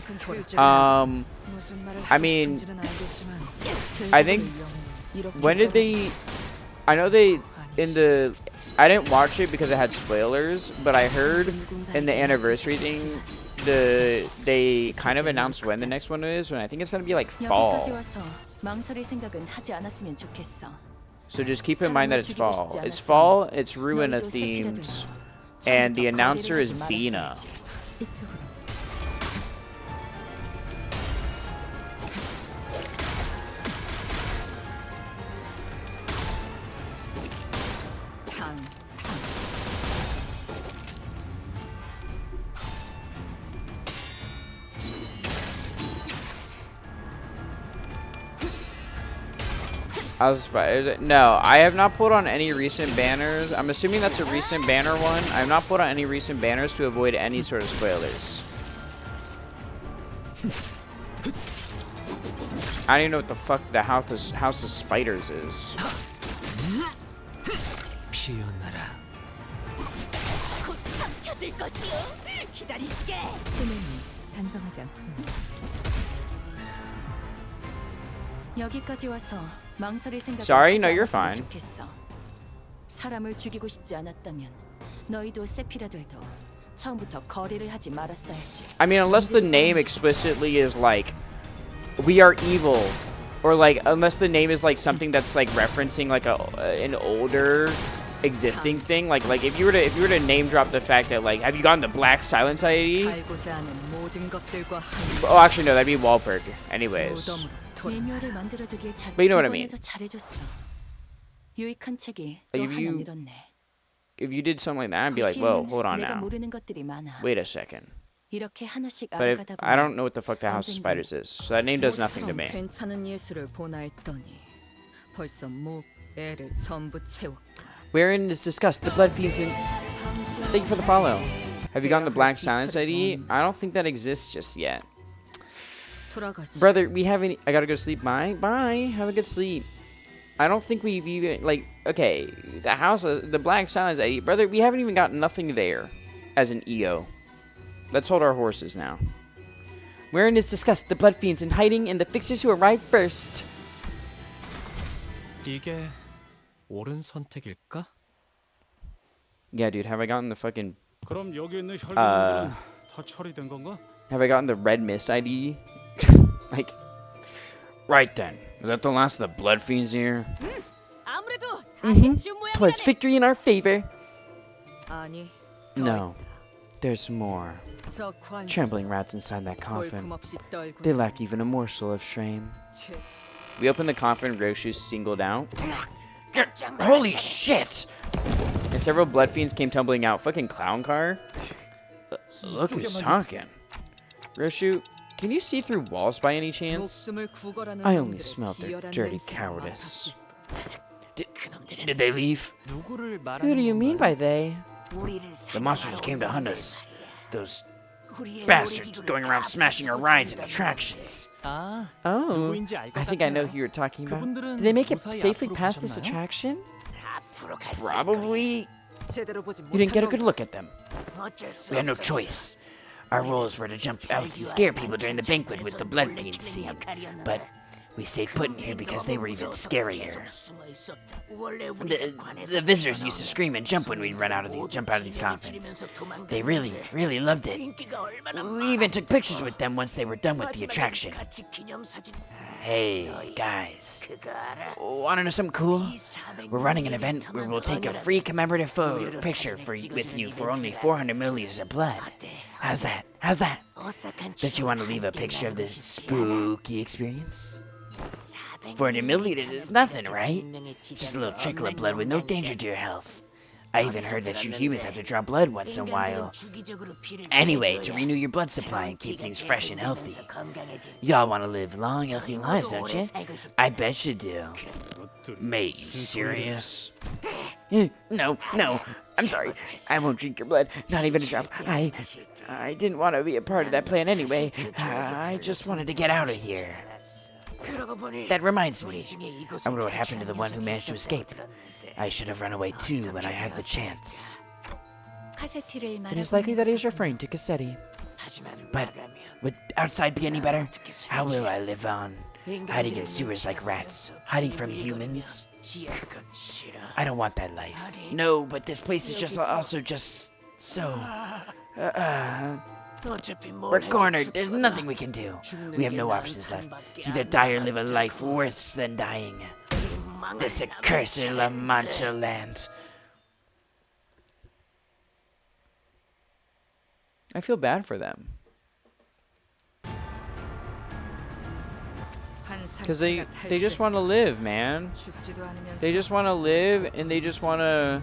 I mean, I think, when did they, I know they, I didn't watch it because it had spoilers, but I heard in the anniversary thing, they kind of announced when the next one is, and I think it's going to be like fall. So just keep in mind that it's fall. It's fall, it's Ruina themed, and the announcer is Bina. No, I have not pulled on any recent banners. I'm assuming that's a recent banner one. I have not pulled on any recent banners to avoid any sort of spoilers. I don't even know what the fuck the House of Spiders is. Sorry, no, you're fine. 사람을 죽이고 싶지 않았다면 너희도 세피라들도 처음부터 거래를 하지 말았어야지. I mean, unless the name explicitly is like, we are evil, or like, unless the name is like something that's like referencing like an older existing thing, like if you were to name drop the fact that like, have you gotten the Black Silence ID? Oh, actually no, that'd be Walpurg. Anyways. But you know what I mean. If you did something like that, I'd be like, whoa, hold on now. Wait a second. But I don't know what the fuck the House of Spiders is, so that name does nothing to me. Wherein is discussed the Blood Fiends in... Thank you for the follow. Have you gotten the Black Silence ID? I don't think that exists just yet. Brother, we haven't... I gotta go to sleep. Bye. Bye. Have a good sleep. I don't think we've even... Like, okay. The house... The Black Silence ID. Brother, we haven't even got nothing there as an EO. Let's hold our horses now. Wherein is discussed the Blood Fiends in hiding and the fixers who arrived first. 이게 옳은 선택일까? Yeah, dude. Have I gotten the fucking... 그럼 여기 있는 혈기들은 다 처리된 건가? Have I gotten the Red Mist ID? Like, right then. Is that the last of the Blood Fiends here? Twas victory in our favor. No, there's more. Trembling rats inside that coffin. They lack even a morsel of shame. We opened the coffin, Roshu's singled out. Holy shit! And several Blood Fiends came tumbling out. Fucking clown car. Look who's talking. Roshu, can you see through walls by any chance? I only smelled their dirty cowardice. Did they leave? Who do you mean by they? The monsters came to hunt us. Those bastards going around smashing our rides and attractions. Oh, I think I know who you're talking about. Did they make it safely past this attraction? Probably. You didn't get a good look at them. We had no choice. Our roles were to jump out and scare people during the banquet with the Blood Fiend scene. But We stayed put in here because they were even scarier. The visitors used to scream and jump when we'd jump out of these coffins. They really, really loved it. We even took pictures with them once they were done with the attraction. Hey, guys. Wanna know something cool? We're running an event where we'll take a free commemorative picture with you for only 400 milliliters of blood. How's that? How's that? Don't you want to leave a picture of this spooky experience? 400 milliliters is nothing, right? Just a little trickle of blood with no danger to your health. I even heard that you humans have to draw blood once in a while. Anyway, to renew your blood supply and keep things fresh and healthy. Y'all want to live long, healthy lives, don't you? I bet you do. Mate, you serious? No. I'm sorry. I won't drink your blood. Not even a drop. I didn't want to be a part of that plan anyway. I just wanted to get out of here. That reminds me. I wonder what happened to the one who managed to escape. I should have run away too when I had the chance. It is likely that he is referring to Cassetti. But would outside be any better? How will I live on? Hiding in sewers like rats, hiding from humans? I don't want that life. No, but this place is also just so... We're cornered. There's nothing we can do. We have no options left. It's either die or live a life worse than dying. This accursed La Mancha land. I feel bad for them. Because they just want to live, man. They just want to live, and they just want to...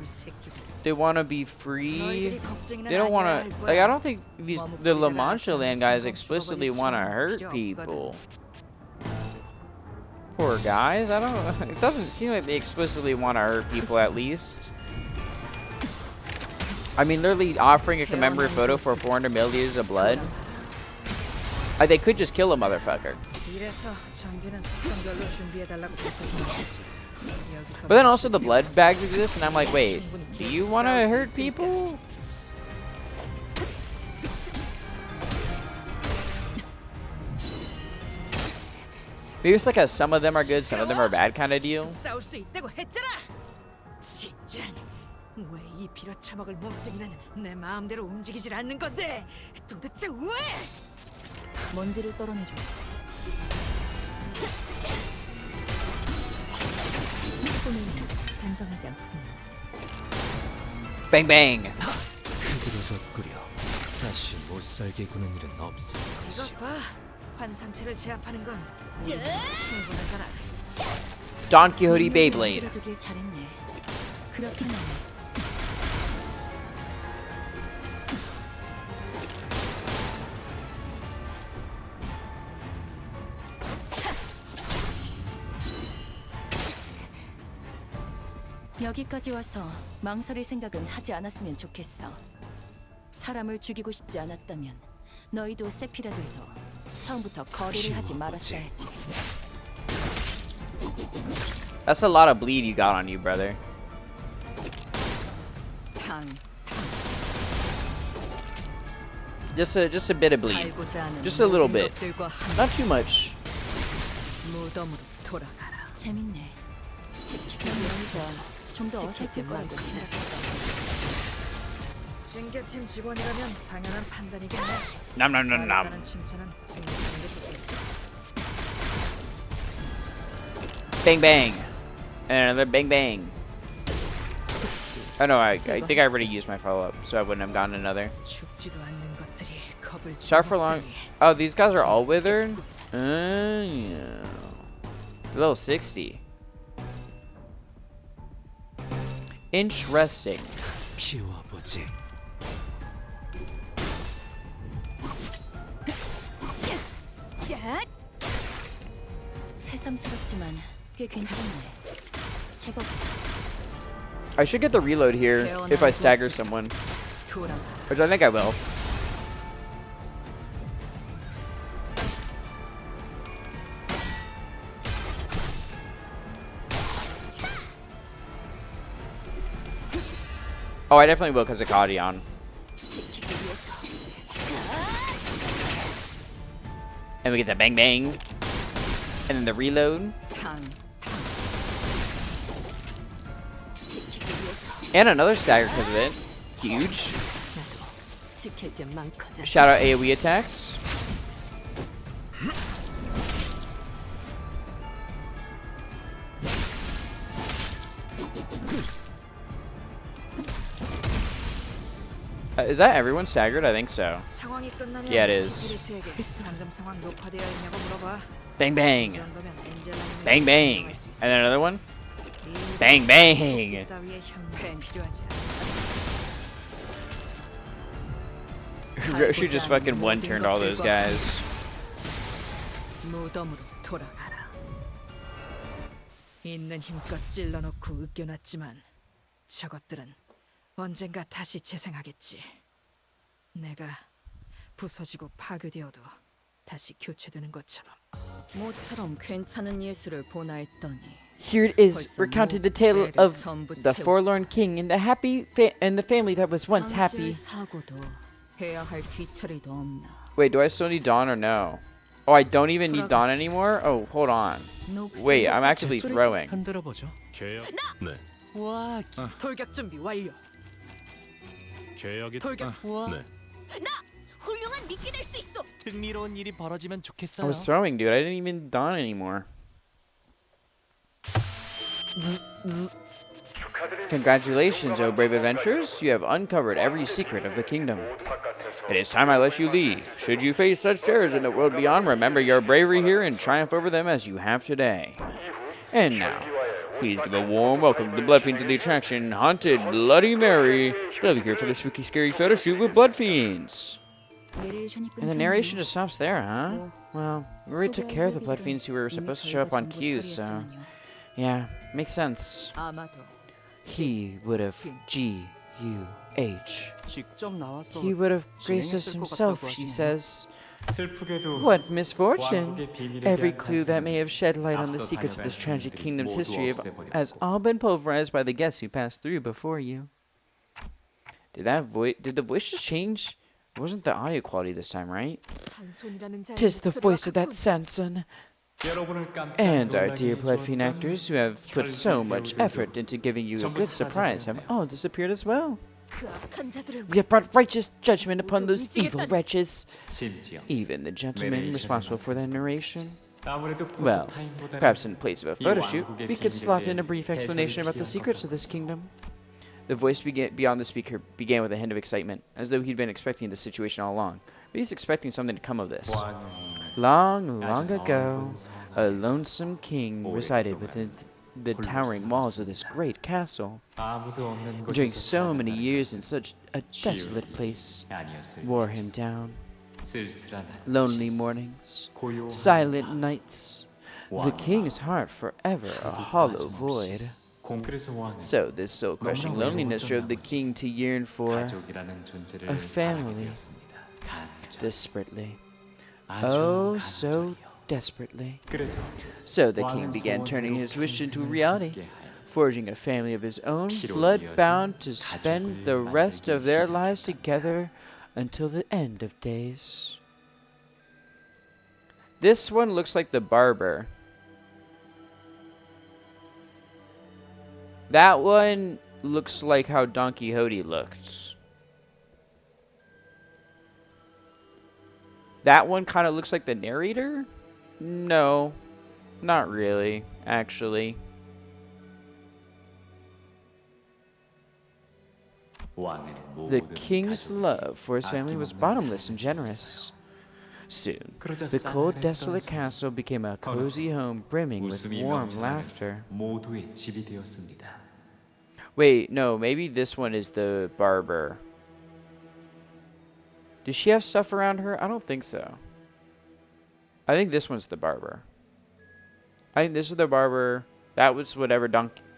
They want to be free. They don't want to... Like, I don't think the La Mancha land guys explicitly want to hurt people. Poor guys. I don't... It doesn't seem like they explicitly want to hurt people, at least. I mean, literally offering a commemorative photo for 400 milliliters of blood. Like, they could just kill a motherfucker. But then also the blood bags exist, and I'm like, wait, do you want to hurt people? Maybe it's like a some of them are good, some of them are bad kind of deal. Bang bang. Don Quixote Beyblade. 여기까지 와서 망설일 생각은 하지 않았으면 좋겠어. 사람을 죽이고 싶지 않았다면 너희도 세피라들도 처음부터 거래를 하지 말았어야지. That's a lot of bleed you got on you, brother. Just a bit of bleed. Just a little bit. Not too much. 재밌네. 좀더 어색할 거라고 생각했다. 징계팀 직원이라면 당연한 판단이겠네. 남남남남. 칭찬은 생각하는 게 좋겠어. Bang bang. And another bang bang. Oh no, I think I already used my follow-up, so I wouldn't have gotten another. Start for long. Oh, these guys are all withered? Yeah. Level 60. Interesting. 새삼스럽지만 꽤 괜찮네. 제법. I should get the reload here if I stagger someone, which I think I will. Oh, I definitely will because of Cardion. And we get the bang bang. And then the reload. And another stagger because of it. Huge. Shout out AoE attacks. Is that everyone staggered? I think so. Yeah, it is. Bang, bang. Bang, bang. And then another one. Bang, bang. Roshi just fucking one-turned all those guys. 있는 힘껏 찔러놓고 으깨놨지만 저것들은 언젠가 다시 재생하겠지. 내가 부서지고 파괴되어도 다시 교체되는 것처럼. 모처럼 괜찮은 예술을 보나 했더니. Here it is, recounting the tale of the forlorn king and the and the family that was once happy. Wait, do I still need Dawn or no? Oh, I don't even need Dawn anymore? Oh, hold on. Wait, I'm actively throwing. 네. 와, 돌격 준비 완료. 계약이 돌격. 네. 나 훌륭한 미끼 될 수 있어. 흥미로운 일이 벌어지면 I 좋겠어요. was throwing, dude. I didn't even need Dawn anymore. Congratulations, O brave adventurers. You have uncovered every secret of the kingdom. It is time I let you leave. Should you face such terrors in the world beyond, remember your bravery here and triumph over them as you have today. And now, please give a warm welcome to the Blood Fiends of the attraction, Haunted Bloody Mary. They'll be here for the spooky, scary photo shoot with Blood Fiends. And the narration just stops there, huh? Well, we already took care of the Blood Fiends who were supposed to show up on cue, so... Yeah, makes sense. He would have G-U-H. He would have graced us himself, she says. What misfortune! Every clue that may have shed light on the secrets of this tragic kingdom's history has all been pulverized by the guests who passed through before you. Did the voice just change? It wasn't the audio quality this time, right? 'Tis the voice of that Sanson. And our dear Blood Fiend actors who have put so much effort into giving you a good surprise have all disappeared as well. We have brought righteous judgment upon those evil wretches. Even the gentleman responsible for their narration. Well, perhaps in place of a photo shoot, we could slot in a brief explanation about the secrets of this kingdom. The voice beyond the speaker began with a hint of excitement, as though he'd been expecting this situation all along. But he's expecting something to come of this. Long, long ago, a lonesome king resided within the towering walls of this great castle. During so many years in such a desolate place, wore him down. Lonely mornings, silent nights, the king's heart forever a hollow void. So this soul-crushing loneliness drove the king to yearn for a family. Desperately. Oh, so desperately. So the king began turning his wish into reality, forging a family of his own, blood-bound to spend the rest of their lives together until the end of days. This one looks like the barber. That one looks like how Don Quixote looked. That one kind of looks like the narrator? No, not really, actually. The king's love for his family was bottomless and generous. Soon, the cold, desolate castle became a cozy home brimming with warm laughter. Wait, no, maybe this one is the barber. Does she have stuff around her? I don't think so. I think this one's the barber. I think this is the barber. That was whatever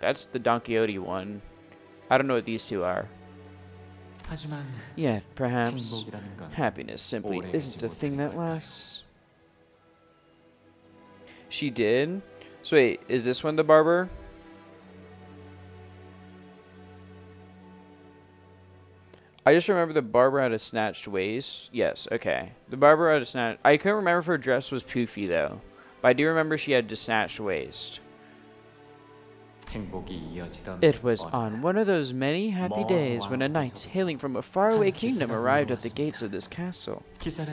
that's the Don Quixote one. I don't know what these two are. Yet, perhaps, happiness simply isn't a thing that lasts. She did? So wait, is this one the barber? I just remember the barber had a snatched waist. Yes, okay. The barber had a snatched... I couldn't remember if her dress was poofy, though. But I do remember she had a snatched waist. 행복이 이어지던 It was 어느 on one of those many happy days when a knight hailing from a faraway kingdom arrived at the gates of this castle. 기사는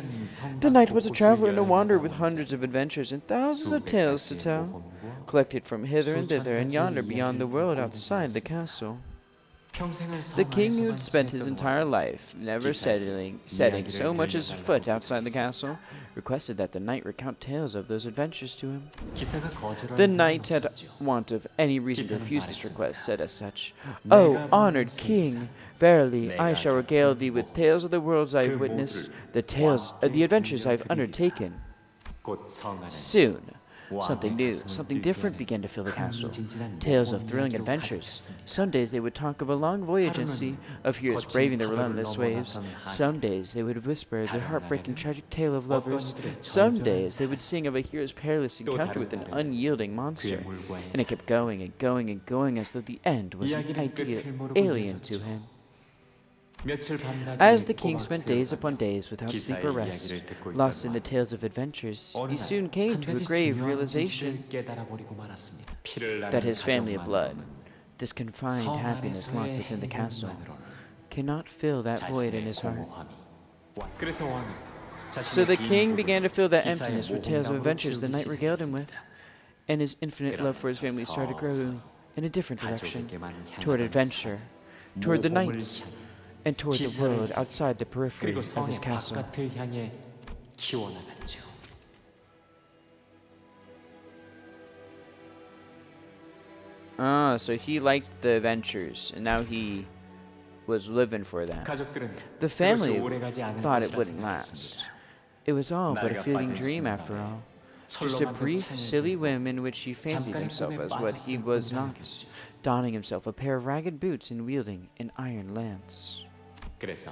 The knight was a 곳곳을 traveler and a wanderer with 여행하다 hundreds of adventures and thousands of 수백 tales to 가지의 tell, 모험과 collected from hither and thither and 수천 yonder 가지의 beyond the 이야기를 world 듣고 outside the 있는 castle. 평생을 The 성 king who 안에서만 had spent his 지냈던 entire 왕은 life never setting so much as a foot outside the castle, requested that the knight recount tales of those adventures to him. 기사가 거절할 The 이유는 knight had 없었죠. want of any reason to 기사는 refuse this 말했습니다. request, said as such, 내가 "O 보는 honored 세상, king, verily I 내가 shall regale 겪은 thee with 모험, tales of the worlds I have 그 witnessed, 모두를 the tales of the 왕께 adventures I have 들려드리리라. undertaken." 곧 성 안에 Soon, 왕의 something new, 가슴을 something 뛰게 different 하는 began to fill the castle. 흥미진진한 Tales of 모험 thrilling 이야기로 adventures. 가득했습니다. Some days they would talk of a long voyage at sea, of heroes 거친 braving the 파도를 relentless 넘어 waves. 나선 Some 하늘. days they would whisper the 다른 heartbreaking 날에는 tragic tale of lovers. 어떤 일의 Some 절절한 days they 사랑. would sing of a hero's perilous 또 encounter 다른 with an 날에는 unyielding 그의 monster. 물과의 And it kept going and going and going as though the end was an 이야기는 idea 끝을 모르고 alien to 이어졌죠. him. 며칠 밤낮이 As the king 꼬박 spent days 새어가며 upon days without sleep or 기사의 rest, 이야기를 듣고 lost 있던 in the 왕은 tales of adventures, 어느 he 날 soon came 한 to a 가지 grave 중요한 realization 진실을 깨달아버리고 말았습니다. 피를 that 나는 his family of blood, 가족만으로는 this confined 성 happiness locked 안에서의 within the castle, 행복만으로는 cannot fill that void in 자신의 his heart. 공허함이 그래서 왕은 So the 자신의 king 빈 began to 부분을 fill that 기사의 emptiness with tales of 모험담으로 adventures the 채우기 knight regaled him with, 시작했습니다. and his infinite love for his family started to grow in a different direction, 가족에게만 toward 향하던 adventure, 사랑, toward the 모험을 knight, 향해 and toward the 기사를 world 향해 outside the periphery 그리고 of his 성의 castle. 바깥을 향해 키워나갔죠. Ah, so he liked the adventures, and now he was living for that. 가족들은 The 그것이 family 오래가지 않을 thought it 것이라 wouldn't last. It was all but a fleeting dream after all. Just a brief, silly whim in which he fancied himself as what he was not, donning himself a pair of ragged boots and wielding an iron lance. 그래서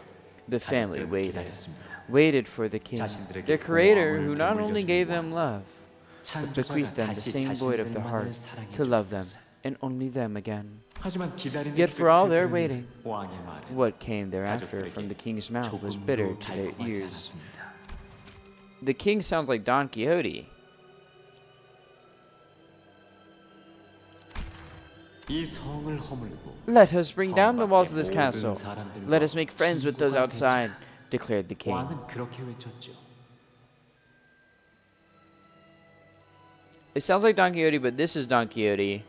The family 가족들은 waited, 기다렸습니다. waited for the king, 자신들에게 their creator, 공허함을 who not 되물려 only 주는 gave 왕. them love, but bequeathed them the 다시 same void of the 자신들만을 heart 사랑해 to love them, 주는 것을. and only them again. 하지만 기다리는 Yet for all 끝에 their 들은 waiting, 왕의 말은 what came thereafter from the king's mouth was bitter 조금도 to their 달콤하지 ears. 않았습니다. The king sounds like Don Quixote. 이 성을 허물고 Let us bring down the 성 walls of 밖의 this 모든 castle. 사람들과 Let us make friends with those 친구가 outside, 되자. declared the king. 왕은 그렇게 외쳤죠. It sounds like Don Quixote, but this is Don Quixote.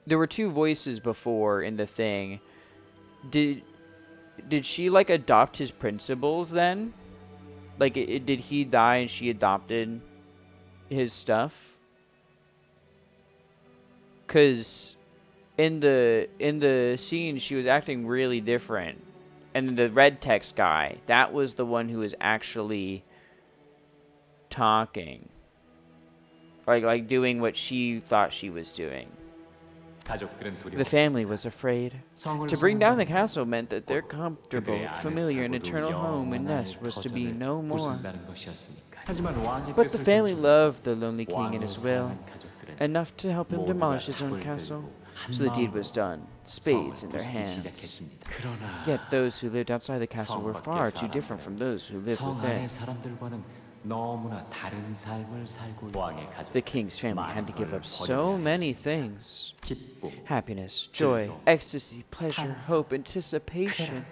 There were two voices before in the thing. Did she like adopt his principles then? Like did he die and she adopted his stuff? Cuz in the scene she was acting really different. And the red text guy, that was the one who was actually talking. Like doing what she thought she was doing. 가족들은 The family was afraid. 성을 To bring down the 허물고 castle meant that their comfortable, 그들의 안을 familiar, and 타고도 eternal home and 영원한 nest was to be 터전을 no more. 부순다는 것이었으니까요. 하지만 왕의 But the 뜻을 family 존중하고 loved the lonely king and 왕을 his will, 사랑한 가족들은 enough to help him 모두가 demolish his own 삽을 castle. 들고 So the deed 한 was 마음으로 done, spades 성을 in their 부수기 hands. 시작했습니다. 그러나 Yet those who lived outside the castle 성 were 밖의 far too different 사람들은 from those who lived 성 within. 안의 사람들과는 너무나 다른 삶을 살고 왕의 가족. The king's family had to give up so many things: 기쁨, happiness, joy, 즐거움, ecstasy, pleasure, 탄성, hope, anticipation.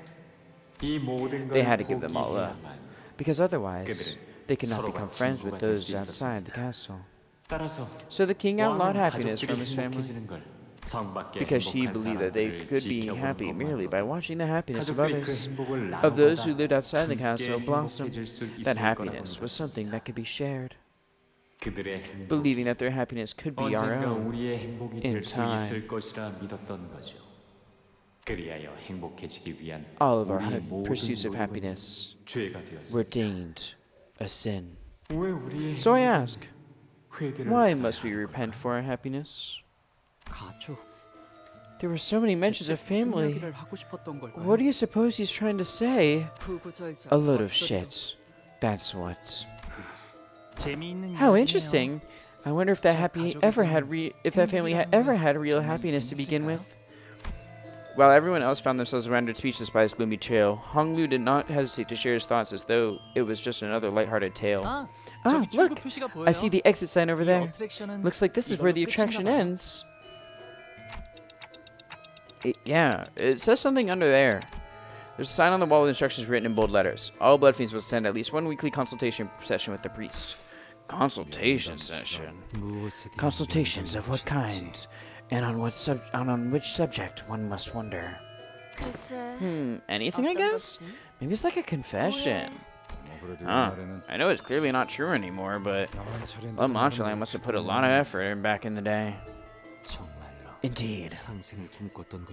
이 모든 They 걸 had to give them all up, 포기해야만 because otherwise 그들은 they could not 서로가 become friends with 친구가 될 those 수 outside the 있었습니다. castle. 따라서 So the king outlawed 왕은 happiness 가족들이 from his family 행복해지는 걸 성 밖의 because he 행복한 believed that they 사람들을 could be 지켜보는 happy merely by 것만으로도 watching the happiness of 가족들이 그 others, 행복을 of those who 나눠받아 lived outside the 함께 castle, blossom. 행복해질 수 That 있을 happiness 거라고 was something that could be shared, 그들의 행복 believing that their happiness could be our 언젠가 own. 우리의 행복이 in 될 수 time. 있을 것이라 믿었던 거죠. 그리하여 행복해지기 위한 All of our 우리의 모든 pursuits of 노력은 happiness 죄가 were 되었습니다. deemed a sin. 왜 우리의 So I 행복은 ask, 회개를 why 받아야 must we 하는 repent 걸까요? for our happiness? 가족. There were so many mentions of 무슨 family. 이야기를 하고 싶었던 걸까요? What do you suppose he's trying to say? 부구절절 A load of 헛소리도. shit. That's what. 재미있는 How 이야기네요. interesting. I wonder if that family had ever had real happiness to begin with. While everyone else found themselves rendered speechless by this gloomy tale, Hong Lu did not hesitate to share his thoughts as though it was just another lighthearted tale. Look! I see the exit sign over there. Looks like this is where the attraction ends. Yeah, it says something under there. There's a sign on the wall with instructions written in bold letters. All blood fiends must attend at least one weekly consultation session with the priest. Consultation session? Consultations of what kind? And on which subject, one must wonder. Anything, I guess? Maybe it's like a confession. I know it's clearly not true anymore, but La Mancha must have put a lot of effort in back in the day. Indeed.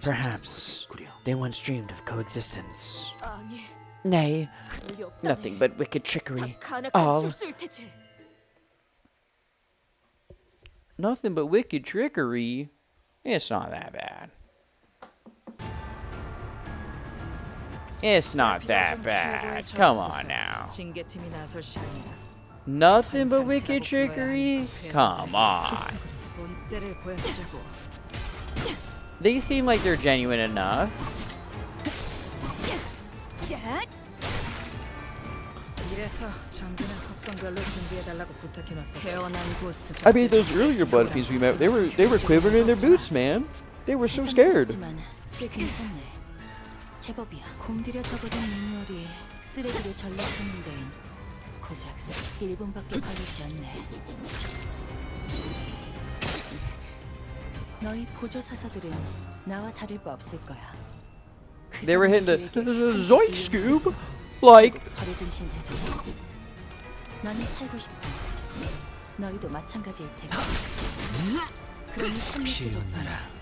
Perhaps they once dreamed of coexistence. Nay, nothing but wicked trickery. All. Nothing but wicked trickery? It's not that bad. It's not that bad. Come on now. Nothing but wicked trickery? Come on. They seem like they're genuine enough. I mean, those earlier blood fiends we met, they were quivering in their boots, man. They were so scared. 제법이야. 공들여 적어둔 매뉴얼이 쓰레기로 전락하는 데엔 고작 1분밖에 걸리지 않네. 너희 보조 사서들은 나와 다를 바 없을 거야. They were hitting the zoink scoop, like. 버려진 신세잖아. 나는 살고 싶어. 너희도 마찬가지일 테고. 그러니 협력해줬으면.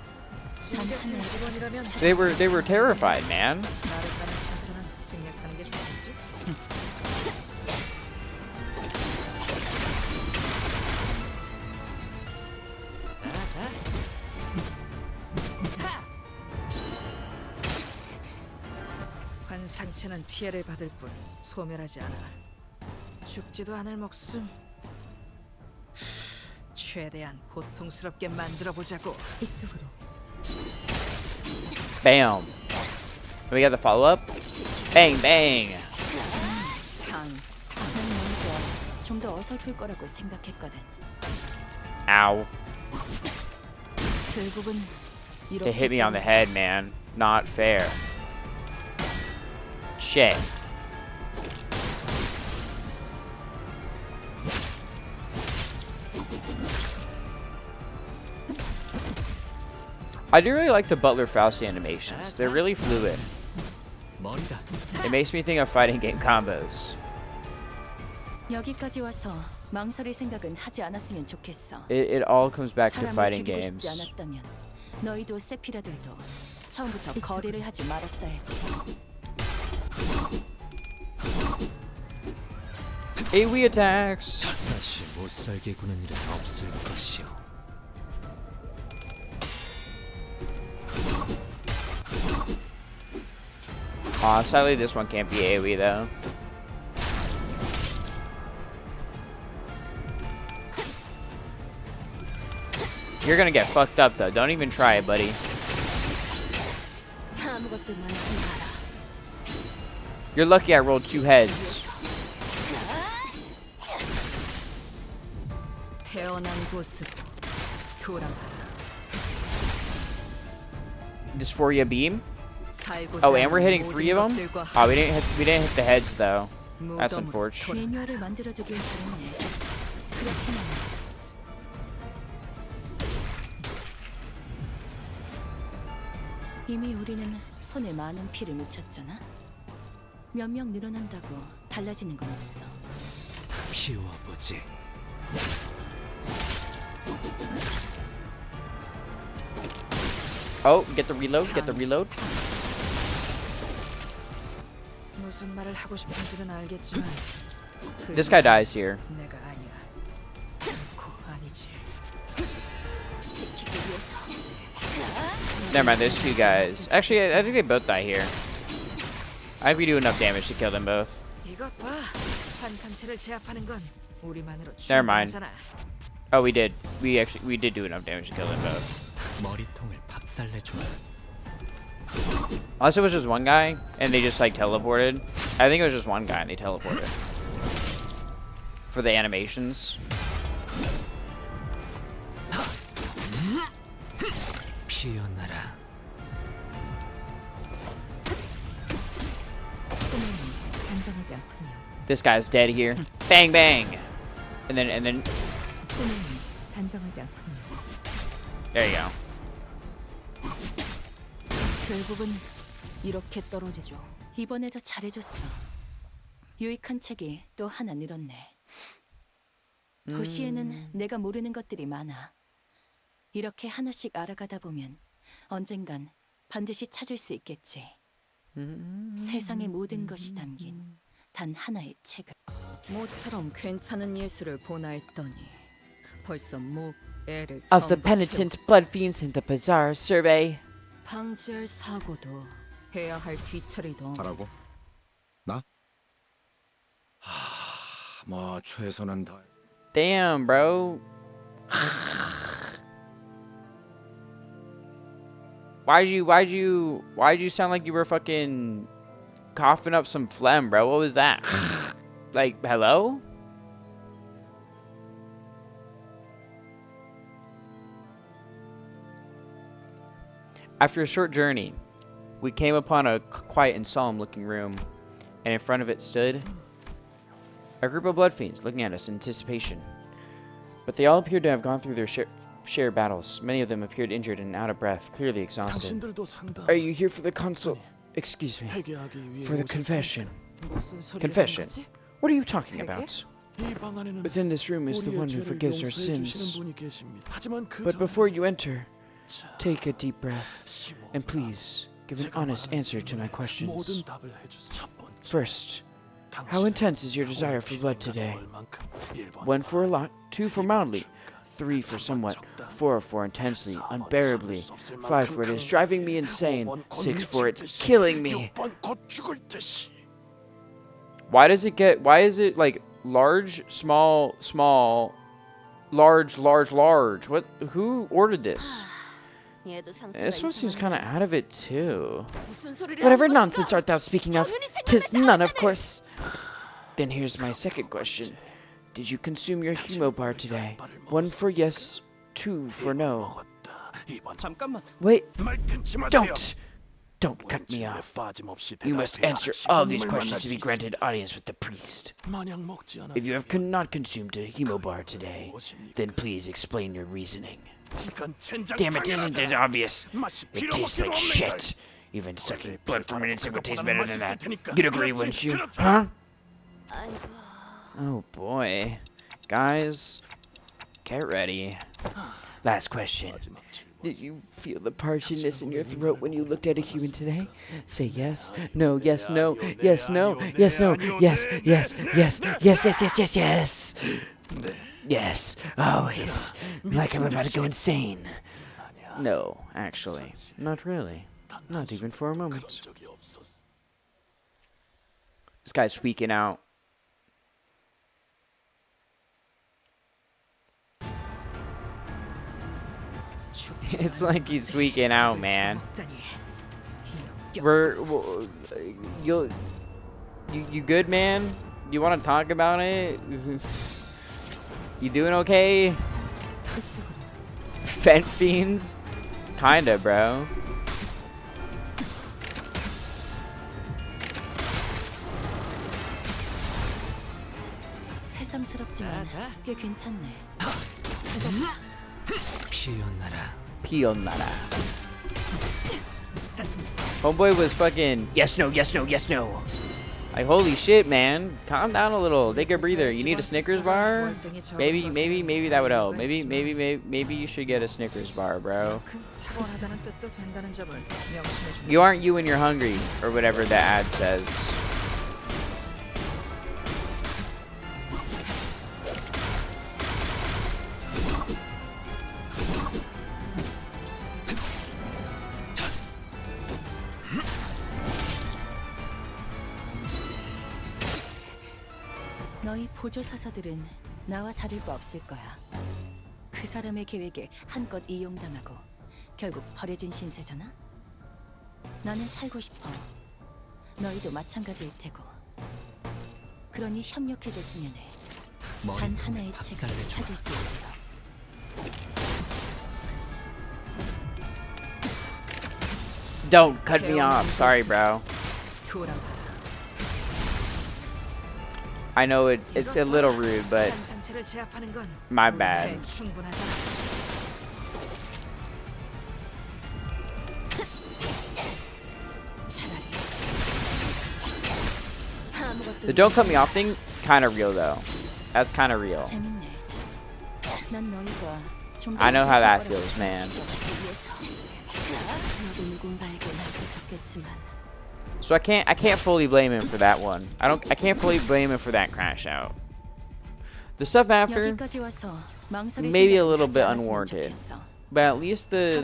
They were terrified, man. 상체는 피해를 받을 뿐 소멸하지 않아. 죽지도 않을 목숨. 최대한 고통스럽게 만들어 보자고. 이쪽으로. Bam. We got the follow up. Bang bang. 좀더 어설플 거라고 생각했거든. Ow. 결국은 They hit me on the head, man. Not fair. Shit. I do really like the Butler Faust animations. They're really fluid. It makes me think of fighting game combos. 여기까지 와서 망설일 생각은 하지 않았으면 좋겠어. It all comes back to fighting 죽이고 games. 싶지 않았다면 너희도 세피라들도 처음부터 거래를 하지 말았어야지. AoE attacks. 다시 못 살게 구는 일은 없을 것이오. Sadly this one can't be AoE though. You're gonna get fucked up though. Don't even try it, buddy. You're lucky I rolled 2 heads. Dysphoria beam. Oh, and we're hitting 3 of them. Oh, we didn't hit the heads though. That's unfortunate. 이미 우리는 손에 많은 피를 묻혔잖아. 몇 명 늘어난다고 달라지는 건 없어. 피워보지. Oh, get the reload, get the reload. 무슨 말을 하고 싶은지는 알겠지만 This guy dies here. 내가 아니야. 아니지. Never mind, there's 2 guys. Actually, I think they both die here. I think we do enough damage to kill them both. 이것 봐. 한 상체를 제압하는 건 우리만으로 Never mind. 충분하잖아. Oh, we did. We did do enough damage to kill them both. 머리통을 박살내주마. Unless it was just one guy and they just like teleported. I think it was just one guy and they teleported. For the animations. 피어나라. 단정하지 않군요. This guy's dead here. Bang bang. And then 단정하지 않군요. there you go. 결국은 이렇게 떨어지죠. 이번에도 잘해줬어. 유익한 책이 또 하나 늘었네. 도시에는 내가 모르는 것들이 많아. 이렇게 하나씩 알아가다 보면 언젠간 반드시 찾을 수 있겠지. 세상의 모든 것이 담긴 단 하나의 책을. 모처럼 괜찮은 예술을 보나 했더니 벌써 목, 애를 Of the penitent blood fiends in the bazaar survey. 방지할 사고도 해야 할 뒤처리도. 하라고? 나? 뭐 최선은 다. Damn, bro. Why'd you sound like you were fucking coughing up some phlegm, bro? What was that? Like, hello? After a short journey, we came upon a quiet and solemn-looking room, and in front of it stood a group of blood fiends looking at us in anticipation. But they all appeared to have gone through their share battles. Many of them appeared injured and out of breath, clearly exhausted. Are you here for the consult? Excuse me. For the confession. Confession? What are you talking about? Within this room is the one who forgives our sins. But before you enter, take a deep breath, and please give an honest answer to my questions. First, how intense is your desire for blood today? 1 for a lot, 2 for mildly, 3 for somewhat, 4 for intensely, unbearably, 5 for it is driving me insane, 6 for it's killing me. Why is it like large, small, small, large, large, large? What? Who ordered this? This one seems kind of out of it too. Whatever nonsense art thou speaking of? 'Tis none, of course. Then here's my second question. Did you consume your hemobar today? 1 for yes, 2 for no. Wait, don't cut me off. You must answer all these questions to be granted audience with the priest. If you have not consumed a hemobar today, then please explain your reasoning. Damn it, isn't it obvious? It tastes like shit. Even sucking blood from an insect would taste better than that. You'd agree, wouldn't you? Huh? Oh boy. Guys, get ready. Last question. Did you feel the parchiness in your throat when you looked at a human today? Say yes, no, yes, no, yes, no, yes, no, yes, yes, yes, yes, yes, yes, yes, yes. Yes, always. Like I'm about to go insane. No, actually, not really. Not even for a moment. This guy's tweaking out. It's like he's tweaking out, man. You good, man? You want to talk about it? You doing okay? Fent fiends? Kinda, bro. 새삼스럽지만 꽤 괜찮네. 피어나라. Homeboy was fucking yes, no, yes, no, yes, no. Like, holy shit, man. Calm down a little. Take a breather. You need a Snickers bar? Maybe that would help. Maybe you should get a Snickers bar, bro. You aren't you when you're hungry, or whatever the ad says. 너희 보조사서들은 나와 다를 바 없을 거야. 그 사람의 계획에 한껏 이용당하고 결국 버려진 신세잖아. 나는 살고 싶어. 너희도 마찬가지일 테고. 그러니 협력해줬으면 해. 단 하나의 책을 찾을 수 있도록. Don't cut me off. Sorry, bro. I know it's a little rude, but my bad. The don't cut me off thing, kind of real though. That's kind of real. I know how that feels, man. So I can't fully blame him for that one. I can't fully blame him for that crash out. The stuff after, maybe a little bit unwarranted. But at least the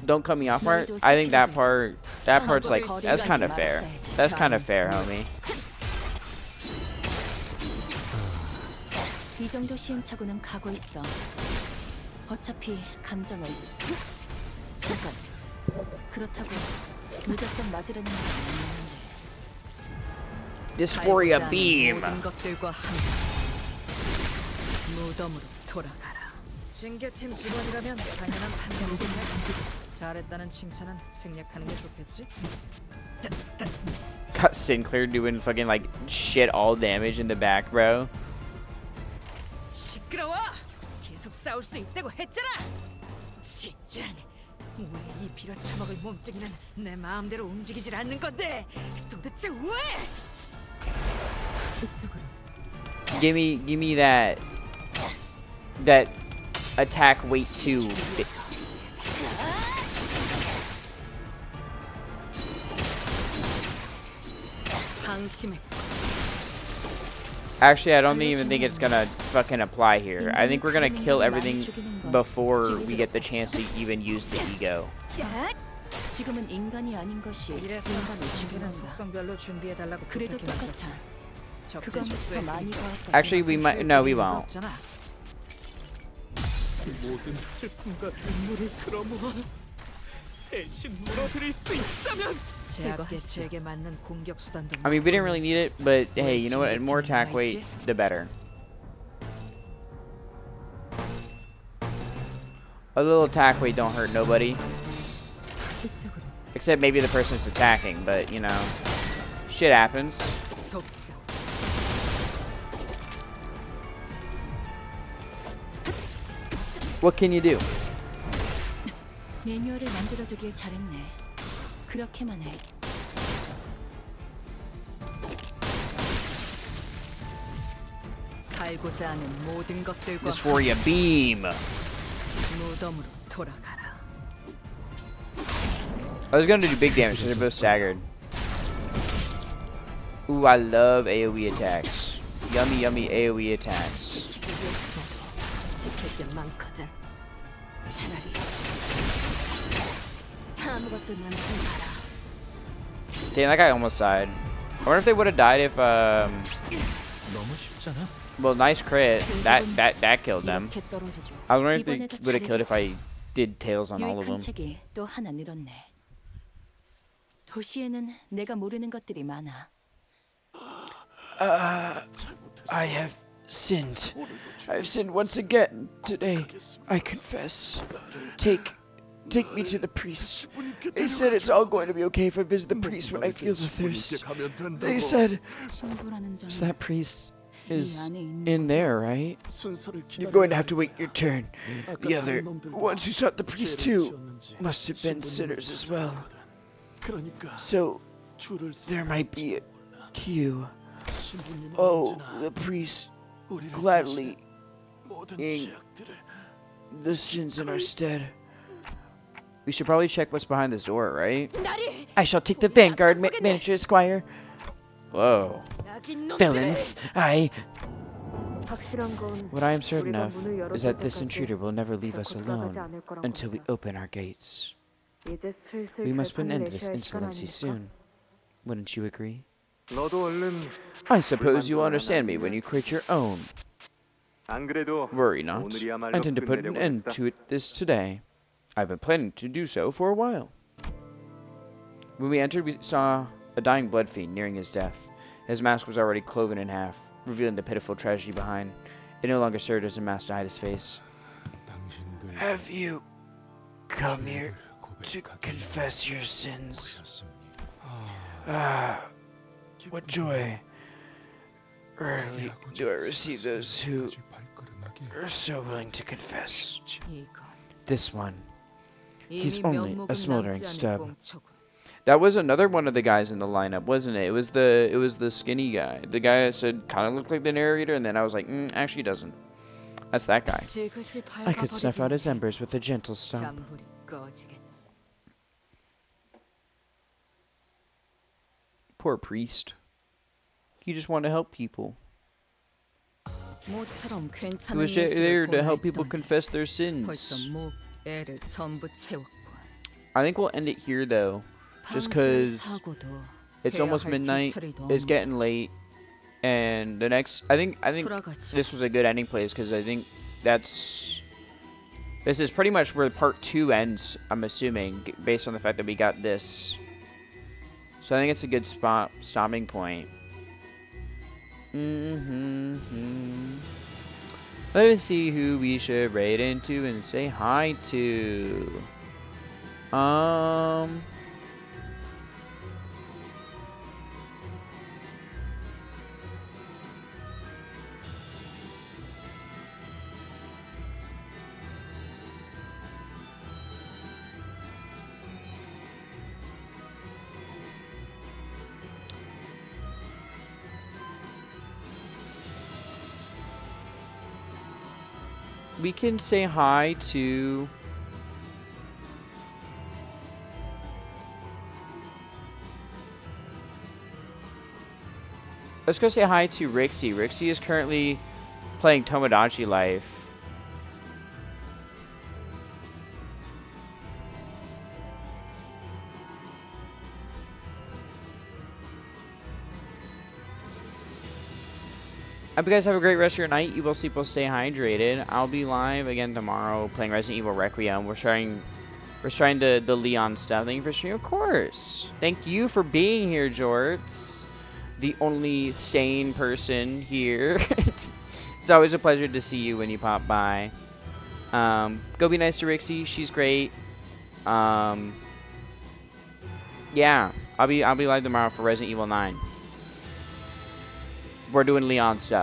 don't cut me off part, I think that part's like, that's kind of fair. That's kind of fair, homie. 이 정도 시행착오는 가고 있어. 어차피 감정은 잠깐. 그렇다고 무작정 맞으려는 건 아니었는데. Dysphoria beam. 무덤으로 돌아가라. 징계팀 직원이라면 당연한 판단이겠네. 잘했다는 칭찬은 생략하는 게 좋겠지. Got Sinclair doing fucking like shit all damage in the back, bro. 시끄러워. 계속 싸울 수 있다고 했잖아. 진짜 왜 이 빌어쳐먹을 몸뚱이는 내 마음대로 움직이질 않는 건데 도대체 왜? Give me that attack weight 2. Actually, I don't even think it's gonna fucking apply here. I think we're gonna kill everything before we get the chance to even use the ego. 지금은 인간이 아닌 것이 인간을 죽이는다. 그래도 똑같아. 그건 더 많이 과학과 Actually, we might. No, we won't. 모든 슬픔과 눈물을 끌어모아 대신 물어드릴 수 있다면. 제약계체에게 맞는 공격 수단도. I mean, we didn't really need it, but hey, you know what? More attack weight, the better. A little attack weight don't hurt nobody. Except maybe the person's attacking, but you know, shit happens. What can you do? 매뉴얼을 만들어두길 잘했네. 그렇게만 해. 살고자 하는 모든 것들과 Dysphoria beam. 무덤으로 돌아가라. I was gonna do big damage because they're both staggered. Ooh, I love AoE attacks. Yummy, yummy AoE attacks. 지킬 게 많거든. 차라리 아무것도 남지 마라. Damn, that guy almost died. I wonder if they would have died if well, nice crit. That killed them. I was wondering if they would have killed if I did tails on all of them. 책이 또 하나 늘었네. 도시에는 내가 모르는 것들이 많아. I have sinned. I've sinned once again today. I confess. Take me to the priest. They said it's all going to be okay if I visit the priest when I feel the thirst. They said, so that priest is in there, right? You're going to have to wait your turn. The other ones who sought the priest too must have been sinners as well. So there might be a queue. Oh, the priest gladly in the sins in our stead. We should probably check what's behind this door, right? I shall take the vanguard, miniature squire. Whoa. Villains, What I am certain of is that this intruder will never leave us alone until we open our gates. We must put an end to this insolency soon. Wouldn't you agree? I suppose you'll understand me when you create your own. Worry not. I intend to put an end to this today. I've been planning to do so for a while. When we entered, we saw a dying blood fiend nearing his death. His mask was already cloven in half, revealing the pitiful tragedy behind. It no longer served as a mask to hide his face. Have you come here to confess your sins? Ah, what joy. Rarely do I receive those who are so willing to confess. This one. He's only a smoldering stub. That was another one of the guys in the lineup, wasn't it? It was the skinny guy. The guy that said kind of looked like the narrator, and then I was like, actually he doesn't. That's that guy. I could snuff out his embers with a gentle stomp. Poor priest. He just wanted to help people. He was there to help people confess their sins. I think we'll end it here though, just because it's almost midnight. It's getting late, and the next I think this was a good ending place because I think this is pretty much where part 2 ends. I'm assuming based on the fact that we got this, so I think it's a good stopping point. Let us see who we should raid into and say hi to. We can say hi to. Let's go say hi to Rixie. Rixie is currently playing Tomodachi Life. I hope you guys have a great rest of your night. You will sleep, will stay hydrated. I'll be live again tomorrow playing Resident Evil Requiem. We're trying the Leon stuff. Thank you for streaming, of course. Thank you for being here, Jorts. The only sane person here. It's always a pleasure to see you when you pop by. Go be nice to Rixie. She's great. Yeah, I'll be live tomorrow for Resident Evil 9. We're doing Leon stuff.